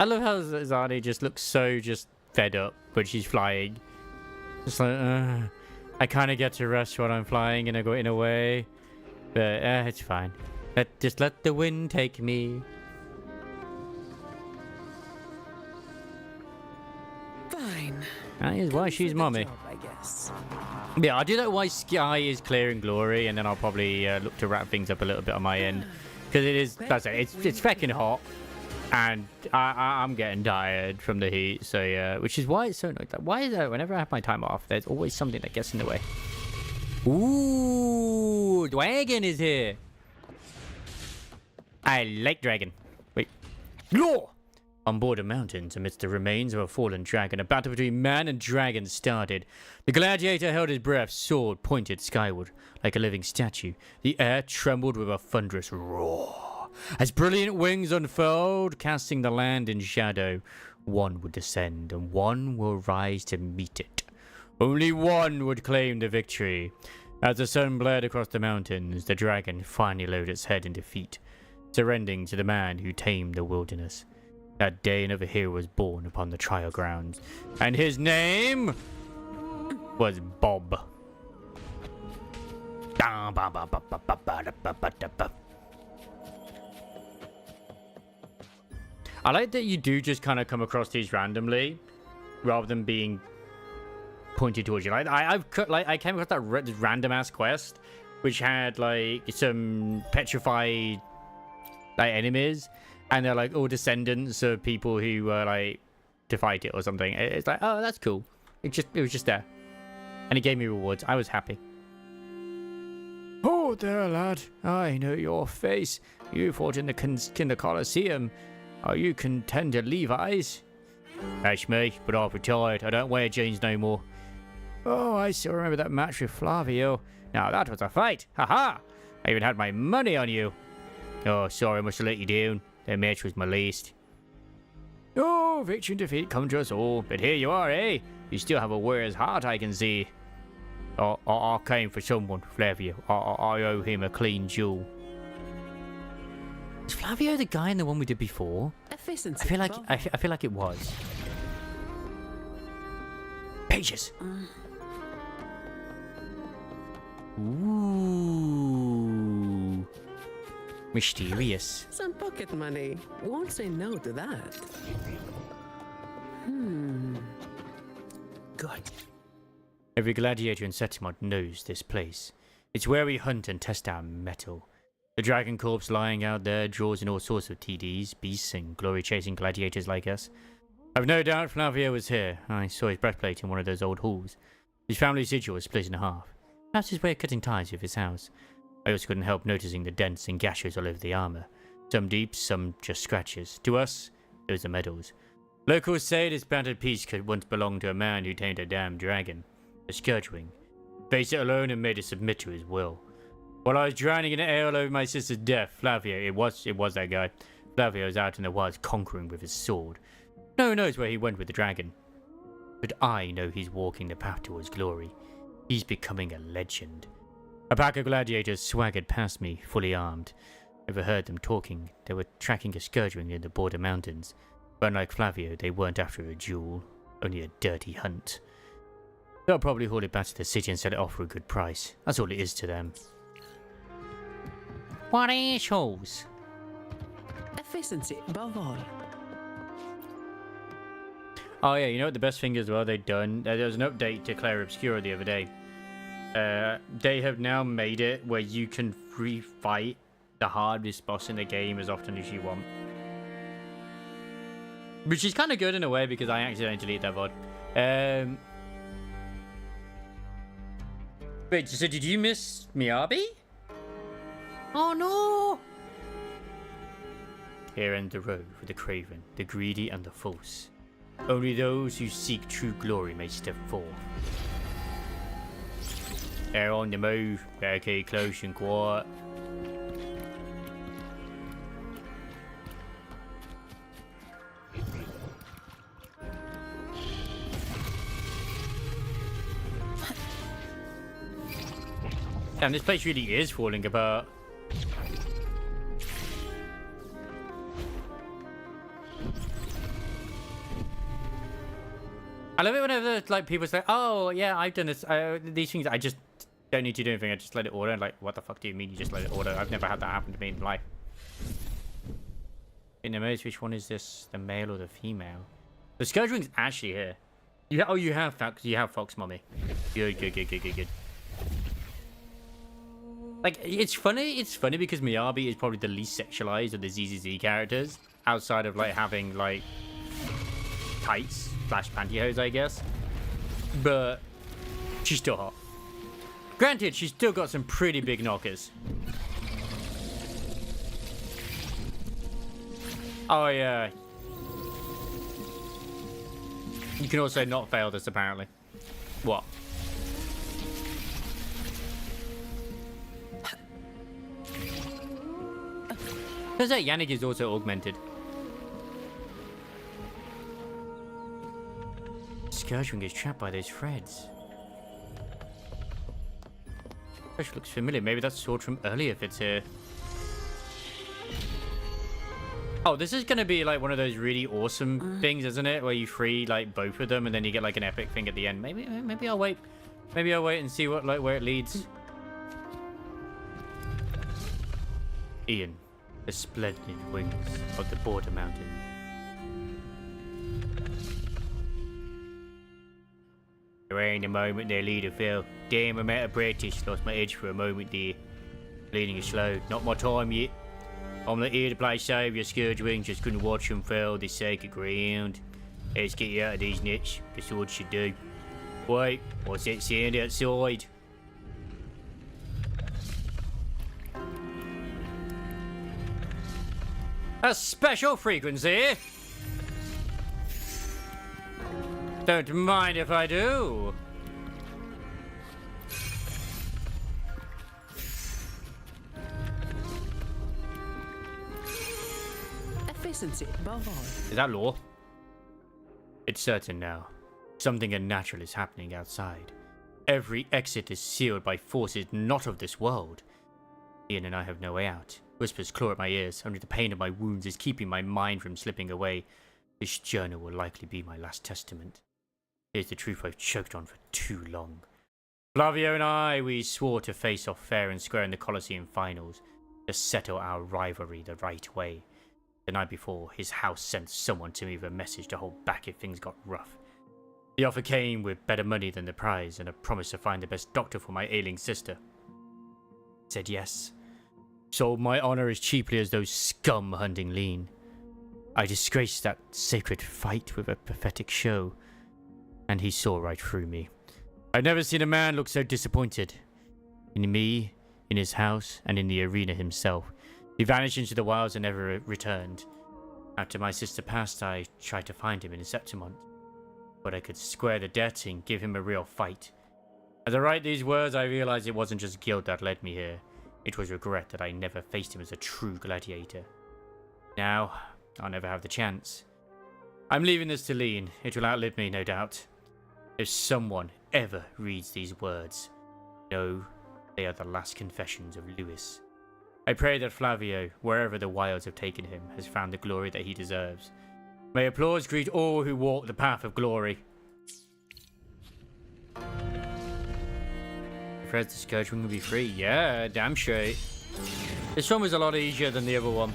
I love how Zani just looks so just fed up when she's flying. Just like, I kind of get to rest while I'm flying and I go in a way. But it's fine. Just let the wind take me. Fine. That is why she's mommy. I guess. Yeah, I do that why Sky is clear in glory, and then I'll probably look to wrap things up a little bit on my end. Because it is, that's it, it's fucking hot. And I'm getting tired from the heat, so yeah. Which is why it's so annoying. Why is that whenever I have my time off, there's always something that gets in the way. Ooh, dragon is here. I like dragon. Wait. Law! On board the mountains, amidst the remains of a fallen dragon, a battle between man and dragon started. The gladiator held his breath, sword pointed skyward, like a living statue. The air trembled with a thunderous roar. As brilliant wings unfurled, casting the land in shadow, one would descend, and one will rise to meet it. Only one would claim the victory. As the sun blared across the mountains, the dragon finally lowered its head in defeat, surrendering to the man who tamed the wilderness. That day another hero was born upon the trial grounds, and his name was Bob. I like that you do just kind of come across these randomly, rather than being pointed towards you. Like I came across that random ass quest, which had like some petrified like enemies, and they're like all descendants of people who were like to fight it or something. It's like, oh, that's cool. It was just there, and it gave me rewards. I was happy. Oh there, lad. I know your face. You fought in the Colosseum. Are you content to Levi's? That's me, but I've retired. I don't wear jeans no more. Oh, I still remember that match with Flavio. Now that was a fight. Haha! I even had my money on you. Oh, sorry, I must have let you down. That match was my least. Oh, victory and defeat come to us all. But here you are, eh? You still have a warrior's heart, I can see. I came for someone, Flavio. I owe him a clean jewel. Is Flavio the guy in the one we did before? Efficiency. I feel like it was. Pages. Ooh. Mysterious. Some pocket money. Won't say no to that. Good. Every gladiator in Septimont knows this place. It's where we hunt and test our metal. The dragon corpse lying out there draws in all sorts of TDs, beasts, and glory-chasing gladiators like us. I've no doubt Flavio was here. I saw his breastplate in one of those old halls. His family sigil was split in half. Perhaps his way of cutting ties with his house. I also couldn't help noticing the dents and gashes all over the armor. Some deep, some just scratches. To us, those are medals. Locals say this battered piece could once belong to a man who tamed a damn dragon. A Scourgewing. Faced it alone and made it submit to his will. While I was drowning in ale over my sister's death, Flavio, it was that guy. Flavio was out in the wilds conquering with his sword. No one knows where he went with the dragon. But I know he's walking the path towards glory. He's becoming a legend. A pack of gladiators swaggered past me, fully armed. I overheard them talking. They were tracking a Scourgewing in the border mountains. But unlike Flavio, they weren't after a jewel, only a dirty hunt. They'll probably haul it back to the city and sell it off for a good price. That's all it is to them. What assholes? Efficiency above all. Oh yeah, you know what the best thing as well they've done? There was an update to Clair Obscura the other day. They have now made it where you can free fight the hardest boss in the game as often as you want. Which is kind of good in a way because I accidentally deleted that VOD. Wait, so did you miss Miyabi? Oh no! Here ends the road for the craven, the greedy and the false. Only those who seek true glory may step forth. They're on the move, barricade close and quiet. Damn, this place really is falling apart. I love it whenever like people say, "Oh yeah, I've done this. These things. I just don't need to do anything. I just let it order." Like, what the fuck do you mean you just let it order? I've never had that happen to me in life. In the most, which one is this? The male or the female? The Scourgewing's actually here. You have Fox Mommy. Good. Like, it's funny because Miyabi is probably the least sexualized of the ZZZ characters, outside of like having like tights / pantyhose, I guess. But she's still hot. Granted, she's still got some pretty big knockers. Oh yeah. You can also not fail this apparently. What? Turns out Yannick is also augmented. Scourgewing is trapped by those threads. Which looks familiar. Maybe that's sword from earlier if it's here. Oh, this is gonna be like one of those really awesome things, isn't it? Where you free like both of them and then you get like an epic thing at the end. Maybe I'll wait. Maybe I'll wait and see what where it leads. Ian, the splendid wings of the border mountain. There ain't a moment there, leader Phil. Damn, I'm out of practice. Lost my edge for a moment there. Bleeding is slow. Not my time yet. I'm not here to play saviour, Scourgewing. Just couldn't watch them fall this sacred ground. Let's get you out of these nets. The sword should do. Wait, what's that sound outside? A special frequency. Don't mind if I do. Efficiency above all. Is that law? It's certain now. Something unnatural is happening outside. Every exit is sealed by forces not of this world. Ian and I have no way out. Whispers claw at my ears. Only the pain of my wounds is keeping my mind from slipping away. This journal will likely be my last testament. Here's the truth I've choked on for too long. Flavio and I, we swore to face off fair and square in the Colosseum finals, to settle our rivalry the right way. The night before, his house sent someone to me with a message to hold back if things got rough. The offer came with better money than the prize and a promise to find the best doctor for my ailing sister. Said yes. Sold my honor as cheaply as those scum hunting lean. I disgraced that sacred fight with a pathetic show, and he saw right through me. I've never seen a man look so disappointed. In in his house, and in the arena himself. He vanished into the wilds and never returned. After my sister passed, I tried to find him in Septimont, but I could square the debt and give him a real fight. As I write these words, I realize it wasn't just guilt that led me here. It was regret that I never faced him as a true gladiator. Now, I'll never have the chance. I'm leaving this to Lean. It will outlive me, no doubt. If someone ever reads these words, know they are the last confessions of Lewis. I pray that Flavio, wherever the wilds have taken him, has found the glory that he deserves. May applause greet all who walk the path of glory. Fred the Scourgeling will be free. Yeah, damn straight. This one was a lot easier than the other one.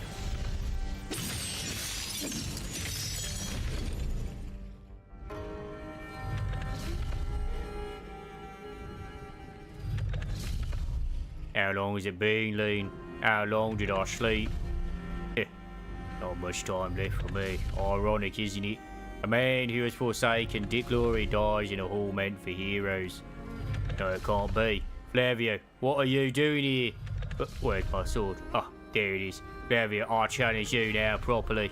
How long has it been, Lean? How long did I sleep? Not much time left for me. Ironic, isn't it? A man who has forsaken Dick Glory dies in a hall meant for heroes. No, it can't be. Flavio, what are you doing here? Where's my sword? Ah, there it is. Flavio, I challenge you now properly.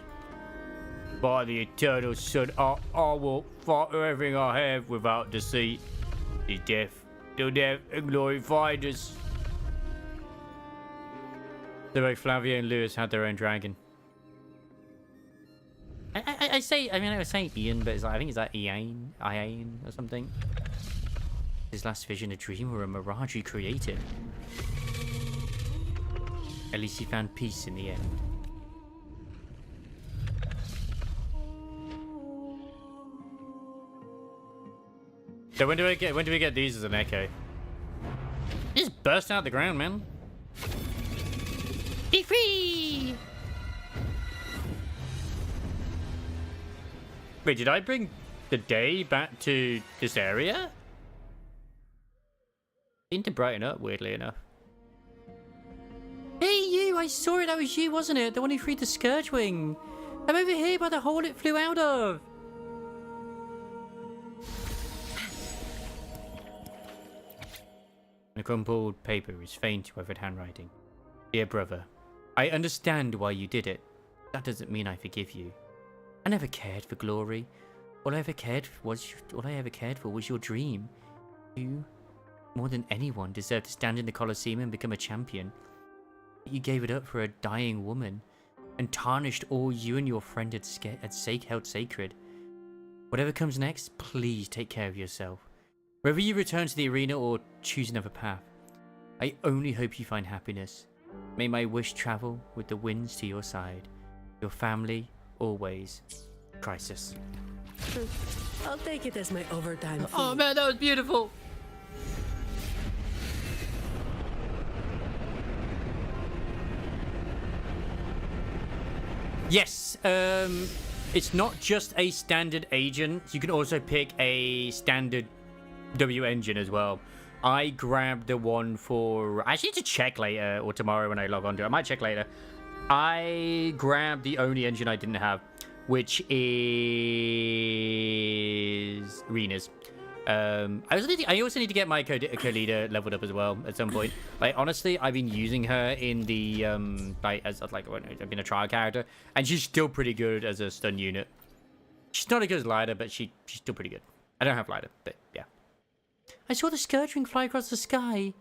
By the eternal sun, I will fight for everything I have without deceit. To death, till death and glory find us. So both Flavio and Lewis had their own dragon. I was saying Ian, but it's like, I think it's like Ian or something. His last vision, a dream or a mirage he created. At least he found peace in the end. So when do we get these as an echo? Just burst out the ground, man. Be free! Wait, did I bring the day back to this area? Seemed to brighten up, weirdly enough. Hey, you! I saw it! That was you, wasn't it? The one who freed the Scourgewing! I'm over here by the hole it flew out of! The crumpled paper is faint, weathered handwriting. Dear brother, I understand why you did it. That doesn't mean I forgive you. I never cared for glory. All I ever cared for was your dream. You, more than anyone, deserve to stand in the Colosseum and become a champion. But you gave it up for a dying woman, and tarnished all you and your friend had held sacred. Whatever comes next, please take care of yourself. Whether you return to the arena or choose another path, I only hope you find happiness. May my wish travel with the winds to your side. Your family, always. Crisis. I'll take it as my overtime fee. Oh man, that was beautiful! Yes, it's not just a standard agent. You can also pick a standard W engine as well. I grabbed the one for... I actually need to check later or tomorrow when I log on to it. I might check later. I grabbed the only engine I didn't have, which is Rena's. I also need to get my co-leader leveled up as well at some point. Like, honestly, I've been using her in the as I've been a trial character, and she's still pretty good as a stun unit. She's not as good as Lida, but she's still pretty good. I don't have Lida, but yeah. I saw the Scourgewing fly across the sky.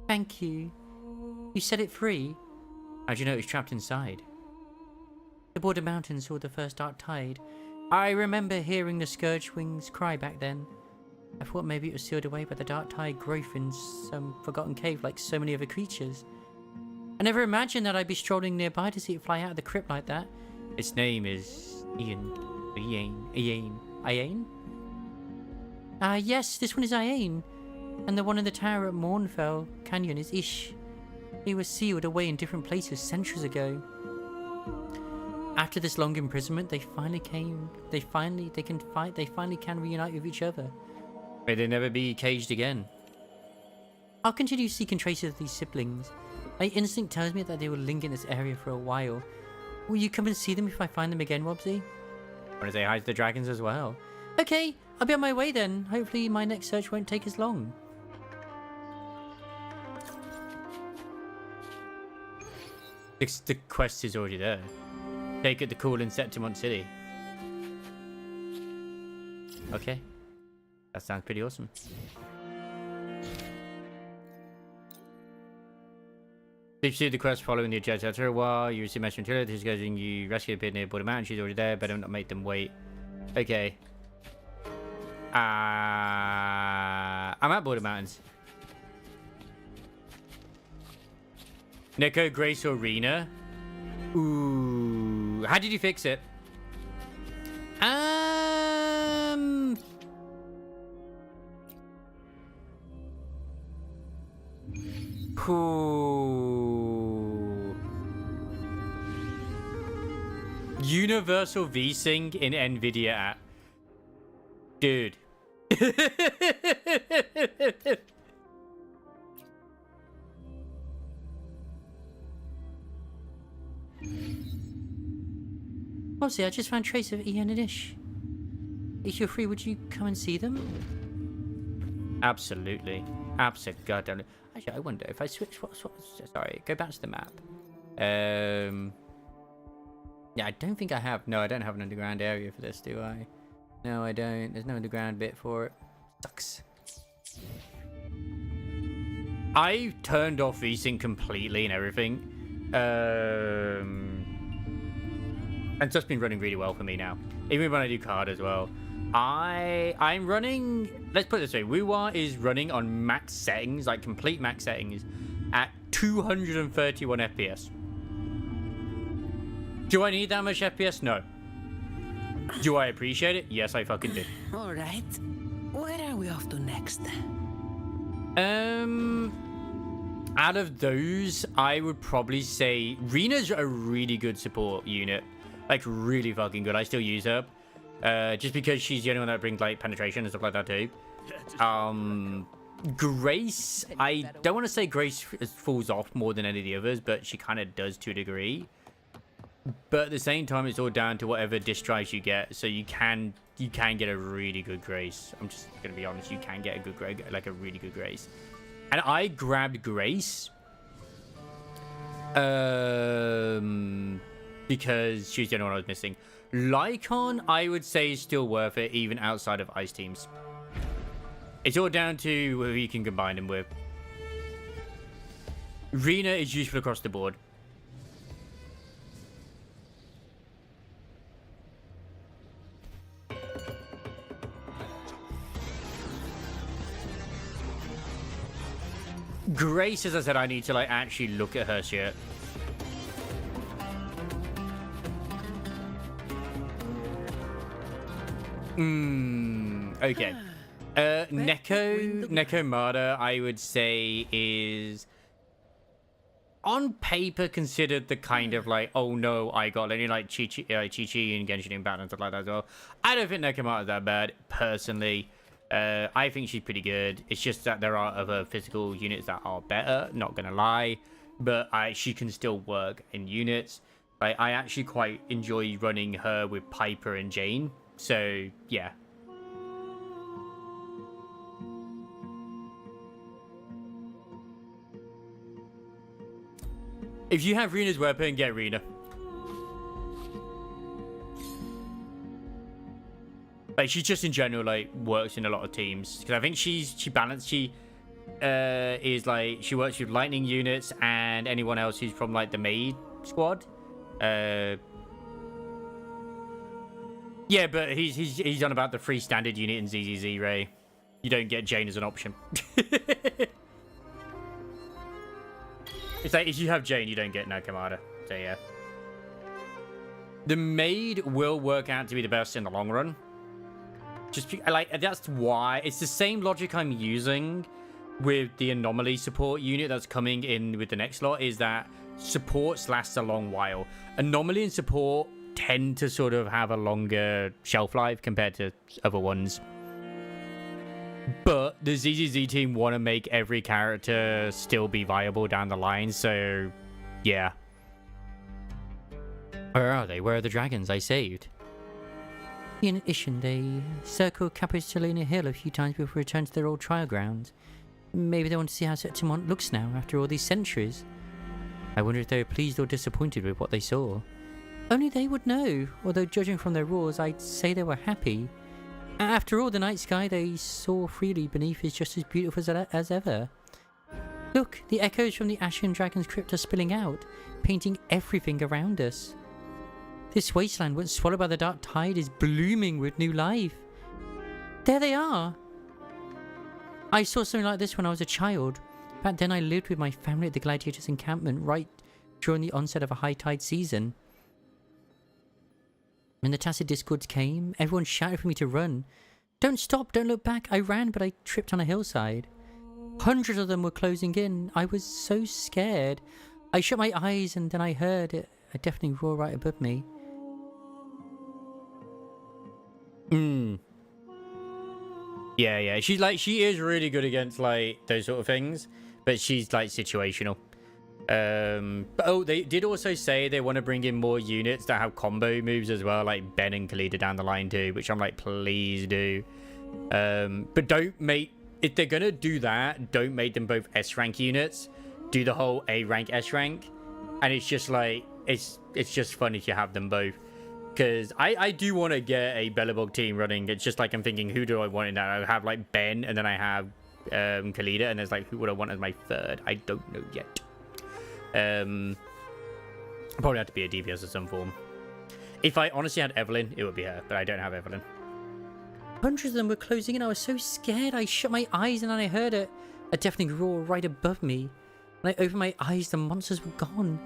Thank you. You set it free. How'd you know it was trapped inside? The border mountains saw the first dark tide. I remember hearing the Scourgewings cry back then. I thought maybe it was sealed away by the dark tide growth in some forgotten cave like so many other creatures. I never imagined that I'd be strolling nearby to see it fly out of the crypt like that. Its name is Ian. Yes, this one is Ian. And the one in the tower at Mornfell Canyon is Ish. He was sealed away in different places centuries ago. After this long imprisonment, they finally can reunite with each other. May they never be caged again. I'll continue seeking traces of these siblings. My instinct tells me that they will linger in this area for a while. Will you come and see them if I find them again, Robsy? I want to say hi to the dragons as well. Okay, I'll be on my way then. Hopefully my next search won't take as long. The quest is already there. Take it to call in Septimont City. Okay. That sounds pretty awesome. If you see the quest following the objective after a while, you receive message from Tiller, getting you rescue a bit near Border Mountain. She's already there, better not make them wait. Okay. I'm at Border Mountains. Neko, Grace, or Rena? Ooh. How did you fix it? Ooh. Universal VSync in NVIDIA app. Dude. Obviously, I just found trace of Ian and Ish. If you're free, would you come and see them? Absolutely. Absolutely. Actually, I wonder if I switch... Sorry, go back to the map. Yeah, I don't think I have... No, I don't have an underground area for this, do I? No, I don't. There's no underground bit for it. Sucks. I turned off VSync completely and everything. And it's just been running really well for me now. Even when I do card as well. I'm running... Let's put it this way. Wuwa is running on max settings, like complete max settings, at 231 FPS. Do I need that much FPS? No. Do I appreciate it? Yes, I fucking do. All right. Where are we off to next? Out of those, I would probably say Rena's a really good support unit. Like, really fucking good. I still use her. Just because she's the only one that brings, like, penetration and stuff like that, too. Grace, I don't want to say Grace falls off more than any of the others, but she kind of does to a degree. But at the same time, it's all down to whatever disc drives you get. So you can get a really good Grace. I'm just going to be honest. You can get a good, like a really good Grace. And I grabbed Grace. Because she's the only one I was missing. Lycon, I would say, is still worth it, even outside of ice teams. It's all down to who you can combine them with. Rena is useful across the board. Grace, as I said, I need to, like, actually look at her shit. Okay. Neko Mada, I would say, is on paper considered the kind of like, oh no, I got any like Chi-Chi and Genshin Impact and stuff like that as well. I don't think Neko Mada is that bad, personally. I think she's pretty good. It's just that there are other physical units that are better, not gonna lie. But she can still work in units. Like, I actually quite enjoy running her with Piper and Jane. So, yeah. If you have Rena's weapon, get Rena. Like, she just in general, like, works in a lot of teams. Because I think she is, like, she works with lightning units and anyone else who's from, like, the maid squad. Yeah, but he's on about the free standard unit in ZZZ, Ray. You don't get Jane as an option. It's like, if you have Jane, you don't get Nakamada. So, yeah. The maid will work out to be the best in the long run. Just, like, that's why. It's the same logic I'm using with the anomaly support unit that's coming in with the next lot, is that supports last a long while. Anomaly and support tend to sort of have a longer shelf life compared to other ones. But the ZZZ team want to make every character still be viable down the line, so yeah. Where are they? Where are the dragons I saved? In addition, they circled Capitolina Hill a few times before returning to their old trial grounds. Maybe they want to see how Septimont looks now after all these centuries. I wonder if they were pleased or disappointed with what they saw. Only they would know, although judging from their roars, I'd say they were happy. After all, the night sky they saw freely beneath is just as beautiful as ever. Look, the echoes from the Ashen Dragon's crypt are spilling out, painting everything around us. This wasteland, once swallowed by the dark tide, is blooming with new life. There they are! I saw something like this when I was a child. Back then I lived with my family at the Gladiators' encampment right during the onset of a high tide season. When the tacit discords came, everyone shouted for me to run. Don't stop, don't look back. I ran, but I tripped on a hillside. Hundreds of them were closing in. I was so scared. I shut my eyes and then I heard it. A deafening roar right above me. Yeah. She is really good against like those sort of things, but she's like situational. But oh, they did also say they want to bring in more units that have combo moves as well, like Ben and Khalida down the line too, which I'm like, please do. But don't make, if they're gonna do that, don't make them both S rank units. Do the whole A rank S rank, and it's just like it's just fun if you have them both. Because I do want to get a Bellabog team running. It's just like I'm thinking, who do I want in that? I have like Ben, and then I have Khalida, and there's like, who would I want as my third? I don't know yet. Probably have to be a DPS of some form. If I honestly had Evelyn, it would be her, but I don't have Evelyn. Hundreds of them were closing in. I was so scared. I shut my eyes and then I heard a deafening roar right above me. When I opened my eyes, the monsters were gone.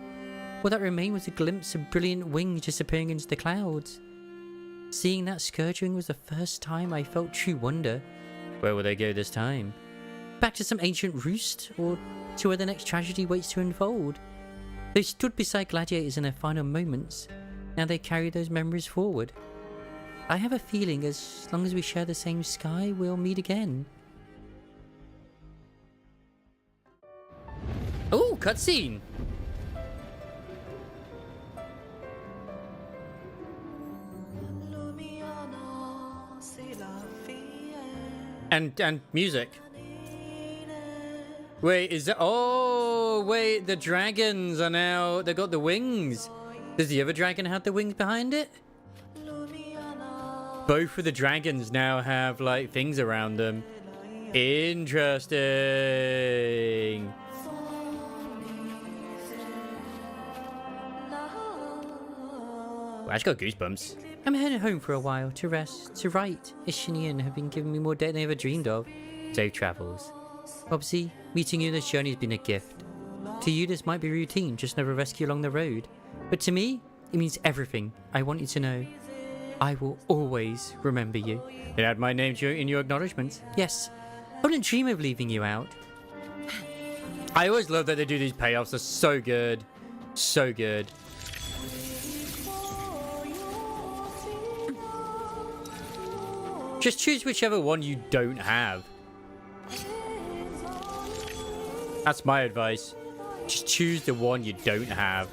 All that remained was a glimpse of brilliant wings disappearing into the clouds. Seeing that scourging was the first time I felt true wonder. Where will they go this time? Back to some ancient roost, or to where the next tragedy waits to unfold? They stood beside gladiators in their final moments. Now they carry those memories forward. I have a feeling as long as we share the same sky, we'll meet again. Oh, cutscene! And music. Wait, is that... Oh, wait, the dragons are now... They got the wings. Does the other dragon have the wings behind it? Both of the dragons now have, like, things around them. Interesting. Well, I just got goosebumps. I'm headed home for a while to rest, to write. Ishinian have been giving me more data than I ever dreamed of. Safe travels. Obviously, meeting you on this journey has been a gift. To you, this might be routine, just another rescue along the road. But to me, it means everything. I want you to know, I will always remember you. It had my name in your acknowledgements. Yes, I wouldn't dream of leaving you out. I always love that they do these payoffs. They're so good. So good. Just choose whichever one you don't have. That's my advice. Just choose the one you don't have.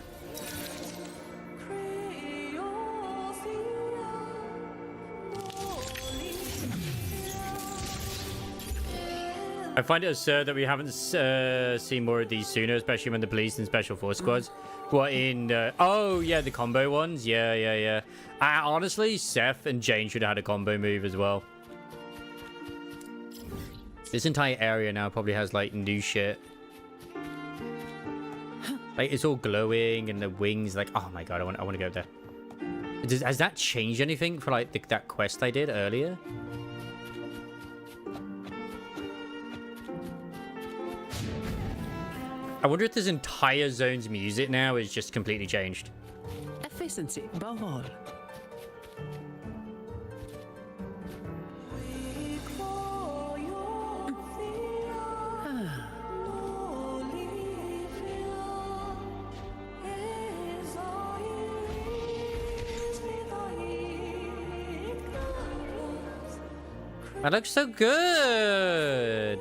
I find it absurd that we haven't seen more of these sooner, especially when the police and special force squads were in... oh, yeah, the combo ones. Yeah. Honestly, Seth and Jane should have had a combo move as well. This entire area now probably has, like, new shit. Like, it's all glowing and the wings, like... Oh, my God, I want to go there. Has that changed anything for, like, that quest I did earlier? I wonder if this entire zone's music now is just completely changed. Efficiency above all. That looks so good.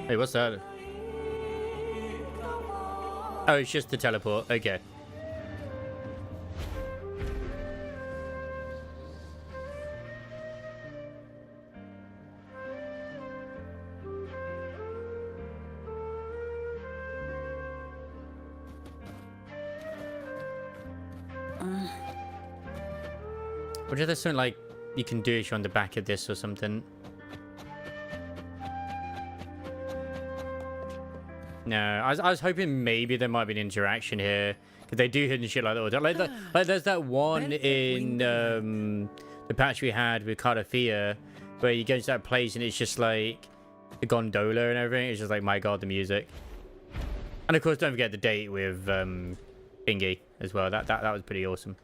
Hey, what's that? Oh, it's just the teleport. Okay. Or is there something like you can do if you're on the back of this or something? No, I was hoping maybe there might be an interaction here. Because they do hidden shit like that. Like there's that one in the patch we had with Cardathea where you go to that place and it's just like the gondola and everything. It's just like, my god, the music. And of course, don't forget the date with Bingy as well. That was pretty awesome.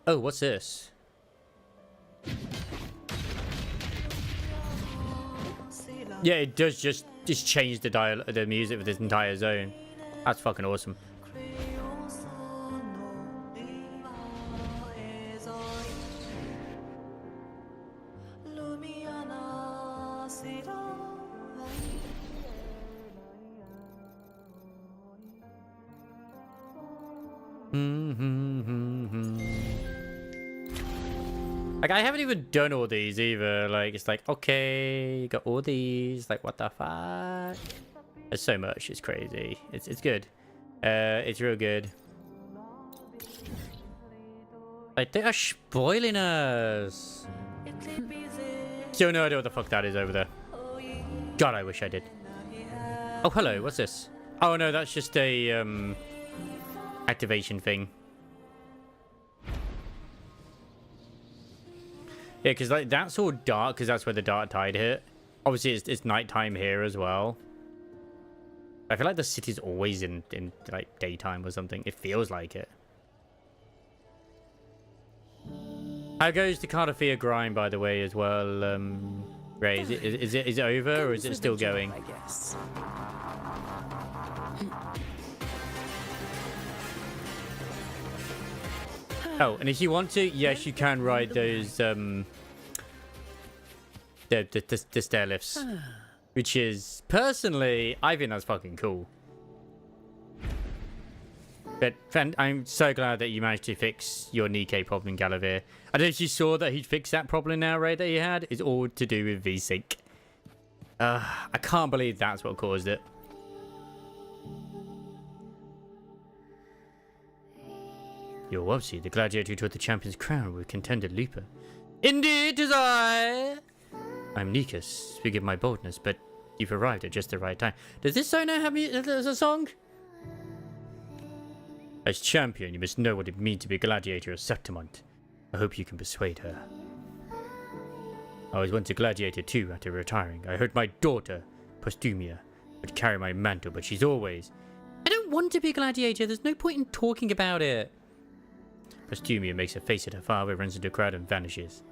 Oh, what's this? Yeah, it does just change the music for this entire zone. That's fucking awesome. Like, I haven't even done all these either. Like, it's like, okay, you got all these. Like, what the fuck? There's so much. It's crazy. It's good. It's real good. Like, they are spoiling us. Still no idea what the fuck that is over there. God, I wish I did. Oh, hello. What's this? Oh, no, that's just a, activation thing. Yeah, because like that's all dark because that's where the dark tide hit. Obviously, it's nighttime here as well. I feel like the city's always in like daytime or something. It feels like it. How goes the Cardathea grind, by the way, as well? Ray, is it over or is it still going? I guess. Oh, and if you want to, yes, you can ride those the stair lifts, which is personally, I think that's fucking cool. But I'm so glad that you managed to fix your Nikkei problem, Galavir. I don't know if you saw that he'd fixed that problem now, right? That he had. It's all to do with VSync. I can't believe that's what caused it. You're Wubsy, the gladiator who took the champion's crown with contender Lupa. Indeed, 'tis I! I'm Nikas, forgive my boldness, but you've arrived at just the right time. Does this song now have me as a song? As champion, you must know what it means to be a gladiator of Septimont. I hope you can persuade her. I was once a gladiator too after retiring. I heard my daughter, Postumia, would carry my mantle, but she's always... I don't want to be a gladiator, there's no point in talking about it. Postumia makes a face at her father, runs into a crowd and vanishes.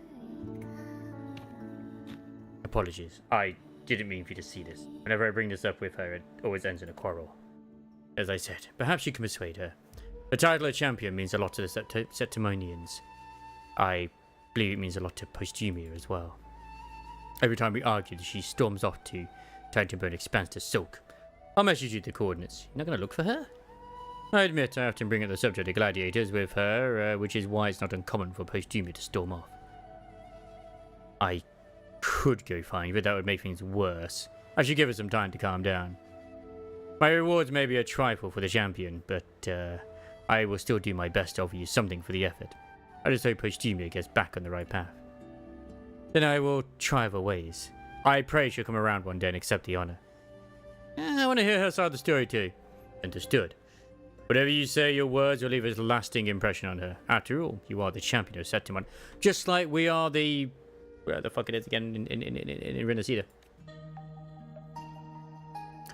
Apologies. I didn't mean for you to see this. Whenever I bring this up with her, it always ends in a quarrel. As I said, perhaps you can persuade her. The title of champion means a lot to the Septimonians. I believe it means a lot to Postumia as well. Every time we argue, she storms off to Titanburn expands to Silk. I'll message you the coordinates. You're not going to look for her? I admit I often bring up the subject of gladiators with her, which is why it's not uncommon for Postumia to storm off. I could go find you, but that would make things worse. I should give her some time to calm down. My rewards may be a trifle for the champion, but I will still do my best to offer you something for the effort. I just hope Postumia gets back on the right path. Then I will try other ways. I pray she'll come around one day and accept the honor. I want to hear her side of the story too. Understood. Whatever you say, your words will leave a lasting impression on her. After all, you are the champion of Septimont. Just like we are the... Where the fuck it is again in Renacida.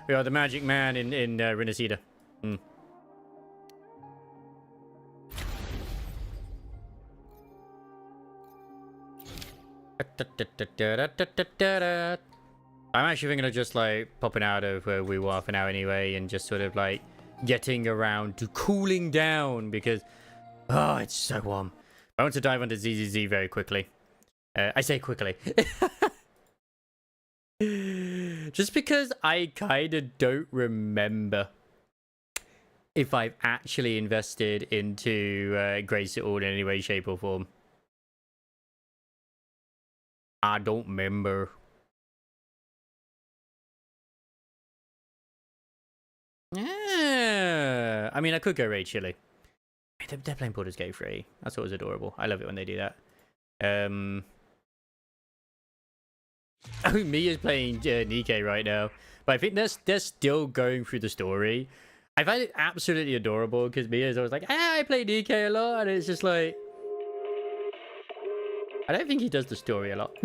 We are the magic man in Renacida. I'm actually thinking of just like popping out of where we were for now anyway and just sort of like getting around to cooling down because it's so warm. I want to dive onto ZZZ very quickly. I say quickly. Just because I kind of don't remember if I've actually invested into Grace at all in any way, shape or form. I don't remember. Yeah. I mean, I could go raid Chile. They're playing Baldur's Gate 3. That's always adorable. I love it when they do that. Oh, Mia's playing Nikke right now. But I think they're still going through the story. I find it absolutely adorable because Mia's always like, I play Nikke a lot. And it's just like... I don't think he does the story a lot.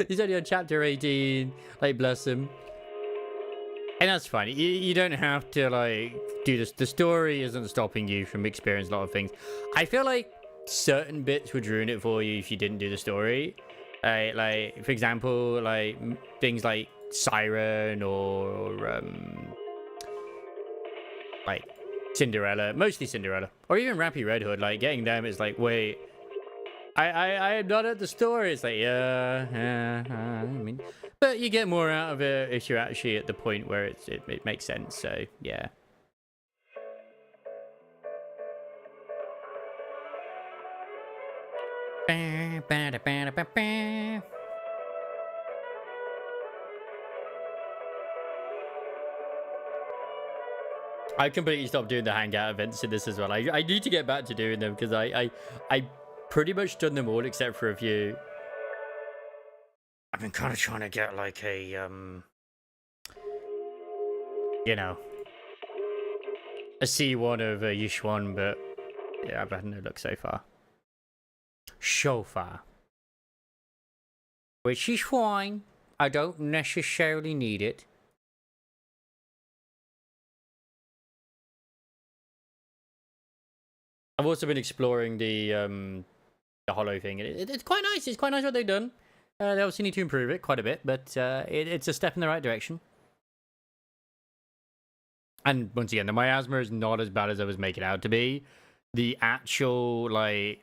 He's only on chapter 18. Like, bless him. And that's fine. You don't have to, like, do this. The story isn't stopping you from experiencing a lot of things. I feel like certain bits would ruin it for you if you didn't do the story. Like, for example, like, things like Siren or, like, Cinderella. Mostly Cinderella. Or even Rappy Red Hood. Like, getting them is like, wait... I am not at the story. It's like, yeah, I mean, but you get more out of it if you're actually at the point where it makes sense. So, yeah. I completely stopped doing the hangout events in this as well. I need to get back to doing them because I pretty much done them all except for a few. I've been kind of trying to get like a you know, a C1 of Yushuan, but yeah, I've had no luck so far. So far. Which is fine. I don't necessarily need it. I've also been exploring the hollow thing. It's quite nice. It's quite nice what they've done. They obviously need to improve it quite a bit, but it's a step in the right direction. And once again, the miasma is not as bad as I was making it out to be. The actual, like,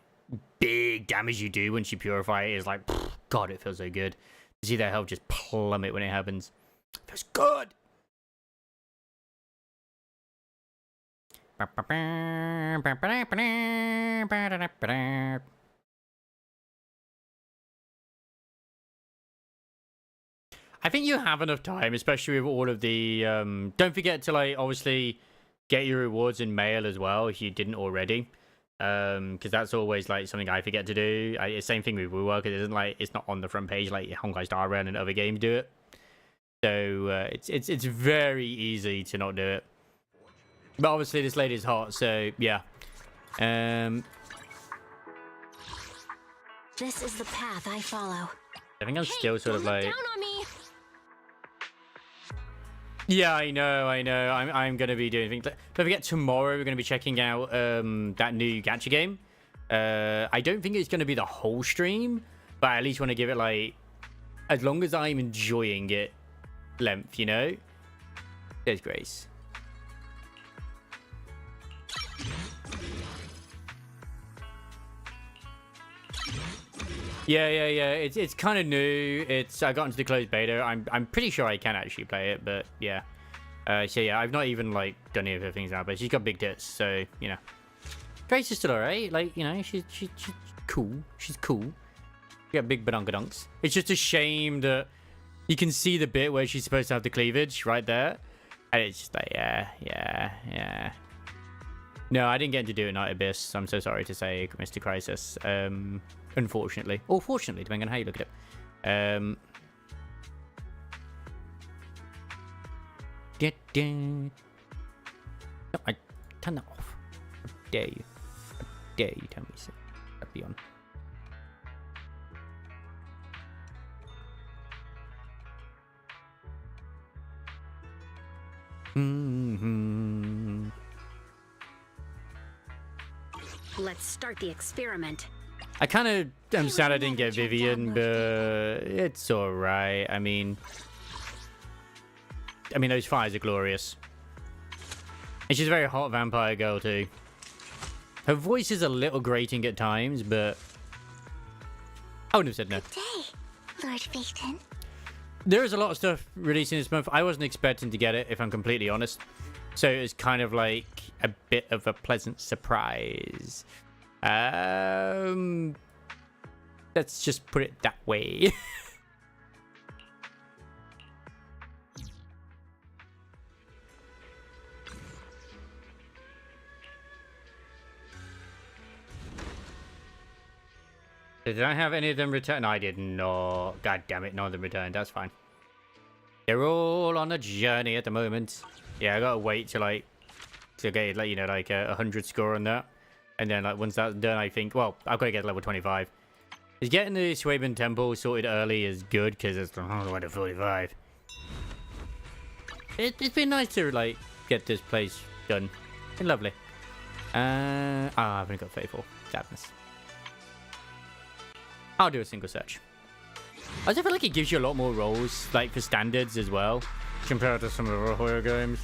big damage you do once you purify it is like, pff, God, it feels so good. You see that health just plummet when it happens. It feels good. I think you have enough time, especially with all of the... don't forget to, like, obviously get your rewards in mail as well if you didn't already. Because that's always, like, something I forget to do. Same thing with WoWwork. It isn't, like, it's not on the front page like Honkai Star Rail and other games do it. So, it's very easy to not do it. But obviously this lady's hot, so, yeah. This is the path I follow. I think I'm still sort of like... Down on me. Yeah, I know. I'm going to be doing things. Don't forget, tomorrow we're going to be checking out that new gacha game. I don't think it's going to be the whole stream, but I at least want to give it, like, as long as I'm enjoying it, length, you know? There's Grace. Yeah. It's kind of new. I got into the closed beta. I'm pretty sure I can actually play it, but yeah. So yeah, I've not even like done any of her things now, but she's got big tits, so you know. Grace is still alright. Like, you know, she's cool. She's cool. She got big badonkadonks. It's just a shame that you can see the bit where she's supposed to have the cleavage right there, and it's just like yeah. No, I didn't get to do it in Night Abyss. I'm so sorry to say, Mr. Crisis. Unfortunately. Or fortunately, depending on how you look at it. No, I turn that off. How dare you? How dare you tell me so? That'd be on. Let's start the experiment. I kind of am sad I didn't get Vivian, but it's alright. I mean, those fires are glorious. And she's a very hot vampire girl, too. Her voice is a little grating at times, but I wouldn't have said no. Good day, Lord Phaeton. There is a lot of stuff releasing this month. I wasn't expecting to get it, if I'm completely honest. So it was kind of like a bit of a pleasant surprise. Let's just put it that way. Did I have any of them return? No, I did not. God damn it, none of them returned. That's fine. They're all on a journey at the moment. Yeah, I gotta wait till like to get like, you know, like a 100 score on that, and then like once that's done, I think, well, I've got to get level 25. Is getting the Swaben Temple sorted early is good because it's all the way to 45. It's been nice to like get this place done. Been lovely. I've only got 34. Sadness. I'll do a single search. I also feel like it gives you a lot more rolls, like for standards as well, compared to some of the horror games.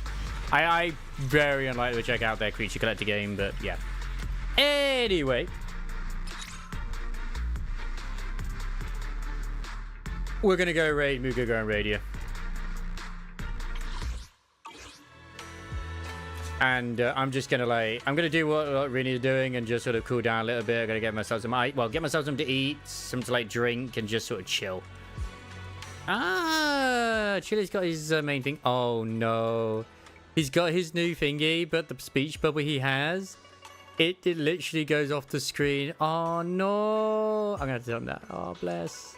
I very unlikely to check out their creature collector game, but yeah. Anyway, we're gonna go raid Mugogo and Radia. And I'm just gonna like, I'm gonna do what Rini is doing and just sort of cool down a little bit. I'm gonna get myself some, get myself something to eat, some to like drink, and just sort of chill. Chili's got his main thing. Oh no, he's got his new thingy, but the speech bubble he has, it literally goes off the screen. Oh no, I'm gonna have to tell him that. Oh bless.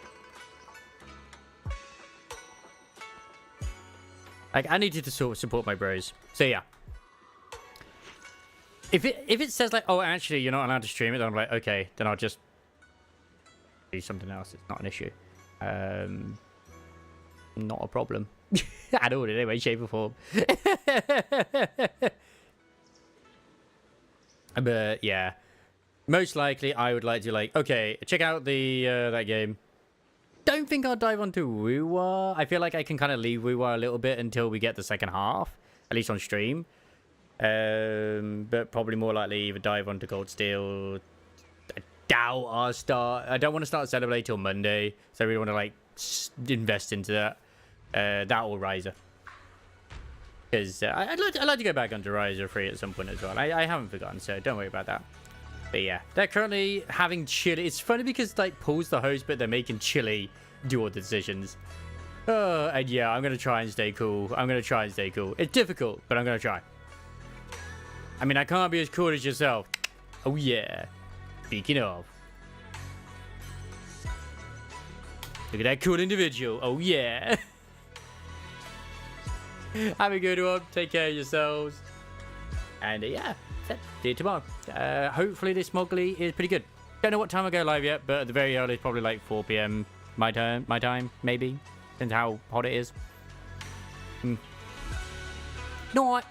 Like I needed to sort of support my bros. So yeah. If it says like, oh, actually, you're not allowed to stream it, then I'm like, okay, then I'll just do something else. It's not an issue. Not a problem. At all in any way, shape, or form. But yeah, most likely I would like to like, okay, check out the that game. Don't think I'll dive onto Wuwa. I feel like I can kind of leave Wuwa a little bit until we get the second half, at least on stream. But probably more likely either dive onto Cold Steel. I doubt I'll start. I don't want to start Celebrate till Monday, so we want to like invest into that. That or Riser, because I'd like to go back onto Riser free at some point as well. I haven't forgotten, so don't worry about that. But yeah, they're currently having Chili. It's funny because like Paul's the host, but they're making Chili do all the decisions. And yeah, I'm gonna try and stay cool. It's difficult, but I'm gonna try. I mean, I can't be as cool as yourself. Oh, yeah. Speaking of. Look at that cool individual. Oh, yeah. Have a good one. Take care of yourselves. And yeah, see you tomorrow. Hopefully this Mowgli is pretty good. Don't know what time I go live yet, but at the very early, probably like 4 p.m. my time, maybe. Depends how hot it is. Night.